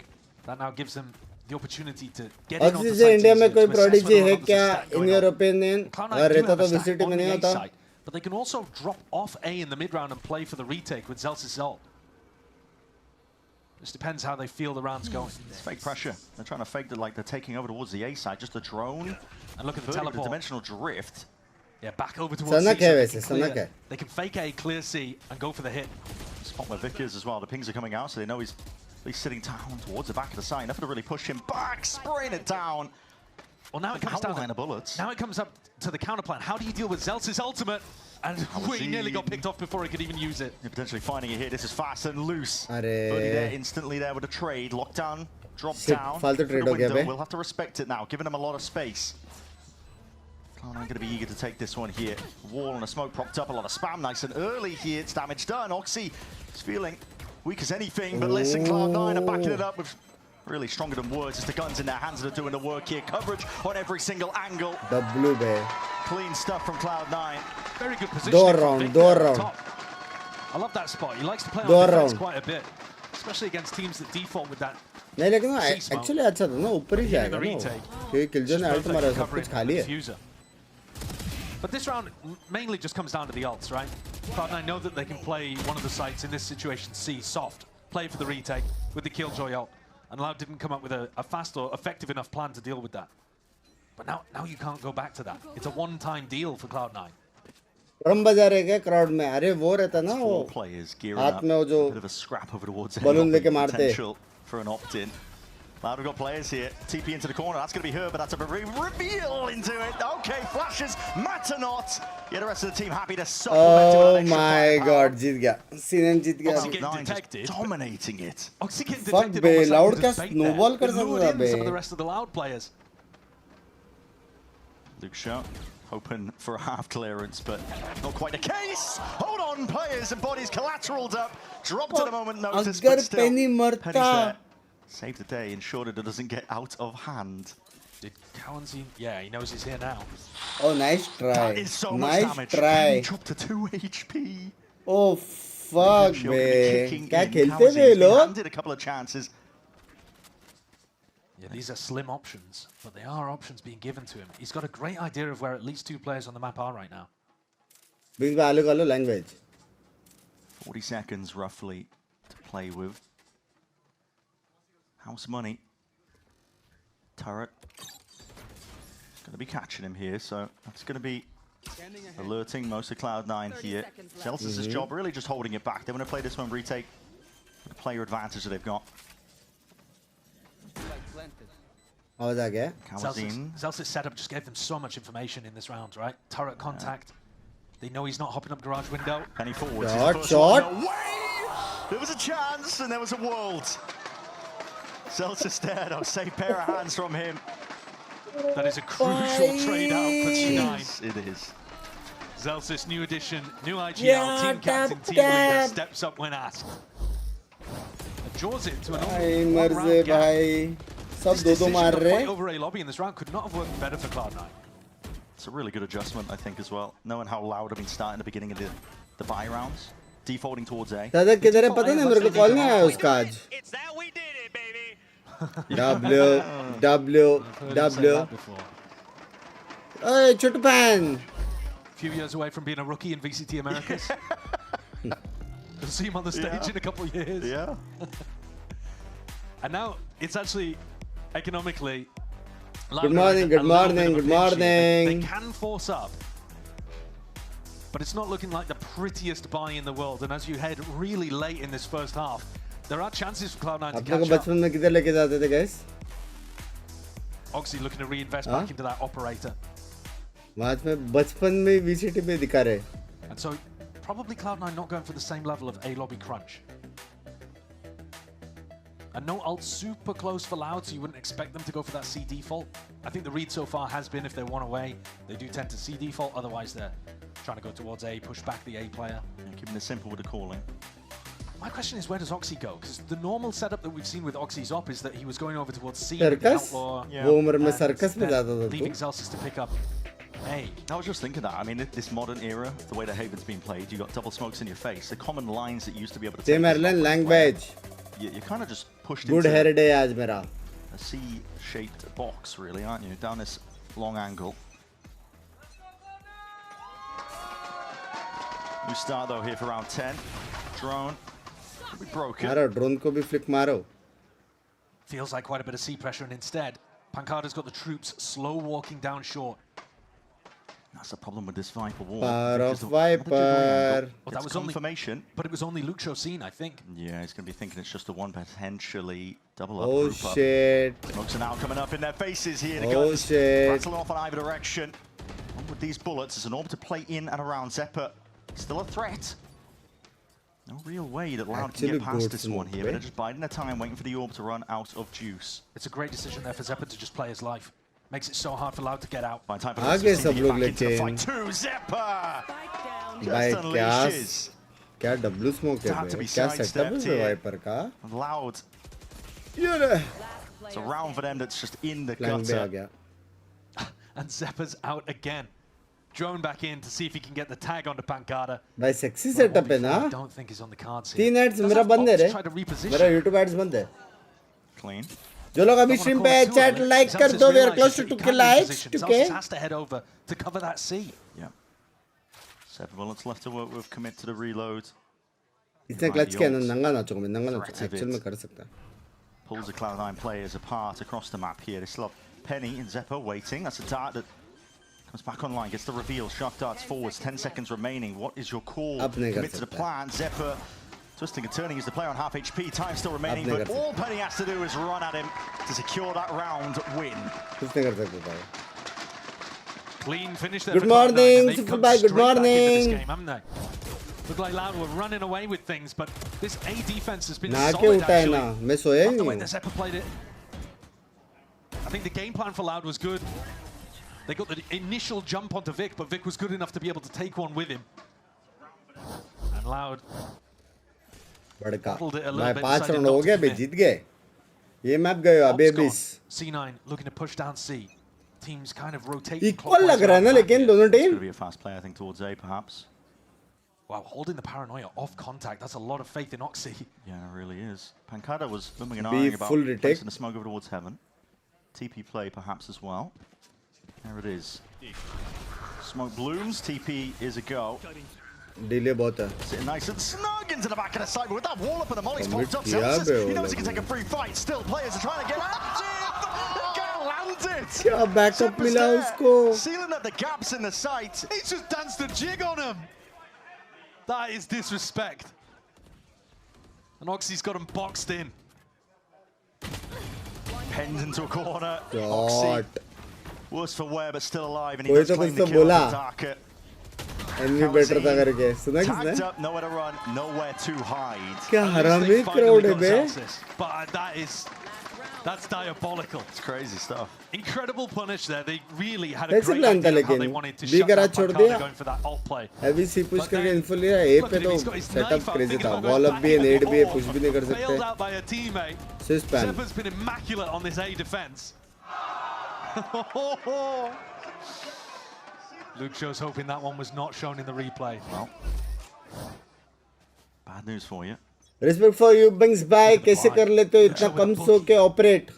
That now gives him the opportunity to get in Oxy onto से India site में to कोई assess prodigy whether or है not there's a क्या? stack In going your on. opinion? Cloud9 अगर do रहता have तो a stack VCT on में the नहीं A होता. side, but they can also drop off A in the mid round and play for the retake with Zelsis ult. Just depends how they feel the round's going. It's fake pressure. They're trying to fake it like they're taking over towards the A side. Just a drone. And look at the 30 with teleport. dimensional drift. Yeah, back over towards सनक C. है So वैसे, सनक है. they can fake A, clear C, and go for the hit. Spot where Vic is as well. The pings are coming out, so they know he's at least sitting down towards the back of the site. Enough to really push him back, spraying it down. Well, now it comes down to bullets. Now it comes up to the counter plan. How do you deal with Zelsis' ultimate? And he nearly got picked off before he could even use it. You're potentially finding it here. This is fast and loose. अरे. Birdie there, instantly there with a trade. Lockdown, drop Shit, down. फालतू Through trade the हो गया window. Bay. We'll have to respect it now, giving him a lot of space. I'm going to be eager to take this one here. Wall and a smoke propped up, a lot of spam, nice and early here. It's damage done. Oxy is feeling weak as anything, but listen, Cloud9 are backing it up with really stronger than words. It's the guns in their hands that are doing the work here. Coverage on every single angle. W bay. Clean stuff from Cloud9. Very good position. Door round. I love that spot. He likes to play Door on defense round. quite a bit, especially against teams that default with that. नहीं लेकिन actually अच्छा था ना ऊपर ही जाएगा ना क्योंकि किलजोन ने अल्ट मारा सब कुछ खाली है. But this round mainly just comes down to the ults, right? Cloud9 know that they can play one of the sites in this situation, C, soft, play for the retake with the Killjoy ult. And Loud didn't come up with a fast or effective enough plan to deal with that. But now you can't go back to that. It's a one-time deal for Cloud9. रम बजा रहे क्या crowd में? अरे वो रहता ना वो हाथ में वो जो बलून लेके मारते. For an opt-in. Loud, we've got players here. TP into the corner. That's going to be her, but that's a reveal into it. Okay, flashes. Matter not. Yeah, the rest of the team happy to supplement. Oh my God, जीत गया. Season जीत गया. Oxygen dominating it. Oxygen Fuck bay, Loud का snowball कर सकता बे. Some of the rest of the Loud players. Luke Shaw hoping for a half clearance, but not quite the case. Hold on, players and bodies collateraled up. Dropped at a moment notice, but still. Penny's there. Save the day, ensure that it doesn't get out of hand. Did Cowan see? Yeah, he knows he's here now. Oh, nice try. That is so much damage. Try. Dropped to 2 HP. Oh, fuck, bे. क्या खेलते थे लोग? Handed a couple of chances. Yeah, these are slim options, but they are options being given to him. He's got a great idea of where at least 2 players on the map are right now. Binks पे आलू कालो language. 40 seconds roughly to play with. House money. Turret. Going to be catching him here, so that's going to be alerting most of Cloud9 here. Celsius' job really just holding it back. They want to play this one retake. The player advantage that they've got. How was that guy? Celsius' setup just gave them so much information in this round, right? Turret contact. They know he's not hopping up garage window. Penny forwards. Shot. There was a chance and there was a world. Celsius there, though. Safe pair of hands from him. That is a crucial trade out for C9. It is. Celsius, new addition, new IGL, team captain, team leader, steps up when asked. Draws it to an all-round gap. This decision to fight over A lobby in this round could not have worked better for Cloud9. It's a really good adjustment, I think, as well. Knowing how Loud have been starting the beginning of the buy rounds. Defaulting towards A. दादा किधर है पता नहीं मेरे को call नहीं आया उसका आज. W. Hey, Chutupan. Few years away from being a rookie in VCT Americas. You'll see him on the stage in a couple of years. Yeah. And now it's actually economically. Good morning. They can force up. But it's not looking like the prettiest buy in the world. And as you head really late in this first half, there are chances for Cloud9 to catch up. बचपन में किधर लेके जाते थे guys? Oxy looking to reinvest back into that operator. बाद में बचपन में VCT पे दिखा रहे. And so probably Cloud9 not going for the same level of A lobby crunch. And no ult super close for Loud, so you wouldn't expect them to go for that C default. I think the read so far has been if they're one away, they do tend to C default, otherwise they're trying to go towards A, push back the A player. Yeah, keeping it simple with the calling. My question is, where does Oxy go? Because the normal setup that we've seen with Oxy's op is that he was going over towards C with the Outlaw, leaving Celsius to pick up A. I was just thinking that. I mean, this modern era, the way the Haven's been played, you got double smokes in your face. The common lines that used to be able to take language. You're kind of just pushed Good into hair day आज मेरा. A C-shaped box, really, aren't you? Down this long angle. New start though here for round 10. Drone will be broken. मारो drone को भी flick मारो. Feels like quite a bit of C pressure, and instead, Pancada's got the troops slow walking down short. That's the problem with this Viper wall. Power of Viper. Well, that was confirmation. But it was only Luke Show seen, I think. Yeah, he's going to be thinking it's just a one, potentially double up. Oh shit. Smokes are now coming up in their faces here. Oh shit. Rattling off in either direction. On with these bullets, there's an orb to play in and around Zephyr. Still a threat. No real way that Loud can get past this one here, but they're just biding their time, waiting for the orb to run out of juice. It's a great decision there for Zephyr to just play his life. Makes it so hard for Loud to get out. आगे सब लोग लेके भाई क्या W smoke है बे क्या setup है wiper का Loud. It's a round for them that's just in the gutter. And Zeppa's out again. Drone back in to see if he can get the tag onto Pancada. भाई sexy setup है ना I don't think he's on the cards here. 3 ads मेरा बंद है रे मेरा YouTube ads बंद है Clean. जो लोग अभी स्ट्रीम पे चैट लाइक कर दो we are close to 2k likes 2k has to head over to cover that C. Yeah. 7 bullets left to work with. Commit to the reload. इसने clutch किया ना नंगा ना चुका मैं नंगा ना एक्चुअल में कर सकता है Pulls the Cloud9 players apart across the map here. They still have Penny and Zeppo waiting. That's a dart that comes back online, gets the reveal. Shock darts forwards, 10 seconds remaining. What is your call? Commit to the plan. Zeppo twisting and turning. He's the player on half HP. Time still remaining, but all Penny has to do is run at him to secure that round win. Clean finish there. Good morning, Superbike. Good morning. Look like Loud were running away with things, but this A defense has been solid actually. मैं सोया ही The way that Zeppa played it. I think the game plan for Loud was good. They got the initial jump onto Vic, but Vic was good enough to be able to take one with him. And Loud बड़का bottled it a little भाई bit. 5 decided round not हो to गए बे commit. जीत गए ये map गए अभी Ops 20 gone. C9 looking to push down C. Teams kind of rotating. Equal लग रहा है ना लेकिन दोनों It's team going to be a fast play, I think, towards A, perhaps. Wow, holding the paranoia off contact. That's a lot of faith in Oxy. Yeah, it really is. Pancada was umming and Be ahhing about full retake. placing the smoke over towards heaven. TP play perhaps as well. There it is. Smoke blooms. TP is a go. Delay बहुत है Sitting nice and snug into the back of the side. But with that wall up and the molly's Commit popped up, किया Celsius, bay he वो knows he can लोग take a free fight. Still, players are trying to get active. Can't land it. क्या backup मिला उसको Sealing up the gaps in the sight. He's just danced a jig on him. That is disrespect. And Oxy's got him boxed in. Penned into a corner. God. Oxy, worse for wear, but still alive. And he कोई does तो claim कुछ the तो kill बोला off the darker. Envy better था करके सुना Tagged किसने up, nowhere to run, nowhere to hide. क्या हरामी क्राउड है बे But that's diabolical. It's crazy stuff. Incredible punish there. They really had a कैसे great प्लान था idea of how लेकिन they wanted to बी shut करा down छोड़ Pancada दिया going for that alt play. Heavy C push But करके then, info लिया a look पे at him, तो he's got his setup knife out, crazy thinking था about going wall up back भी है into नेड the भी है ball. Push भी नहीं कर Bailed सकते out by a teammate. सिस्पैन Zeppa's been immaculate on this A defense. Luke Show's hoping that one was not shown in the replay. Well, bad news for you. Respect for you Bings bye कैसे कर लेते हो इतना कम सो के operate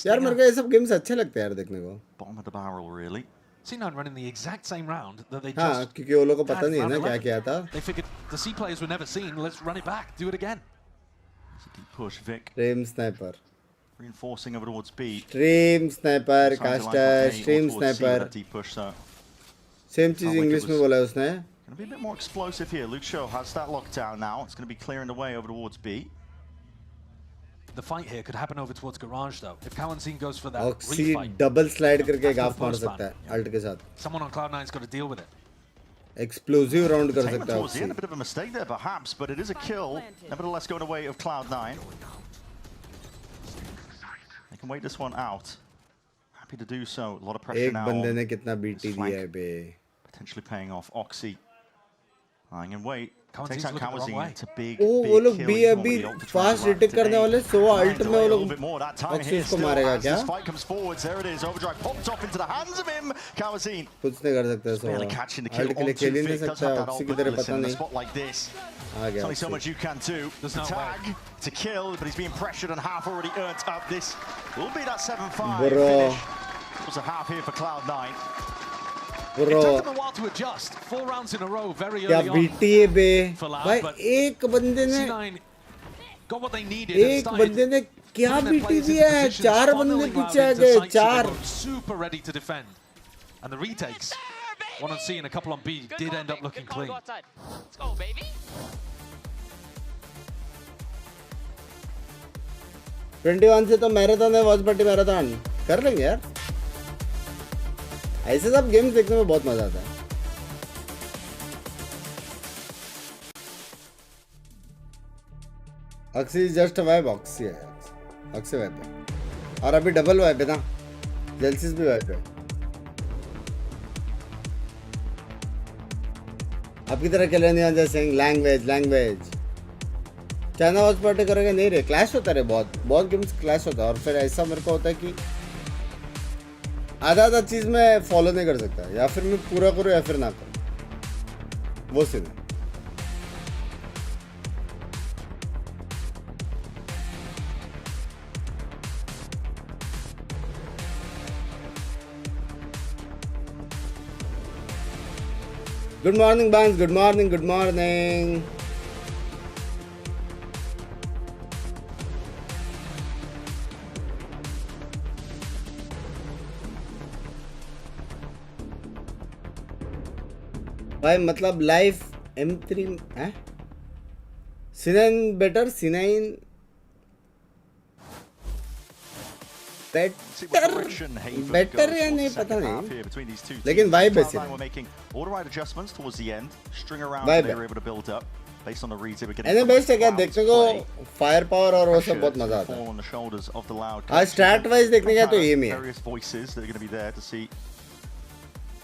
यार मेरे को ये सब गेम्स अच्छे लगते हैं यार देखने को Bottom of the barrel, really. C9 running the exact same round that they हाँ just क्योंकि वो लोगों को पता had नहीं है round ना क्या 11. किया था They figured the C players were never seen. Let's run it back, do it again. It's a deep push, Vic. Stream sniper Reinforcing over towards B. Stream sniper Sounds like caster A or stream towards C with sniper that deep push, though. Same चीज Sounds like English it में was- बोला है उसने Gonna be a bit more explosive here. Luke Shaw has that lockdown now. It's gonna be clearing the way over towards B. The fight here could happen over towards Garage though. If Kawanzin goes for that oxy refight, double slide करके After गाफ the मार post सकता है alt के साथ someone on Cloud9's got to deal with it. Explosive round कर Taken सकता है towards the end, oxy a bit of a mistake there perhaps, but it is a kill. Nevertheless, going away of Cloud9. They can wait this one out. Happy to do so. A lot of pressure एक now. बंदे on ने कितना BT flank. दिया है बे Potentially paying off. Oxy lying in wait. Kawanzin's Takes out looking the wrong Kawazin. way. It's a big, O big वो लोग kill. भी He's अभी normally ult to try fast and retake run करने today. वाले 100 Trying alt to में delay वो a लोग little bit more. That time oxy here उसको still मारेगा as क्या this fight comes forwards. There it is. Overdrive popped off into the hands of him. Kawazin कुछ नहीं कर सकता barely 100 catching the kill alt के लिए onto खेल ही नहीं Vic. Does सकता have that ऑक्सी ult, की but तरह listen, पता in a नहीं spot like this, आ there's गया only so ऑक्सी much you can do. There's The no way. tag to kill, but he's being pressured and half already earned up. This will be that 7-5 Bro. finish. It was a half here for Cloud9. It bro took them a while to adjust. 4 rounds in a row, very क्या early on. BT है बे for Loud, भाई but एक बंदे ने C9 got what they needed. and एक started बंदे ने क्या putting their BT players in दिया है positions, चार बंदे funneling पीछे Loud आ into गए sites, so they चार were super ready to defend. And the retakes, one on C and a couple on B, did end up looking clean. Let's go, baby. 21 से तो marathon है watch party marathon कर लेंगे यार ऐसे सब games देखने में बहुत मजा आता है अक्सी जस्ट वाइब ऑक्सी है अक्सी वाइब है और अभी डबल वाइब है ना जेल्सिस भी वाइप है। आपकी तरह खेलने नहीं आता Singh language China watch party करेगा नहीं रे क्लैश होता है बहुत गेम्स क्लैश होता है और फिर ऐसा मेरे को होता है कि आधा चीज़ मैं फॉलो नहीं कर सकता या फिर मैं पूरा करूँ या फिर ना करूँ वो सीन है। Good morning, Binks. Good morning. Good morning. भाई मतलब लाइफ M3 है C9 बेटर C9 बेटर या नहीं पता नहीं लेकिन वाइब है ऐसे बेस्ट है क्या देखने को फायर पावर और वो सब बहुत मजा आता है। आज स्टार्ट वाइज देखने का तो ये में है।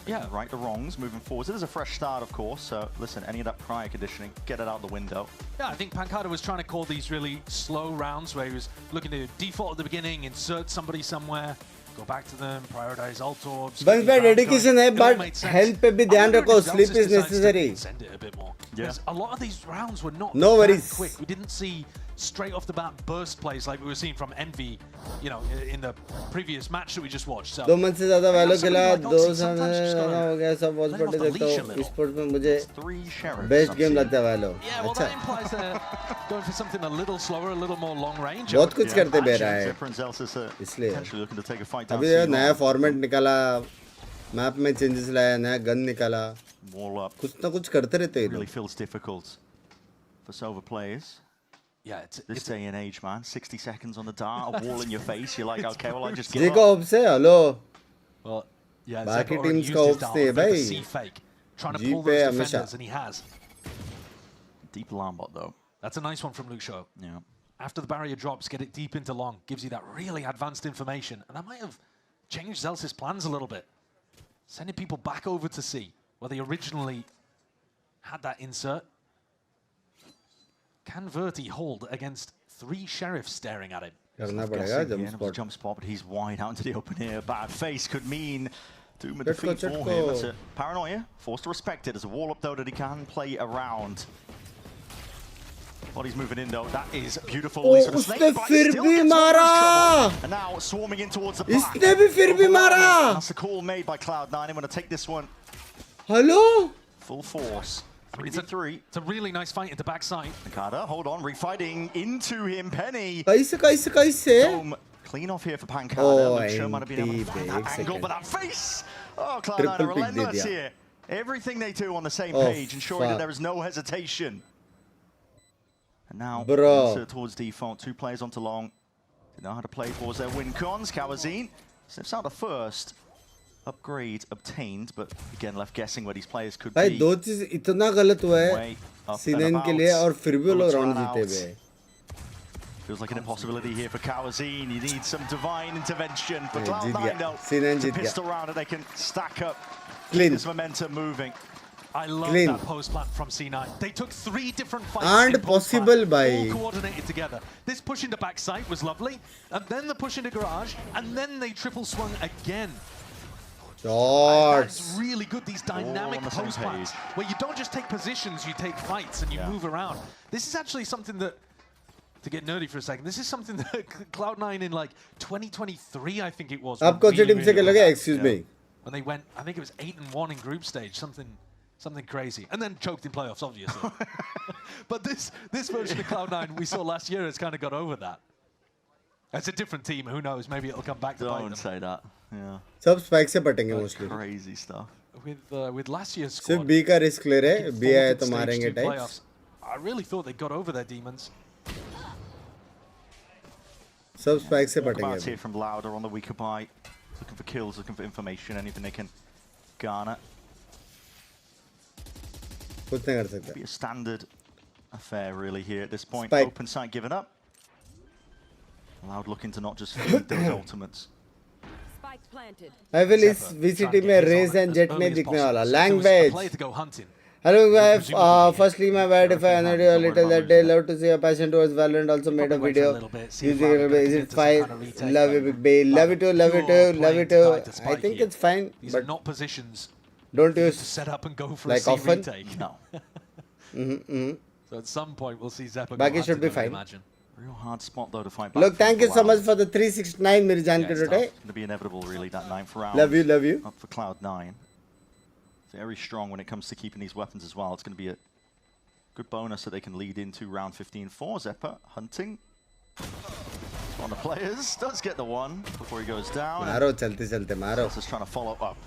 Yeah, right the wrongs moving forwards. It is a fresh start, of course. So listen, any of that prior conditioning, get it out the window. Yeah, I think Pancada was trying to call these really slow rounds where he was looking to default at the beginning, insert somebody somewhere, go back to them, prioritize alt orbs. Bunks by dedication है, but health पे भी ध्यान रखो. Sleep is necessary. Send it a bit more. Yeah. A lot of these rounds were not that quick. We didn't see straight off the bat burst plays like we were seeing from Envy, you know, in the previous match that we just watched. So 2 month से ज़्यादा वैलो खेला 2 साल हो गया सब watch party देखता हूँ Esports में मुझे बेस्ट गेम लगता है वैलो। Yeah, well that implies they're going for something a little slower, a little more long range. बहुत कुछ करते बे रहा है इसलिए अभी नया फॉर्मेट निकाला मैप में चेंजेस लाया नया गन निकाला कुछ ना कुछ करते रहते हैं। Really feels difficult for Sova players. Yeah, this day and age, man. 60 seconds on the dart, a wall in your face. You're like, okay, well, I just give up. Kickoff से hello. Well, yeah, बाकी teams का of से भाई trying to pull those defenders, and he has. Deep alarm bot though. That's a nice one from Luke Shaw. Yeah. After the barrier drops, get it deep into long, gives you that really advanced information, and that might have changed Zelsis' plans a little bit, sending people back over to C where they originally had that insert. Can Verti hold against 3 sheriffs staring at him? Jump spot, but he's wide out into the open here. Bad face could mean doom and defeat for him. That's a paranoia, forced to respect it as a wall up though that he can play around. Body's moving in though. That is beautiful. उसने फिर भी मारा. And now swarming in towards the back. इसने भी फिर भी मारा. That's the call made by Cloud9. I'm going to take this one. Hello. Full force. It's a really nice fight at the backside. Pancada, hold on, refighting into him. Penny. कैसे? Dome clean off here for Pancada. Luke Shaw might have been able to find that angle, but that face. Oh, Cloud9 are relentless here. Everything they do on the same page, ensuring that there is no hesitation. And now insert towards default. 2 players onto long. They know how to play towards their win cons. Kawazine sniffs out the first upgrade obtained, but again left guessing where these players could be. भाई 2 चीज इतना गलत हुआ है C9 के लिए और फिर भी वो लोग राउंड जीते हुए। Feels like an impossibility here for Kawazine. You need some divine intervention for Cloud9 though. C9 जीत गया। Pistol round and they can stack up. Clean. This momentum moving. I love that post plant from C9. They took 3 different fights and possible by all coordinated together. This push into backside was lovely, and then the push into garage, and then they triple swung again. That's really good, these dynamic post plants, where you don't just take positions, you take fights and you move around. This is actually something that, to get nerdy for a second, this is something that Cloud9 in like 2023, I think it was. Excuse me. When they went, I think it was 8-1 in group stage, something crazy. And then choked in playoffs, obviously. But this version of Cloud9 we saw last year has kind of got over that. It's a different team, who knows, maybe it'll come back to bite them. Don't say that. Yeah. सब spike से पटेंगे mostly. Crazy stuff. With last year's squad. सिर्फ B का risk ले रहे, B आए तो मारेंगे types. I really thought they got over their demons. सब spike से पटेंगे. Here from Louder on the weaker bite, looking for kills, looking for information, anything they can garner. कुछ नहीं कर सकते. Be a standard affair really here at this point. Spike. Open site given up. Loud looking to not just feed those ultimates. I will इस VCT में race and jet नहीं दिखने वाला. Language. Hello guys, firstly my bad if I annoyed you a little that day. Love to see your passion towards Valorant. Also made a video. Is it fine? Love you big babe. Love you too, love you too, love you too. I think it's fine, These are not positions don't use to set up and go for like a C often. retake. No. So at some point we'll see Zeppa go Baki should be I fine. imagine. Real hard spot though to fight back. Look, thank you so much for the 369 मेरी जान के टोटे. It's going to be inevitable really, that 9th round. Love you, love you. Up for Cloud9. Very strong when it comes to keeping these weapons as well. It's going to be a good bonus that they can lead into round 15-4. Zeppa hunting. On the players, does get the one before he goes down. मारो चलते चलते मारो. Just trying to follow up.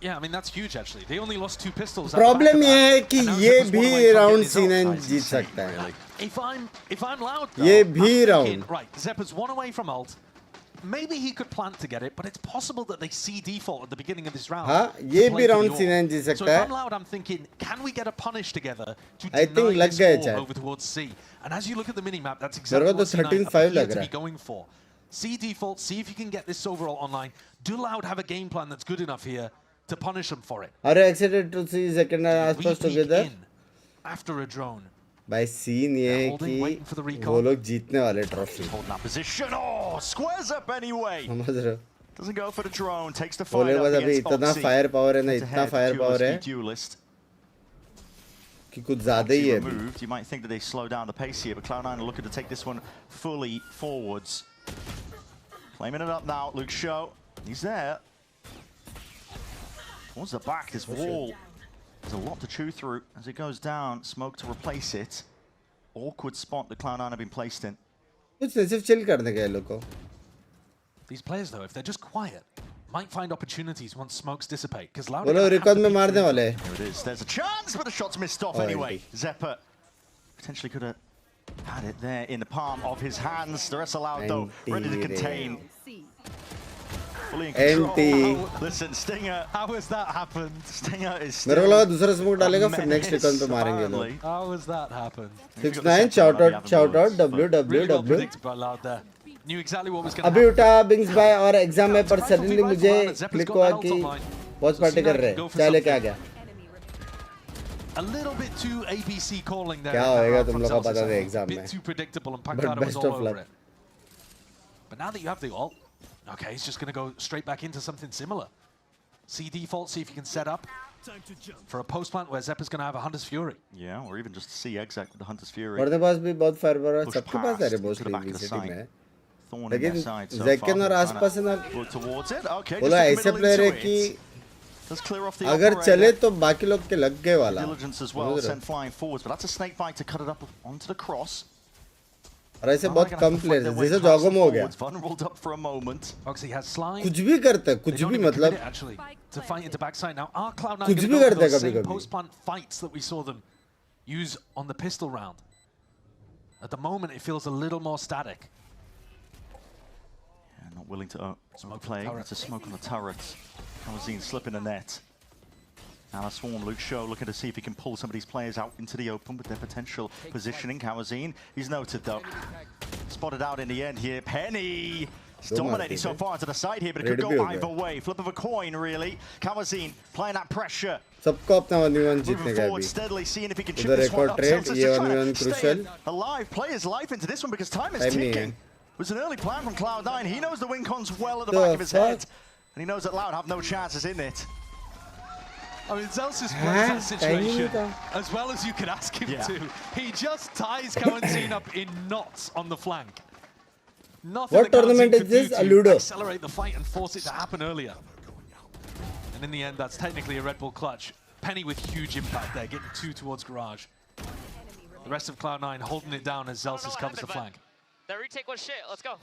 Yeah, I mean that's huge actually. They only lost 2 pistols. Problem ये है कि ये भी round C9 जीत सकता है. If I'm loud though, ये I'm भी thinking, round. right, Zeppa's 1 away from ult. Maybe he could plant to get it, but it's possible that they see default at the beginning of this round. हाँ, ये भी round C9 जीत So सकता if है. I'm loud, I'm thinking, can we get a punish together to I deny think लग this गए wall chat. over towards C? And as you look at the minimap, that's मेरे exactly को what तो C9 13-5 appear लग to रहा be है. going for. See default, see if you can get this overall online. Do Loud have a game plan that's good enough here to punish them for it? Are you excited to see second and Aspers together? After a drone. भाई scene ये है कि वो लोग जीतने वाले trophy. Holding that position. Oh, squares up anyway. समझ रहे हो? Doesn't go for the drone. Takes the वो fight लोग up अभी against इतना Foxy. फायर पावर है ना, Head to इतना head, फायर पावर है duelist. कि कुछ ज़्यादा ही है. Removed. You might think that they slow down the pace here, but Cloud9 are looking to take this one fully forwards. Claiming it up now. Luke Show. He's there. Towards the back, this wall. There's a lot to chew through as it goes down. Smoke to replace it. Awkward spot that Cloud9 have been placed in. कुछ नहीं, सिर्फ chill करने के लोग को. These players though, if they're just quiet, might find opportunities once smokes dissipate. Because Loud वो लोग record में मारने वाले हैं. Here it is. There's a chance, but the shot's missed off anyway. Zeppa potentially could have had it there in the palm of his hands. The rest allowed though, ready to contain. Fully in control. Listen, Stinger. How has that happened? Stinger is मेरे still को लगा दूसरा smoke डालेगा फिर next record पे मारेंगे लोग. How has that happened? 69 shout out www. Predicted by Loud there. Knew exactly what was going to अभी happen. उठा बिंग्स भाई और एग्जाम में पर सडनली मुझे क्लिक हुआ कि बहुत पार्टी कर रहे हैं. चाहे लेके आ गया. A little bit too ABC calling there. क्या होएगा तुम लोग को पता है एग्जाम में. Bit too predictable and But Pancada was best all of over luck. it. But now that you have the ult, okay, he's just going to go straight back into something similar. See default, see if you can set up for a post plant where Zeppa's going to have a Hunter's Fury. Yeah, or even just see exact with the Hunter's Fury. और अपने पास भी बहुत fire power है. Push सबके पास है past mostly to the back of the VCT site. में. Thorn in their लेकिन side so जैकन और far. आसपास है ना. Look towards it. Okay, बोला just ऐसे in the प्लेयर है middle कि into it. Does clear off the अगर operator. चले तो बाकी लोग के लग गए वाला. Diligence as well, sent flying forwards, but that's a snake bite to cut it up onto the cross. और ऐसे बहुत कम प्लेयर्स हैं. जैसे जॉगम हो गया. Vulnerable up for a moment. Oxy has slide. कुछ भी करता है, कुछ भी मतलब. Actually, to fight into backside now. Are Cloud9 कुछ going to भी go for करता है those कभी same कभी. post plant fights that we saw them use on the pistol round? At the moment, it feels a little more static. Yeah, not willing to play. It's a smoke on the turret. Kamazine slipping the net. Now a swarm, Luke Show looking to see if he can pull some of these players out into the open with their potential positioning. Kamazine, he's noted though. Spotted out in the end here. Penny! He's dominating so far to the side here, but it could go either way. Flip of a coin, really. Kamazine playing that pressure. सबको अपना 1v1 जीतने का Forward भी. steadily, seeing if he can chip उधर this एक one और up. Trade, Celsius ये just trying 1v1 to stay crucial. alive, play his life into this one because time is Time नहीं ticking. है. It was an early plan from Cloud9. He knows the win cons well at the The back of his fuck? head. And he knows that Loud have no chances in it. I mean, Celsius plays that situation Time as well as you could ask him Yeah. to. He just ties Kamazine up in knots on the flank. Nothing What that tournament Kamazine is could this? do A to Ludo. accelerate the fight and force it to happen earlier. And in the end, that's technically a Red Bull clutch. Penny with huge impact there, getting 2 towards Garage. The rest of Cloud9 holding it down as Celsius covers the flank. That retake was shit. Let's go.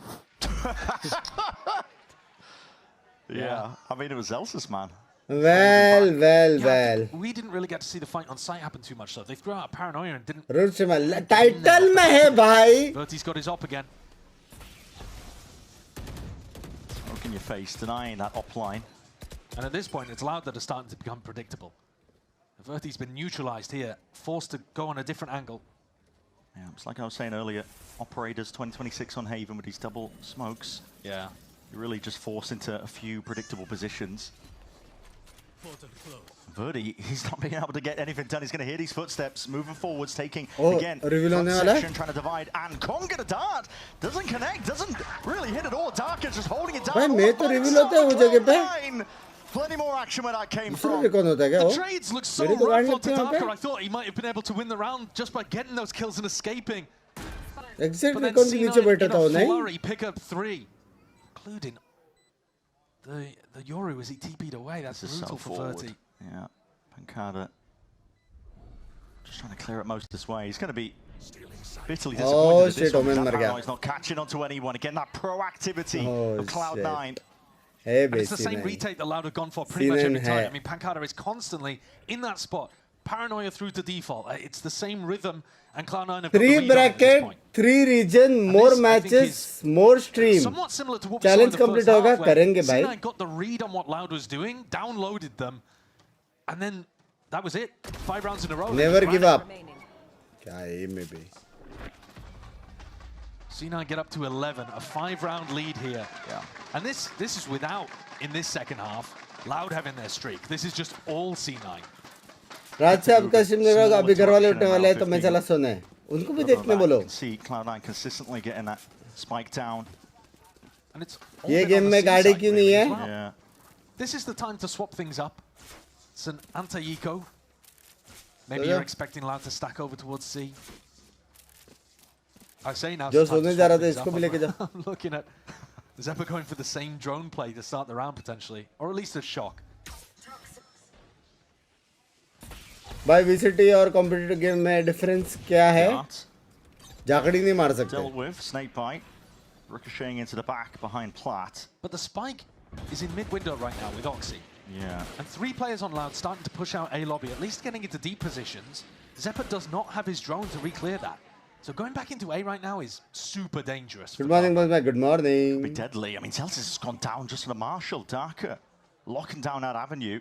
Yeah, I mean, it was Celsius, man. Well. We didn't really get to see the fight on site happen too much, though. They threw out a paranoia and didn't. Road से मार. Title में है भाई. Verti's got his op again. Smoke in your face, denying that op line. And at this point, it's Loud that are starting to become predictable. Verti's been neutralized here, forced to go on a different angle. Yeah, it's like I was saying earlier, Operators 2026 on Haven with these double smokes. Yeah. You're really just forced into a few predictable positions. Verdi, he's not being able to get anything done. He's going to hear these footsteps moving forwards, taking again front section, trying to divide, and Kong get a dart. Doesn't connect, doesn't really hit at all. Darker just holding it down. Plenty more action where that came from. The trades look so rough onto Darker. I thought he might have been able to win the round just by getting those kills and escaping. Exactly. But then C9 in a flurry, pick up 3, including the Yoru as he TP'd away. That's brutal for Verti. Yeah, Pancada just trying to clear up most of this way. He's going to be bitterly disappointed at this one. He's not catching onto anyone. Again, that proactivity of Cloud9. Hey, and it's the same retake that Loud have gone for pretty much every time. I mean, Pancada is constantly in that spot. Paranoia through to default. It's the same rhythm, and Cloud9 have 3 bracket, 3 region, more matches, more stream. Somewhat similar to what Challenge we saw in the complete hoga, karenge C9 bhai. got the read on what Loud was doing, downloaded them, and then that was it. 5 rounds in a row. Never give up. Kya aim mein bhi. C9 get up to 11, a 5-round lead here. Yeah. And this is without, in this second half, Loud having their streak. This is just all C9. रात से आपका SIM लगा अभी घर वाले उठने वाले हैं तो मैं चला सोने उनको भी देखने बोलो See Cloud9 consistently getting that spike down. And it's ये गेम में गाड़ी क्यों नहीं है? Yeah. This is the time to swap things up. It's an anti-eco. Maybe you're expecting Loud to stack over towards C. I say now. जो सोने जा रहा था इसको भी लेके जा. I'm looking at Zeppa going for the same drone play to start the round potentially, or at least a shock. भाई VCT और competitive game में difference क्या है? जाकड़ी नहीं मार सकते. Dealt with snake bite, ricocheting into the back behind Plat. But the spike is in mid window right now with Oxy. Yeah. And 3 players on Loud starting to push out A lobby, at least getting into deep positions. Zeppa does not have his drone to re-clear that. So going back into A right now is super dangerous. Good morning, boys. Good morning. Be deadly. I mean, Celsius has gone down just for the Marshall. Darker locking down that avenue.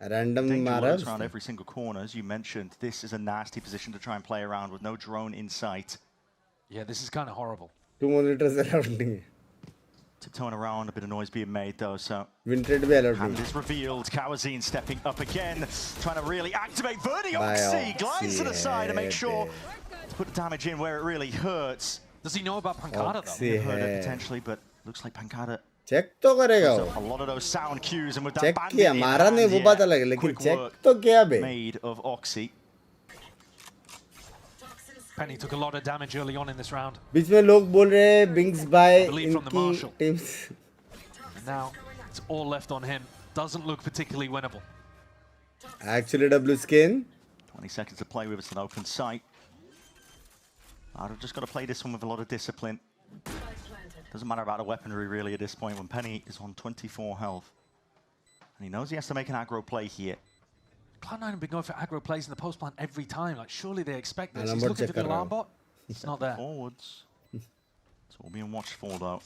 Random Danger around every single corner, as you mentioned. This is a nasty position to try and play around with no drone in sight. Yeah, this is kind of horrible. 2 monitors allowed. Tiptoeing around, a bit of noise being made though, so... Winted bhi allowed. Hand is revealed, Kawazine stepping up again, trying to really activate Verdi. Oxy glides to the side to make sure to put the damage in where it really hurts. Does he know about Pancada though? He heard it potentially, but looks like Pancada... Check to karega a lot of those sound cues, and with that check bandit kiya in mara hand, nahi wo pata lage lekin check to kiya be made of Oxy. Penny took a lot of damage early on in this round. बीच में लोग बोल रहे हैं Binks by इनकी teams. And now it's all left on him. Doesn't look particularly winnable. Actually W skin. 20 seconds to play with, it's an open sight. I've just got to play this one with a lot of discipline. Doesn't matter about the weaponry really at this point when Penny is on 24 health. And he knows he has to make an aggro play here. Cloud9 have been going for aggro plays in the post plant every time. Like, surely they expect this. He's looking for the alarm bot. It's not there. Forwards. It's all being watched for though.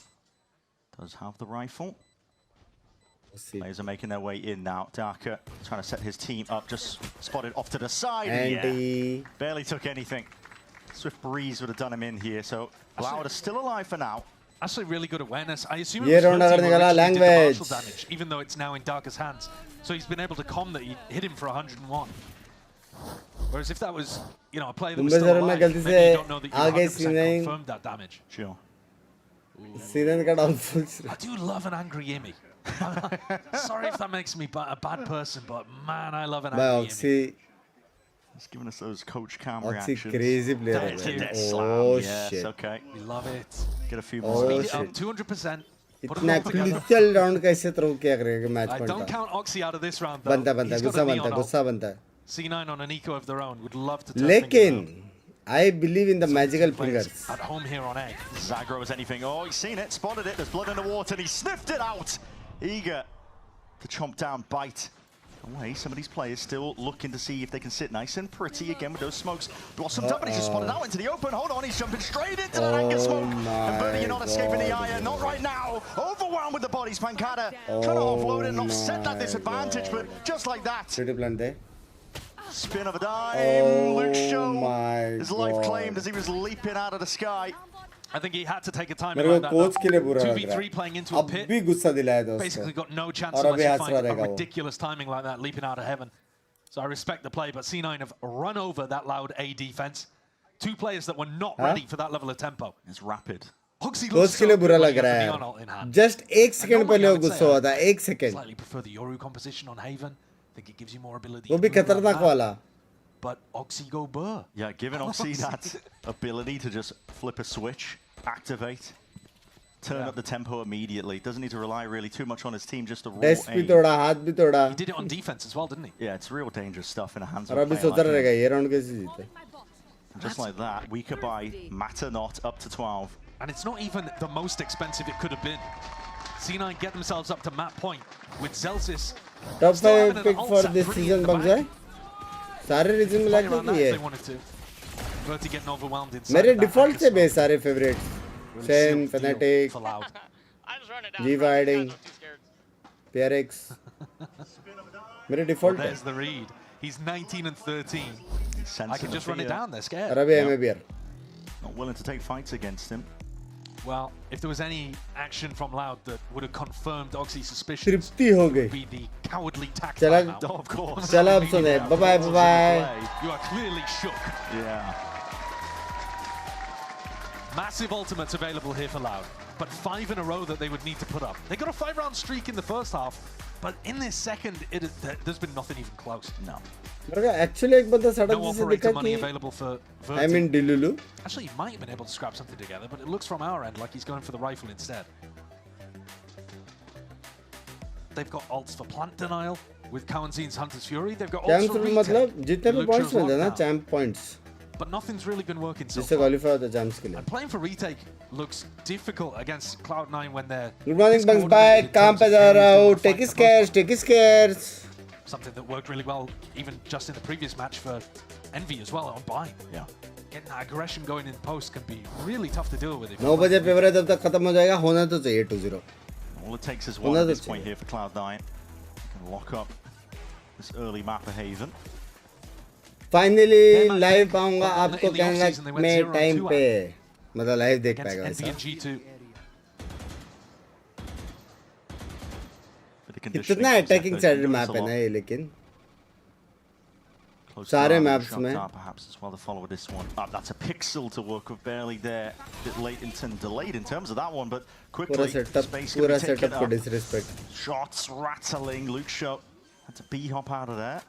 Does have the rifle. Players are making their way in now. Darker trying to set his team up. Just spotted off to the side. Yeah. Barely took anything. Swift breeze would have done him in here. So Loud is still alive for now. Actually, really good awareness. I assume ये round अगर निकाला language. Damage, even though it's now in Darker's hands. So he's been able to com that he hit him for 101. Whereas if that was, you know, a player that was still alive, maybe you don't know that you 100% confirmed that damage. Sure. I do love an angry Yimmy. Sorry if that makes me a bad person, but man, I love an angry Yimmy. He's giving us those coach cam Oxy reactions. crazy player. Oh yes, shit. Okay. We love it. Get a few more. Oh shit. 200%. इतना crucial round कैसे throw क्या करेगा match point? I don't count Oxy out of this round though. बनता गुस्सा बनता C9 on an eco of their own would love to. लेकिन I believe in the magical fingers. At home here on A. Zagro is anything. Oh, he's seen it, spotted it. There's blood in the water, and he sniffed it out. Eager to chomp down, bite away. Some of these players still looking to see if they can sit nice and pretty again with those smokes blossomed up, and he's just spotted out into the open. Hold on, he's jumping straight into that anchor smoke. And Bertie, you're not escaping the ire, not right now. Overwhelmed with the bodies, Pancada trying to offload it and offset that disadvantage, but just like that. Spin of a dime. Luke Show his life claimed as he was leaping out of the sky. I think he had to take a time मेरे को coach के लिए बुरा लग रहा 2v3 playing है into a अब pit. भी गुस्सा दिलाया था Basically got no chance और unless अभी you हंस रहा find a रहेगा वो ridiculous timing like that, leaping out of heaven. So I respect the play, but C9 have run over that loud A defense. Two players that were not ready for that level of tempo. It's rapid. Oxy coach looks के so लिए good बुरा when लग he has रहा the है neon ult in hand. Just एक second normally पहले I वो would गुस्सा say हुआ था एक second Slightly prefer the Yoru composition on Haven. I think it gives you more ability. वो to भी move around खतरनाक that. वाला But Oxy go burr. Yeah, giving Oxy that ability to just flip a switch, activate, turn up the tempo immediately. Doesn't need to rely really too much on his team, just a raw desk भी aim. तोड़ा हाथ भी तोड़ा He did it on defense as well, didn't he? Yeah, it's real dangerous stuff in the hands और of a अभी player सोच like रहेगा him. ये राउंड कैसे जीते Just like that, weaker by matter not, up to 12. And it's not even the most expensive it could have been. C9 get themselves up to map point with Zelsis. Top still 5 having an pick ult for sat this pretty in season the bugs है back. सारे reason मिला Play के around that किए if they wanted to. Verti getting overwhelmed inside. मेरे of that default anchor से बे spot. सारे favourites Really Shane sealed deal fanatic for Loud. जी वाइडिंग पेयरएक्स मेरे Well, default है there's the read. He's 19 and 13. Sensing I can just the run it fear. down. They're scared. और अभी एमएबीआर Not willing to take fights against him. Well, if there was any action from Loud that would have confirmed Oxy's suspicions, तृप्ति हो it गई would be the cowardly tact. चला timeout. Oh, of course. चला अब सुने bye bye You are clearly shook. Yeah. Massive ultimates available here for Loud, but 5 in a row that they would need to put up. They got a 5-round streak in the first half, but in this second, there's been nothing even close. No. मेरे को actually एक बंदा सड़क No जैसे operator दिखा money कि available for Verti. I mean delulu Actually, he might have been able to scrap something together, but it looks from our end like he's going for the rifle instead. They've got ults for plant denial with Kawanzin's Hunter's Fury. They've got ults champ for retake. मतलब जितने भी Luxio's points मिलते हैं ना lockdown. Champ points But nothing's really been working so जिससे far. Qualify होता है champs के लिए And playing for retake looks difficult against Cloud9 when they're good morning bunks bye काम पे जा रहा हूँ take scares something that worked really well even just in the previous match for Envy as well on buy. Yeah. Getting that aggression going in post can be really tough to deal with. 9 बजे paper है तब तक खत्म हो जाएगा होना तो चाहिए 2-0 All it takes is one at this point here for Cloud9. Can lock up this early map of Haven. Finally live पाऊंगा आपको कहना में टाइम पे मतलब लाइव देख पाएगा Envy and G2. कितना अटैकिंग साइड मैप है ना ये लेकिन सारे मैप्स में perhaps as well to follow this one. That's a pixel to work with, barely there. A bit latent and delayed in terms of that one, but quickly पूरा setup को disrespect Shots rattling. Luke Shaw had to B-hop out of there.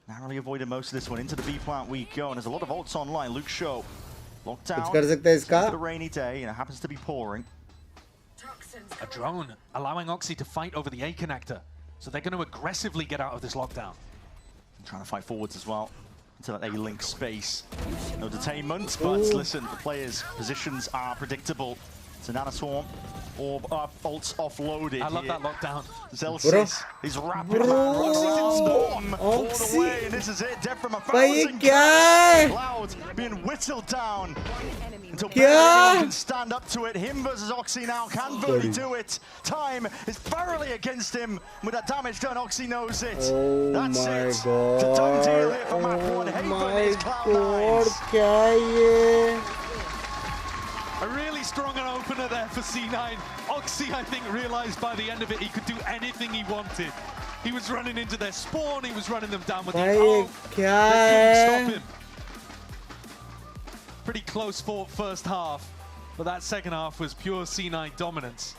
Narrowly avoided most of this one. Into the B plant we go, and there's a lot of ults online. Luke Shaw locked down. कुछ कर सकते हैं इसका It's a rainy day, and it happens to be pouring. A drone allowing Oxy to fight over the A connector. So they're going to aggressively get out of this lockdown. Trying to fight forwards as well into that A-link space. No detainment, but listen, the players' positions are predictable. It's a Nana Swarm. Orb ults offloaded. I love here. that lockdown. Zelsis is rapid. Roxy's in storm all the way, and this is it. Dead from a thousand kills. Loud being whittled down until anyone can stand up to it. Him versus Oxy now. Can Verti do it? Time is thoroughly against him. With that damage done, Oxy knows it. Oh That's my it. God. It's a done deal here for map 1. Haven is Cloud9's. क्या ये A really strong opener there for C9. Oxy, I think, realized by the end of it he could do anything he wanted. He was running into their spawn, he was running them down with the ult. They couldn't stop him. Pretty close fought first half, but that second half was pure C9 dominance.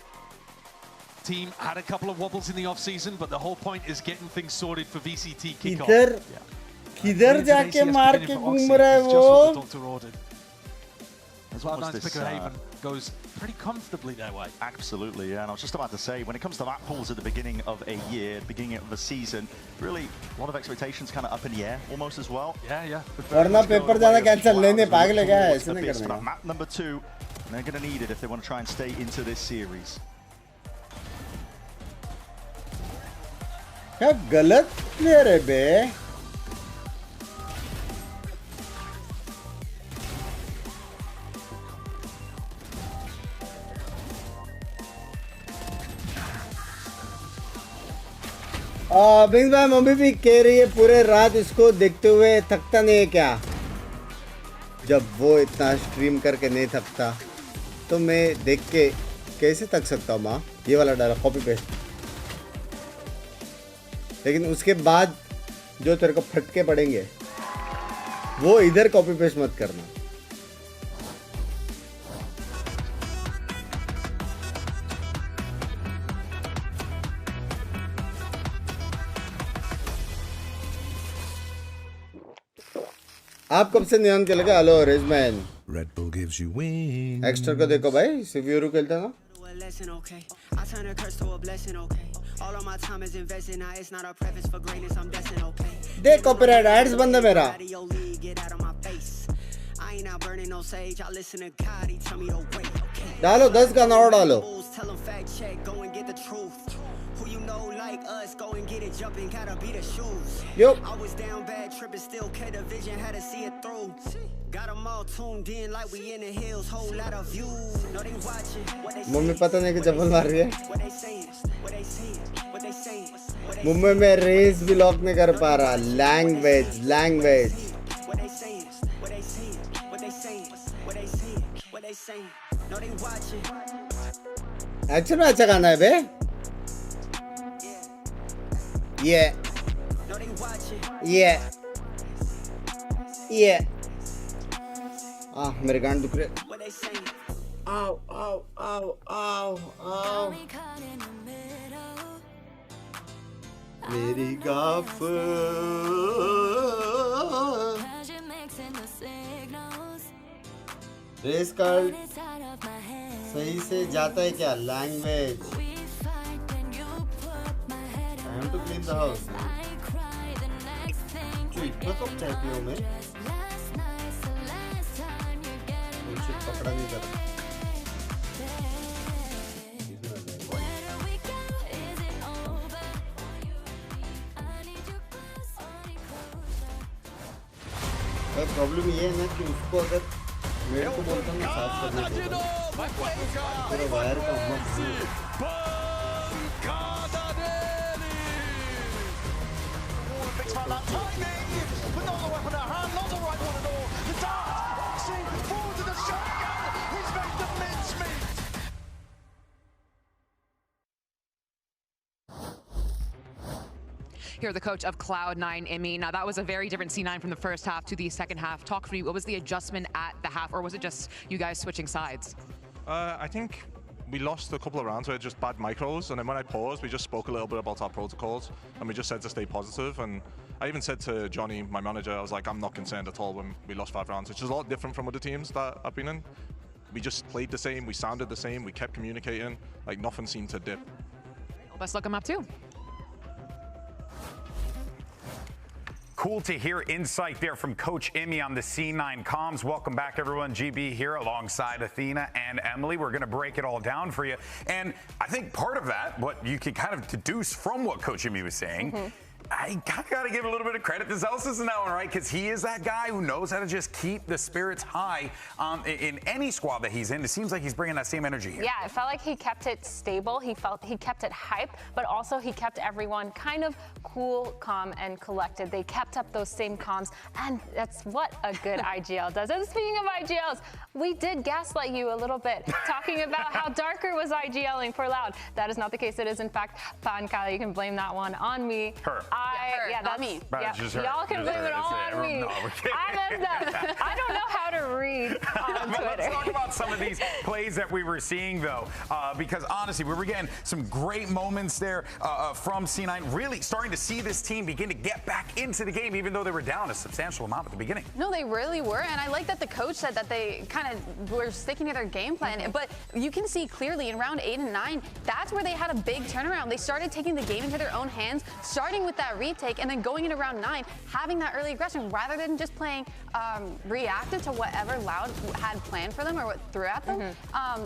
Team had a couple of wobbles in the off-season, but the whole point is getting things sorted for VCT Kickoff. किधर जाके मार के घूम रहा है वो Cloud9's pick of Haven goes pretty comfortably their way. Absolutely, yeah. And I was just about to say, when it comes to map pools at the beginning of a year, beginning of a season, really a lot of expectations kind of up in the air almost as well. Yeah. वरना paper जाना cancel लेने पागल है क्या ऐसे नहीं But करना map number 2, and they're going to need it if they want to try and stay into this series. क्या गलत प्लेयर है बे बिंग्स भाई मम्मी भी कह रही है पूरे रात इसको देखते हुए थकता नहीं है क्या जब वो इतना स्ट्रीम करके नहीं थकता तो मैं देख के कैसे तक सकता हूँ माँ? ये वाला डाला कॉपी पेस्ट, लेकिन उसके बाद जो तेरे को फटके पड़ेंगे वो इधर कॉपी पेस्ट मत करना। आप कब से नियॉन खेलेगा? हेलो रेजमैन। Red Bull gives you wings. Extra को देखो भाई, सिवियरू खेलता ना। देख कॉपीराइट एड्स बंद है मेरा। डालो 10 गाना और डालो। Yo. I was down bad, tripping, still kept the vision, had to see it through. Got them all tuned in like we in the hills, whole lot of views. No they watching, what they saying. Mummy पता नहीं कि चप्पल मार रही है। What they saying, what they saying, what they saying. Mumbai में race भी lock नहीं कर पा रहा। Language. What they saying, what they saying, what they saying, what they saying, what they saying. No they watching. Actually में अच्छा गाना है बे। Yeah. Yeah. Yeah. मेरे गांड दुख रहे। आओ। मेरी गाफ। रेस कार्ड सही से जाता है क्या? Language. Time to clean the house. इतना कब चाहती हूँ मैं? मुझे पकड़ा नहीं कर रहा। प्रॉब्लम ये है ना कि उसको अगर मेरे को बोलता हूँ ना साफ करने के लिए, तेरा वायर का मत Here, the coach of Cloud9, Imi. Now, that was a very different C9 from the first half to the second half. Talk for you, what was the adjustment at the half, or was it just you guys switching sides? I think we lost a couple of rounds where just bad micros, and then when I paused, we just spoke a little bit about our protocols, and we just said to stay positive. And I even said to Johnny, my manager, I was like, I'm not concerned at all when we lost 5 rounds, which is a lot different from other teams that I've been in. We just played the same, we sounded the same, we kept communicating, like nothing seemed to dip. Best luck on map 2. Cool to hear insight there from Coach Imi on the C9 comms. Welcome back, everyone. GB here alongside Athena and Emily. We're going to break it all down for you. And I think part of that, what you can kind of deduce from what Coach Imi was saying, I got to give a little bit of credit to Zelsis in that one, right? Because he is that guy who knows how to just keep the spirits high in any squad that he's in. It seems like he's bringing that same energy here. Yeah, it felt like he kept it stable. He kept it hype, but also he kept everyone kind of cool, calm, and collected. They kept up those same comms, and that's what a good IGL does. And speaking of IGLs, we did gaslight you a little bit, talking about how Darker was IGLing for Loud. That is not the case. It is, in fact, Pan Kyle. You can blame that one on me. Her. Yeah, that's me. Yeah. Y'all can blame it all on me. No, I messed up. I don't know how to read on Twitter. Let's talk about some of these plays that we were seeing, though, because honestly, we were getting some great moments there from C9, really starting to see this team begin to get back into the game, even though they were down a substantial amount at the beginning. No, they really were, and I like that the coach said that they kind of were sticking to their game plan, but you can see clearly in round 8 and 9, that's where they had a big turnaround. They started taking the game into their own hands, starting with that retake, and then going into round 9, having that early aggression, rather than just playing reactive to whatever Loud had planned for them or what threw at them,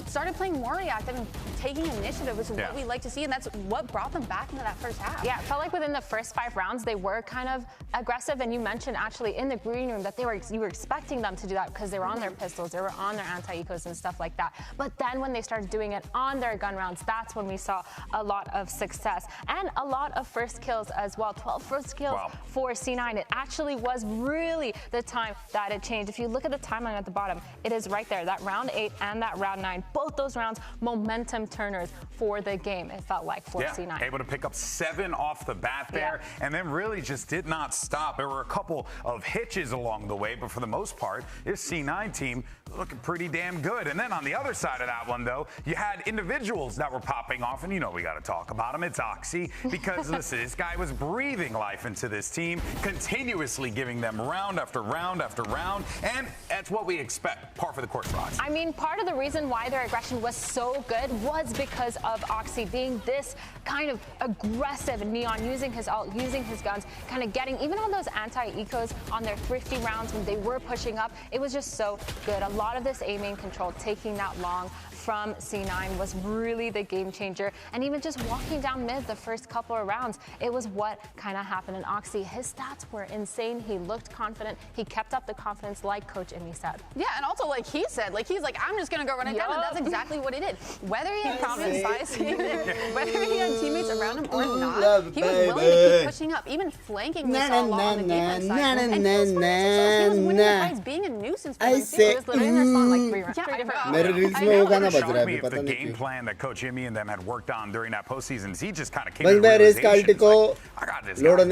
started playing more reactive and taking initiative, which is what we like to see, and that's what brought them back into that first half. Yeah, it felt like within the first 5 rounds, they were kind of aggressive, and you mentioned actually in the green room that you were expecting them to do that because they were on their pistols, they were on their anti-ecos and stuff like that. But then when they started doing it on their gun rounds, that's when we saw a lot of success and a lot of first kills as well. well. 12 first kills for C9. It actually was really the time that it changed. If you look at the timeline at the bottom, it is right there. That round 8 and that round 9, both those rounds, momentum turners for the game, it felt like, for C9. Able to pick up 7 off the bat there, and then really just did not stop. There were a couple of hitches along the way, but for the most part, this C9 team looking pretty damn good. And then on the other side of that one, though, you had individuals that were popping off, and you know we got to talk about them. It's Oxy, because listen, this guy was breathing life into this team, continuously giving them round after round after round, and that's what we expect. Par for the course for Oxy. I mean, part of the reason why their aggression was so good was because of Oxy being this kind of aggressive Neon, using his ult, using his guns, kind of getting, even on those anti-ecos on their thrifty rounds when they were pushing up, it was just so good. A lot of this aiming control, taking that long from C9 was really the game changer. And even just walking down mid the first couple of rounds, it was what kind of happened in Oxy. His stats were insane. He looked confident. He kept up the confidence like Coach Imi said. Yeah, and also like he said, like he's like, I'm just going to go run it down. And that's exactly what he did. Whether he had confidence size, whether he had teammates around him or not, he was willing to keep pushing up, even flanking. We saw a lot on the defense side. And he was winning the fights, being a nuisance for them too. He was literally in their spawn like 3 different If the game plan that Coach Imi and them had worked on during that postseason, he just kind of came to the realization, like, I got this guy. Let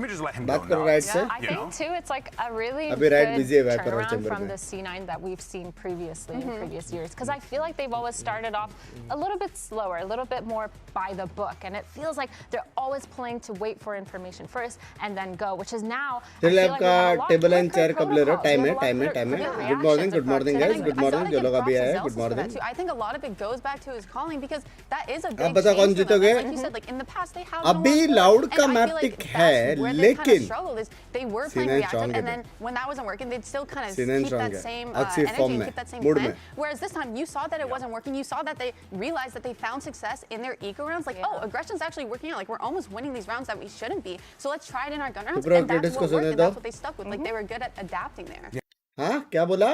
me just let him go nuts. I think too, it's like a really good turnaround from the C9 that we've seen previously in previous years. Because I feel like they've always started off a little bit slower, a little bit more by the book, and it feels like they're always playing to wait for information first and then go, which is now. Table and chair time hai. Good morning guys. Good morning. जो लोग अभी आए. Good morning. I think a lot of it goes back to his calling, because that is a big change for them. Like you said, like in the past they have अभी loud का map pick है, लेकिन they were playing reactive, and then when that wasn't working, they'd still kind of keep that same energy and keep that same plan. Whereas this time, you saw that it wasn't working. You saw that they realized that they found success in their eco rounds. Like, oh, aggression's actually working out. Like, we're almost winning these rounds that we shouldn't be. So let's try it in our gun rounds. And that's what worked, and that's what they stuck with. Like, they were good at adapting there. हाँ क्या बोला?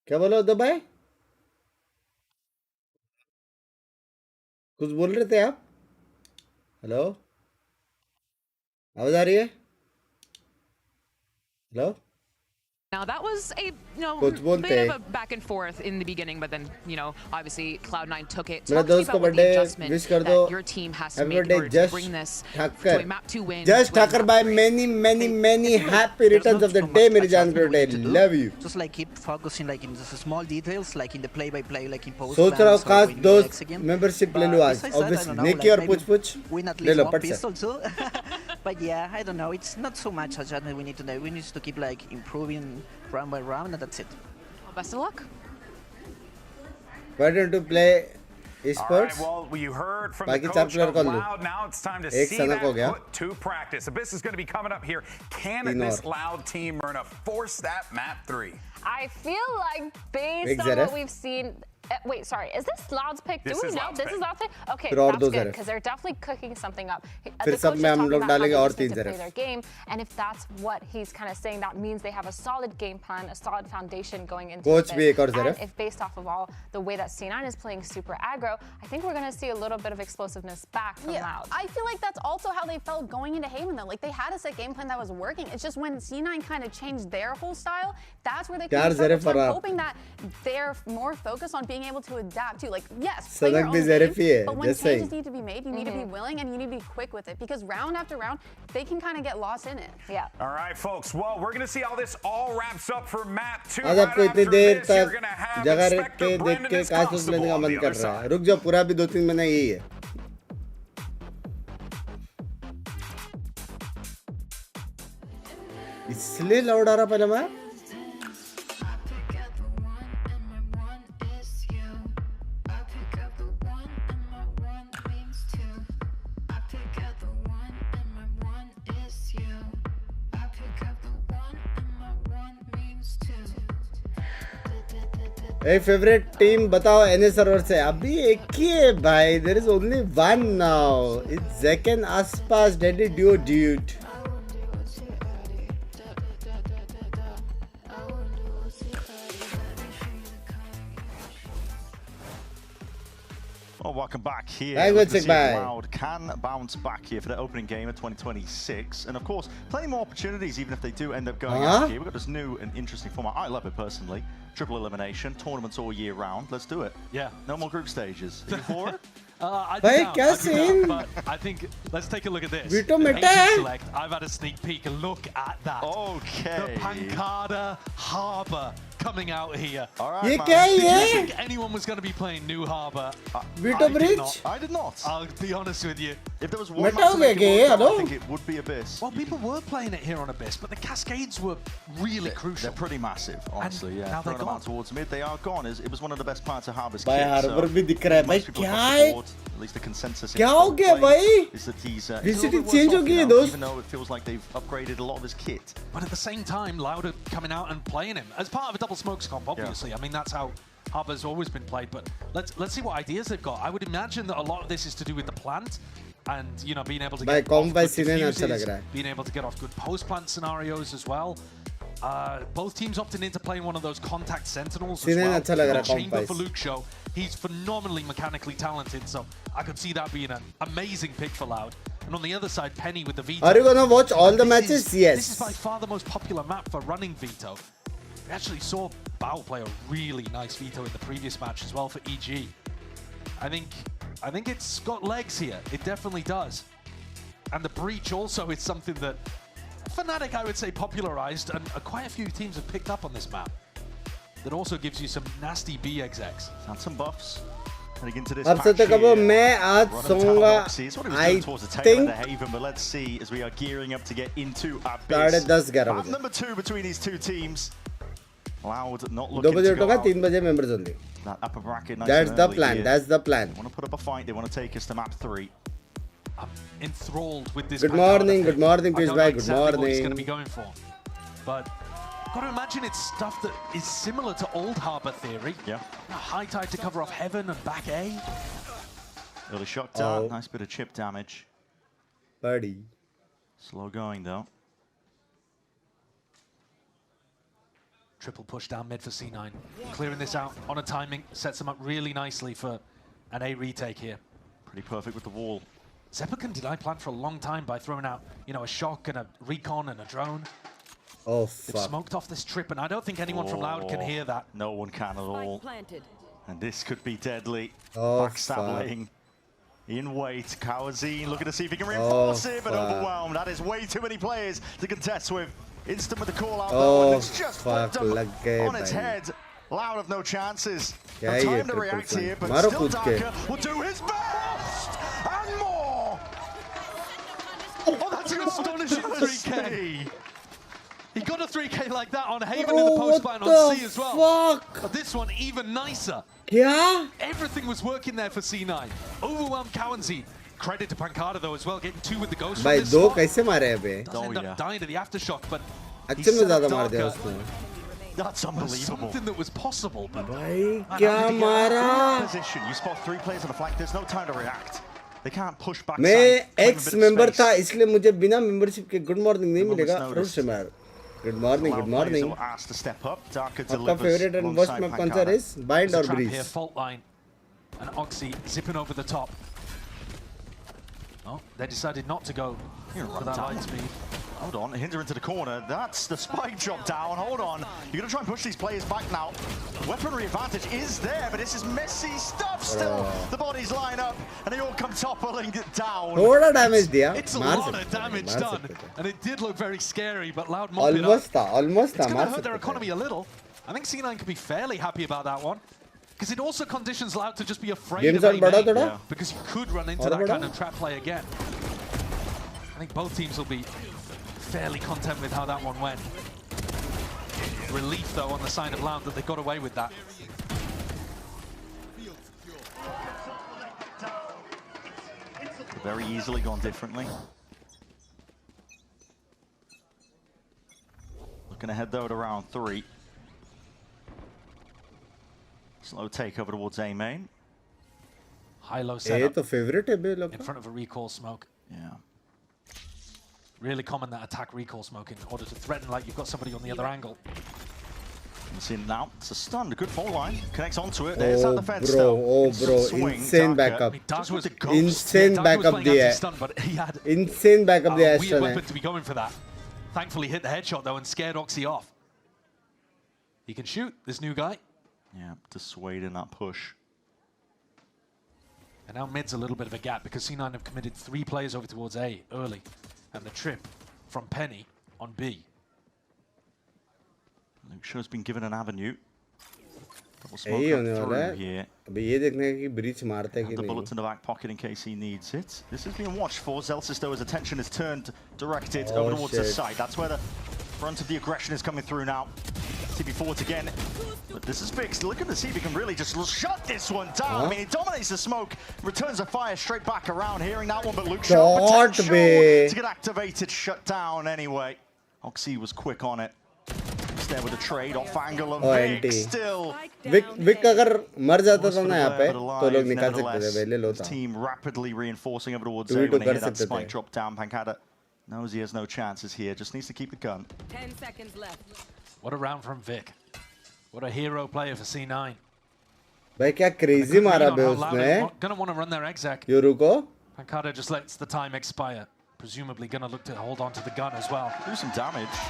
क्या बोला उद्धव भाई? कुछ बोल रहे थे आप? हेलो? आवाज आ रही है? Hello? Now that was a bit of a back and forth in the beginning, but then obviously Cloud9 took it. Talk to me about what the adjustment that your team has to make in order to bring this to a map 2 win. Just Thakkar by many happy returns of the day, मेरी जान Corrode. Love you. Just like keep focusing like in the small details, like in the play-by-play, like in post. सोच रहा हूँ काश दोस्त membership ले लूँ आज. Obviously, Neki और पूछ ले लो पट से. But yeah, I don't know. It's not so much adjustment we need to do. We need to keep like improving round by round, and that's it. Well, best of luck. Why don't you play Esports? All right, well, you heard from the coach of Loud. Now it's time to see that put to practice. Abyss is going to be coming up here. Can this Loud team learn to force that map 3? I feel like based on what we've seen. Wait, sorry. Is this Loud's pick? Do we know this is Loud's pick? Okay, that's good, because they're definitely cooking something up. The coach is talking about how they just need to play their game, and if that's what he's kind of saying, that means they have a solid game plan, a solid foundation going into this. And if based off of all the way that C9 is playing super aggro, I think we're going to see a little bit of explosiveness back from Loud. I feel like that's also how they felt going into Haven, though. Like, they had a set game plan that was working. It's just when C9 kind of changed their whole style, that's where they kind of started hoping that they're more focused on being able to adapt too. Like, yes, play your own game, but when changes need to be made, you need to be willing and you need to be quick with it, because round after round, they can kind of get lost in it. Yeah. All right, folks. Well, we're going to see how this all wraps up for map 2. आज आपको इतनी देर तक जगह रख के देख के काश लेने का मन कर रहा है. रुक जाओ, पूरा भी 2-3 महीना यही है. इसलिए लाउड आ रहा पहले मैं. Hey, favorite team बताओ NA server से. अभी एक ही है भाई. There is only one now. It's Zek and Aspas Deadly Duo dude. Well, welcome back here. Bye, Let's good see bye. if Loud can bounce back here for the opening game of 2026. And of course, plenty more opportunities even if they do end up going out here. We've got this new and interesting format. I love it personally. Triple elimination, tournaments all year round. Let's do it. Yeah. No more group stages. Are you for it? I'd Bhai, be down, kya I'd be down, scene? but I think, let's take a look at this. Vito meta Asian hai. Select, I've had a sneak peek. Look at that. Okay. The Pancada Harbour coming out here. All right, Ye man. kya hai Did you ye? think anyone was going to be playing New Harbour? Vito Bridge? I did not. I'll be honest with you. If there was one Meta map to ho make gaya it work, hello? I think it would be Abyss. Well, people were playing it here on Abyss, but the Cascades were really crucial. They're pretty massive, honestly. And Yeah, now they're throwing them out gone. towards mid. They are gone. It was one of the best parts of Harbour's Bhai, kit. Harbour so bhi dikh raha hai. Bhai, most people kya across hai? the board, at least the consensus Kya ho gaya, bhai? is that he's a VCT little bit change worse ho off gayi, now, dost. even though it feels like they've upgraded a lot of his kit. But at the same time, Louder coming out and playing him as part of a double smokes comp, obviously. I mean, that's how Harbour's always been played. But let's see what ideas they've got. I would imagine that a lot of this is to do with the plant and, you know, being able to Bhai, get comp off by good scene hai, acha lag diffuses, raha hai. being able to get off good post-plant scenarios as well. Both teams opting into playing one of those contact sentinels as Scene well. acha lag raha hai, comp Chamber by. for Luke Show. He's phenomenally mechanically talented, so I could see that being an amazing pick for Loud. And on the other side, Penny with the Vito. Are you gonna watch all the matches? This Yes. is by far the most popular map for running Vito. We actually saw Bao play a really nice Vito in the previous match as well for EG. I think it's got legs here. It definitely does. And the breach also is something that Fnatic, I would say, popularized, and quite a few teams have picked up on this map. That also gives you some nasty B execs. And some buffs. Heading into this अब match से तक अब here. मैं आज Run of सोऊंगा. Taloxy. It's what he was I doing towards the tail of the think Haven, but let's see as we are gearing up to get into साढ़े Abyss. 10-11 Map बजे. number 2 between these two teams. Loud not 2 looking बजे to go उठूंगा, out 3 बजे members only. that upper bracket. Nice That's and the early plan. here. That's the plan. They want to put up a fight. They want to take us to map 3. I'm enthralled with this. Good Pancada morning, thing. good morning, I Chris don't bhai, know good exactly what he's going to morning. be going for, but I've got to imagine it's stuff that is similar to old Harbour theory. Yeah. A high tide to cover off Heaven and back A. Early shot down. Nice bit of chip damage. Buddy. Slow going though. Triple push down mid for C9. Clearing this out on a timing sets them up really nicely for an A retake here. Pretty perfect with the wall. Zeppelin can deny plan for a long time by throwing out, you know, a shock and a recon and a drone. Oh, They've fuck. smoked off this trip, and I don't think anyone from Loud can hear that. No one can at all. And this could be deadly. Oh, Backstabbing. In wait, Kawazine looking to see if he can reinforce it, but fuck. overwhelmed. That is way too many players to contest with. Instant with the call out though, Oh, and it's just fuck, flipped lag up gaye on its bhai. head. Loud have no chances. No Kya hai ye time to triple react flank? here, but Maro still kood ke. Darker will do his best and more. Oh, that's an astonishing 3K. He got a 3K like that on Haven in Bro, the post line what on the C as well. fuck? But this one even nicer. Kya? Everything was working there for C9. Overwhelmed Cowanzi. Credit to Pancada though as well, getting 2 with the ghost from भाई this दो spot. कैसे मारे हैं बे? Does end up dying to the aftershock, but he अच्छे में set ज़्यादा up मार दिया Darker. उसने. That's unbelievable. Something that was possible, but भाई Man, क्या how do you get मारा? Position. You spot 3 players on the flank. There's no time to react. They can't push back. मैं ex member था इसलिए मुझे बिना membership के good morning नहीं मिलेगा. notice. Rush मार. Good morning, good morning. Asked to step up. Darker आपका delivers favorite and worst alongside map कौन सा Pancada. is? Bind there's or a trap breeze? here, fault line. And Oxy zipping over the top. Oh, they decided not to go for that light speed. Hold on, Hinder into the corner. That's the spike drop down. Hold on. You're going to try and push these players back now. Weaponry advantage is there, but this is messy stuff still. The bodies line up, and they all come toppling down. थोड़ा damage दिया. It's a मार lot सकते of थे, damage मार done, सकते थे. and it did look very scary, but Loud mopped it up. Almost था, almost It's था, going मार to hurt their सकते economy थे. a little. I think C9 could be fairly happy about that one, because it also conditions Loud to just be afraid Game of zone A बढ़ा main, थोड़ा? because you could run into और that बढ़ा? kind of trap play again. I think both teams will be fairly content with how that one went. Relief, though, on the side of Loud that they got away with that. Very easily gone differently. Looking ahead though at round 3. Slow takeover towards A main. High-low ये setup तो favorite है बे लोग in front of a recall smoke. Yeah. Really common that attack recall smoke in order to threaten like you've got somebody on the other angle. We'll see now. It's a stun. A good fall line. Connects onto it. There's that defense bro, though. bro. Insane backup. Insane yeah, backup there. But he had Insane backup there. a weird weapon to be going for that. Thankfully hit the headshot though and scared Oxy off. He can shoot, this new guy. Yeah, dissuading that push. And now mid's a little bit of a gap because C9 have committed 3 players over towards A early. And the trip from Penny on B. Luxio's been given an avenue. Double यही smoke होने up वाला है through here. अभी ये देखने की breach मारते कि The नहीं bullet in the back pocket in case he needs it. This is being watched for. Zelsis, though, his attention is directed over towards the side. That's where the front of the aggression is coming through now. TP forwards again. But this is Binks looking to see if he can really just shut this one down. I mean, he dominates the smoke, returns the fire straight back around, hearing that one, but Luxio potential to get activated, shut down anyway. Oxy was quick on it. There with a trade off angle of Vic still. Vic अगर मर जाता था ना यहाँ पे तो लोग निकाल सकते थे पहले लो था. Team rapidly reinforcing over towards A when he hit that spike drop down. Pancada knows he has no chances here. Just needs to keep the gun. 10 seconds left. What a round from Vic. What a hero player for C9. भाई क्या crazy मारा बे उसने. Gonna want to run their exec. Yoru को. Pancada just lets the time expire. Presumably gonna look to hold on to the gun as well. Do some damage.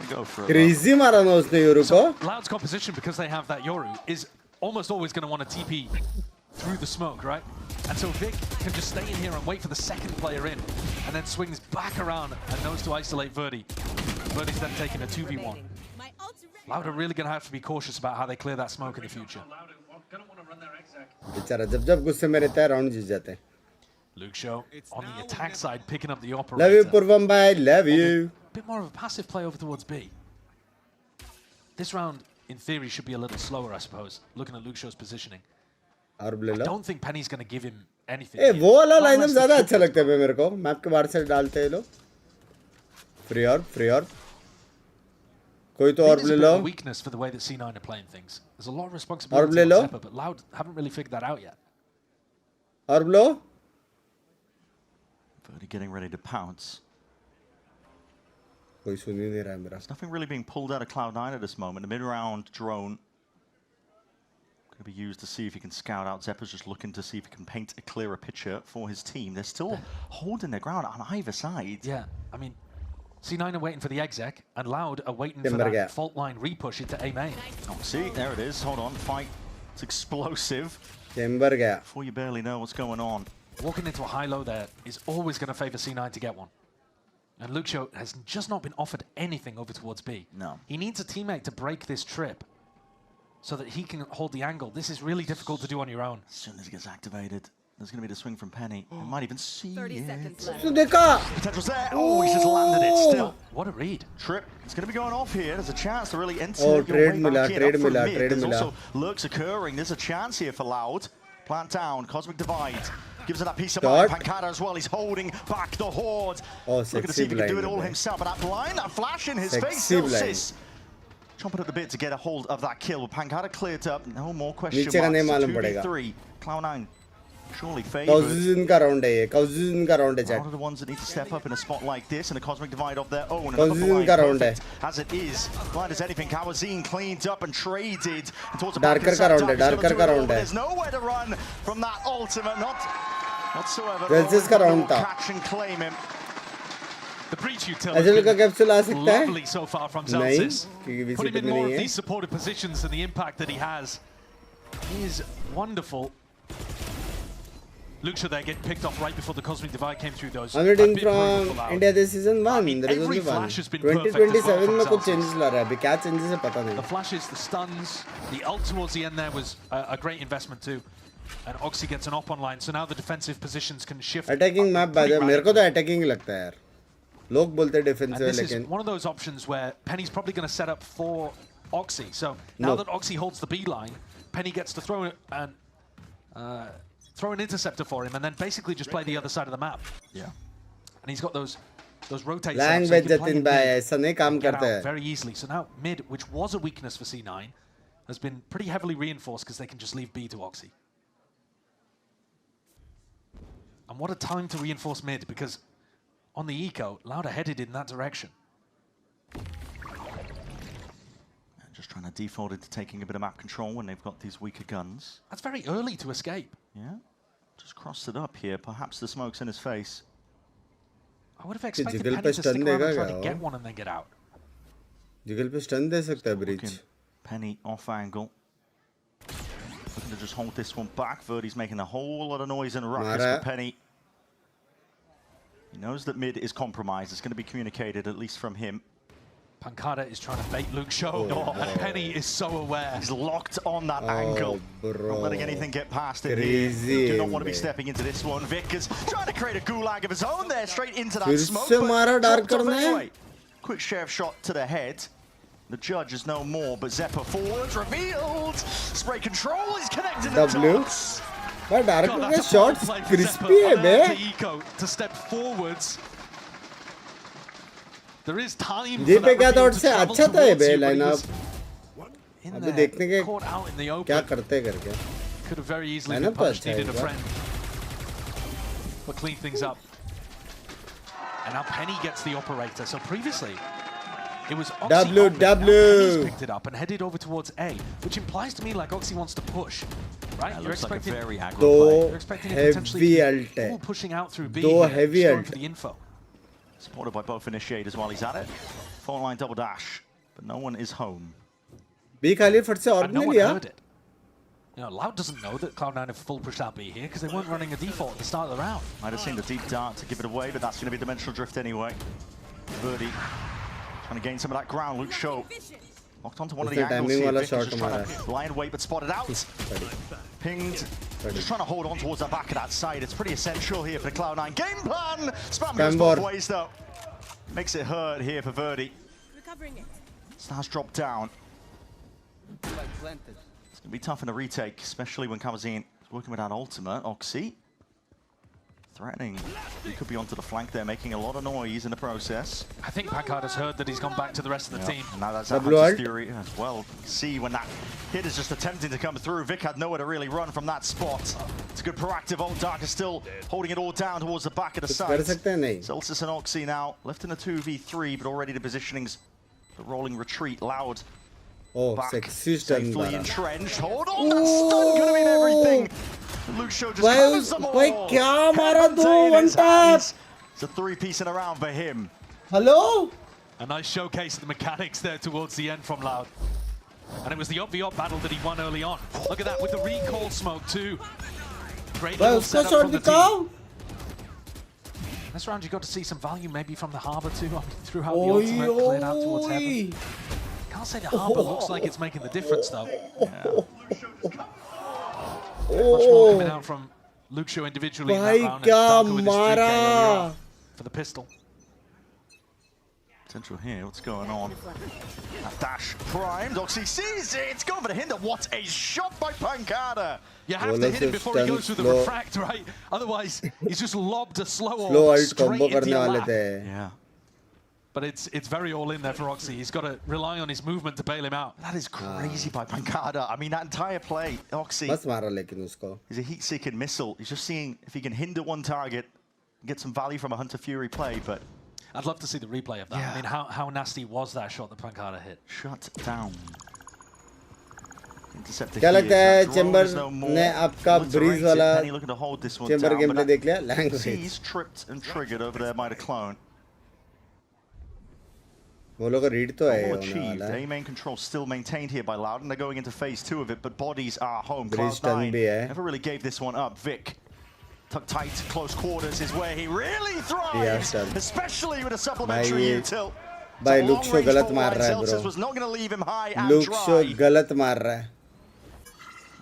Go for Crazy मारा ना उसने Yoru को. Loud's composition, because they have that Yoru, is almost always going to want to TP through the smoke, right? And so Vic can just stay in here and wait for the second player in, and then swings back around and knows to isolate Verdi. Verdi's then taking a 2v1. Loud are really going to have to be cautious about how they clear that smoke in the future. बेचारा जब गुस्से में रहता है round जीत जाते हैं. Luxio on the attack side picking up the operator. Love you Purvam bhai, love you. Bit more of a passive play over towards B. This round, in theory, should be a little slower, I suppose, looking at Luxio's positioning. I don't think Penny's going to give him anything. ए वो वाला lineup ज़्यादा अच्छा लगता है मेरे को. Map के बाहर से डालते हैं लोग. Free orb. कोई तो orb ले लो. Weakness for the way that C9 are playing things. There's a lot of responsibility on Zeppa, but Loud haven't really figured that out yet. Orb low. Verdi getting ready to pounce. कोई सुन ही नहीं रहा है मेरा. There's nothing really being pulled out of Cloud9 at this moment. The mid-round drone going to be used to see if he can scout out. Zeppa's just looking to see if he can paint a clearer picture for his team. They're still holding their ground on either side. Yeah, I mean, C9 are waiting for the exec, and Loud are waiting for that fault line repush into A main. Oh, see, there it is. Hold on, fight. It's explosive. Chamber गया. Before you barely know what's going on. Walking into a high-low there is always going to favor C9 to get one. And Luxio has just not been offered anything over towards B. No. He needs a teammate to break this trip so that he can hold the angle. This is really difficult to do on your own. As soon as he gets activated, there's going to be the swing from Penny. He might even see 30 it. seconds left. Potential's there. Oh, he's just landed it still. What a read. Trip. It's going to be going off here. There's a chance to really enter Oh, your trade way mila, back in. trade Up from mila, mid. trade There's mila. also lurks occurring. There's a chance here for Loud. Plant down. Cosmic Divide. Gives it that piece of mind. Pancada as well. He's holding back the horde. Oh, looking to see if he can do it all himself. But that blind, that flash in his face. Zelsis chomping at the bit to get a hold of that kill. Pancada cleared up. No more question marks. 2v3. Cloud9 surely favored. Cousin का round है ये. Cousin का round है chat. One of the ones that need to step up in a spot like this, and a Cosmic Divide of their own. Cousin का round है. As it is, blind as anything. Kawazine cleaned up and traded towards the Darker का round है. Darker का round है. There's nowhere to run from that ultimate. Not whatsoever. Zelsis का round था. Catch and claim him. The breach utility अजल का capsule आ सकता है? lovely so far from Zelsis. नहीं, Put him in में more नहीं of है. these supportive positions and the impact that he has is wonderful. Luxio there getting picked off right before the Cosmic Divide came through those. I'm reading from India this season 1. There is only one. 2027 में कुछ changes ला रहा है. अभी क्या changes है पता नहीं. The flashes, the stuns, the ult towards the end there was a great investment too. And Oxy gets an op online, so now the defensive positions can shift. Attacking map by the way, मेरे को तो attacking लगता है यार. लोग बोलते हैं defensive And this लेकिन. is one of those options where Penny's probably going to set up for Oxy. So now that Oxy holds the B line, Penny gets to throw an interceptor for him and then basically just play the other side of the map. Yeah. And he's got those rotates. Language Jatin भाई ऐसा नहीं काम करता है. Very easily. So now mid, which was a weakness for C9, has been pretty heavily reinforced because they can just leave B to Oxy. And what a time to reinforce mid, because on the eco, Loud are headed in that direction. Just trying to default into taking a bit of map control when they've got these weaker guns. That's very early to escape. Yeah, just crossed it up here. Perhaps the smoke's in his face. I would have expected Penny to stick around and try to get one and then get out. Jiggle पे stun दे सकता है breach. Penny off angle. Looking to just hold this one back. Verdi's making a whole lot of noise and ruckus for Penny. He knows that mid is compromised. It's going to be communicated, at least from him. Pancada is trying to bait Luke Show, and Penny is so aware. He's locked on that angle. Not letting anything get past it. Crazy. Do not want to be stepping into this one. Vic is trying to create a gulag of his own there, straight into that smoke. But anyway. Quick sheriff shot to the head. The judge is no more, but Zephyr forwards revealed. Spray control is connected to the dots. But Darker shots crispy hai be. Eco to step forwards. There is time. जी पे क्या thought से अच्छा था ये बे lineup. अभी देखने के क्या करते करके. Could have very easily been punched, needed a friend. But clean things up. And now Penny gets the operator. So previously, it was Oxy W. picked it up and headed over towards A, which implies to me like Oxy wants to push, right? You're expecting like a very aggro play. You're expecting it potentially to be pushing out through B, heavy going for the info. Supported by both initiators while he's at it. Phone line double dash, but no one is home. B खाली फट से और And no नहीं one लिया. heard it. You know, Loud doesn't know that Cloud9 have full pushed out B here because they weren't running a default at the start of the round. Might have seen the deep dart to give it away, but that's going to be dimensional drift anyway. Verdi trying to gain some of that ground. Luke Show locked onto one of the angles here. Vic just trying to lie in wait, but spotted out. Pinged. Just trying to hold on towards the back of that side. It's pretty essential here for the Cloud9 game plan. Spam goes both ways though. Makes it hurt here for Verdi. Stars drop down. It's going to be tough in a retake, especially when Kamazine is working with that ultimate. Oxy threatening. He could be onto the flank there, making a lot of noise in the process. I think Pancada's heard that he's gone back to the rest of the team. And now that's Hunter's Fury as well. See when that hit is just attempting to come through. Vic had nowhere to really run from that spot. It's a good proactive. Old Dark is still holding it all down towards the back of the site. Celsius and Oxy now left in a 2v3, but already the positioning's the rolling retreat. Loud. Oh, back, sexy stun. Safely entrenched. Hold on, that stun could have been everything. Luke Show just covers them all. क्या मारा दो one tap. It's a three-piece in a round for him. Hello? A nice showcase of the mechanics there towards the end from Loud. And it was the op-v-op battle that he won early on. Look at that with the recall smoke too. Great little setup from the team. This round you got to see some value maybe from the Harbor too. Through how the ultimate cleared out towards heaven. Can't say the Harbor looks like it's making the difference though. Much more coming out from Luke Show individually in that round. And with his 3K for the pistol. Potential here, what's going on? That dash primed, Oxy sees it, it's going for the hinder. What a shot by Pancada! You have to hit him before he goes through the refract, right? Otherwise, he's just lobbed a slow straight into your lap. Yeah. But it's very all in there for Oxy. He's got to rely on his movement to bail him out. That is crazy by Pancada. I mean, that entire play, Oxy is a heat-seeking missile. He's just seeing if he can hinder one target, get some value from a Hunter Fury play, but... I'd love to see the replay of that. Yeah. I mean, how nasty was that shot that Pancada hit? Shut down. क्या लगता है chamber ने आपका bridge वाला chamber game play देख लिया He's tripped and triggered over there by the clone. वो लोग रीड तो है achieved. A main control still maintained here by Loud, and they're going into phase 2 of it, but bodies are home. Cloud9 never really gave this one up. Vic, tucked tight, close quarters is where he really thrives, especially with a supplementary util. भाई look show गलत मार रहा है Celsius was not going to leave him high and look dry. Show गलत मार रहा है.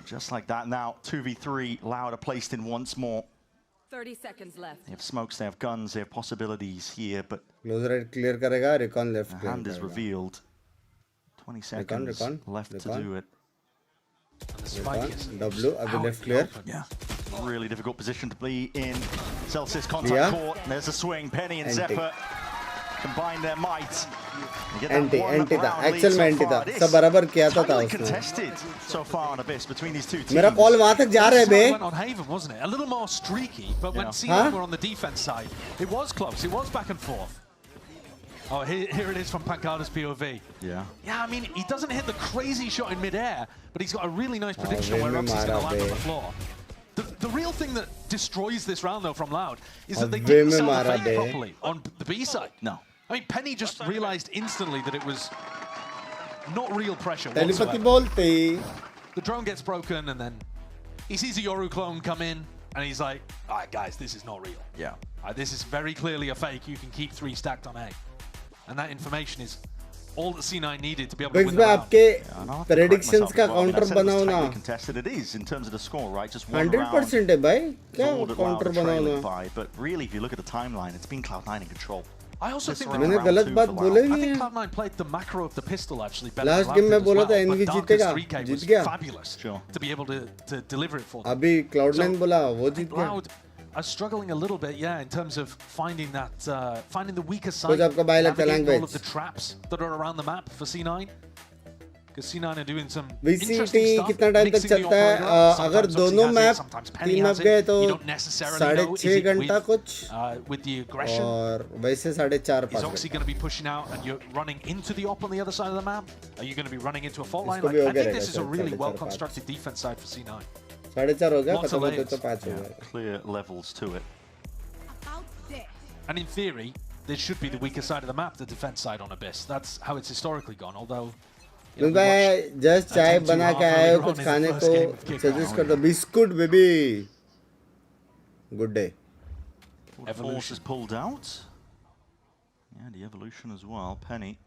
Just like that now, 2v3, Loud are placed in once more. 30 seconds left. They have smokes, they have guns, they have possibilities here, but close right clear करेगा, recon left. The hand is revealed. 20 seconds left to do it. W, अभी left clear. Yeah. Really difficult position to be in. Celsius contact court. There's a swing. Penny and Zephyr combine their might. Anti था. Actual में anti था. सब बराबर किया था उसने. Contested so far on Abyss between these two teams. मेरा call वहाँ तक जा रहा है बे. Went on Haven, wasn't it? A little more streaky, but when CM were on the defense side, it was close. It was back and forth. Oh, here it is from Pancada's POV. Yeah. Yeah, I mean, he doesn't hit the crazy shot in midair, but he's got a really nice prediction where Roxy's going to land on the floor. The real thing that destroys this round, though, from Loud is that they didn't sell the fake properly on the B side. No. I mean, Penny just realized instantly that it was not real pressure telepathy whatsoever. bolte. The drone gets broken, and then he sees a Yoru clone come in, and he's like, all right, guys, this is not real. Yeah. This is very clearly a fake. You can keep 3 stacked on A. And that information is all that C9 needed to be able to win the round. आपके predictions का counter बनाओ ना. Contested it is in terms of the score, right? Just 100% है भाई. क्या counter बनाओ ना? But really, if you look at the timeline, it's been Cloud9 in control. I also think मैंने गलत बात बोला ही I नहीं think है. Cloud9 played the macro of the pistol actually better. Last game में बोला था NV जीतेगा, जीत गया. Fabulous to be able to deliver it for them. अभी Cloud9 बोला वो जीत गया. Cloud are struggling a little bit, yeah, in terms of finding that, finding the weaker side. कुछ आपका भाई लगता है navigating all language. of the traps that are around the map for C9. Because C9 are doing some VCT interesting stuff. कितना time तक mixing the चलता है? operator up. अगर Sometimes दोनों Oxy has map it, sometimes Penny 3 map has it. गए तो You don't necessarily know, is 6.5 it घंटा with, कुछ with the aggression. और वैसे 4.5 Is 5 Oxy going to be pushing out and you're running into the op on the other side of the map? Are you going to be running into a fault line? इसको Like, भी हो I गया think रहेगा, this is a really 4.5 well constructed defense side for C9. 4.5 हो गया, Lots खत्म of होते layers. तो 5 हो गया. Clear levels to it. And in theory, this should be the weaker side of the map, the defense side on Abyss. That's how it's historically gone, although... मैं just चाय बना के आया हूँ, कुछ खाने को सजेस्ट कर दो. Biscuit baby. Good day. Force is pulled out. Yeah, the evolution as well. Penny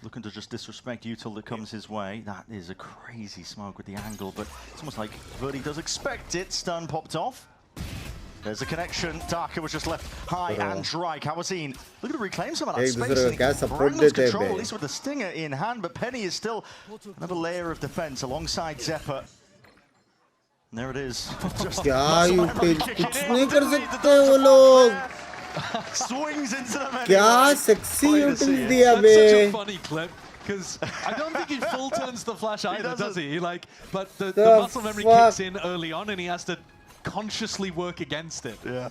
looking to just disrespect Util that comes his way. That is a crazy smoke with the angle, but it's almost like Verdi does expect it. Stun popped off. There's a connection. Darker was just left high and dry. Kawaseen looking to reclaim some of that space. Bring lose control, at least with the stinger in hand, but Penny is still another layer of defense alongside Zephyr. And there it is. क्या Util कुछ नहीं कर सकते वो लोग. Swings into the menu. क्या sexy Util दिया बे. That's such a funny clip. Because I don't think he full turns the flash either, does he? Like, but the muscle memory kicks in early on, and he has to consciously work against it. Yeah.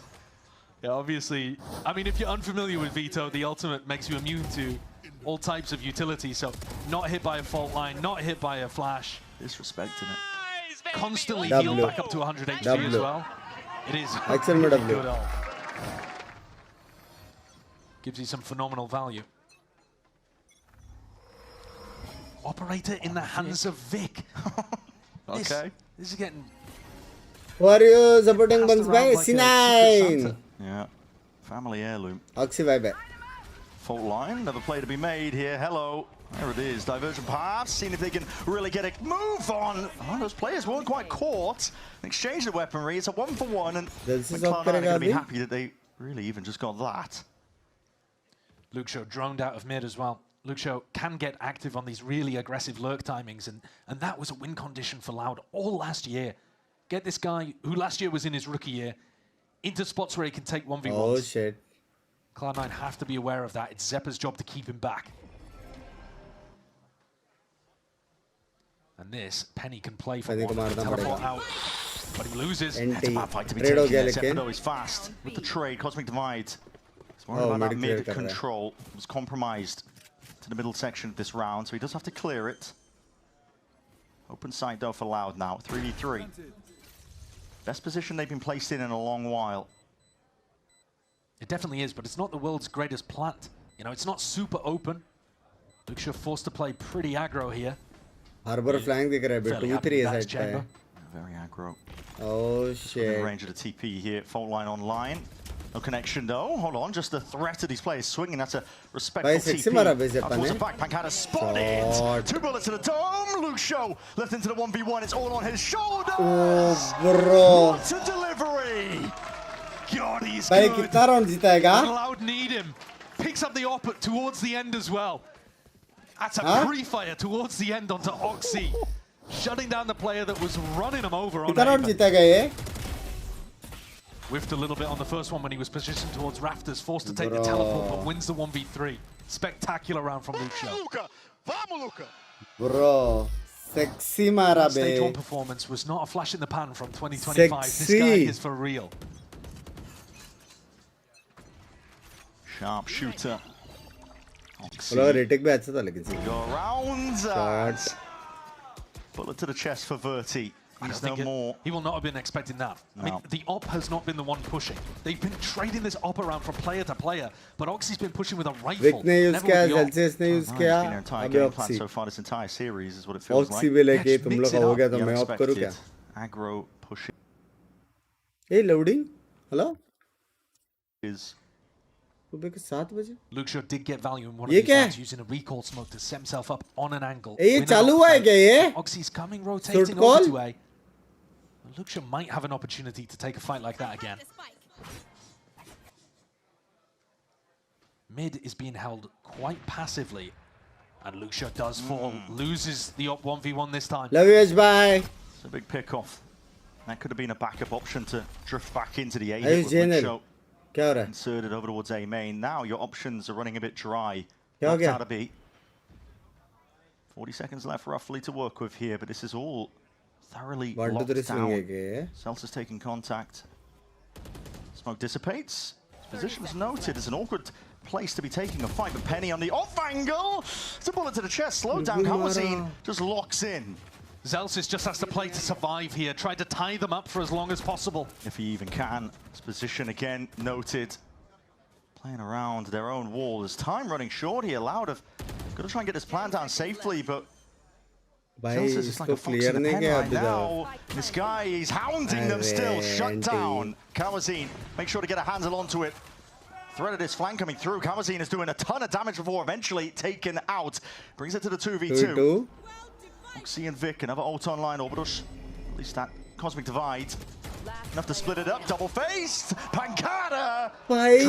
Yeah, obviously. I mean, if you're unfamiliar with Vito, the ultimate makes you immune to all types of utility. So, not hit by a fault line, not hit by a flash. Disrespecting it. Constantly healed back up to 100 HP as well. It is Excellent really W. good ult. Gives you some phenomenal value. Operator in the hands of Vic. Okay. This is getting... Who are you supporting Binks by? C9. Yeah. Family heirloom. Oxy bye bye. Fault line, another play to be made here. Hello. There it is. Divergent pass. Seeing if they can really get a move on. Oh, those players weren't quite caught. Exchange the weaponry. It's a 1-for-1, and Cloud9 are going to be happy that they really even just got that. Luke Show droned out of mid as well. Luke Show can get active on these really aggressive lurk timings, and that was a win condition for Loud all last year. Get this guy, who last year was in his rookie year, into spots where he can take 1v1s. Oh shit. Cloud9 have to be aware of that. It's Zeppa's job to keep him back. And this, Penny can play for one. Teleport out, but he loses. It's a bad fight to be taken. Zeppa though is fast with the trade. Cosmic Divide. It's more about that mid control. It was compromised to the middle section of this round, so he does have to clear it. Open side though for Loud now, 3v3. Best position they've been placed in a long while. It definitely is, but it's not the world's greatest plant. You know, it's not super open. Luxia forced to play pretty aggro here. Harbor flying दिख रहा है, but 2-3 है side पे. Very aggro. Oh shit. In range of the TP here, fault line online. No connection though. Hold on, just the threat of these players swinging. That's a respectful TP. Force a backpack had a spotted. 2 bullets to the dome. Luke Show left into the 1v1. It's all on his shoulders. Oh, bro. What a delivery. God, he's भाई good. कितना round जीताएगा? Cloud need him. Picks up the op towards the end as well. That's a pre-fire towards the end onto Oxy. Shutting down the player that was running him over on कितना round जीतेगा ये? Whiffed a little bit on the first one when he was positioned towards rafters, forced to take the teleport, but wins the 1v3. Spectacular round from Luke Show. Bro, sexy मारा बे. Stage 1 performance was not a flash in the pan from 2025. Sexy. This guy is for real. Sharp shooter. retake भी अच्छा था लेकिन Go around. Shots. Bullet to the chest for Verti. He's no more. He will not have been expecting that. I mean, the op has not been the one pushing. They've been trading this op around from player to player, but Oxy's been pushing with a rifle. Vic ने use never किया, with the op. Celsius ने use He's किया, been their entire अभी game plan Oxy. so far this entire series is what it feels Oxy like. भी लेके तुम लोग का हो गया तो मैं ऑफ करूँ क्या? Aggro pushing Hey, loading. Hello. is. सुबह के 7 बजे. Luxio did get value in one of ये these क्या है? rounds using a recall smoke to set himself up on an angle. ये Win an चालू op हुआ है fight. क्या ये? Oxy's coming, rotating Short over call? to A. Luxio might have an opportunity to take a fight like that again. Mid is being held quite passively, and Luxio does fall. Loses the op 1v1 this time. Love you, guys. Bye. It's a big pick off. That could have been a backup option to drift back into the A Hey, hit with Jainal. Luxio क्या हो रहा है? inserted over towards A main. Now your options are running a bit dry. क्या हो Locked गया? out of B. 40 seconds left roughly to work with here, but this is all thoroughly 1 2 3 locked swing है down. क्या? Celsius taking contact. Smoke dissipates. Position's noted. It's an awkward place to be taking a fight, but Penny on the off angle. It's a bullet to the chest. Slow down. Kamazine just locks in. Zelsis just has to play to survive here. Try to tie them up for as long as possible. If he even can. His position again noted. Playing around their own wall. There's time running short here. Loud have got to try and get this plan down safely, but भाई Celsius is like a इसको fox clear in the नहीं pen किया right अभी तक. now. This guy is hounding them still. Shut Arre, down. Kamazine, make sure to get a handle onto it. Threaded his flank coming through. Kamazine is doing a ton of damage before eventually taken out. Brings it to the 2v2. 2v2. Oxy and Vic, another ult online. Orbitus, at least that cosmic divide. Enough to split it up. Double faced. Pancada. भाई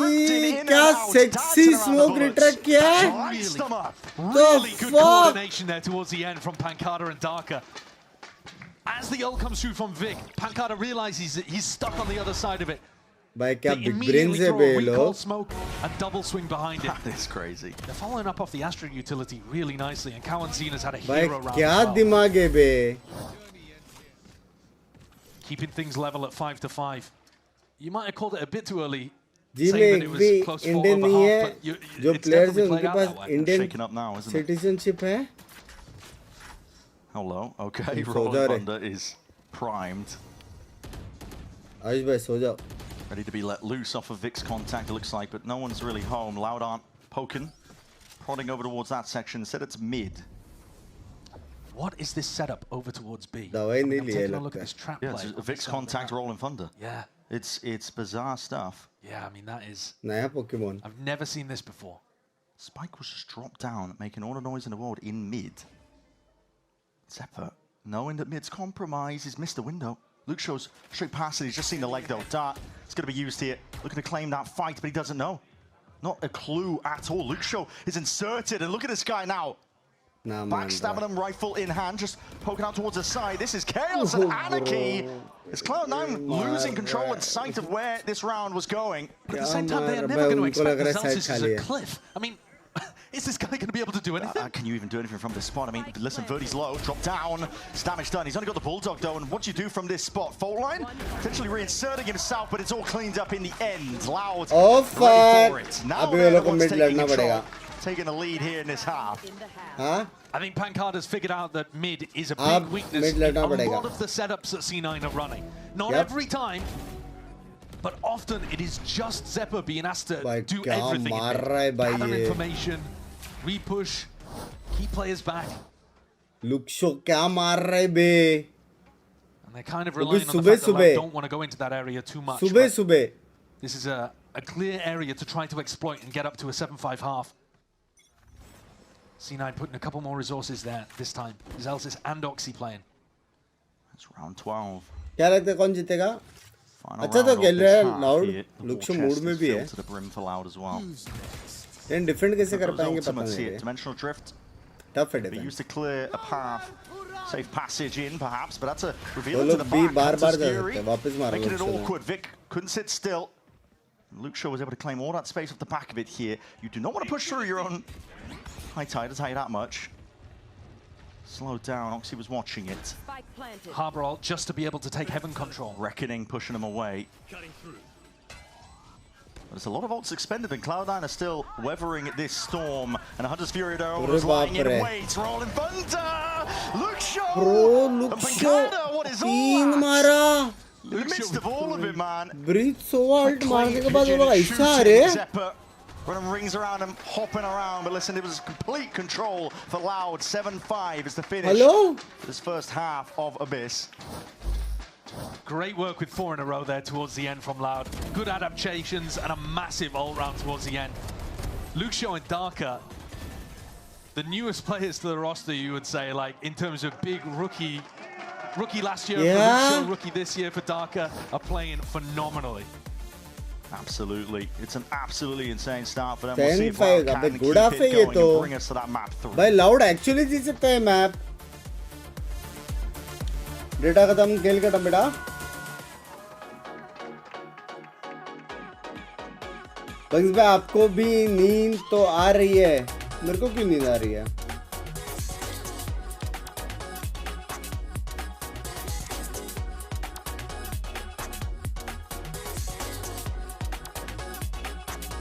क्या sexy smoke retract किया है? Lights them up. Really The good fuck? coordination there towards the end from Pancada and Darker. As the ult comes through from Vic, Pancada realizes that he's stuck on the other side of it. भाई क्या They big brains immediately है throw bay a recall लोग. smoke and double swing behind it. That is crazy. They're following up off the Astra utility really nicely, and Kawanzina's had a भाई hero round क्या as well. दिमाग है बे? Keeping things level at 5-5. You might have called it a bit too early, जी में saying that एक it was भी close Indian for over नहीं half, है. but जो it's players definitely हैं played उनके out pass that way. Indian Shaken up now, isn't it? citizenship है. Hello. Okay, सो जा Rolling रहे. Thunder is primed. आयुष भाई सो जाओ. Ready to be let loose off of Vic's contact, it looks like, but no one's really home. Loud aren't poking. Prodding over towards that section. Said it's mid. What is this setup over towards B? दवाई नहीं I'm लिया taking a look लगता at है. this trap Yeah, play. it's Vic's contact rolling thunder. Yeah. It's bizarre stuff. Yeah, I mean, that is... नया Pokemon. I've never seen this before. Spike was just dropped down, making all the noise in the world in mid. Zephyr, knowing that mid's compromised, he's missed the window. Luke shows straight past it. He's just seen the leg though. Dart, it's going to be used here. Looking to claim that fight, but he doesn't know. Not a clue at all. Luke Show is inserted, and look at this guy now. ना मान Backstabbing him, rifle in hand, just poking out towards the side. This is chaos and anarchy. It's Cloud9 losing control and sight of where this round was going. But at the same time, they are never going to expect the Celsius as a cliff. I mean, is this guy going to be able to do anything? Can you even do anything from this spot? I mean, listen, Verdi's low, drop down, it's damage done. He's only got the Bulldog though, and what do you do from this spot? Fault line, potentially reinserting himself, but it's all cleaned up in the end. Loud, Oh ready for fuck! it. Now अभी they're वो the लोग को ones mid taking लड़ना control, पड़ेगा. taking the lead here in this half. हाँ? I think Pancada's figured out that mid is a अब big weakness mid in लड़ना a पड़ेगा. lot of the setups that C9 are running. Not Yep. every time, but often it is just Zephyr being asked to भाई do क्या everything. in मार mid. रहा है भाई Gather ये. information, repush, keep players back. Luxio क्या मार रहा है बे? And they're kind of वो भी relying on the सुबह fact that सुबह. Loud don't want to go into that area too much. सुबह but सुबह. This is a clear area to try to exploit and get up to a 7-5 half. C9 putting a couple more resources there this time. Zelsis and Oxy playing. That's round 12. क्या लगता है कौन जीतेगा? Final अच्छा तो round of खेल this रहा है half Loud. here. The war Luxio chest mood is में भी है. filled to the brim for Loud as well. लेकिन डिफेंड कैसे कर Those पाएंगे पता ultimates नहीं here, है. dimensional drift. टफ है Be defend. used to clear a path, safe passage in perhaps, but that's a reveal वो to लोग the भी back. बार-बार Hunter's जा Fury, सकते हैं. वापस मारो making it Luxio ने. awkward. Vic couldn't sit still. Luke Shaw was able to claim all that space off the back of it here. You do not want to push through your own high tide, I'll tell you that much. Slowed down, Oxy was watching it. Harbor ult just to be able to take heaven control. Reckoning, pushing him away. There's a lot of ults expended, and Cloud9 are still weathering this storm. And Hunter's Fury is lying in wait. Rolling Thunder! Luxio! Bro, And Luxio! Pancada, what is all तीन that? मारा! In the midst of all of it, man. Breathe so hard मारने के बाद वो लोग ऐसा आ रहे हैं. Running rings around him, hopping around, but listen, it was complete control for Loud. 7-5 is the finish. Hello? This first half of Abyss. Great work with 4 in a row there towards the end from Loud. Good adaptations and a massive ult round towards the end. Luxio and Darker, the newest players to the roster, you would say, like in terms of big rookie last year for Luxio, rookie this year for Darker, are playing phenomenally. Absolutely. It's an absolutely insane start for them. 10-5 अबे good off है ये तो. Bring us to that map 3. भाई Loud actually जीत सकता है map. Data खत्म, खेल खत्म बेटा. बंक्स भाई आपको भी नींद तो आ रही है. मेरे को क्यों नींद आ रही है?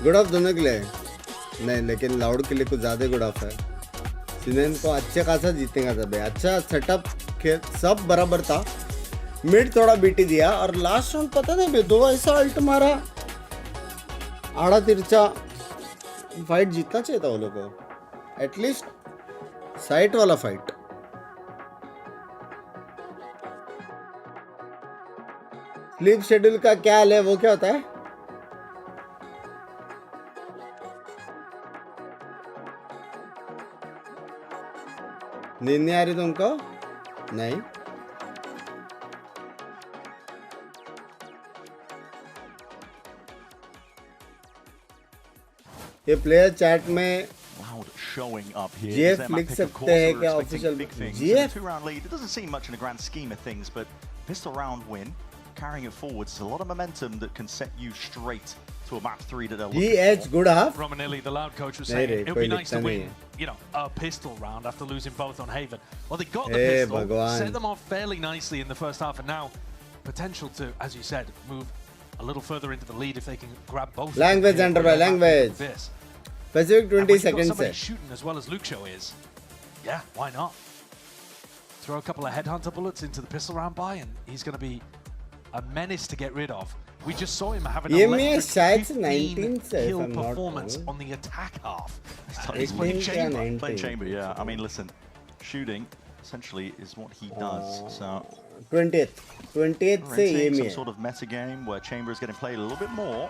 गुड ऑफ दोनों के लिए नहीं, लेकिन लाउड के लिए कुछ ज़्यादा गुड ऑफ है. सिनेन को अच्छे खासा जीतेगा सब. अच्छा सेटअप सब बराबर था. मिड थोड़ा बीटी दिया और लास्ट राउंड पता नहीं बे, 2 ऐसा अल्ट मारा. आड़ा तिरछा फाइट जीतना चाहिए था वो लोगों को. एटलीस्ट साइट वाला फाइट. स्लीप शेड्यूल का क्या हाल है, वो क्या होता है? नींद नहीं आ रही तुमको? नहीं. ये प्लेयर चैट में GF लिख सकते हैं क्या official? GF 2-round lead. It doesn't seem much in the grand scheme of things, but pistol round win, carrying it forwards, a lot of momentum that can set you straight to a map 3 that they're looking GH for. good half. Romanelli, the Loud coach, was saying it would be nice to win, you know, a pistol round after losing both on Haven. Well, they got the pistol, Bhagwan. set them off fairly nicely in the first half, and now potential to, as you said, move a little further into the lead if they can grab both. Language under by language. Pacific 20 seconds. Somebody shooting as well as Luxio is. Yeah, why not? Throw a couple of headhunter bullets into the pistol round by, and he's going to be a menace to get rid of. We just saw him having an electric 15 kill performance on the attack half. He's playing chamber. Playing chamber, yeah. I mean, listen, shooting essentially is what he does. So 20th से ये some sort of meta game where chamber is getting played a little bit more.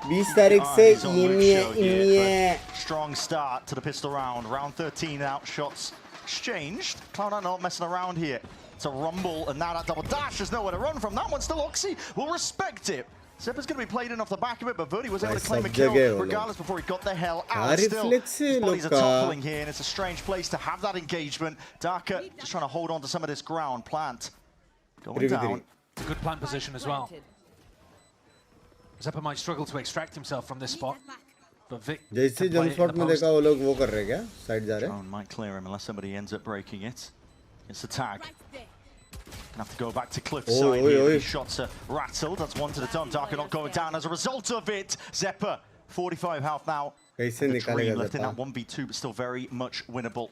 20 तारीख से ये strong start to the pistol round. Round 13 out, shots exchanged. Cloud9 not messing around here. It's a rumble, and now that double dash, there's nowhere to run from. That one still Oxy will respect it. Zeppa's going to be played in off the back of it, but Verdi was able to claim a kill regardless before he got the hell out. Still, his bodies are toppling here, and it's a strange place to have that engagement. Darker just trying to hold on to some of this ground. Plant going down. It's a good plant position as well. Zeppa might struggle to extract himself from this spot. But Vic जैसे jump spot में देखा वो लोग वो कर रहे क्या? Side जा रहे हैं. Drone might clear him unless somebody ends up breaking it. It's a tag. Gonna have to go back to cliffside here. These shots are rattled. That's one to the dome. Darker not going down as a result of it. Zeppa, 45 health now. कैसे निकालेगा left in that 1v2, but still very much winnable.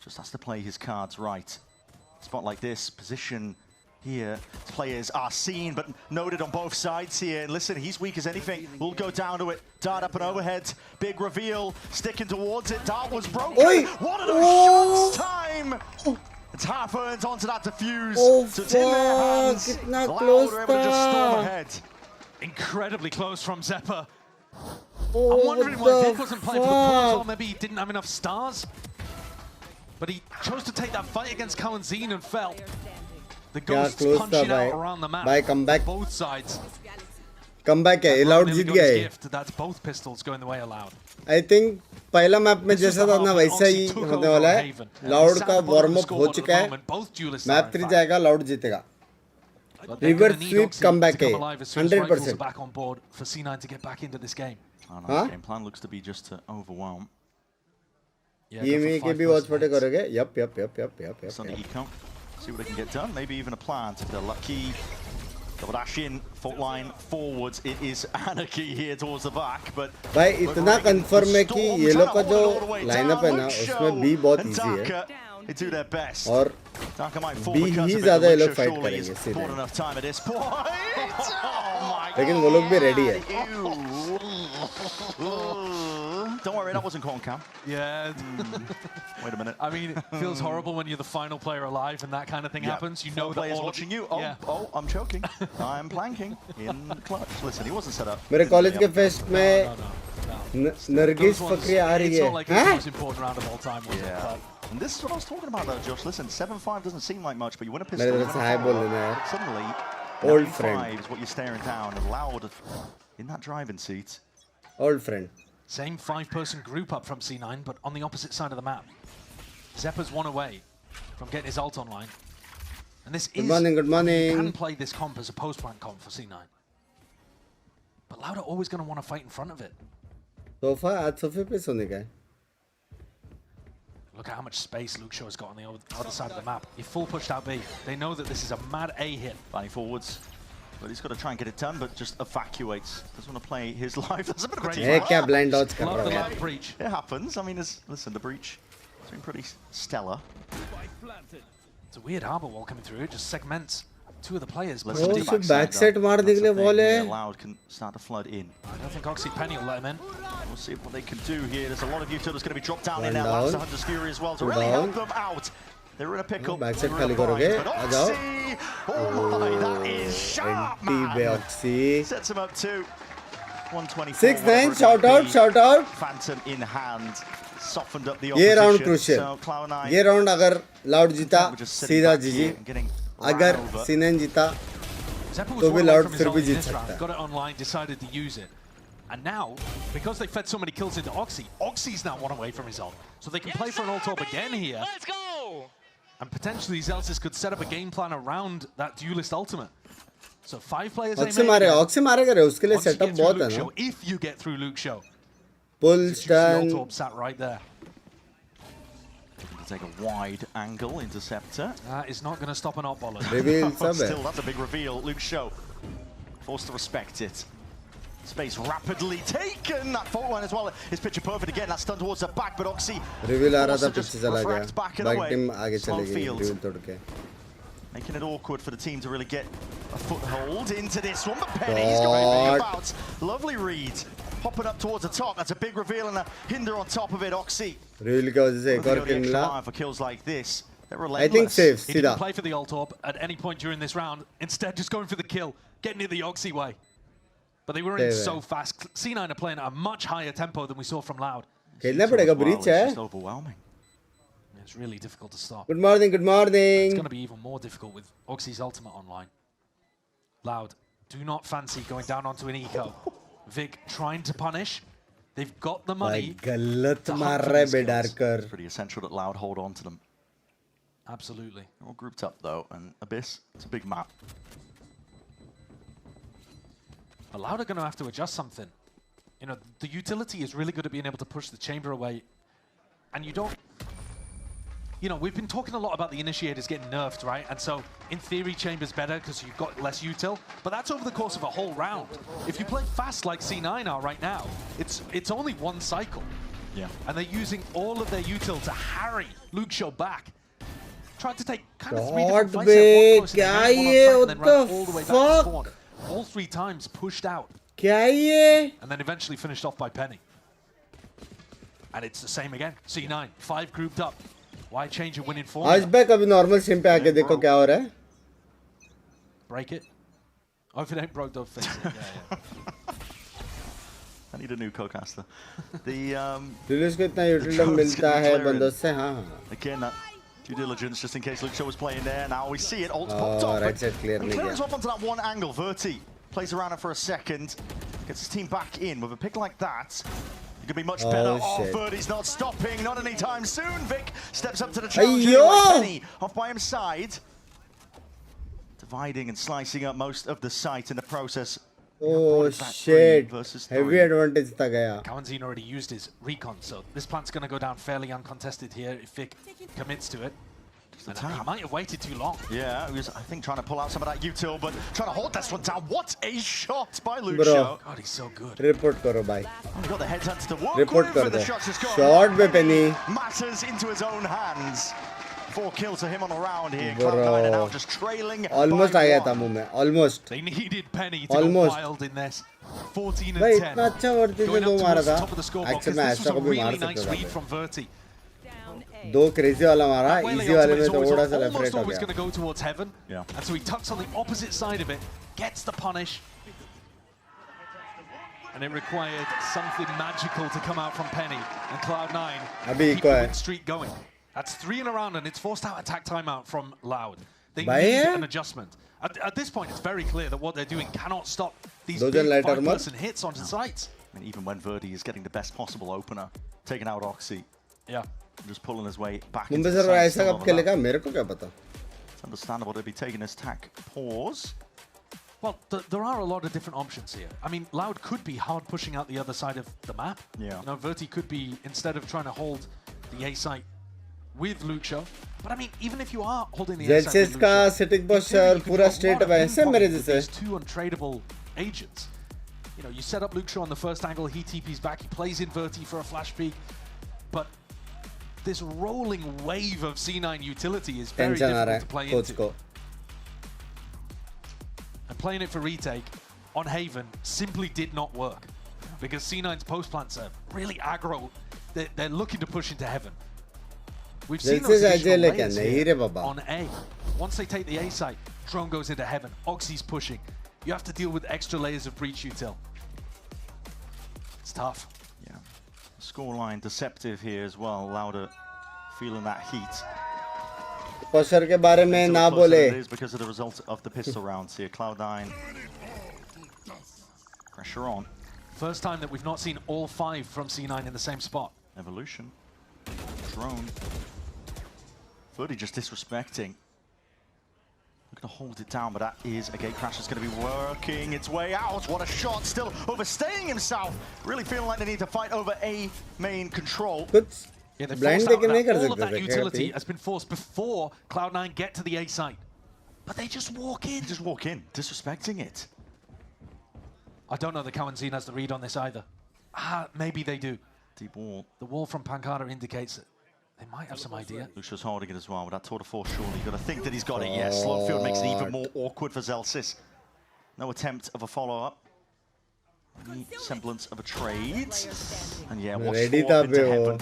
Just has to play his cards right. Spot like this, position here. Players are seen, but noted on both sides here. And listen, he's weak as anything. We'll go down to it. Dart up and overhead. Big reveal. Sticking towards it. Dart was broken. Oi. One of those shots time. It's half earned onto that defuse. So it's in their hands. Loud are able to just storm ahead. Incredibly close from Zeppa. I'm wondering why Vic wasn't playing for the pulls, or maybe he didn't have enough stars. But he chose to take that fight against Kalanzine and fell. The ghosts punching out around the map. By comeback. Both sides. Comeback है. Loud जीत गया है. That's both pistols going the way of Loud. I think पहला map में जैसा था ना वैसा ही होने वाला है. Loud का वार्म अप हो चुका है. मैप 3 जाएगा, Loud जीतेगा. Reverse sweep comeback है. 100%. Back on board for C9 to get back into this game. Game plan looks to be just to overwhelm. ये के भी वॉच पटे करोगे? Yup. Sunny eco. See what they can get done. Maybe even a plant if they're lucky. Double dash in, fault line forwards. It is anarchy here towards the back, but भाई इतना confirm है कि ये लोग का जो lineup है ना उसमें बी बहुत इजी है they do their best. और बी ही ज्यादा ये लोग फाइट करेंगे सीधे लेकिन वो लोग भी रेडी है Don't worry, that wasn't corn cam. Yeah. Wait a minute. I mean, it feels horrible when you're the final player alive and that kind of thing happens. You know that players all watching you. Oh, I'm choking. I'm planking in the clutch. Listen, he wasn't set up. मेरे college के fest में नरगिस फकरी आ रही है. It's not like it's the most important round of all time, was it? But and this is what I was talking about, though, Josh. Listen, 7-5 doesn't seem like much, but you win a pistol. मेरे तरफ से हाय बोल देना यार. Suddenly, Old friend. 9-5 is what you're staring down, and Loud in that driving seat. Old friend. Same 5-person group up from C9, but on the opposite side of the map. Zeppa's one away from getting his ult online. And this Good morning, good morning. You can play this comp as a post-plant comp for C9. But Loud are always going to want to fight in front of it. Sofa आज सोफे पे सोने का है. Look at how much space Luke Shaw has got on the other side of the map. He full pushed out B. They know that this is a mad A hit. Planning forwards. But he's got to try and get it done, but just evacuates. Doesn't want to play his life. That's a bit of a team. क्या blind dodge कर रहा है. Love the breach. It happens. I mean, listen, the breach has been pretty stellar. It's a weird harbor wall coming through. It just segments two of the players. Oh, so backside मार देने वाले हैं. Loud can start to flood in. I don't think Oxy Penny will let him in. We'll see what they can do here. There's a lot of util that's going to be dropped down in there. Loud's 100 Fury as well to really help them out. They're in a pickle. Backside खाली करोगे. आ जाओ. Oh my, that is sharp, man. Oxy. Sets him up too. 124. 6-9. Shout out, shout out. Phantom in hand. Softened up the ये opposition. round crucial. So Cloud9. ये round अगर Loud जीता सीधा जीजी. अगर C9 जीता तो भी Loud फिर भी जीत सकता है. Got it online, decided to use it. And now, because they fed so many kills into Oxy, Oxy's now one away from his ult. So they can play for an ult top again here. Let's go! And potentially Zelsis could set up a game plan around that duelist ultimate. So 5 players Oxy मारेगा रे उसके लिए setup बहुत है ना. If you get through Luke Show. Pull stun. Ult sat right there. Take a wide angle interceptor. That is not going to stop an op baller. Still, that's a big reveal. Luke Show forced to respect it. Space rapidly taken. That fault line as well is picture perfect again. That's stunned towards the back, but Oxy reveal आ रहा था पीछे चला गया. back and Back away. team आगे चलेगी. Reveal तोड़ के. Making it awkward for the team to really get a foothold into this one. But Penny's got everything about. Lovely read. Popping up towards the top. That's a big reveal and a hinder on top of it. Oxy. Reveal की वजह से एक और kill मिला. For kills like this. I think safe. He didn't play for the ult orb at any point during this round. Instead, just going for the kill, getting it the Oxy way. But they were in so fast. C9 are playing at a much higher tempo than we saw from Loud. खेलना पड़ेगा breach है. It's overwhelming. It's really difficult to stop. Good morning, good morning. It's going to be even more difficult with Oxy's ultimate online. Loud, do not fancy going down onto an eco. Vic trying to punish. They've got the money. गलत मार रहा है बेडारकर. Pretty essential that Loud hold on to them. Absolutely. They're all grouped up though, and Abyss, it's a big map. Loud are going to have to adjust something. You know, the utility is really good at being able to push the chamber away. And you don't... You know, we've been talking a lot about the initiators getting nerfed, right? And so, in theory, chamber's better because you've got less util. But that's over the course of a whole round. If you play fast like C9 are right now, it's only one cycle. Yeah. And they're using all of their util to harry Luke Show back. Tried to take kind of 3 different fights at one and then ran all the way back to spawn. All 3 times pushed out. And then eventually finished off by Penny. And it's the same again. C9, 5 grouped up. Why change a winning formula? आज back अभी normal sim पे आके देखो क्या हो रहा है. Break it. Oh, if it ain't broke, don't fix it. Yeah. I need a new co-caster. The Release को इतना util मिलता है बंदों से हाँ. Again, that due diligence just in case Luke Shaw was playing there. Now we see it. Ult's popped off. Right side clear नहीं Clears गया. off onto that one angle. Verti plays around it for a second. Gets his team back in with a pick like that. It could be much better. Oh, Verti's not stopping. Not anytime soon. Vic steps up to the challenge. Penny off by his side. Dividing and slicing up most of the site in the process. Oh shit. Heavy advantage था गया. Kawanzin already used his recon, so this plant's going to go down fairly uncontested here if Vic commits to it. And he might have waited too long. Yeah, he was, I think, trying to pull out some of that util, but trying to hold this one down. What a shot by Lucio. Bro. God, he's so good. Report karo bhai. Oh, he got the headhunters to work Report with, kar and the do. shots just gone. Shot be penny. Matters into his own hands. 4 kills to him on the round here. Bro. Cloud9 are now just trailing. Almost by aa gaya one. tha muh mein. Almost. They needed Penny to Almost. go wild in this. 14 and भाई 10. इतना अच्छा वर्ती से Going दो up मारा towards the था. top of the scoreboard, Actually 'cause मैं this was ऐसा a को भी मार really nice सकता read था. from Verti. दो crazy वाला मारा. That way Easy वाले में ultimate तो is थोड़ा सा almost left हो always गया. going to go towards heaven. Yeah. And so he tucks on the opposite side of it, gets the punish. And it required something magical to come out from Penny and Cloud9 अभी keep eco the है. win streak going. That's 3 in a round and it's forced out attack timeout from Loud. They भाई need है? an adjustment. At this point, it's very clear that what they're doing cannot stop these दो big जन lighter मत. 5-person hits onto sites. And even when Verdi is getting the best possible opener, taking out Oxy, Yeah. just pulling his way back Mumbai into sir the ऐसा side कब खेलेगा मेरे को क्या पता. It's understandable to be taking his tack. Pause. Well, there are a lot of different options here. I mean, Loud could be hard pushing out the other side of the map. Yeah. You know, Verti could be, instead of trying to hold the A site with Lucio. But I mean, even if you are holding the A site Zelsis with का Lucio, sitting in theory, posture you could पूरा do a straight lot of वैसे ping मेरे pong with जैसे. these 2 untradeable agents. You know, you set up Lucio on the first angle, he TP's back, he plays in Verti for a flash peek. But this rolling wave of C9 utility is very Tension आ रहा difficult है to play coach into. को. And playing it for retake on Haven simply did not work because C9's post plants are really aggro. They're looking to push into Heaven. We've seen those additional layers here on A. Once they take the A site, drone goes into Heaven, Oxy's pushing. You have to deal with extra layers of breach util. It's tough. Yeah. Scoreline deceptive here as well. Louder feeling that heat. Poster के बारे में ना बोले. It is because of the result of the pistol rounds here. Cloud9. Pressure on. First time that we've not seen all 5 from C9 in the same spot. Evolution. Drone. Verdi just disrespecting. Looking to hold it down, but that is a gate crash that's going to be working its way out. What a shot, still overstaying himself. Really feeling like they need to fight over A main control. Yeah, they Blind forced out लेके नहीं कर all of सकते that थे, utility क्या has been forced before Cloud9 get to the A site. But they just walk in. Just walk in, disrespecting it. I don't know that Kawanzin has the read on this either. Maybe they do. Deep wall. The wall from Pankata indicates that they might have some idea. Lucio's holding it as well, with that tour de force surely. You've got to think that he's got it, yes. Slowfield makes it even more awkward for Zelsis. No attempt of a follow-up. Any semblance of a trade. And yeah, what's Ready forward into था Heaven.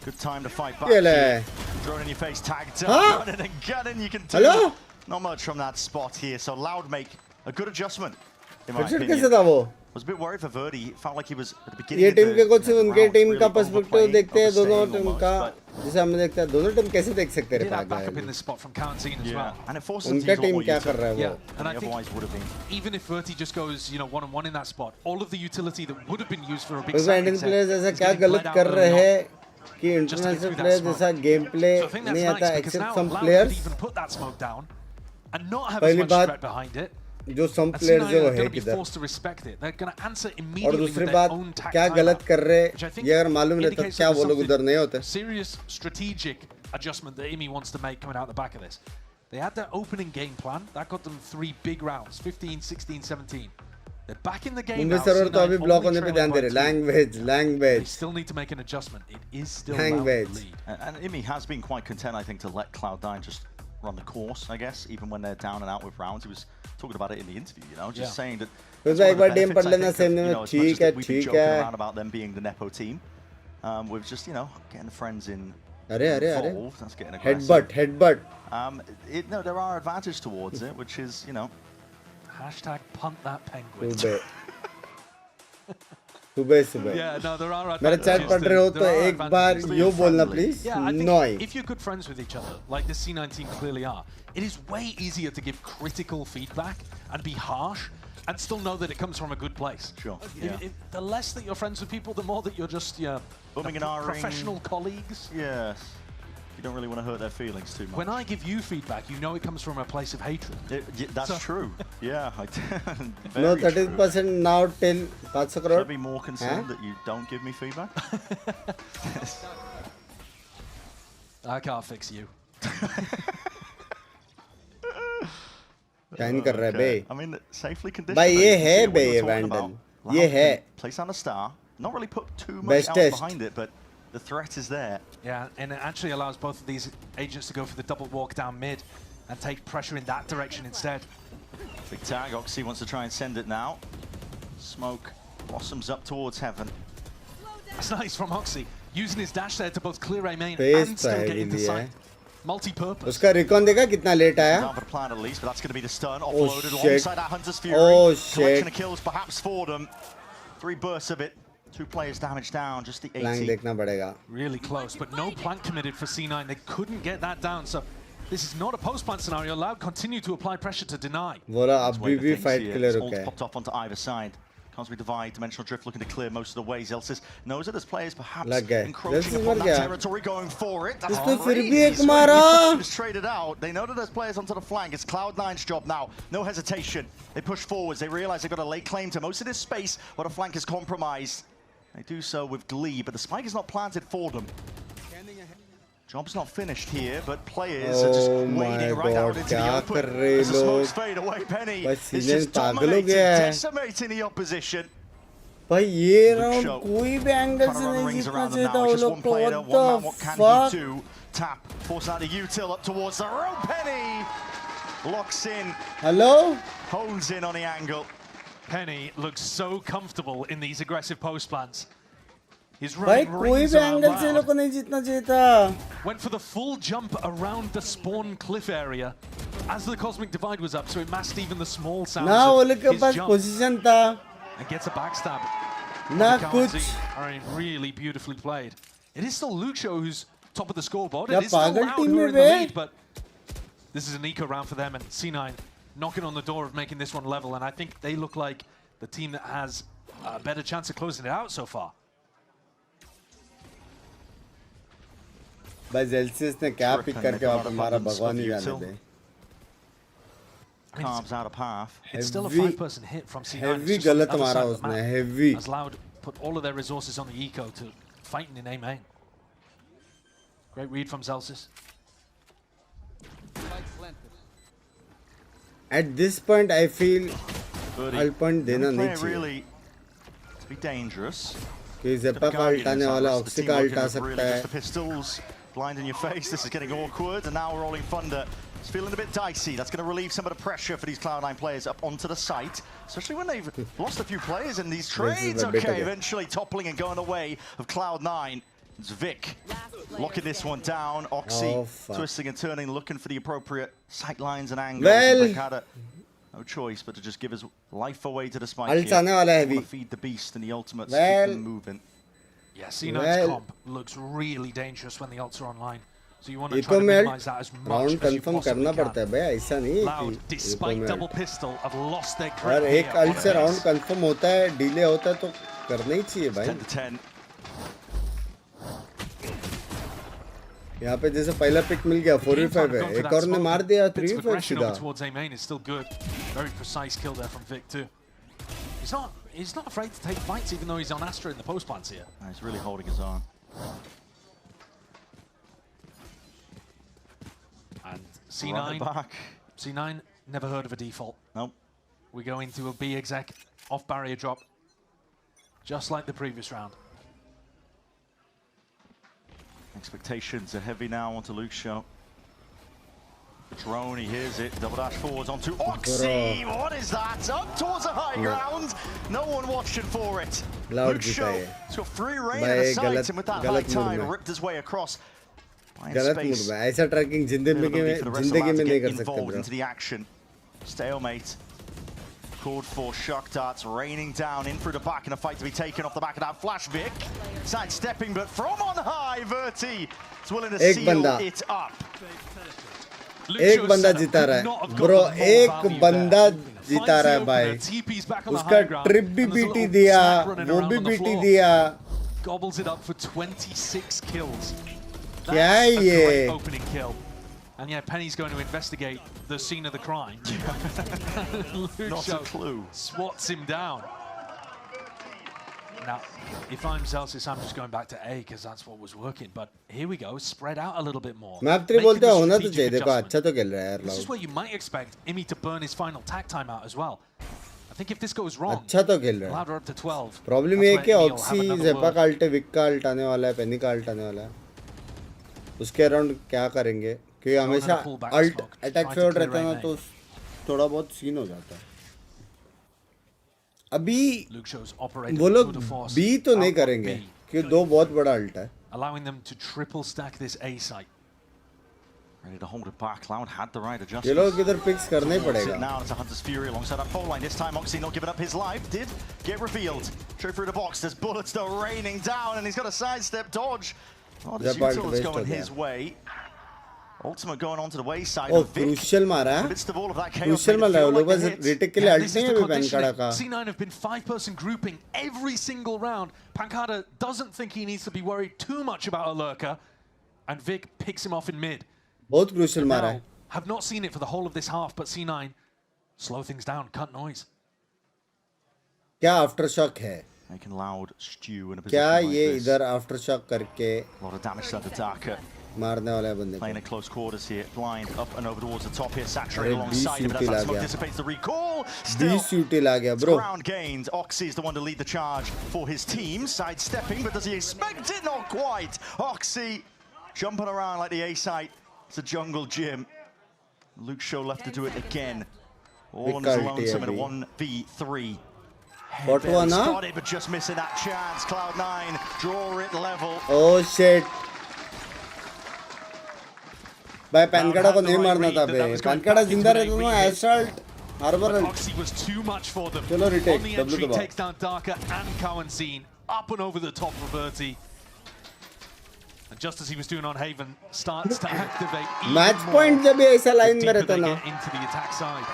Good time to fight back here. Drone in your face, tagged up, running and gunning. You can do not much from that spot here. So Loud make a good adjustment, in my opinion. कैसे था वो? Was a bit worried for Verdi. Felt like he was at the beginning ये of the team के कुछ उनके round team really का perspective देखते हैं दोनों overplaying टीम almost, का but जैसे हम देखते हैं दोनों टीम कैसे देख सकते हैं Did रे have backup in पागल this spot from Kawanzin as well. and it forces him to उनका use a lot team more क्या कर utility. रहा है वो? Yeah, and I think Otherwise would have been. even if Verti just goes, you know, one-on-one in that spot, all of the utility that would have been used for a big क्योंकि second Indian set players ऐसा is क्या getting गलत bled out कर early रहे on. हैं कि Just to get international through that players smoke. जैसा gameplay So I think that's नहीं nice आता because except now some Loud could players even put that smoke down and not have as पहली much बात threat behind it. जो सम And players C9 है वो are है going to be किधर forced to respect it. They're going to answer और immediately with दूसरी their बात own tact क्या timeout, गलत कर रहे which I think ये अगर मालूम रहता indicates क्या that वो there's लोग उधर नहीं होते something serious strategic adjustment that IMI wants to make coming out the back of this. They had their opening game plan. That got them 3 big rounds, 15, 16, 17. They're back in the game Mumbai now. Server तो C9 अभी block only होने पे trailing ध्यान दे by रहे 2. Language They still need to make an adjustment. It is still Language. Loud lead. And IMI has been quite content, I think, to let Cloud9 just run the course, I guess, even when they're down and out with rounds. He was talking about it in the interview, you know, just saying that तो it's one of एक the bar DM benefits, पढ़ I लेना think, same of, में you know, as much ठीक as है we've been ठीक joking है around about them being the Nepo team, with just, you know, getting friends in अरे involved, that's getting aggressive. headbutt No, there are advantages towards it, which is, you know, Hashtag punt that penguin. सुबह Yeah, no, there are मेरा advantages. Chat पढ़ रहे हो तो There are एक बार advantages. यो बोलना please Yeah, I think नॉय if you're good friends with each other, like the C9 team clearly are, it is way easier to give critical feedback and be harsh and still know that it comes from a good place. Sure. The less that you're friends with people, the more that you're just Bumming and ahhing. professional colleagues. Yes. You don't really want to hurt their feelings too much. When I give you feedback, you know it comes from a place of hatred. That's true. Yeah. No 30% now till 500 Should I crore be more concerned that you don't give me feedback? I can't fix you. Shine कर रहा है बे. I mean, safely conditioned. भाई ये है what bay you were ये talking Vandal. about. ये Loud है. can place down a star. Not really put too much Best else test. behind it, but the threat is there. Yeah, and it actually allows both of these agents to go for the double walk down mid and take pressure in that direction instead. Big tag. Oxy wants to try and send it now. Smoke blossoms up towards heaven. That's nice from Oxy, using his dash there to both clear A main Face and still get into दिया sight. Multi-purpose. उसका recon देखा कितना late आया? Down for the plan at least, but that's going to be the stun Oh offloaded shit. alongside that Hunter's Fury. Oh Collection shit. of kills perhaps for them. 3 bursts of it. 2 players damaged down, just the 80. Plank देखना पड़ेगा. Really close, but no plant committed for C9. They couldn't get that down, so this is not a post-plant scenario. Loud continue to apply pressure to deny. बोला अभी भी fight के लिए रुका है. Popped off onto either side. Cosby divide, dimensional drift looking to clear most of the way. Zelsis knows that there's players perhaps encroaching upon that territory, going for it. That's crazy. Just traded out. They know that there's players onto the flank. It's Cloud9's job now. No hesitation. They push forwards. They realize they've got a late claim to most of this space where the flank is compromised. They do so with glee, but the spike is not planted for them. Job's not finished here, but players are just wading right out into the open. As the smokes fade away, Penny is just dominating, decimating the opposition. भाई ये round कोई भी angle से नहीं जीतना चाहिए था वो लोग को. What the fuck? Tap, force out the util up towards the rope. Penny locks in. Hello? Hones in on the angle. Penny looks so comfortable in these aggressive post plants. He's भाई running कोई rings भी around angle से Loud. लोग को नहीं जीतना चाहिए था. Went for the full jump around the spawn cliff area as the cosmic divide was up, so it masked even the small sounds ना वो of लोग के his पास jump. पोजीशन था. And gets a backstab. ना The कुछ. Guardians are really beautifully played. It is still Lucio who's top of the scoreboard. क्या It is still पागल Loud team who are है in the बे? lead, but this is an eco round for them, and C9 knocking on the door of making this one level, and I think they look like the team that has a better chance of closing it out so far. भाई जेल्सियस ने क्या pick करके वापस मारा भगवान ही जाने दे. Carves out a path. It's still a 5-person hit from C9. Heavy गलत मारा उसने. Heavy. As Loud put all of their resources on the eco to fighting in A main. Great read from Zelsis. At this point, I feel I'll point देना नहीं चाहिए. Really to be dangerous. कि ज़ेपा का उल्टाने वाला oxy का उल्टा सकता है. The pistols blind in your face. This is getting awkward, and now Rolling Thunder is feeling a bit dicey. That's going to relieve some of the pressure for these Cloud9 players up onto the site, especially when they've lost a few players in these trades. Okay, eventually toppling and going away of Cloud9. It's Vic locking this one down. Oxy twisting and turning, looking for the appropriate sight lines and angles. Well, Vic had no choice but to just give his life away to the spike. Ults आने वाला है अभी. Feed the beast and the ultimates Well, keep them moving. Yeah, C9's comp looks really dangerous when the ults are online. So you want to try to minimize that as much round as you confirm possibly करना can. पड़ता है भाई, ऐसा नहीं है Loud, कि despite double pistol, have lost their grip. और एक अल्ट से राउंड कंफर्म होता है, डिले होता है तो करना ही चाहिए भाई. 10 to 10. यहाँ पे जैसे पहला पिक मिल गया 4v5 है, एक और ने मार दिया 3v5 सीधा. Towards A main is still good. Very precise kill there from Vic too. He's not afraid to take fights even though he's on Astra in the post plants here. He's really holding his own. And C9 never heard of a default. Nope. We go into a B exec off barrier drop, just like the previous round. Expectations are heavy now onto Luke's show. Drone, he hears it. Double dash forwards onto Oxy. What is that? Up towards the high ground. No one watching for it. Luke show. He's got free reign in the sight, and with that high tide, ripped his way across. गलत mood में. ऐसा trekking जिंदगी में नहीं कर सकते bro. Into the action. Stalemate. Called for shock darts raining down in through the back, and a fight to be taken off the back of that flash. Vic sidestepping, but from on high, Verti is willing to seal it up. एक बंदा जीता रहा है bro, एक बंदा जीता रहा है भाई. उसका ट्रिप भी बीटी दिया, वो भी बीटी दिया. Gobbles it up for 26 kills. क्या है ये? Opening kill. And yeah, Penny's going to investigate the scene of the crime. Not a clue. Swats him down. Now, if I'm Celsius, I'm just going back to A because that's what was working. But here we go, spread out a little bit more. Map 3 बोलते हैं होना तो चाहिए देखो अच्छा तो खेल रहा है यार This is where you might expect Imi to burn his final tag timeout as well. I think if this goes wrong, अच्छा तो खेल रहा है. ladder up to 12. Problem ये है कि Oxy Zepa का अल्ट विक का अल्ट आने वाला है, पेनी का अल्ट आने वाला है. उसके अराउंड क्या करेंगे? क्योंकि हमेशा अल्ट अटैक फेवर्ड रहता है ना तो थोड़ा बहुत सीन हो जाता है. अभी वो लोग बी तो नहीं करेंगे क्योंकि दो बहुत बड़ा अल्ट है. Allowing them to triple stack this A site. Ready to hold it back. Cloud had the right adjustment. ये लोग इधर पिक्स करना ही पड़ेगा. Now it's a Hunter's Fury alongside that pole line. This time Oxy not giving up his life. Did get revealed. Straight through the box. There's bullets still raining down, and he's got a sidestep dodge. Oh, this util is going his way. Ultimate going onto the wayside. Oh, crucial मारा है. Crucial मारा है. वो लोग बस retake के लिए alt नहीं है भी Pankada का. C9 have been 5-person grouping every single round. Pankada doesn't think he needs to be worried too much about a lurker, and Vic picks him off in mid. बहुत crucial मारा है. Have not seen it for the whole of this half, but C9 slow things down, cut noise. क्या aftershock है? Making loud stew in a position क्या like ये this. इधर aftershock करके A lot of damage to the Darker. मारने वाला है बंदे को. Playing at close quarters here, blind up and over towards the top here, saturated alongside him, but as that smoke dissipates the recall, still util आ गया bro. ground gained. Oxy is the one to lead the charge for his team, sidestepping, but does he expect it? Not quite. Oxy jumping around like the A site. It's a jungle gym. Luke Shaw left to do it again. All on his lonesome in a 1v3. What one, huh? Spotted, but just missing that chance. Cloud9 draw it level. Oh shit. भाई Pankada को नहीं मारना था बे. Pankada जिंदा रहता ना assault harbor. Oxy was too much for them. चलो retake. On the entry takes down Darker and Cowanseen up and over the top of Verti. And just as he was doing on Haven, starts to activate match point जब ये ऐसा line में रहता ना. Into the attack side.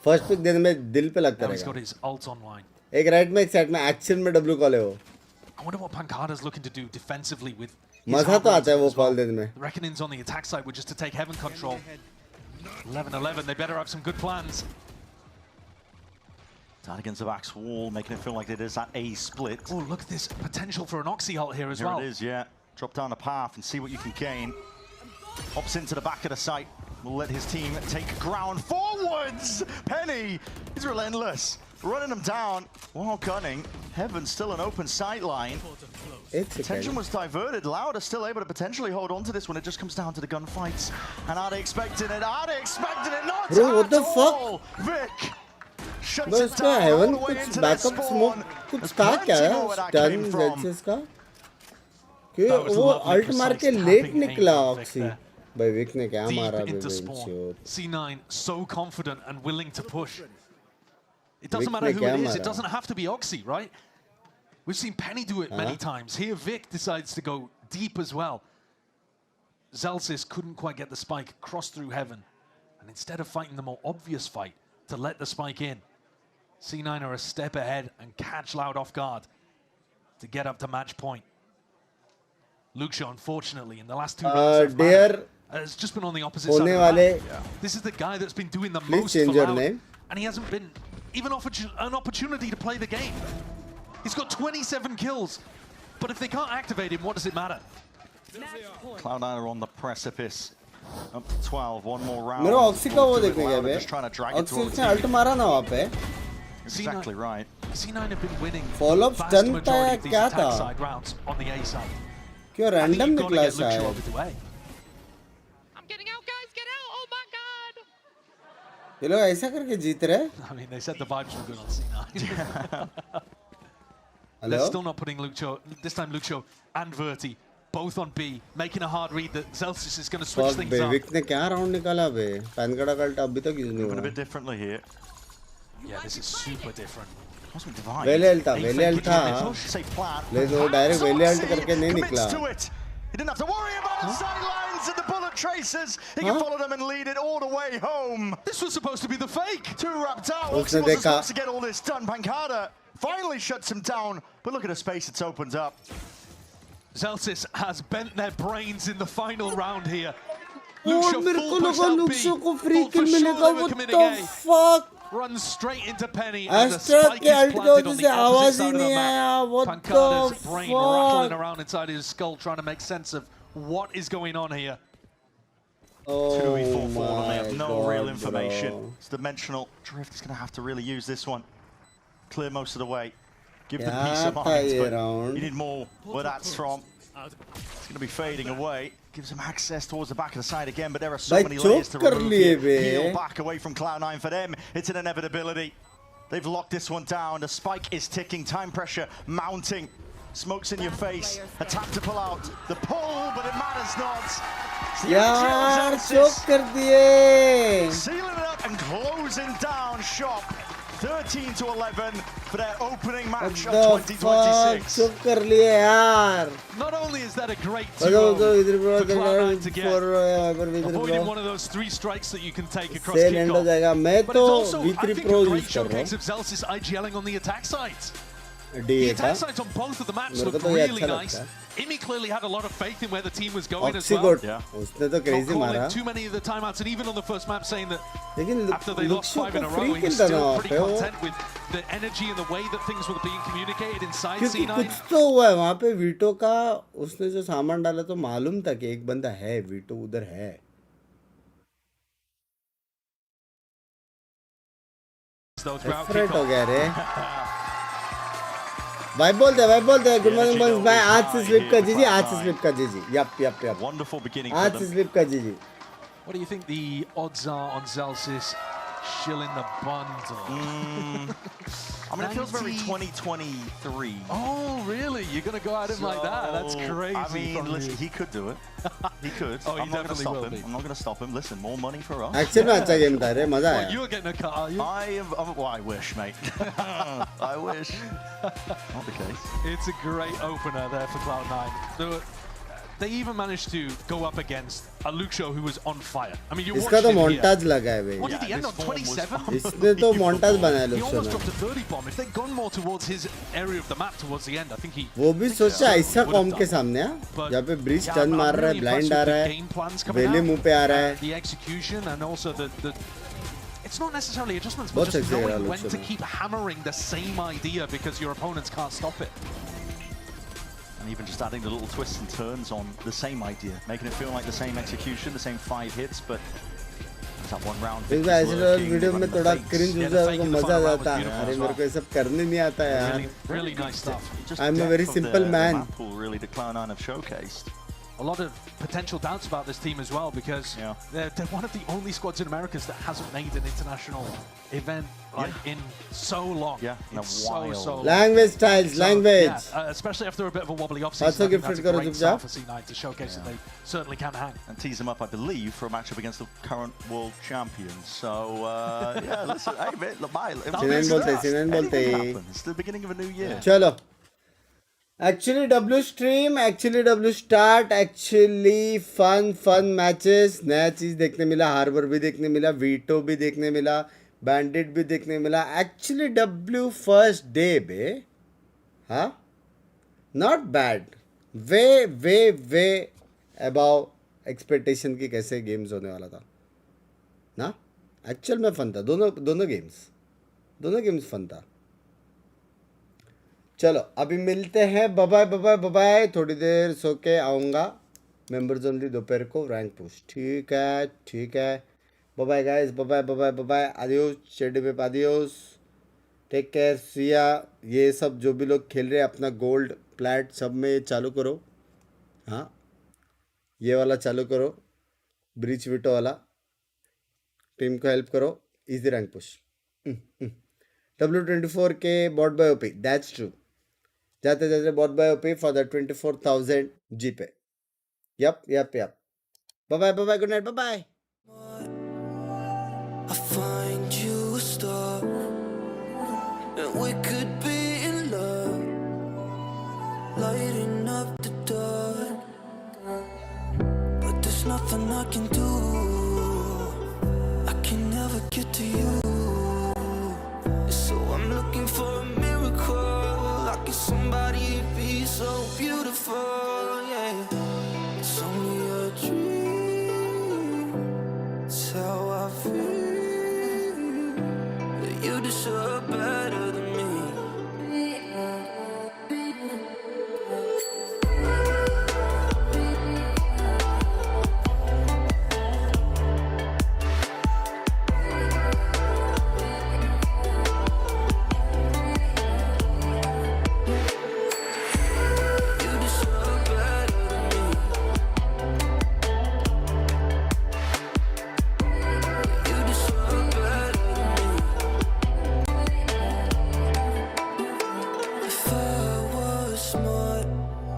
First pick देने में दिल पे लगता रहेगा. He's got his ult online. एक right में एक side में action में W call है वो. I wonder what Pankada's looking to do defensively with. मजा तो आता है वो call देने में. The reckonings on the attack side were just to take Heaven control. 11-11, they better have some good plans. Down against the back's wall, making it feel like it is that A split. Oh, look at this potential for an Oxy ult here as well. well. Here it is, yeah. Drop down the path and see what you can gain. Hops into the back of the site. Will let his team take ground forwards. Penny is relentless. Running them down while gunning. Heaven still an open sight line. Attention was diverted. Loud are still able to potentially hold on to this when it just comes down to the gunfights. And are they expecting it? Are they expecting it? Not bro, what the all. fuck? Vic shuts बस it down Heaven all the way कुछ into their backup spawn. smoke कुछ There's था क्या plenty है? more where that came Stun from. Zexes का? क्यों वो alt मार के लेट निकला Oxy. भाई विक ने क्या मारा बे? C9 so confident and willing to push. It doesn't matter who it is. It doesn't have to be Oxy, right? We've seen Penny do it many times. Here, Vic decides to go deep as well. Zelsis couldn't quite get the spike, crossed through Heaven. And instead of fighting the more obvious fight to let the spike in, C9 are a step ahead and catch Loud off guard to get up to match point. Luxio, unfortunately, in the last two rounds, has just been on the opposite side of the map. This is the guy that's been doing the most for Loud, and he hasn't been even offered an opportunity to play the game. He's got 27 kills, but if they can't activate him, what does it matter? Cloud9 are on the precipice. Up to 12, one more round. मेरा Oxy का वो देखने गया बे. Just trying to drag it Oxy ने alt मारा ना वहाँ पे. Exactly right. C9 have been winning follow-up stun था या क्या था? Side rounds on the A side. क्यों random निकला शायद? I'm getting out, guys, get out! Oh my God! ये लोग ऐसा करके जीत रहे? I mean, they said the vibes were good on C9. They're still not putting Luxio. This time Luxio and Verti both on B, making a hard read that Celsius is going to switch things up. Vic ने क्या round निकाला बे? Pankada का alt अभी तक use नहीं हुआ. Moving a bit differently here. Yeah, this is super different. Vele था. लेकिन वो डायरेक्ट Vele अल्ट करके नहीं निकला. He didn't have to worry about the sidelines and the bullet traces. He can follow them and lead it all the way home. This was supposed to be the fake. Too wrapped out. Oxy wasn't supposed to get all this done. Pankada finally shuts him down. But look at the space it's opened up. Celsius has bent their brains in the final round here. Luxio full push out B. Luxio को free kill मिलेगा. What the fuck? runs straight into Penny. And the Astra spike के is ult planted को on जिसे the आवाज opposite he side of the नहीं map. आया. What Pancada's the brain fuck? rattling around inside his skull, trying to make sense of what is going on here. 2v4 for them. They have no God, real information. bro. It's dimensional. Drift is going to have to really use this one. Clear most of the way. Give them क्या peace of था mind. ये But round? you need more where that's from. It's going to be fading away. Gives them access towards the back of the side again, but there are so भाई many layers to चोक कर remove लिए here. Bay. Heal back away from Cloud9 for them. It's an inevitability. They've locked this one down. The spike is ticking. Time pressure mounting. Smokes in your face. A tap to pull out. The pull, but it matters not. It's the यार Axis चोक कर दिए. sealing it up and closing down shop. 13-11 for their opening match of What the fuck? 2026. चोक कर लिए यार. Not only is that a great बजाओ duo इधर bro, for Cloud9 to get, इधर avoiding bro. one of those 3 strikes that you can take across Sale end हो kickoff. जाएगा. मैं But तो it's also, I V3 think, Pro a great use कर रहा showcase हूँ. of Zelsis IGLing on the attack sides. The D attack का. sides on both of the maps मेरे को look तो ये really अच्छा nice. लगता है. Imi clearly had a lot of faith in where the team was going as well. Oxygod. उसने तो crazy Not मारा. calling too many of the timeouts, and even on the first map saying that लेकिन after they lost 5 in a row, he was still pretty content with the energy and the way that things were being communicated inside क्योंकि C9. कुछ तो हुआ है वहाँ पे veto का. उसने जो सामान डाला तो मालूम था कि एक बंदा है वीटो उधर है. Afraid हो गया रे. भाई बोलते गुड मॉर्निंग बंस भाई. आज से स्लिप का जीजी. आज से स्लिप का जीजी. यप. Wonderful beginning आज for से them. स्लिप का जीजी. What do you think the odds are on Zelsis shilling the bundle? I mean, it feels very 2023. Oh, really? You're going to go at him like that? That's So, crazy. I mean, from listen, you. he could do it. He could. Oh, he I'm not going to definitely stop will him. be. I'm not going to stop him. Listen, more money for us. Actual में अच्छा game था रे. मजा Well, आया. you're getting a cut, are you? well, I wish, mate. I wish. Not the case. It's a great opener there for Cloud9. They even managed to go up against a Luke Show who was on fire. I mean, you watched इसका तो him here. montage लगा है भाई. What did he end on? 27? इसने तो montage बनाया He लोग almost ने. dropped a 30 bomb. If they'd gone more towards his area of the map towards the end, I think he... वो भी सोचा ऐसा कॉम के सामने जहाँ पे ब्रिज टर्न मार रहा है, ब्लाइंड आ रहा है, वेले मुंह पे आ रहा है. The execution and also the it's not necessarily adjustments, बहुत but just sexy knowing लगा when लोग to ने. keep hammering the same idea because your opponents can't stop it. And even just adding the little twists and turns on the same idea, making it feel like the same execution, the same 5 hits, but there's that one round. इस बार ऐसे video में थोड़ा cringe हो जाता है, मजा आ जाता है. अरे मेरे को ये सब करने नहीं आता यार. Really nice stuff. I'm a very simple man. The map pool really that Cloud9 have showcased. A lot of potential doubts about this team as well because they're one of the only squads in Americas that hasn't made an international event in so long. Yeah, in a while. So long. Language styles, language. Yeah, especially after a bit of a wobbly Also offseason. I think give that's it a करो great चुपचाप. start for C9 to showcase that they certainly can hang. And tease them up, I believe, for a matchup against the current world champions. So, yeah, listen, hey, mate, look, seinen बोलते. It's the beginning of a new year. चलो. Actually W stream, actually W start, actually fun matches. नया चीज देखने मिला, harbour भी देखने मिला, veto भी देखने मिला, बैंडिट भी देखने मिला. Actually W first day बे. हाँ? Not bad. Way above expectation की कैसे games होने वाला था. ना? Actual में fun था. दोनों games fun था. चलो अभी मिलते हैं. बाय. थोड़ी देर सो के आऊँगा. मेंबर्स ओनली दोपहर को रैंक पुश. ठीक है. Bye guys. Bye. Adios. Shady में आदियोस. Take care. सिया. ये सब जो भी लोग खेल रहे हैं अपना गोल्ड प्लैट सब में चालू करो. हाँ ये वाला चालू करो. ब्रीच विटो वाला. टीम को हेल्प करो. Easy rank push. W24 के bot by OP. That's true. जाते bot by OP for the 24,000 G pay. Yup. Bye. Good night. Bye. I find you a star, and we could be in love, lighting up the dark. But there's nothing I can do. I can never get to you. So I'm looking for a miracle. Like if somebody be so beautiful, yeah. It's only a dream. It's how I feel. You deserve better